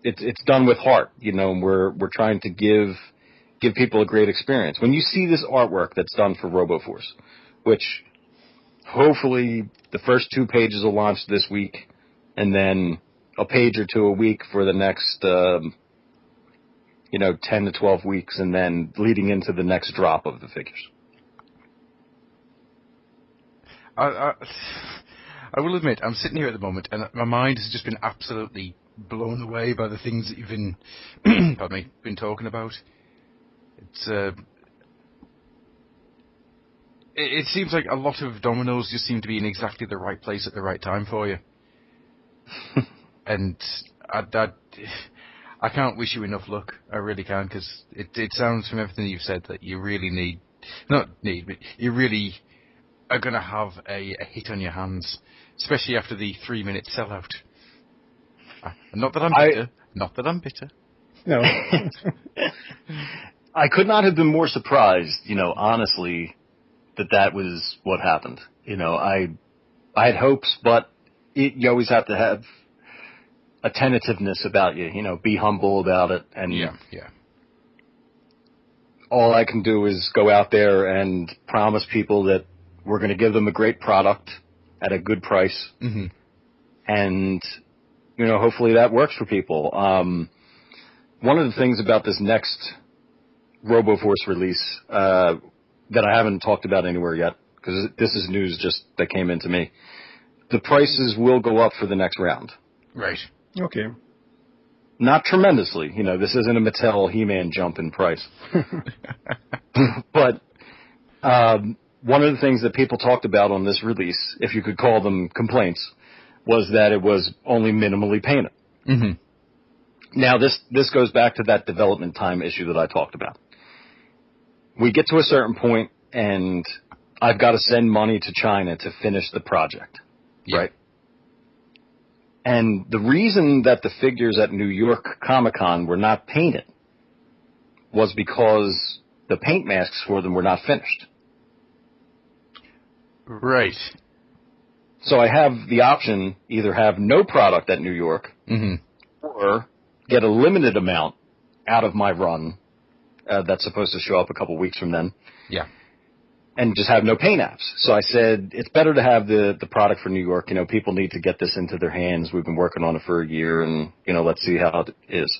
it's done with heart, and we're trying to give people a great experience. When you see this artwork that's done for RoboForce, which hopefully the first 2 pages will launch this week, and then a page or 2 a week for the next 10 to 12 weeks, and then leading into the next drop of the figures. I will admit, I'm sitting here at the moment, and my mind has just been absolutely blown away by the things that you've been, been talking about. It seems like a lot of dominoes just seem to be in exactly the right place at the right time for you. And I I can't wish you enough luck. I really can, because it sounds from everything you've said that you really but you really are going to have a hit on your hands, especially after the 3-minute sellout. Not that I'm bitter. Not that I'm bitter. No. I could not have been more surprised, honestly, that was what happened. I had hopes, but you always have to have a tentativeness about you, be humble about it. And yeah. all I can do is go out there and promise people that we're going to give them a great product at a good price. Mm-hmm. And, hopefully that works for people. One of the things about this next RoboForce release that I haven't talked about anywhere yet, because this is news just that came into me, the prices will go up for the next round. Right. Okay. Not tremendously. This isn't a Mattel He-Man jump in price. But one of the things that people talked about on this release, if you could call them complaints, was that it was only minimally painted. Mm-hmm. Now, this goes back to that development time issue that I talked about. We get to a certain point, and I've got to send money to China to finish the project, right? And the reason that the figures at New York Comic-Con were not painted was because the paint masks for them were not finished. Right. So I have the option, either have no product at New York, mm-hmm. or get a limited amount out of my run that's supposed to show up a couple weeks from then. Yeah. And just have no paint apps. So I said, it's better to have the product for New York. People need to get this into their hands. We've been working on it for a year, and, let's see how it is.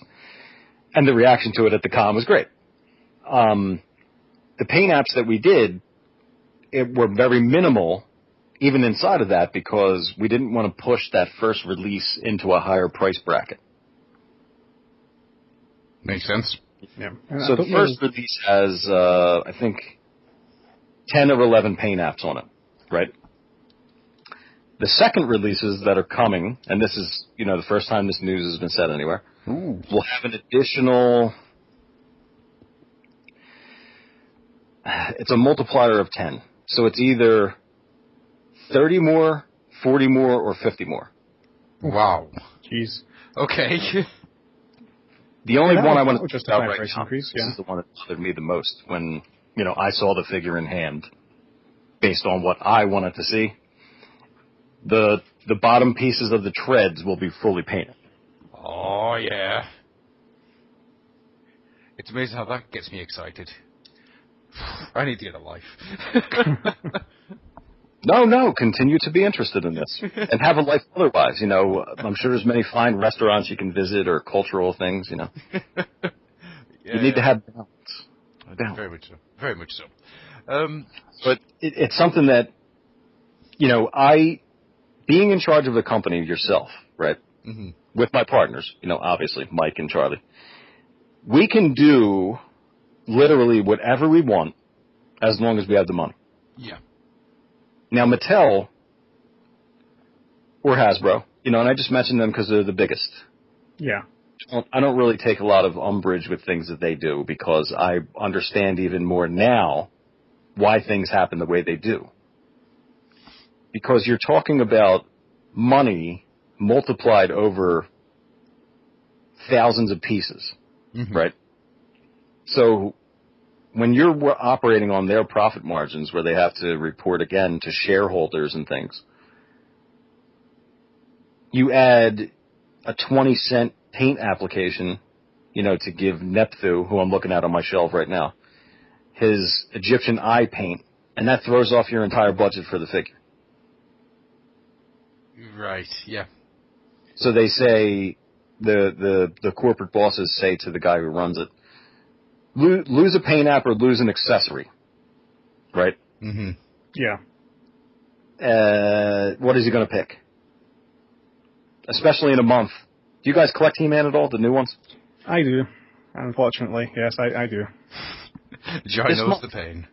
And the reaction to it at the con was great. The paint apps that we did, were very minimal, even inside of that, because we didn't want to push that first release into a higher price bracket. Makes sense. Yeah. So the first release has, I think, 10 or 11 paint apps on it, right? The second releases that are coming, and this is, the first time this news has been said anywhere, will have an additional, it's a multiplier of 10. So it's either 30 more, 40 more, or 50 more. Wow. Jeez. Okay. The only one I want to just talk about right right now, increase, this is the one that bothered me the most when, I saw the figure in hand based on what I wanted to see. The bottom pieces of the treads will be fully painted. Oh, yeah. It's amazing how that gets me excited. I need to get a life. No, continue to be interested in this and have a life otherwise. I'm sure there's many fine restaurants you can visit or cultural things, You need to have balance. Very much so. Very much so. But it's something that, being in charge of a company yourself, right? Mm-hmm. With my partners, obviously, Mike and Charlie, we can do literally whatever we want as long as we have the money. Yeah. Now, Mattel or Hasbro, and I just mentioned them because they're the biggest. Yeah. I don't really take a lot of umbrage with things that they do because I understand even more now why things happen the way they do. Because you're talking about money multiplied over thousands of pieces, mm-hmm. right? So when you're operating on their profit margins where they have to report again to shareholders and things, you add a 20-cent paint application, to give Nepthu, who I'm looking at on my shelf right now, his Egyptian eye paint, and that throws off your entire budget for the figure. Right, yeah. So they say, the corporate bosses say to the guy who runs it, lose a paint app or lose an accessory, right? Mm-hmm. Yeah. What is he going to pick? Especially in a month. Do you guys collect He-Man at all, the new ones? I do. Unfortunately, yes, I do. Joy knows the pain.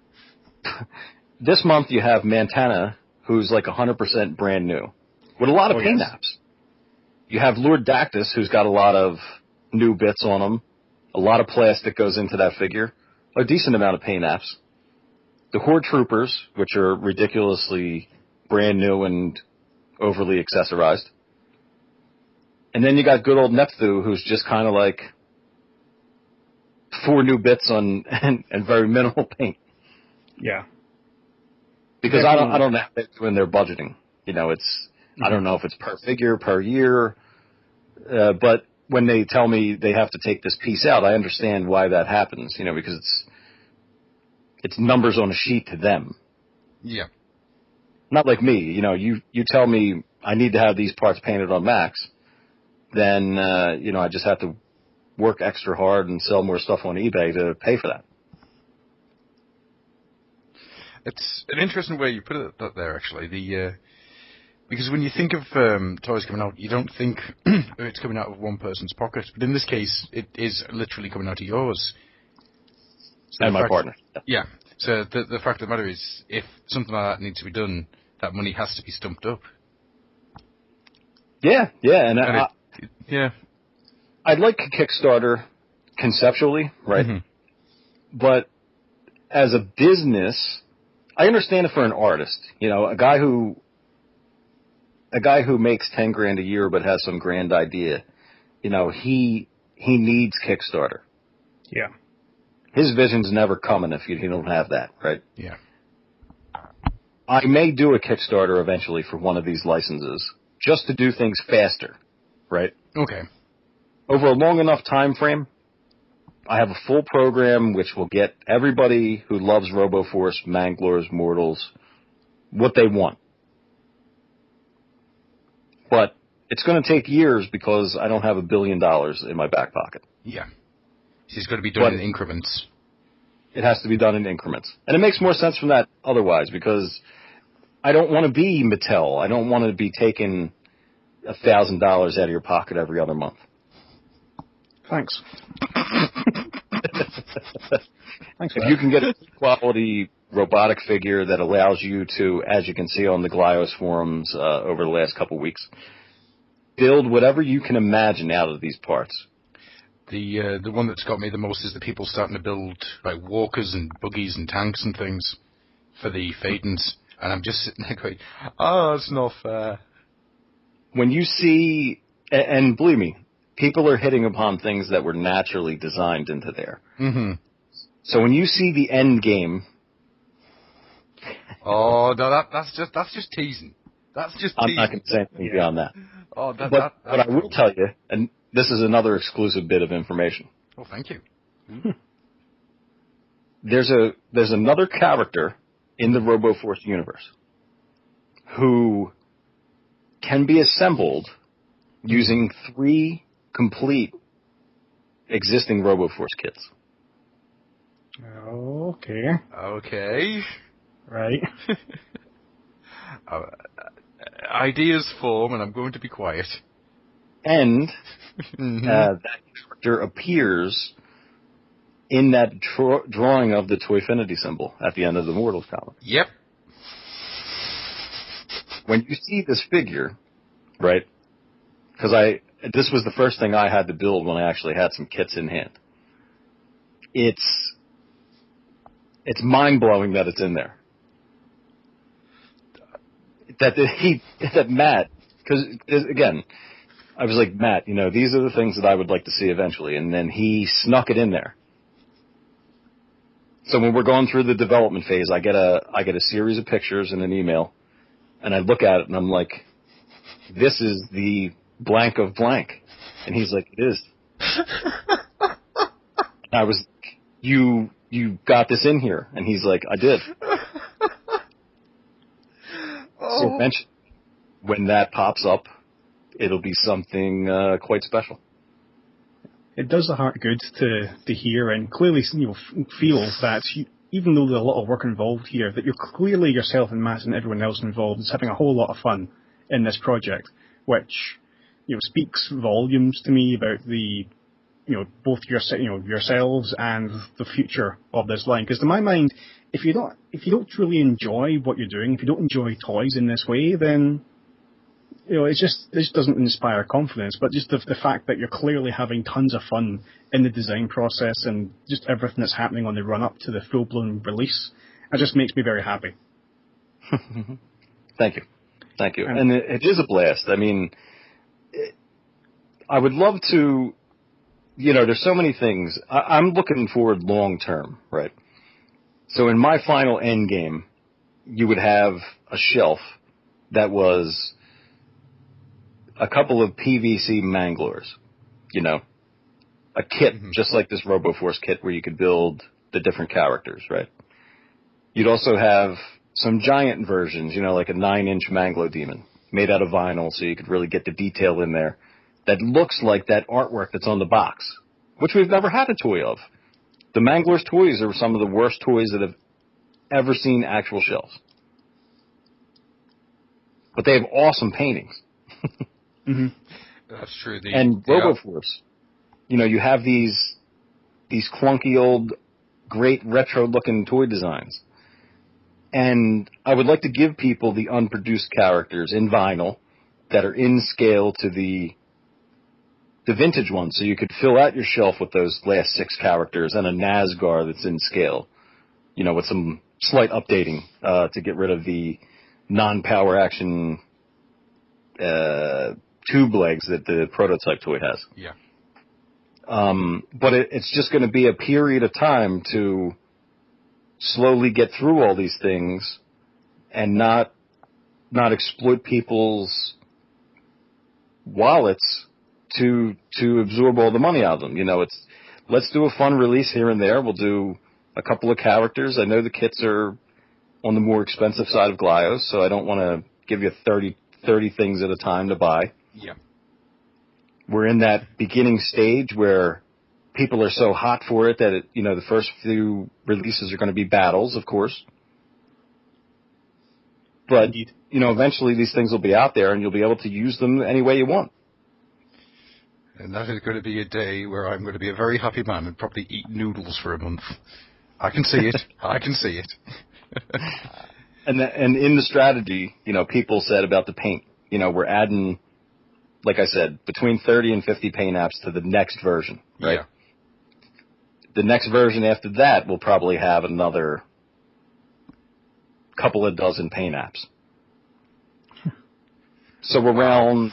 This month you have Montana, who's like 100% brand new, with a lot of paint apps. You have Lord Dactus, who's got a lot of new bits on them. A lot of plastic goes into that figure. A decent amount of paint apps. The Horde Troopers, which are ridiculously brand new and overly accessorized. And then you got good old Nepthu, who's just kind of like 4 new bits on and very minimal paint. Yeah. Because I don't know how they're doing their budgeting. You know, I don't know if it's per figure, per year, but when they tell me they have to take this piece out, I understand why that happens, you know, because it's numbers on a sheet to them. Yeah. Not like me, you know, you tell me I need to have these parts painted on Max, then, you know, I just have to work extra hard and sell more stuff on eBay to pay for that. It's an interesting way you put it there, actually. Because when you think of toys coming out, you don't think it's coming out of one person's pocket. But in this case, it is literally coming out of yours. So and my partner. Yeah. So the fact of the matter is, if something like that needs to be done, that money has to be stumped up. Yeah, and yeah. I'd like a Kickstarter conceptually, right? Mm-hmm. But as a business, I understand it for an artist. You know, a guy who makes $10,000 a year but has some grand idea, you know, he needs Kickstarter. Yeah. His vision's never coming if you don't have that, right? Yeah. I may do a Kickstarter eventually for one of these licenses just to do things faster, right? Okay. Over a long enough time frame, I have a full program which will get everybody who loves RoboForce, Manglers, Mortals, what they want. But it's going to take years because I don't have $1 billion in my back pocket. Yeah. It's got to be done in increments. It has to be done in increments. And it makes more sense from that otherwise, because I don't want to be Mattel. I don't want to be taking $1,000 out of your pocket every other month. Thanks. Thanks. If you can get a quality robotic figure that allows you to, as you can see on the Glyos forums over the last couple of weeks, build whatever you can imagine out of these parts. The one that's got me the most is the people starting to build like walkers and buggies and tanks and things for the Phaetons, and I'm just sitting there going, "Oh, it's not fair." When you see, and believe me, people are hitting upon things that were naturally designed into there. Mm-hmm. So when you see the end game, oh no, that's just teasing. That's just teasing. I'm not going to say anything beyond that. Oh, but I will tell you, and this is another exclusive bit of information. Oh, thank you. There's another character in the RoboForce universe who can be assembled using 3 complete existing RoboForce kits. Okay. Okay. Right. Ideas form, and I'm going to be quiet. And that character appears in that drawing of the Toyfinity symbol at the end of the Mortals comic. Yep. When you see this figure, right, because this was the first thing I had to build when I actually had some kits in hand. It's mind-blowing that it's in there. That Matt, because again, I was like, Matt, you know, these are the things that I would like to see eventually, and then he snuck it in there. So when we're going through the development phase, I get a series of pictures in an email, and I look at it and I'm like, this is the blank of blank, and he's like, it is. And I was, you got this in here, and he's like, I did. So eventually, when that pops up, it'll be something quite special. It does the heart good to hear and clearly feel that even though there's a lot of work involved here, that you're clearly yourself and Matt and everyone else involved is having a whole lot of fun in this project, which speaks volumes to me about the both yourselves and the future of this line. Because to my mind, if you don't truly enjoy what you're doing, if you don't enjoy toys in this way, then it just doesn't inspire confidence. But just the fact that you're clearly having tons of fun in the design process and just everything that's happening on the run up to the full blown release, it just makes me very happy. Thank you. And it is a blast. I mean, I would love to. There's so many things. I'm looking forward long term, right? So in my final end game, you would have a shelf that was a couple of PVC Manglers, a kit, just like this RoboForce kit where you could build the different characters, right? You'd also have some giant versions, like a 9-inch Manglo Demon made out of vinyl so you could really get the detail in there that looks like that artwork that's on the box, which we've never had a toy of. The Manglers toys are some of the worst toys that have ever seen actual shelves. But they have awesome paintings. That's true. And RoboForce, you have these clunky old, great retro-looking toy designs. And I would like to give people the unproduced characters in vinyl that are in scale to the vintage ones, so you could fill out your shelf with those last 6 characters and a Nazgar that's in scale, with some slight updating to get rid of the non-power action tube legs that the prototype toy has. Yeah. But it's just going to be a period of time to slowly get through all these things and not exploit people's wallets to absorb all the money out of them. Let's do a fun release here and there. We'll do a couple of characters. I know the kits are on the more expensive side of Glyos, so I don't want to give you 30 things at a time to buy. Yeah. We're in that beginning stage where people are so hot for it that the first few releases are going to be battles, of course. But, eventually these things will be out there and you'll be able to use them any way you want. And that is going to be a day where I'm going to be a very happy man and probably eat noodles for a month. I can see it. I can see it. And in the strategy, people said about the paint, we're adding, like I said, between 30 and 50 paint apps to the next version, right? Yeah. The next version after that will probably have another couple of dozen paint apps. So around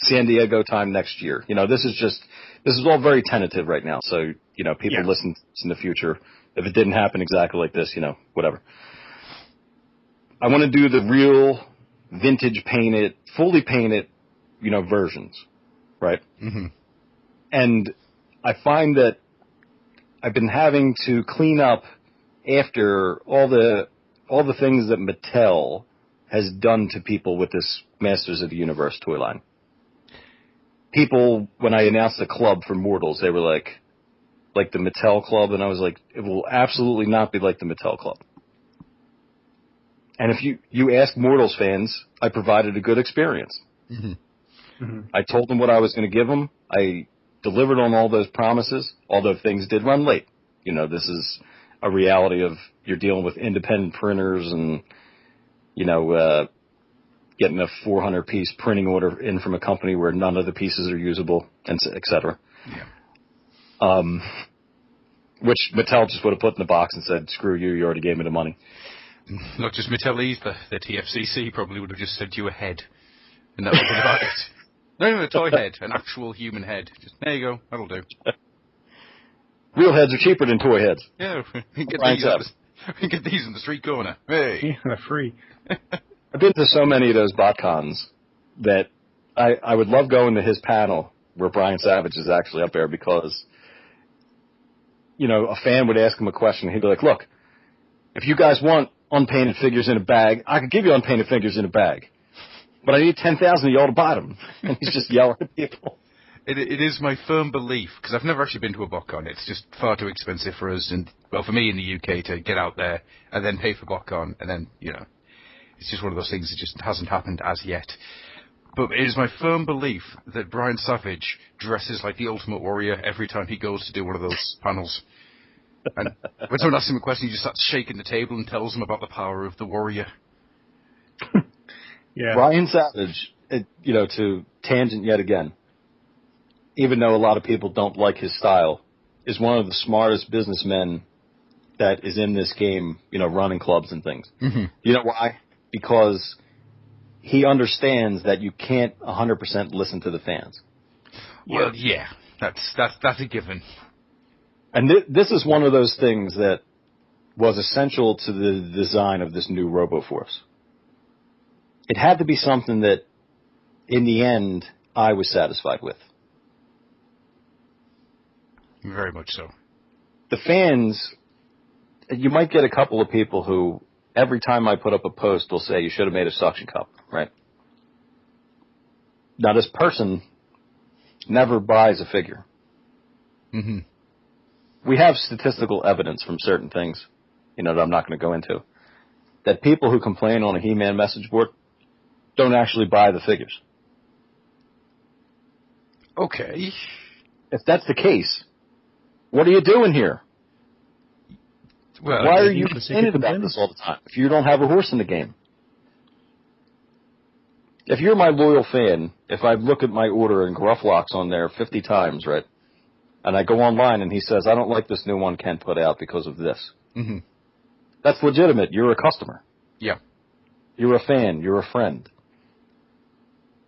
San Diego time next year. This is all very tentative right now. So, people listen in the future. If it didn't happen exactly like this, whatever. I want to do the real vintage painted, fully painted, versions, right? Mm-hmm. And I find that I've been having to clean up after all the things that Mattel has done to people with this Masters of the Universe toy line. People, when I announced the club for Mortals, they were like the Mattel Club, and I was like, it will absolutely not be like the Mattel Club. And if you ask Mortals fans, I provided a good experience. Mm-hmm. Mm-hmm. I told them what I was going to give them. I delivered on all those promises, although things did run late. This is a reality of you're dealing with independent printers and, getting a 400-piece printing order in from a company where none of the pieces are usable, and et cetera. Yeah. Which Mattel just would have put in the box and said, screw you, you already gave me the money. Not just Mattel either. The TFCC probably would have just sent you a head. And that would have been about it. No, a toy head. An actual human head. Just, there you go. That'll do. Real heads are cheaper than toy heads. Yeah, we can get these in the street corner. Hey. Yeah, they're free. I've been to so many of those BotCons that I would love going to his panel where Brian Savage is actually up there because, a fan would ask him a question. He'd be like, look, if you guys want unpainted figures in a bag, I could give you unpainted figures in a bag. But I need 10,000 of y'all to buy them. And he's just yelling at people. It is my firm belief, because I've never actually been to a BotCon. It's just far too expensive for us, and, well, for me in the UK to get out there and then pay for BotCon, and then, it's just one of those things that just hasn't happened as yet. But it is my firm belief that Brian Savage dresses like the Ultimate Warrior every time he goes to do one of those panels. And when someone asks him a question, he just starts shaking the table and tells them about the power of the warrior. Yeah. Ryan Savage, to tangent yet again, even though a lot of people don't like his style, is one of the smartest businessmen that is in this game, running clubs and things. Mm-hmm. You know why? Because he understands that you can't 100% listen to the fans. Well, yeah, that's a given. And this is one of those things that was essential to the design of this new RoboForce. It had to be something that, in the end, I was satisfied with. Very much so. The fans, you might get a couple of people who, every time I put up a post, will say, you should have made a suction cup, right? Now, this person never buys a figure. Mm-hmm. We have statistical evidence from certain things, that I'm not going to go into, that people who complain on a He-Man message board don't actually buy the figures. Okay. If that's the case, what are you doing here? Well, why are you complaining about this all the time if you don't have a horse in the game? If you're my loyal fan, if I look at my order and Grufflock's on there 50 times, right, and I go online and he says, I don't like this new one Ken put out because of this. Mm-hmm. That's legitimate. You're a customer. Yeah. You're a fan. You're a friend.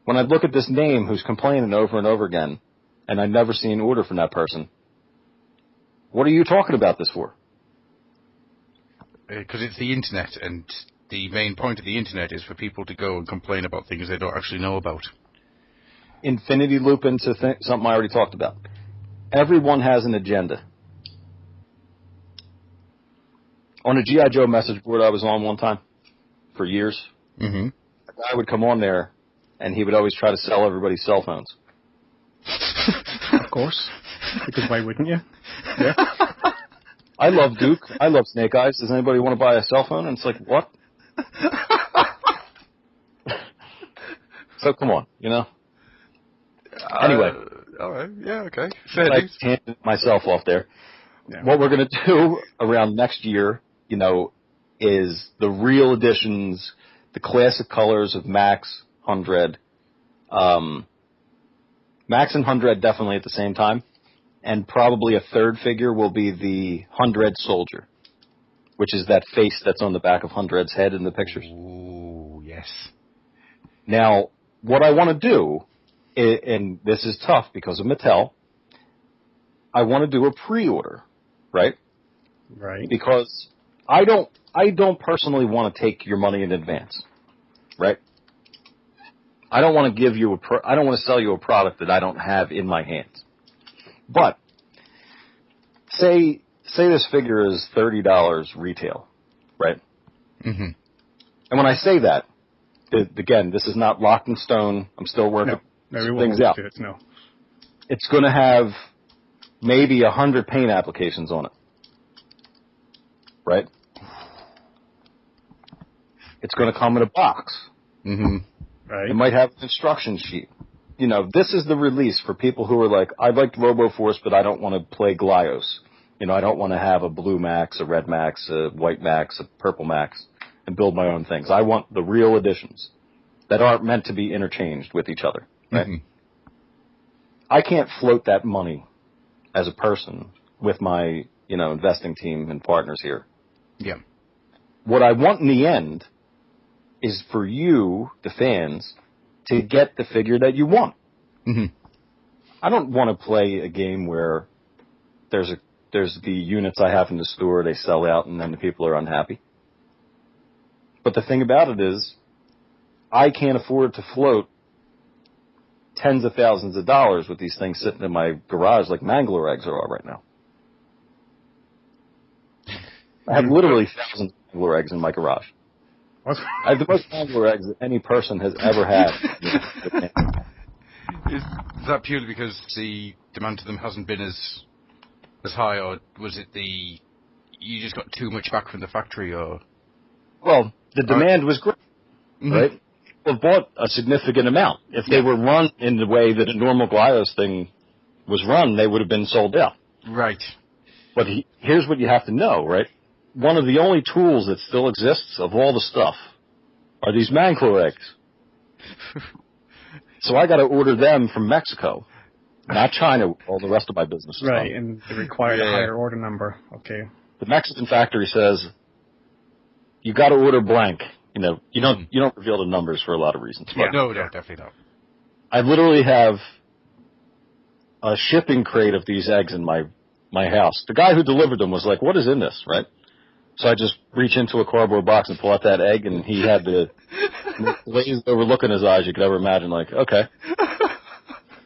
When I look at this name who's complaining over and over again, and I never see an order from that person, what are you talking about this for? Because it's the internet, and the main point of the internet is for people to go and complain about things they don't actually know about. Infinity loop into something I already talked about. Everyone has an agenda. On a G.I. Joe message board I was on one time for years, Mm-hmm. a guy would come on there, and he would always try to sell everybody cell phones. Of course. Because why wouldn't you? Yeah. I love Duke. I love Snake Eyes. Does anybody want to buy a cell phone? And it's like, what? So come on, Anyway. All right. Yeah, okay. I handed myself off there. Yeah. What we're going to do around next year, is the real editions, the classic colors of Max, 100. Max and 100 definitely at the same time. And probably a third figure will be the 100 Soldier, which is that face that's on the back of 100's head in the pictures. Ooh, yes. Now, what I want to do, and this is tough because of Mattel, I want to do a pre-order, right? Right. Because I don't personally want to take your money in advance, right? I don't want to give you I don't want to sell you a product that I don't have in my hands. But say this figure is $30 retail, right? Mm-hmm. And when I say that, again, this is not locked in stone. I'm still working things out. No. It's going to have maybe 100 paint applications on it, right? It's going to come in a box. Mm-hmm. Right. It might have an instruction sheet. This is the release for people who are like, I liked RoboForce, but I don't want to play Glyos. I don't want to have a blue Max, a red Max, a white Max, a purple Max, and build my own things. I want the real editions that aren't meant to be interchanged with each other. Right? Mm-hmm. I can't float that money as a person with my, investing team and partners here. Yeah. What I want in the end is for you, the fans, to get the figure that you want. Mm-hmm. I don't want to play a game where there's the units I have in the store, they sell out, and then the people are unhappy. But the thing about it is, I can't afford to float tens of thousands of dollars with these things sitting in my garage like Mangler eggs are right now. I have literally thousands of Mangler eggs in my garage. What? I have the most Mangler eggs that any person has ever had. Is that purely because the demand to them hasn't been as high, or was it you just got too much back from the factory, or? Well, the demand was great, right? People bought a significant amount. If they were run in the way that a normal Glyos thing was run, they would have been sold out. Right. But here's what you have to know, right? One of the only tools that still exists of all the stuff are these Mangalore eggs. So I got to order them from Mexico, not China, all the rest of my business is Right, done. and they require a higher order number. Okay. The Mexican factory says, you got to order blank. You know, you don't reveal the numbers for a lot of reasons. Yeah. But No, definitely not. I literally have a shipping crate of these eggs in my house. The guy who delivered them was like, what is in this, right? So I just reach into a cardboard box and pull out that egg, and he had the glazed over look in his eyes you could ever imagine, like, okay.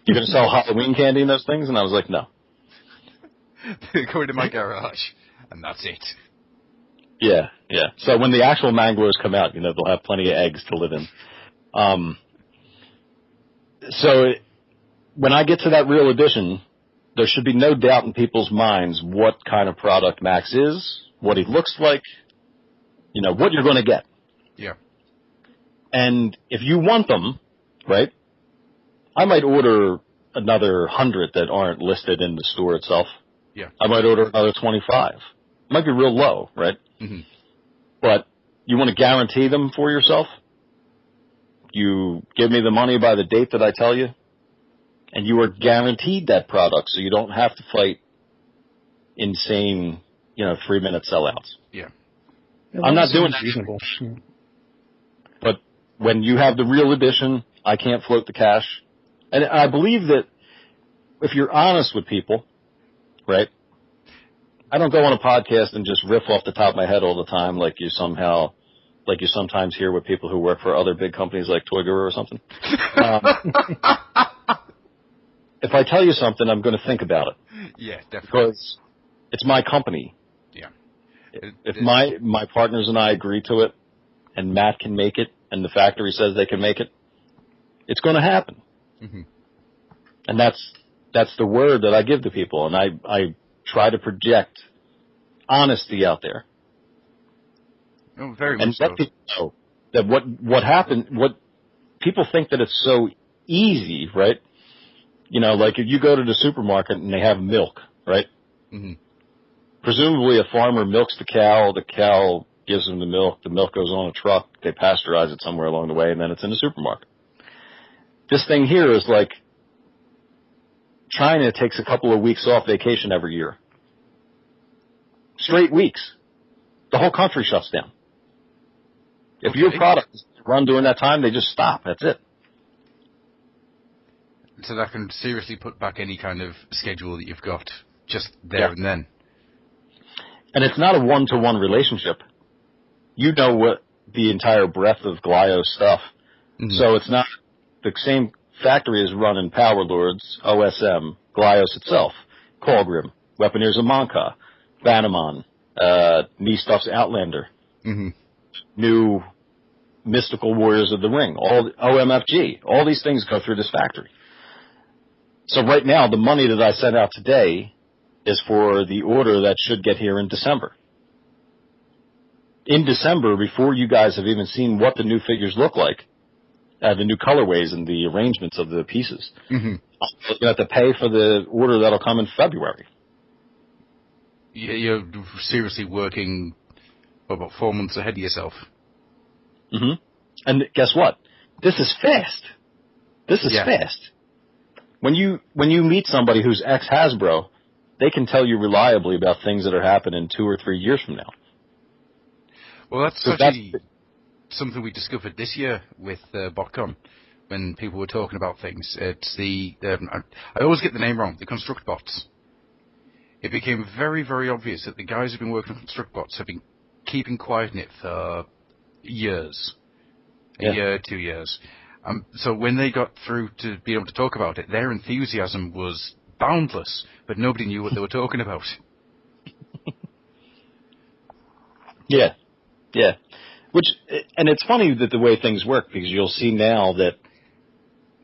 You going to sell Halloween candy in those things? And I was like, no. They go into my garage, and that's it. Yeah. So when the actual Mangalores come out, they'll have plenty of eggs to live in. When I get to that real edition, there should be no doubt in people's minds what kind of product Max is, what he looks like, what you're going to get. Yeah. And if you want them, right, I might order another 100 that aren't listed in the store itself. Yeah. I might order another 25. Might be real low, right? Mm-hmm. But you want to guarantee them for yourself? You give me the money by the date that I tell you, and you are guaranteed that product, so you don't have to fight insane, 3-minute sellouts. Yeah. I'm not doing that. Reasonable. But when you have the real edition, I can't float the cash. And I believe that if you're honest with people, right, I don't go on a podcast and just riff off the top of my head all the time like you sometimes hear with people who work for other big companies like Toy Guru or something. If I tell you something, I'm going to think about it. Yeah, definitely. Because it's my company. Yeah. If my partners and I agree to it, and Matt can make it, and the factory says they can make it, it's going to happen. Mm-hmm. And that's the word that I give to people, and I try to project honesty out there. Oh, very And much so. let people know that what happened, what people think that it's so easy, right? Like if you go to the supermarket and they have milk, right? Mm-hmm. Presumably a farmer milks the cow gives them the milk goes on a truck, they pasteurize it somewhere along the way, and then it's in the supermarket. This thing here is like China takes a couple of weeks off vacation every year. Straight weeks. The whole country shuts down. If Okay. your product is run during that time, they just stop. That's it. So that can seriously put back any kind of schedule that you've got just there and then. And it's not a one-to-one relationship. You know what the entire breadth of Glio stuff. Mm-hmm. So it's not the same factory is running Power Lords, OSM, Glyos itself, Colgrim, Weaponeers of Monka, Bannerman, Stuff's Outlander, Mm-hmm. new Mystical Warriors of the Ring, all OMFG. All these things go through this factory. So right now, the money that I sent out today is for the order that should get here in December. In December, before you guys have even seen what the new figures look like, the new colorways and the arrangements of the pieces, Mm-hmm. I'm going to have to pay for the order that'll come in February. You're seriously working about 4 months ahead of yourself. Mm-hmm. And guess what? This is fast. This is fast. When you meet somebody who's ex-Hasbro, they can tell you reliably about things that are happening 2 or 3 years from now. Well, that's So actually something we discovered this year with BotCon, when people were talking about things. It's I always get the name wrong, the Construct Bots. It became very, very obvious that the guys who've been working on Construct Bots have been keeping quiet in it for years. A year, 2 years. So when they got through to be able to talk about it, their enthusiasm was boundless, but nobody knew what they were talking about. Yeah. And it's funny that the way things work, because you'll see now that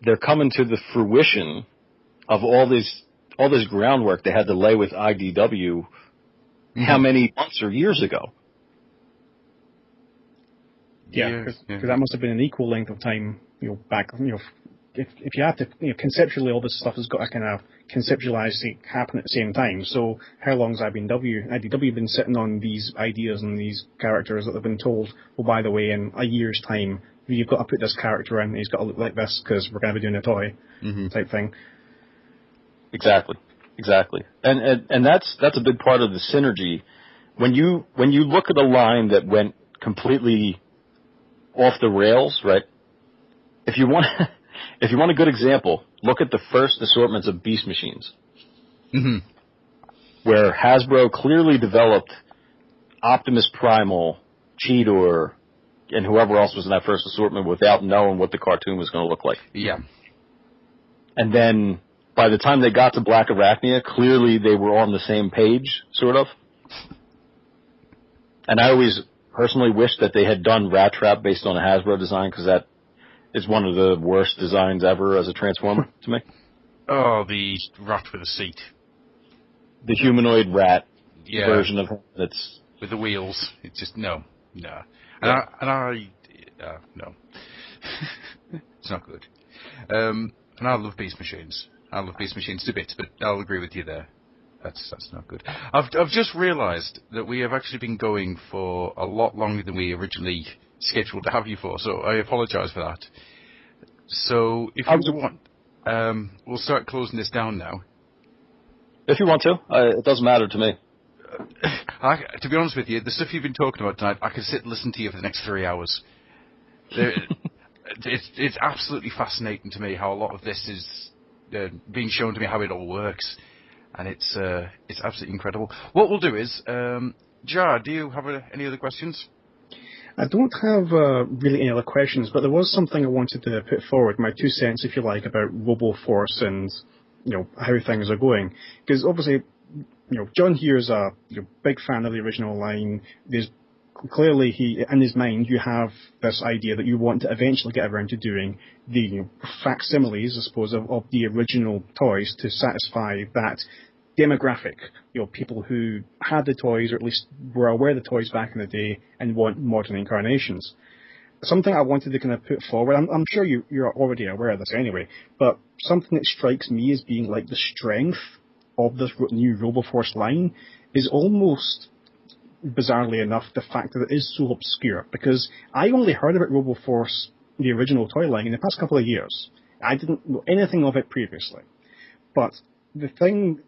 they're coming to the fruition of all this groundwork they had to lay with IDW how many months or years ago. Yeah, because that must have been an equal length of time, back, if you have to, conceptually all this stuff has got to kind of conceptualize to happen at the same time. So how long has IDW been sitting on these ideas and these characters that they've been told, well, by the way, in a year's time, you've got to put this character in, he's got to look like this because we're going to be doing a toy type thing. Exactly. And that's a big part of the synergy. When you look at a line that went completely off the rails, right? If you want a good example, look at the first assortments of Beast Machines, where Hasbro clearly developed Optimus Primal, Cheetor, and whoever else was in that first assortment without knowing what the cartoon was going to look like. Yeah. And then by the time they got to Black Arachnia, clearly they were on the same page, sort of. And I always personally wish that they had done Rat Trap based on a Hasbro design, because that is one of the worst designs ever as a Transformer to me. Oh, the rat with a seat. The humanoid rat version of him that's... With the wheels. It's just, no. And I no. It's not good. And I love Beast Machines. I love Beast Machines to bits, but I'll agree with you there. That's not good. I've just realised that we have actually been going for a lot longer than we originally scheduled to have you for, so I apologise for that. So, if you want, we'll start closing this down now. If you want to. It doesn't matter to me. To be honest with you, the stuff you've been talking about tonight, I could sit and listen to you for the next 3 hours. It's absolutely fascinating to me how a lot of this is being shown to me, how it all works. And it's absolutely incredible. What we'll do is, Jar, do you have any other questions? I don't have really any other questions, but there was something I wanted to put forward, my 2 cents, if you like, about RoboForce and how things are going. Because obviously, John here is a big fan of the original line. There's clearly in his mind, you have this idea that you want to eventually get around to doing the facsimiles, I suppose, of the original toys to satisfy that demographic. People who had the toys, or at least were aware of the toys back in the day, and want modern incarnations. Something I wanted to kind of put forward, I'm sure you're already aware of this anyway, but something that strikes me as being like the strength of this new RoboForce line is almost, bizarrely enough, the fact that it is so obscure, because I only heard about RoboForce, the original toy line, in the past couple of years. I didn't know anything of it previously. But the thing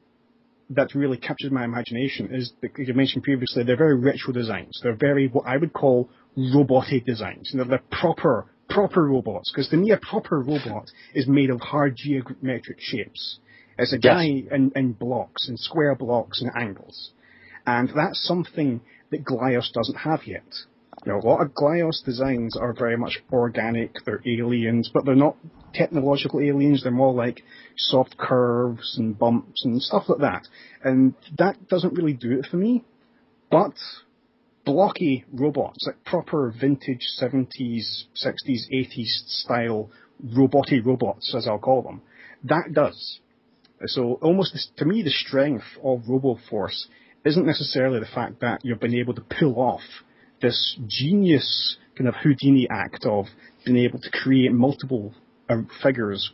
that really captured my imagination is, like you mentioned previously, they're very retro designs. They're very, what I would call, robotic designs. They're proper robots, because to me a proper robot is made of hard geometric shapes. It's a guy in blocks, in square blocks and angles. And that's something that Glyos doesn't have yet. A lot of Glyos designs are very much organic, they're aliens, but they're not technological aliens, they're more like soft curves and bumps and stuff like that. And that doesn't really do it for me. But blocky robots, like proper vintage 70s, 60s, 80s style roboty robots, as I'll call them, that does. So almost, to me, the strength of RoboForce isn't necessarily the fact that you've been able to pull off this genius kind of Houdini act of being able to create multiple figures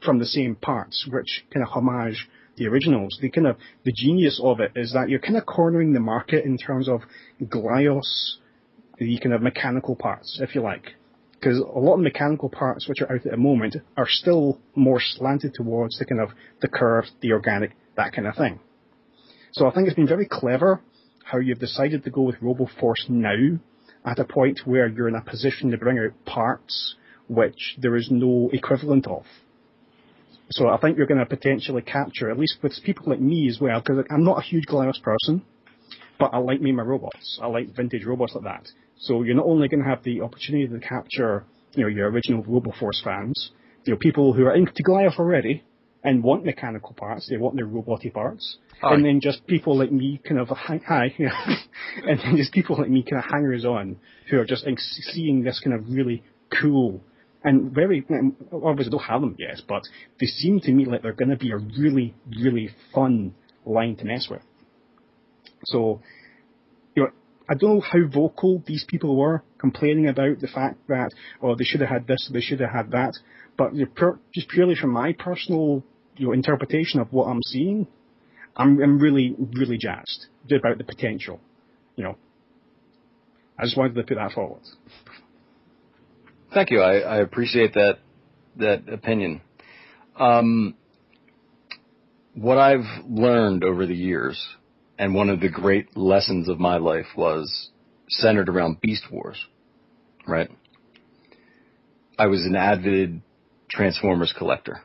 from the same parts, which kind of homage the originals. The genius of it is that you're kind of cornering the market in terms of Glyos, the kind of mechanical parts, if you like. Because a lot of mechanical parts which are out at the moment are still more slanted towards the kind of the curved, the organic, that kind of thing. So I think it's been very clever how you've decided to go with RoboForce now, at a point where you're in a position to bring out parts which there is no equivalent of. So I think you're going to potentially capture, at least with people like me as well, because I'm not a huge Glyos person, but I like my robots. I like vintage robots like that. So you're not only going to have the opportunity to capture, your original RoboForce fans, people who are into Glyos already and want mechanical parts, they want their roboty parts, and then just people like me, kind of and then just people like me, kind of hangers on, who are just seeing this kind of really cool and very, obviously don't have them yet, but they seem to me like they're going to be a really, really fun line to mess with. So, I don't know how vocal these people were complaining about the fact that, oh, they should have had this, they should have had that. But just purely from my personal, interpretation of what I'm seeing, I'm really, really jazzed about the potential. I just wanted to put that forward. Thank you. I appreciate that opinion. What I've learned over the years, and one of the great lessons of my life, was centered around Beast Wars, right? I was an avid Transformers collector.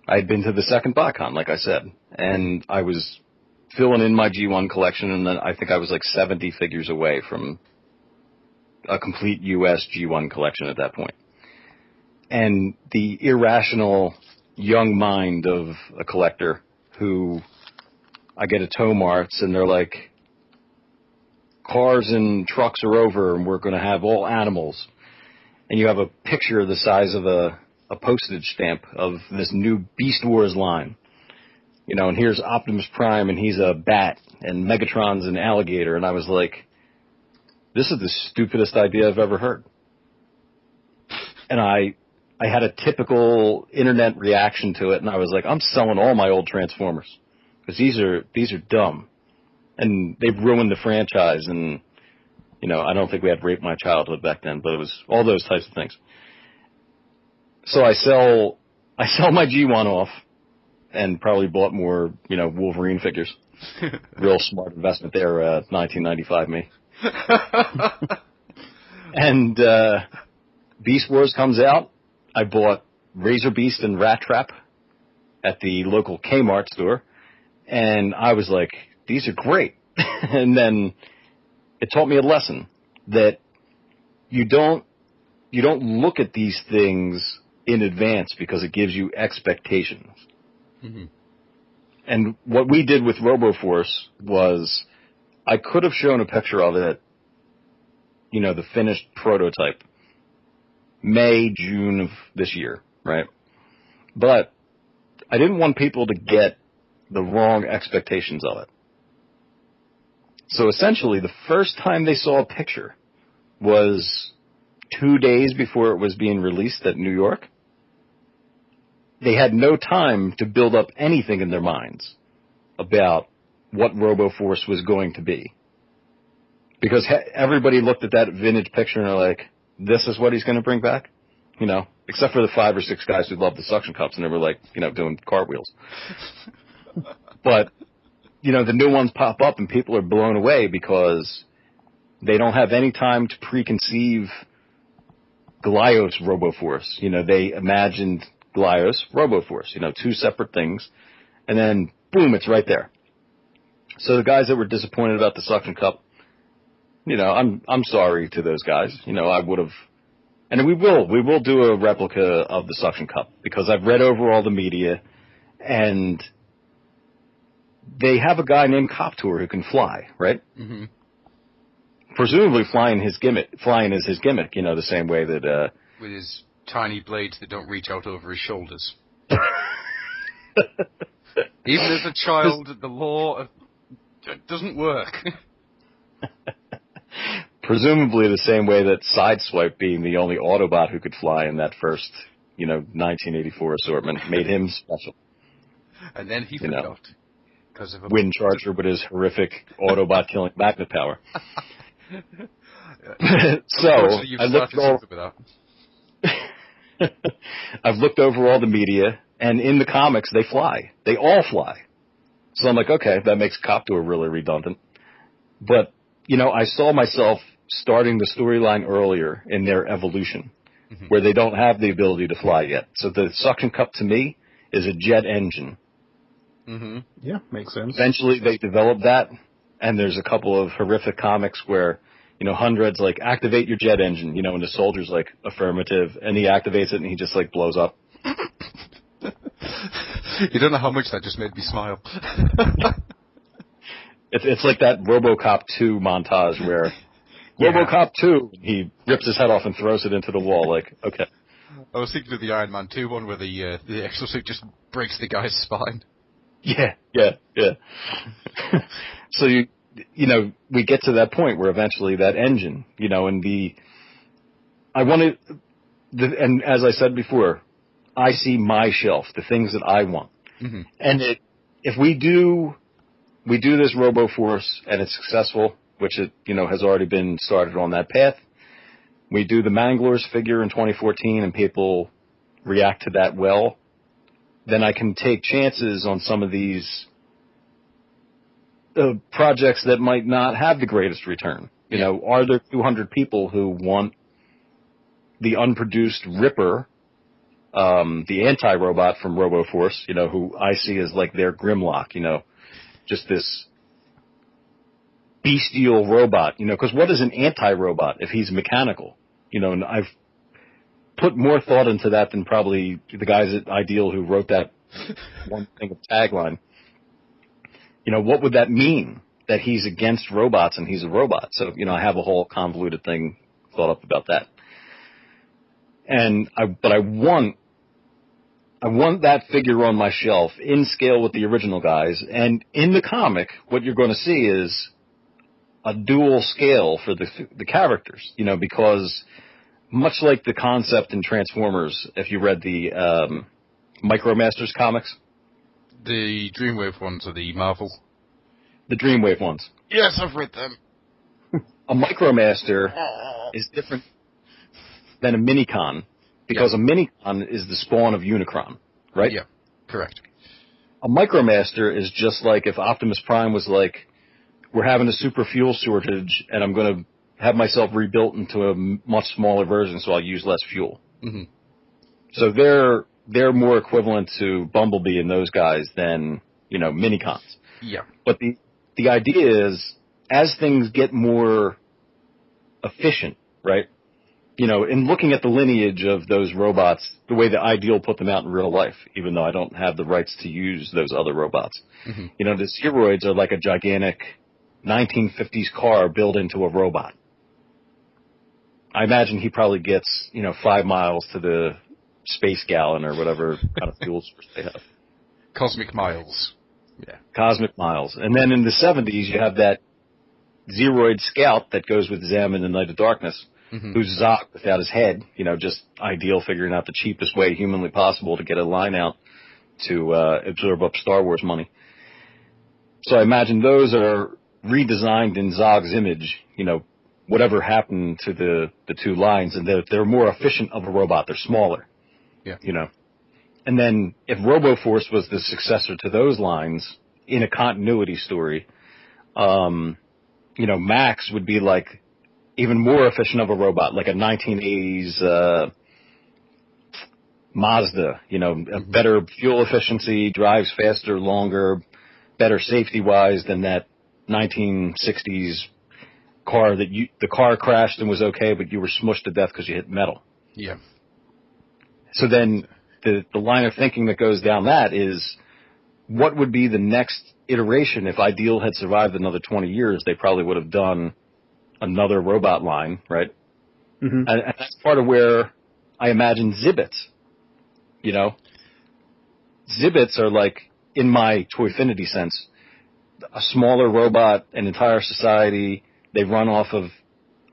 I had been to the second BotCon, like I said, and I was filling in my G1 collection, and then I think I was like 70 figures away from a complete U.S. G1 collection at that point. And the irrational young mind of a collector who, I get a Tomarts and they're like, cars and trucks are over and we're going to have all animals. And you have a picture the size of a postage stamp of this new Beast Wars line. And here's Optimus Prime and he's a bat and Megatron's an alligator. And I was like, this is the stupidest idea I've ever heard. And I had a typical internet reaction to it, and I was like, I'm selling all my old Transformers because these are dumb, and they've ruined the franchise. And I don't think we had Rape My Childhood back then, but it was all those types of things. So I sell my G1 off, and probably bought more Wolverine figures. Real smart investment there, 1995 me. And Beast Wars comes out. I bought Razor Beast and Rat Trap at the local Kmart store, and I was like, these are great. And then it taught me a lesson that you don't look at these things in advance because it gives you expectations. Mm-hmm. And what we did with RoboForce was I could have shown a picture of it, the finished prototype, May, June of this year, right? But I didn't want people to get the wrong expectations of it. So essentially, the first time they saw a picture was 2 days before it was being released at New York. They had no time to build up anything in their minds about what RoboForce was going to be. Because everybody looked at that vintage picture and they're like, this is what he's going to bring back? Except for the 5 or 6 guys who loved the suction cups and they were like, doing cartwheels. But, the new ones pop up and people are blown away because they don't have any time to preconceive Glyos RoboForce. They imagined Glyos RoboForce, 2 separate things. And then, boom, it's right there. So the guys that were disappointed about the suction cup, I'm sorry to those guys. I would have, and we will do a replica of the suction cup because I've read over all the media, and they have a guy named Coptour who can fly, right? Mm-hmm. Presumably flying is his gimmick, the same way that with his tiny blades that don't reach out over his shoulders. Even as a child, the law doesn't work. Presumably the same way that Sideswipe, being the only Autobot who could fly in that first, 1984 assortment, made him special. And then he forgot. Because of a Wind Charger with his horrific Autobot killing magnet power. So, I've looked over all the media, and in the comics, they fly. They all fly. So I'm like, okay, that makes Coptour really redundant. But, I saw myself starting the storyline earlier in their evolution, mm-hmm. where they don't have the ability to fly yet. So the suction cup, to me, is a jet engine. Mm-hmm. Yeah, makes sense. Eventually, they develop that, and there's a couple of horrific comics where, Hundred's like, activate your jet engine, and the soldier's like, affirmative, and he activates it, and he just, like, blows up. You don't know how much that just made me smile. It's like that RoboCop 2 montage where RoboCop 2, he rips his head off and throws it into the wall. Like, okay. I was thinking of the Iron Man 2 one where the exosuit just breaks the guy's spine. Yeah. So you know, we get to that point where eventually that engine, you know, and and as I said before, I see my shelf, the things that I want. Mm-hmm. And if we do this RoboForce and it's successful, which it, you know, has already been started on that path, we do the Manglers figure in 2014 and people react to that well, then I can take chances on some of these projects that might not have the greatest return. You know, are there 200 people who want the unproduced Ripper, the anti-robot from RoboForce, you know, who I see as like their Grimlock, you know, just this bestial robot, you know, because what is an anti-robot if he's mechanical? You know, and I've put more thought into that than probably the guys at Ideal who wrote that one thing of tagline. You know, what would that mean? That he's against robots and he's a robot. So, you know, I have a whole convoluted thing thought up about that. But I want that figure on my shelf in scale with the original guys. And in the comic, what you're going to see is a dual scale for the characters, you know, because much like the concept in Transformers, if you read the Micromasters comics. The Dreamwave ones or the Marvel? The Dreamwave ones. Yes, I've read them. A Micromaster is different than a Minicon, because a Minicon is the spawn of Unicron, right? Yeah, correct. A Micromaster is just like if Optimus Prime was like, we're having a super fuel shortage, and I'm going to have myself rebuilt into a much smaller version, so I'll use less fuel. Mm-hmm. So they're more equivalent to Bumblebee and those guys than, you know, Minicons. Yeah. But the idea is, as things get more efficient, right? You know, in looking at the lineage of those robots, the way that Ideal put them out in real life, even though I don't have the rights to use those other robots. Mm-hmm. You know, the Zeroids are like a gigantic 1950s car built into a robot. I imagine he probably gets, you know, 5 miles to the space gallon or whatever kind of fuel source they have. Cosmic miles. Yeah. Cosmic miles. And then in the 70s, you have that Zeroid Scout that goes with Zem in the Night of Darkness, who's Zog without his head, you know, just Ideal figuring out the cheapest way humanly possible to get a line out to absorb up Star Wars money. So I imagine those are redesigned in Zog's image, you know, whatever happened to the two lines, and they're more efficient of a robot. They're smaller. Yeah. You know. And then if RoboForce was the successor to those lines in a continuity story, you know, Max would be like even more efficient of a robot, like a 1980s Mazda, you know, a better fuel efficiency, drives faster, longer, better safety-wise than that 1960s car that the car crashed and was okay, but you were smushed to death because you hit metal. Yeah. So then the line of thinking that goes down that is, what would be the next iteration if Ideal had survived another 20 years? They probably would have done another robot line, right? Mm-hmm. And that's part of where I imagine Zibbets, you know? Zibbets are like, in my Toyfinity sense, a smaller robot, an entire society. They run off of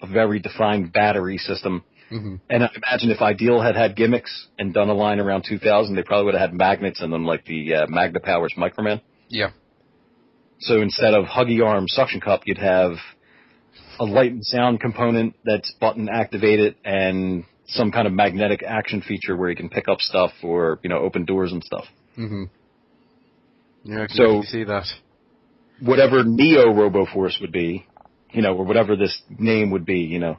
a very defined battery system. Mm-hmm. And I imagine if Ideal had gimmicks and done a line around 2000, they probably would have had magnets in them like the Magna Powers Microman. Yeah. So instead of huggy arm suction cup, you'd have a light and sound component that's button activated and some kind of magnetic action feature where you can pick up stuff or, you know, open doors and stuff. Mm-hmm. Yeah, I can So definitely see that. whatever Neo RoboForce would be, you know, or whatever this name would be, you know,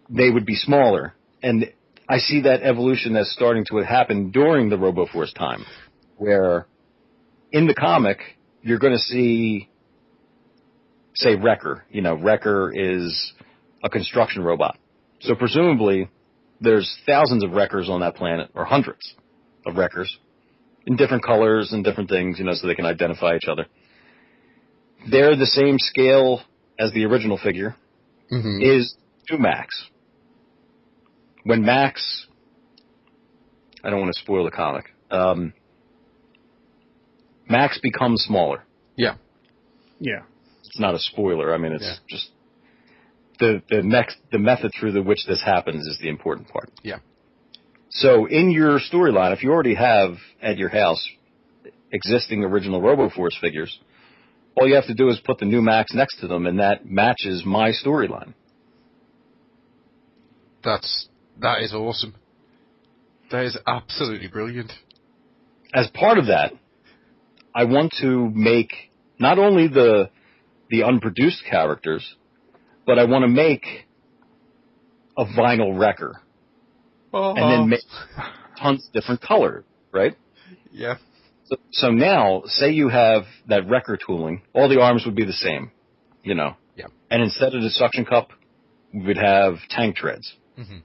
they would be smaller. And I see that evolution that's starting to happen during the RoboForce time, where in the comic, you're going to see, say, Wrecker. You know, Wrecker is a construction robot. So presumably, there's thousands of Wreckers on that planet, or hundreds of Wreckers, in different colors and different things, you know, so they can identify each other. They're the same scale as the original figure, is to Max. When Max, I don't want to spoil the comic, Max becomes smaller. Yeah. Yeah. It's not a spoiler. I mean, it's just the method through which this happens is the important part. Yeah. So in your storyline, if you already have at your house existing original RoboForce figures, all you have to do is put the new Max next to them, and that matches my storyline. That is awesome. That is absolutely brilliant. As part of that, I want to make not only the unproduced characters, but I want to make a vinyl wrecker. And then make tons of different colors, right? Yeah. So now, say you have that wrecker tooling, all the arms would be the same, you know. Yeah. And instead of the suction cup, we would have tank treads. Mm-hmm.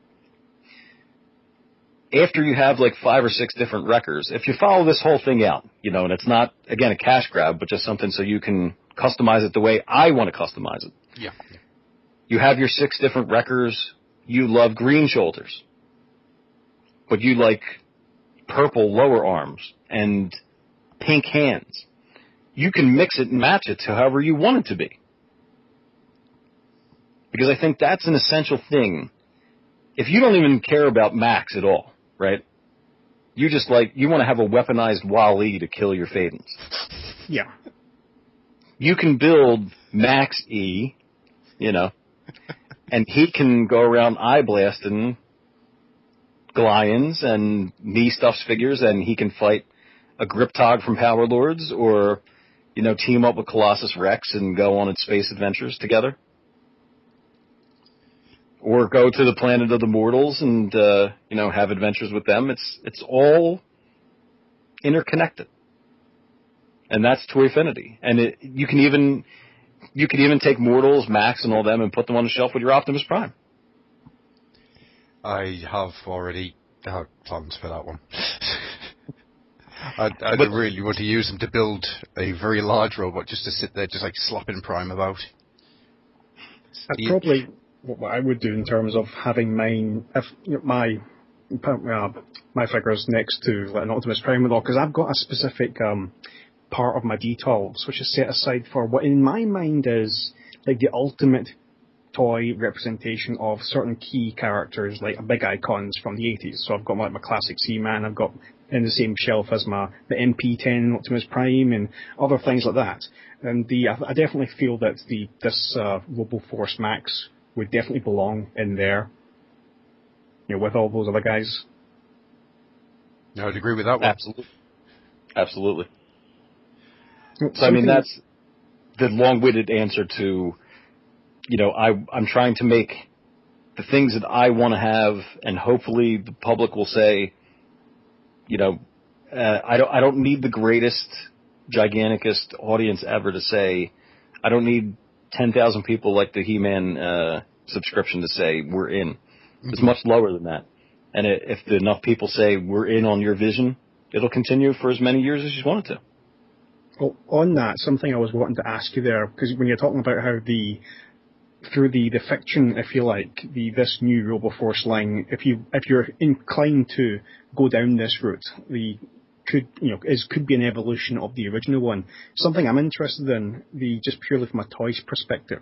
After you have like 5 or 6 different wreckers, if you follow this whole thing out, you know, and it's not, again, a cash grab, but just something so you can customize it the way I want to customize it. Yeah. You have your 6 different wreckers. You love green shoulders, but you like purple lower arms and pink hands. You can mix it and match it to however you want it to be. Because I think that's an essential thing. If you don't even care about Max at all, right? You just you want to have a weaponized Wall-E to kill your Fadens. Yeah. You can build Max E, you know, and he can go around eye blasting Golians and Me Stuffs figures, and he can fight a Griptog from Power Lords, or, you know, team up with Colossus Rex and go on its space adventures together. Or go to the planet of the mortals and, you know, have adventures with them. It's all interconnected. And that's Toyfinity. And you can even take Mortals, Max, and all them and put them on the shelf with your Optimus Prime. I have already had plans for that one. I really want to use them to build a very large robot just to sit there, just like slapping Prime about. That's probably what I would do in terms of having mine, if, you know, my figures next to like, an Optimus Prime with all, because I've got a specific part of my details which is set aside for what in my mind is like the ultimate toy representation of certain key characters, like big icons from the 80s. So I've got like my classic Seaman, I've got in the same shelf as the MP10 Optimus Prime and other things like that. And I definitely feel that this RoboForce Max would definitely belong in there, you know, with all those other guys. I would agree with that one. Absolutely. So, I mean, that's the long-winded answer to, you know, I'm trying to make the things that I want to have, and hopefully the public will say, you know, I don't need the greatest, giganticest audience ever to say, I don't need 10,000 people like the He-Man subscription to say we're in. It's much lower than that. And if enough people say we're in on your vision, it'll continue for as many years as you want it to. Well, on that, something I was wanting to ask you there, because when you're talking about how through the fiction, if you like, this new RoboForce line, if you're inclined to go down this route, could be an evolution of the original one. Something I'm interested in, just purely from a toys perspective,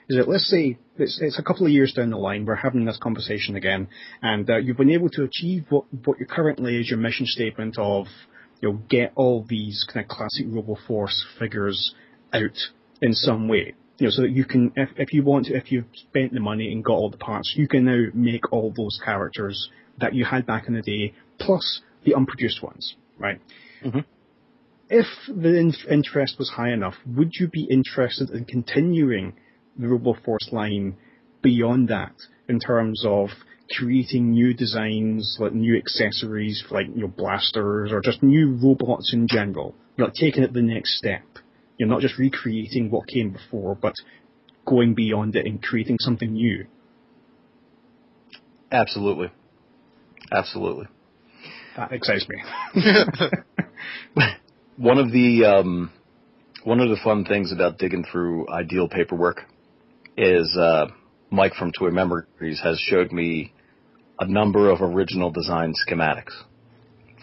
is that let's say it's a couple of years down the line, we're having this conversation again, and you've been able to achieve what you currently is your mission statement of, you know, get all these kind of classic RoboForce figures out in some way. You know, so that you can, if you've spent the money and got all the parts, you can now make all those characters that you had back in the day, plus the unproduced ones, right? Mm-hmm. If the interest was high enough, would you be interested in continuing the RoboForce line beyond that, in terms of creating new designs, like new accessories, like, you know, blasters, or just new robots in general? You know, taking it the next step. You're not just recreating what came before, but going beyond it and creating something new. Absolutely. Absolutely. That excites me. One of the fun things about digging through Ideal paperwork is Mike from Toy Memories has showed me a number of original design schematics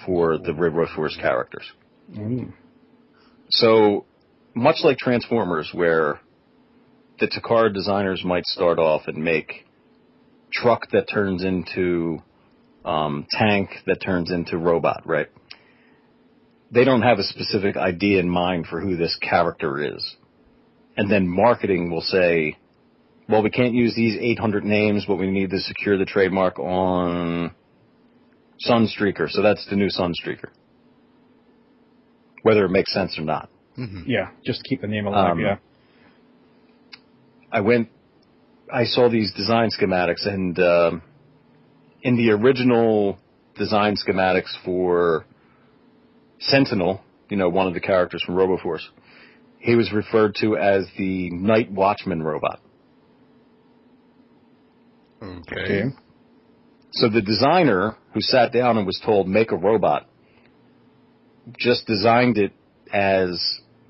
for the RoboForce characters. Mm. So, much like Transformers, where the Takara designers might start off and make truck that turns into tank that turns into robot, right? They don't have a specific idea in mind for who this character is. And then marketing will say, well, we can't use these 800 names, but we need to secure the trademark on Sunstreaker, so that's the new Sunstreaker. Whether it makes sense or not. Mm-hmm. Yeah, just keep the name alive, yeah. I saw these design schematics, and in the original design schematics for Sentinel, one of the characters from RoboForce, he was referred to as the Night Watchman robot. Okay. So the designer who sat down and was told, make a robot, just designed it as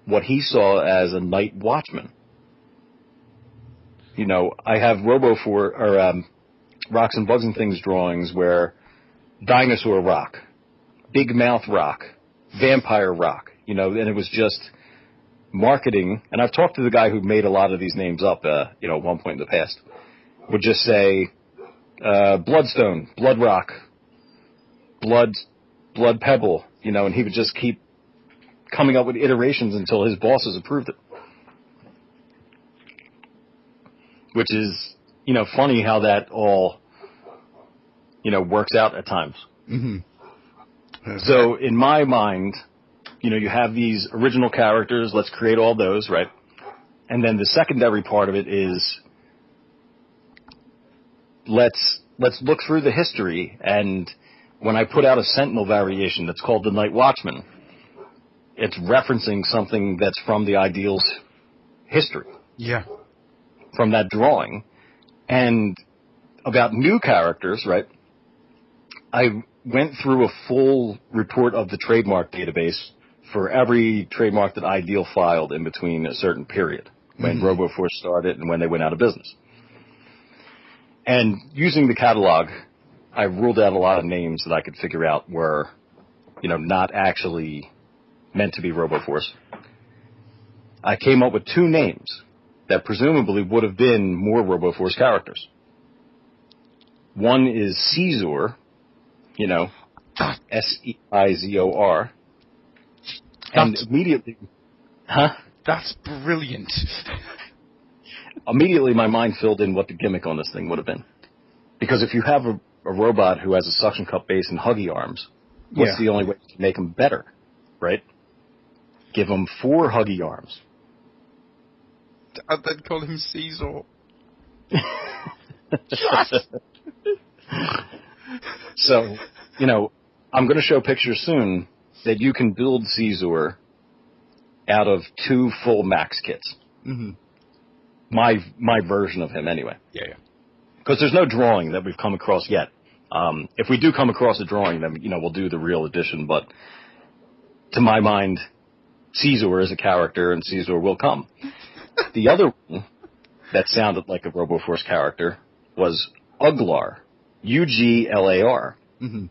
what he saw as a night watchman. I have Rocks and Bugs and Things drawings where dinosaur rock, big mouth rock, vampire rock, and it was just marketing. And I've talked to the guy who made a lot of these names up, at one point in the past. Would just say, Bloodstone, Blood Rock, Blood Pebble, and he would just keep coming up with iterations until his bosses approved it. Which is, funny how that all, works out at times. Mm-hmm. So in my mind, you have these original characters, let's create all those, right? And then the secondary part of it is, let's look through the history, and when I put out a Sentinel variation that's called the Night Watchman, it's referencing something that's from the Ideals history. Yeah. From that drawing. And about new characters, right, I went through a full report of the trademark database for every trademark that Ideal filed in between a certain period, when RoboForce started and when they went out of business. And using the catalog, I ruled out a lot of names that I could figure out were, not actually meant to be RoboForce. I came up with 2 names that presumably would have been more RoboForce characters. One is Seizor, Seizor. And immediately... Huh? That's brilliant. Immediately my mind filled in what the gimmick on this thing would have been. Because if you have a robot who has a suction cup base and huggy arms, what's the only way to make him better, right? Give him 4 huggy arms. I'd then call him Caesar. So, I'm going to show pictures soon that you can build Caesar out of 2 full Max kits. Mm-hmm. My version of him, anyway. Yeah. Because there's no drawing that we've come across yet. If we do come across a drawing, then we'll do the real edition. But to my mind, Caesar is a character, and Caesar will come. The other one that sounded like a RoboForce character was Uglar, Uglar. Mm-hmm.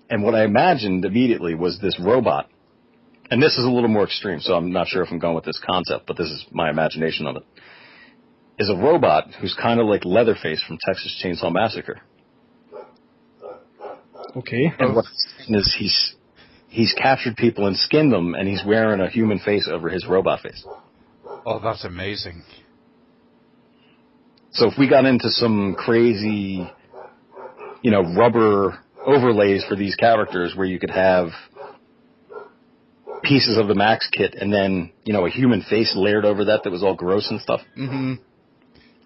And what I imagined immediately was this robot. And this is a little more extreme, so I'm not sure if I'm going with this concept, but this is my imagination of it. Is a robot who's kind of like Leatherface from Texas Chainsaw Massacre. Okay. And what is he's captured people and skinned them, and he's wearing a human face over his robot face. Oh, that's amazing. So if we got into some crazy, rubber overlays for these characters where you could have pieces of the Max kit and then, a human face layered over that was all gross and stuff. Mm-hmm.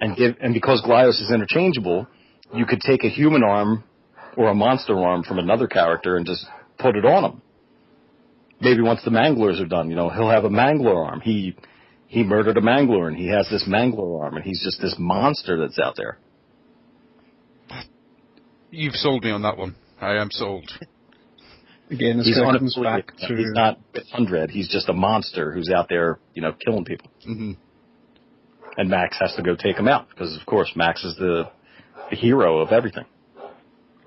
And because Glyos is interchangeable, you could take a human arm or a monster arm from another character and just put it on him. Maybe once the Manglers are done, he'll have a Mangler arm. He murdered a Mangler, and he has this Mangler arm, and he's just this monster that's out there. You've sold me on that one. I am sold. Again, this he's guy comes back to... He's not Undread. He's just a monster who's out there, killing people. Mm-hmm. And Max has to go take him out, because, of course, Max is the hero of everything.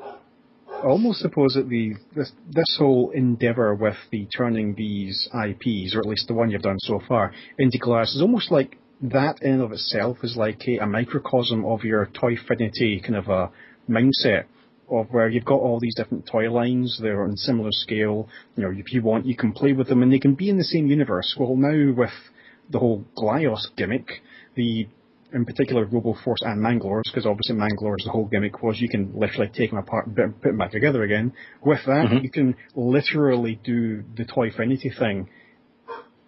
I almost suppose that this whole endeavour with the turning these IPs, or at least the one you've done so far, into glass is almost like that in and of itself is like a microcosm of your Toyfinity kind of a mindset, of where you've got all these different toy lines, they're on similar scale, if you want, you can play with them and they can be in the same universe. Well, now with the whole Glyos gimmick, in particular RoboForce and Manglores, because obviously Manglores, the whole gimmick was you can literally take them apart and put them back together again. With that, you can literally do the Toyfinity thing.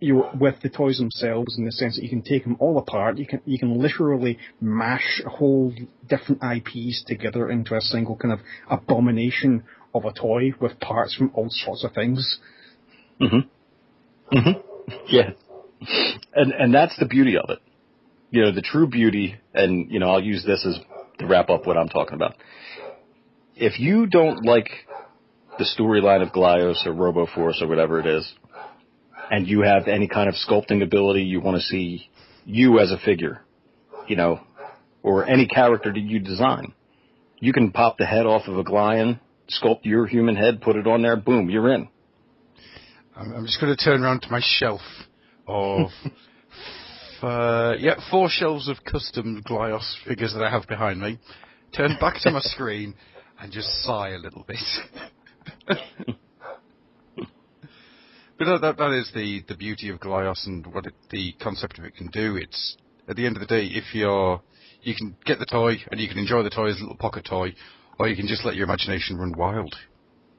With the toys themselves, in the sense that you can take them all apart, you can literally mash whole different IPs together into a single kind of abomination of a toy with parts from all sorts of things. Yeah. And that's the beauty of it. The true beauty, and, I'll use this as to wrap up what I'm talking about. If you don't like the storyline of Glyos or RoboForce or whatever it is, and you have any kind of sculpting ability, you want to see you as a figure, or any character that you design, you can pop the head off of a Glyon, sculpt your human head, put it on there, boom, you're in. I'm just going to turn around to my shelf of 4 shelves of custom Glyos figures that I have behind me, turn back to my screen, and just sigh a little bit. But that is the beauty of Glyos and what the concept of it can do. It's, at the end of the day, you can get the toy and you can enjoy the toy as a little pocket toy, or you can just let your imagination run wild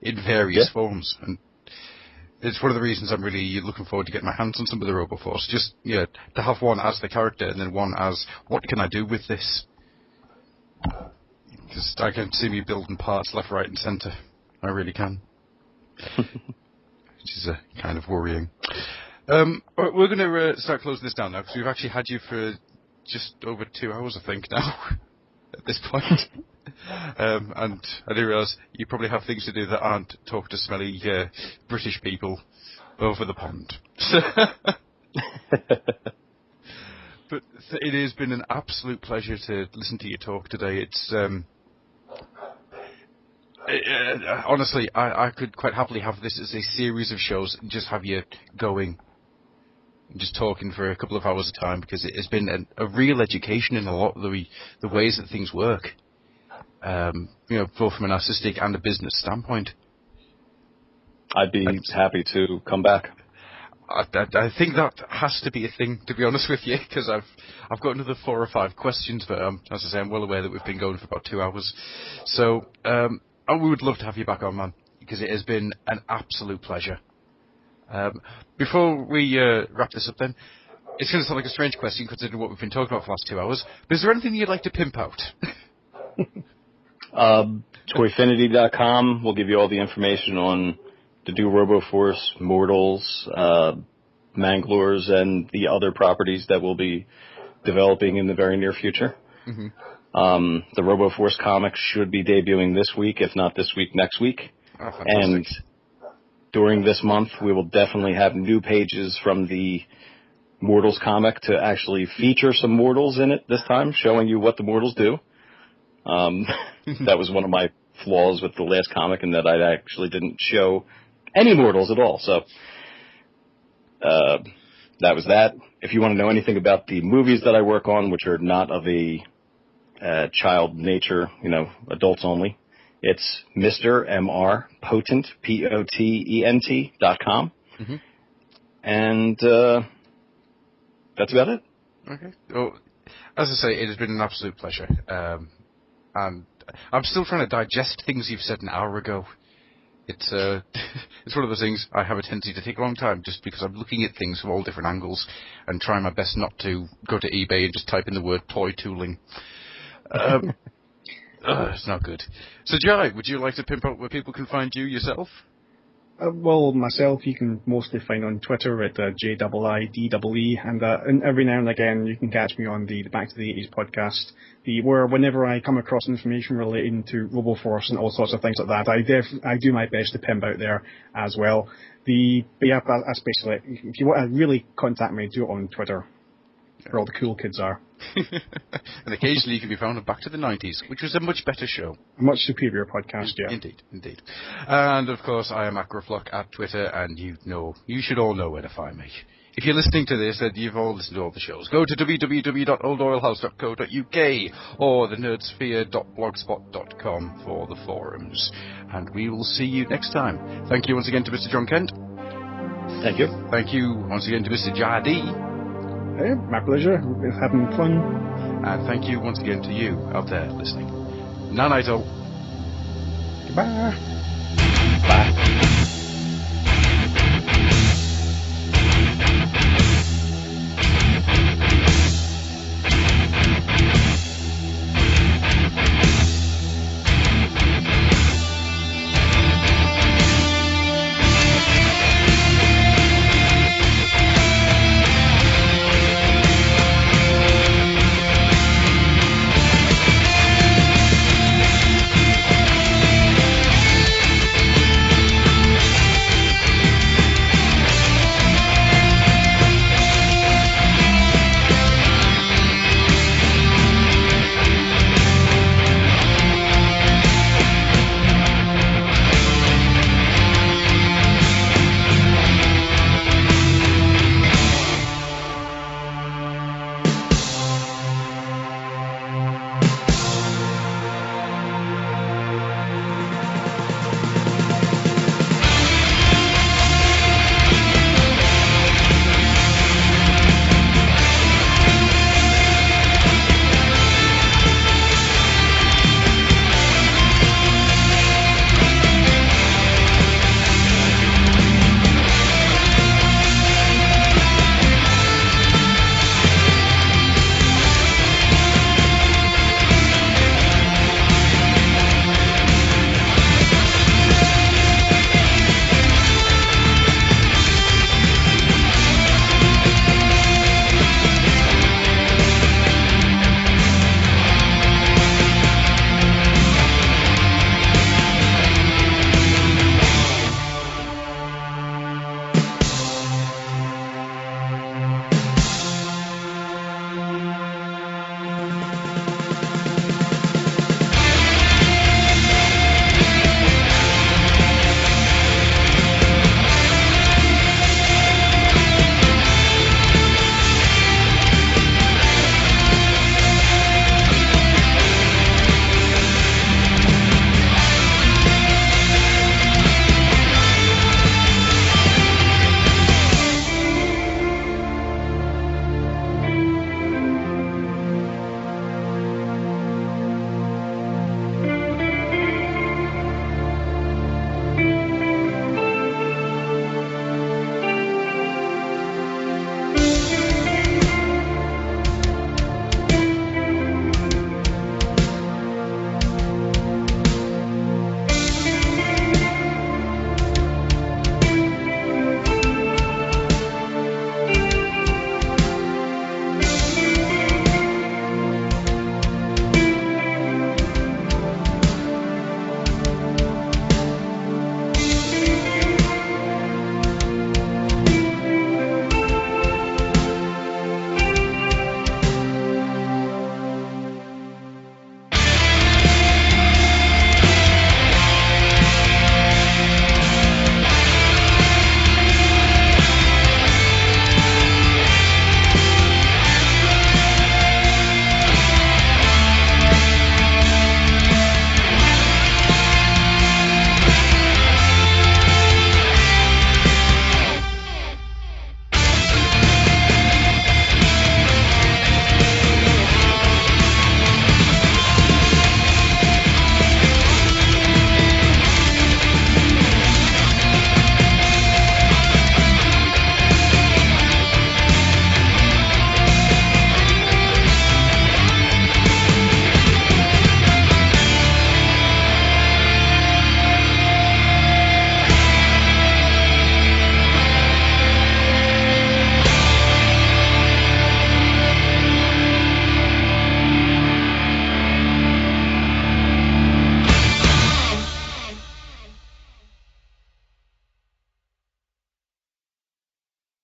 in various forms. And it's one of the reasons I'm really looking forward to getting my hands on some of the RoboForce. Just, to have one as the character and then one as, what can I do with this? Because I can see me building parts left, right and centre. I really can. Which is kind of worrying. We're going to start closing this down now, because we've actually had you for just over 2 hours, I think, now, at this point. And I do realise you probably have things to do that aren't talk to smelly British people over the pond. But it has been an absolute pleasure to listen to you talk today. It's... honestly, I could quite happily have this as a series of shows and just have you going and just talking for a couple of hours at a time, because it has been a real education in a lot of the ways that things work, both from an artistic and a business standpoint. I'd be happy to come back. I think that has to be a thing, to be honest with you, because I've got another 4 or 5 questions, but as I say, I'm well aware that we've been going for about 2 hours. So, we would love to have you back on, man, because it has been an absolute pleasure. Before we wrap this up then, it's going to sound like a strange question considering what we've been talking about for the last 2 hours, but is there anything you'd like to pimp out? Toyfinity.com will give you all the information on the new RoboForce, Mortals, Manglores, and the other properties that we'll be developing in the very near future. The RoboForce comic should be debuting this week, if not this week, next week. Oh, and during this month, we will definitely have new pages from the Mortals comic to actually feature some Mortals in it this time, showing you what the Mortals do. That was one of my flaws with the last comic, in that I actually didn't show any Mortals at all. So that was that. If you want to know anything about the movies that I work on, which are not of a child nature, adults only, it's Mr. M.R. Potent, POTENT.com. And that's about it. Okay. Well, as I say, it has been an absolute pleasure. And I'm still trying to digest things you've said an hour ago. It's it's one of those things I have a tendency to take a long time, just because I'm looking at things from all different angles and trying my best not to go to eBay and just type in the word toy tooling. It's not good. So, Jai, would you like to pimp out where people can find you yourself? Well, myself, you can mostly find on Twitter at JIIDEE, and every now and again you can catch me on the Back to the 80s podcast, where whenever I come across information relating to RoboForce and all sorts of things like that, I do my best to pimp out there as well. But yeah, that's basically it. If you want to really contact me, do it on Twitter, where all the cool kids are. And occasionally you can be found on Back to the 90s, which was a much better show. A much superior podcast, yeah. Indeed. And of course, I am Acroflock at Twitter, and you should all know where to find me. if you're listening to this and you've all listened to all the shows, go to www.oldoilhouse.co.uk or thenerdsphere.blogspot.com for the forums. And we will see you next time. Thank you once again to Mr. John Kent. Thank you. Thank you once again to Mr. Jardee. Hey, my pleasure. We're having fun. And thank you once again to you out there listening. Nanito. Goodbye. Bye.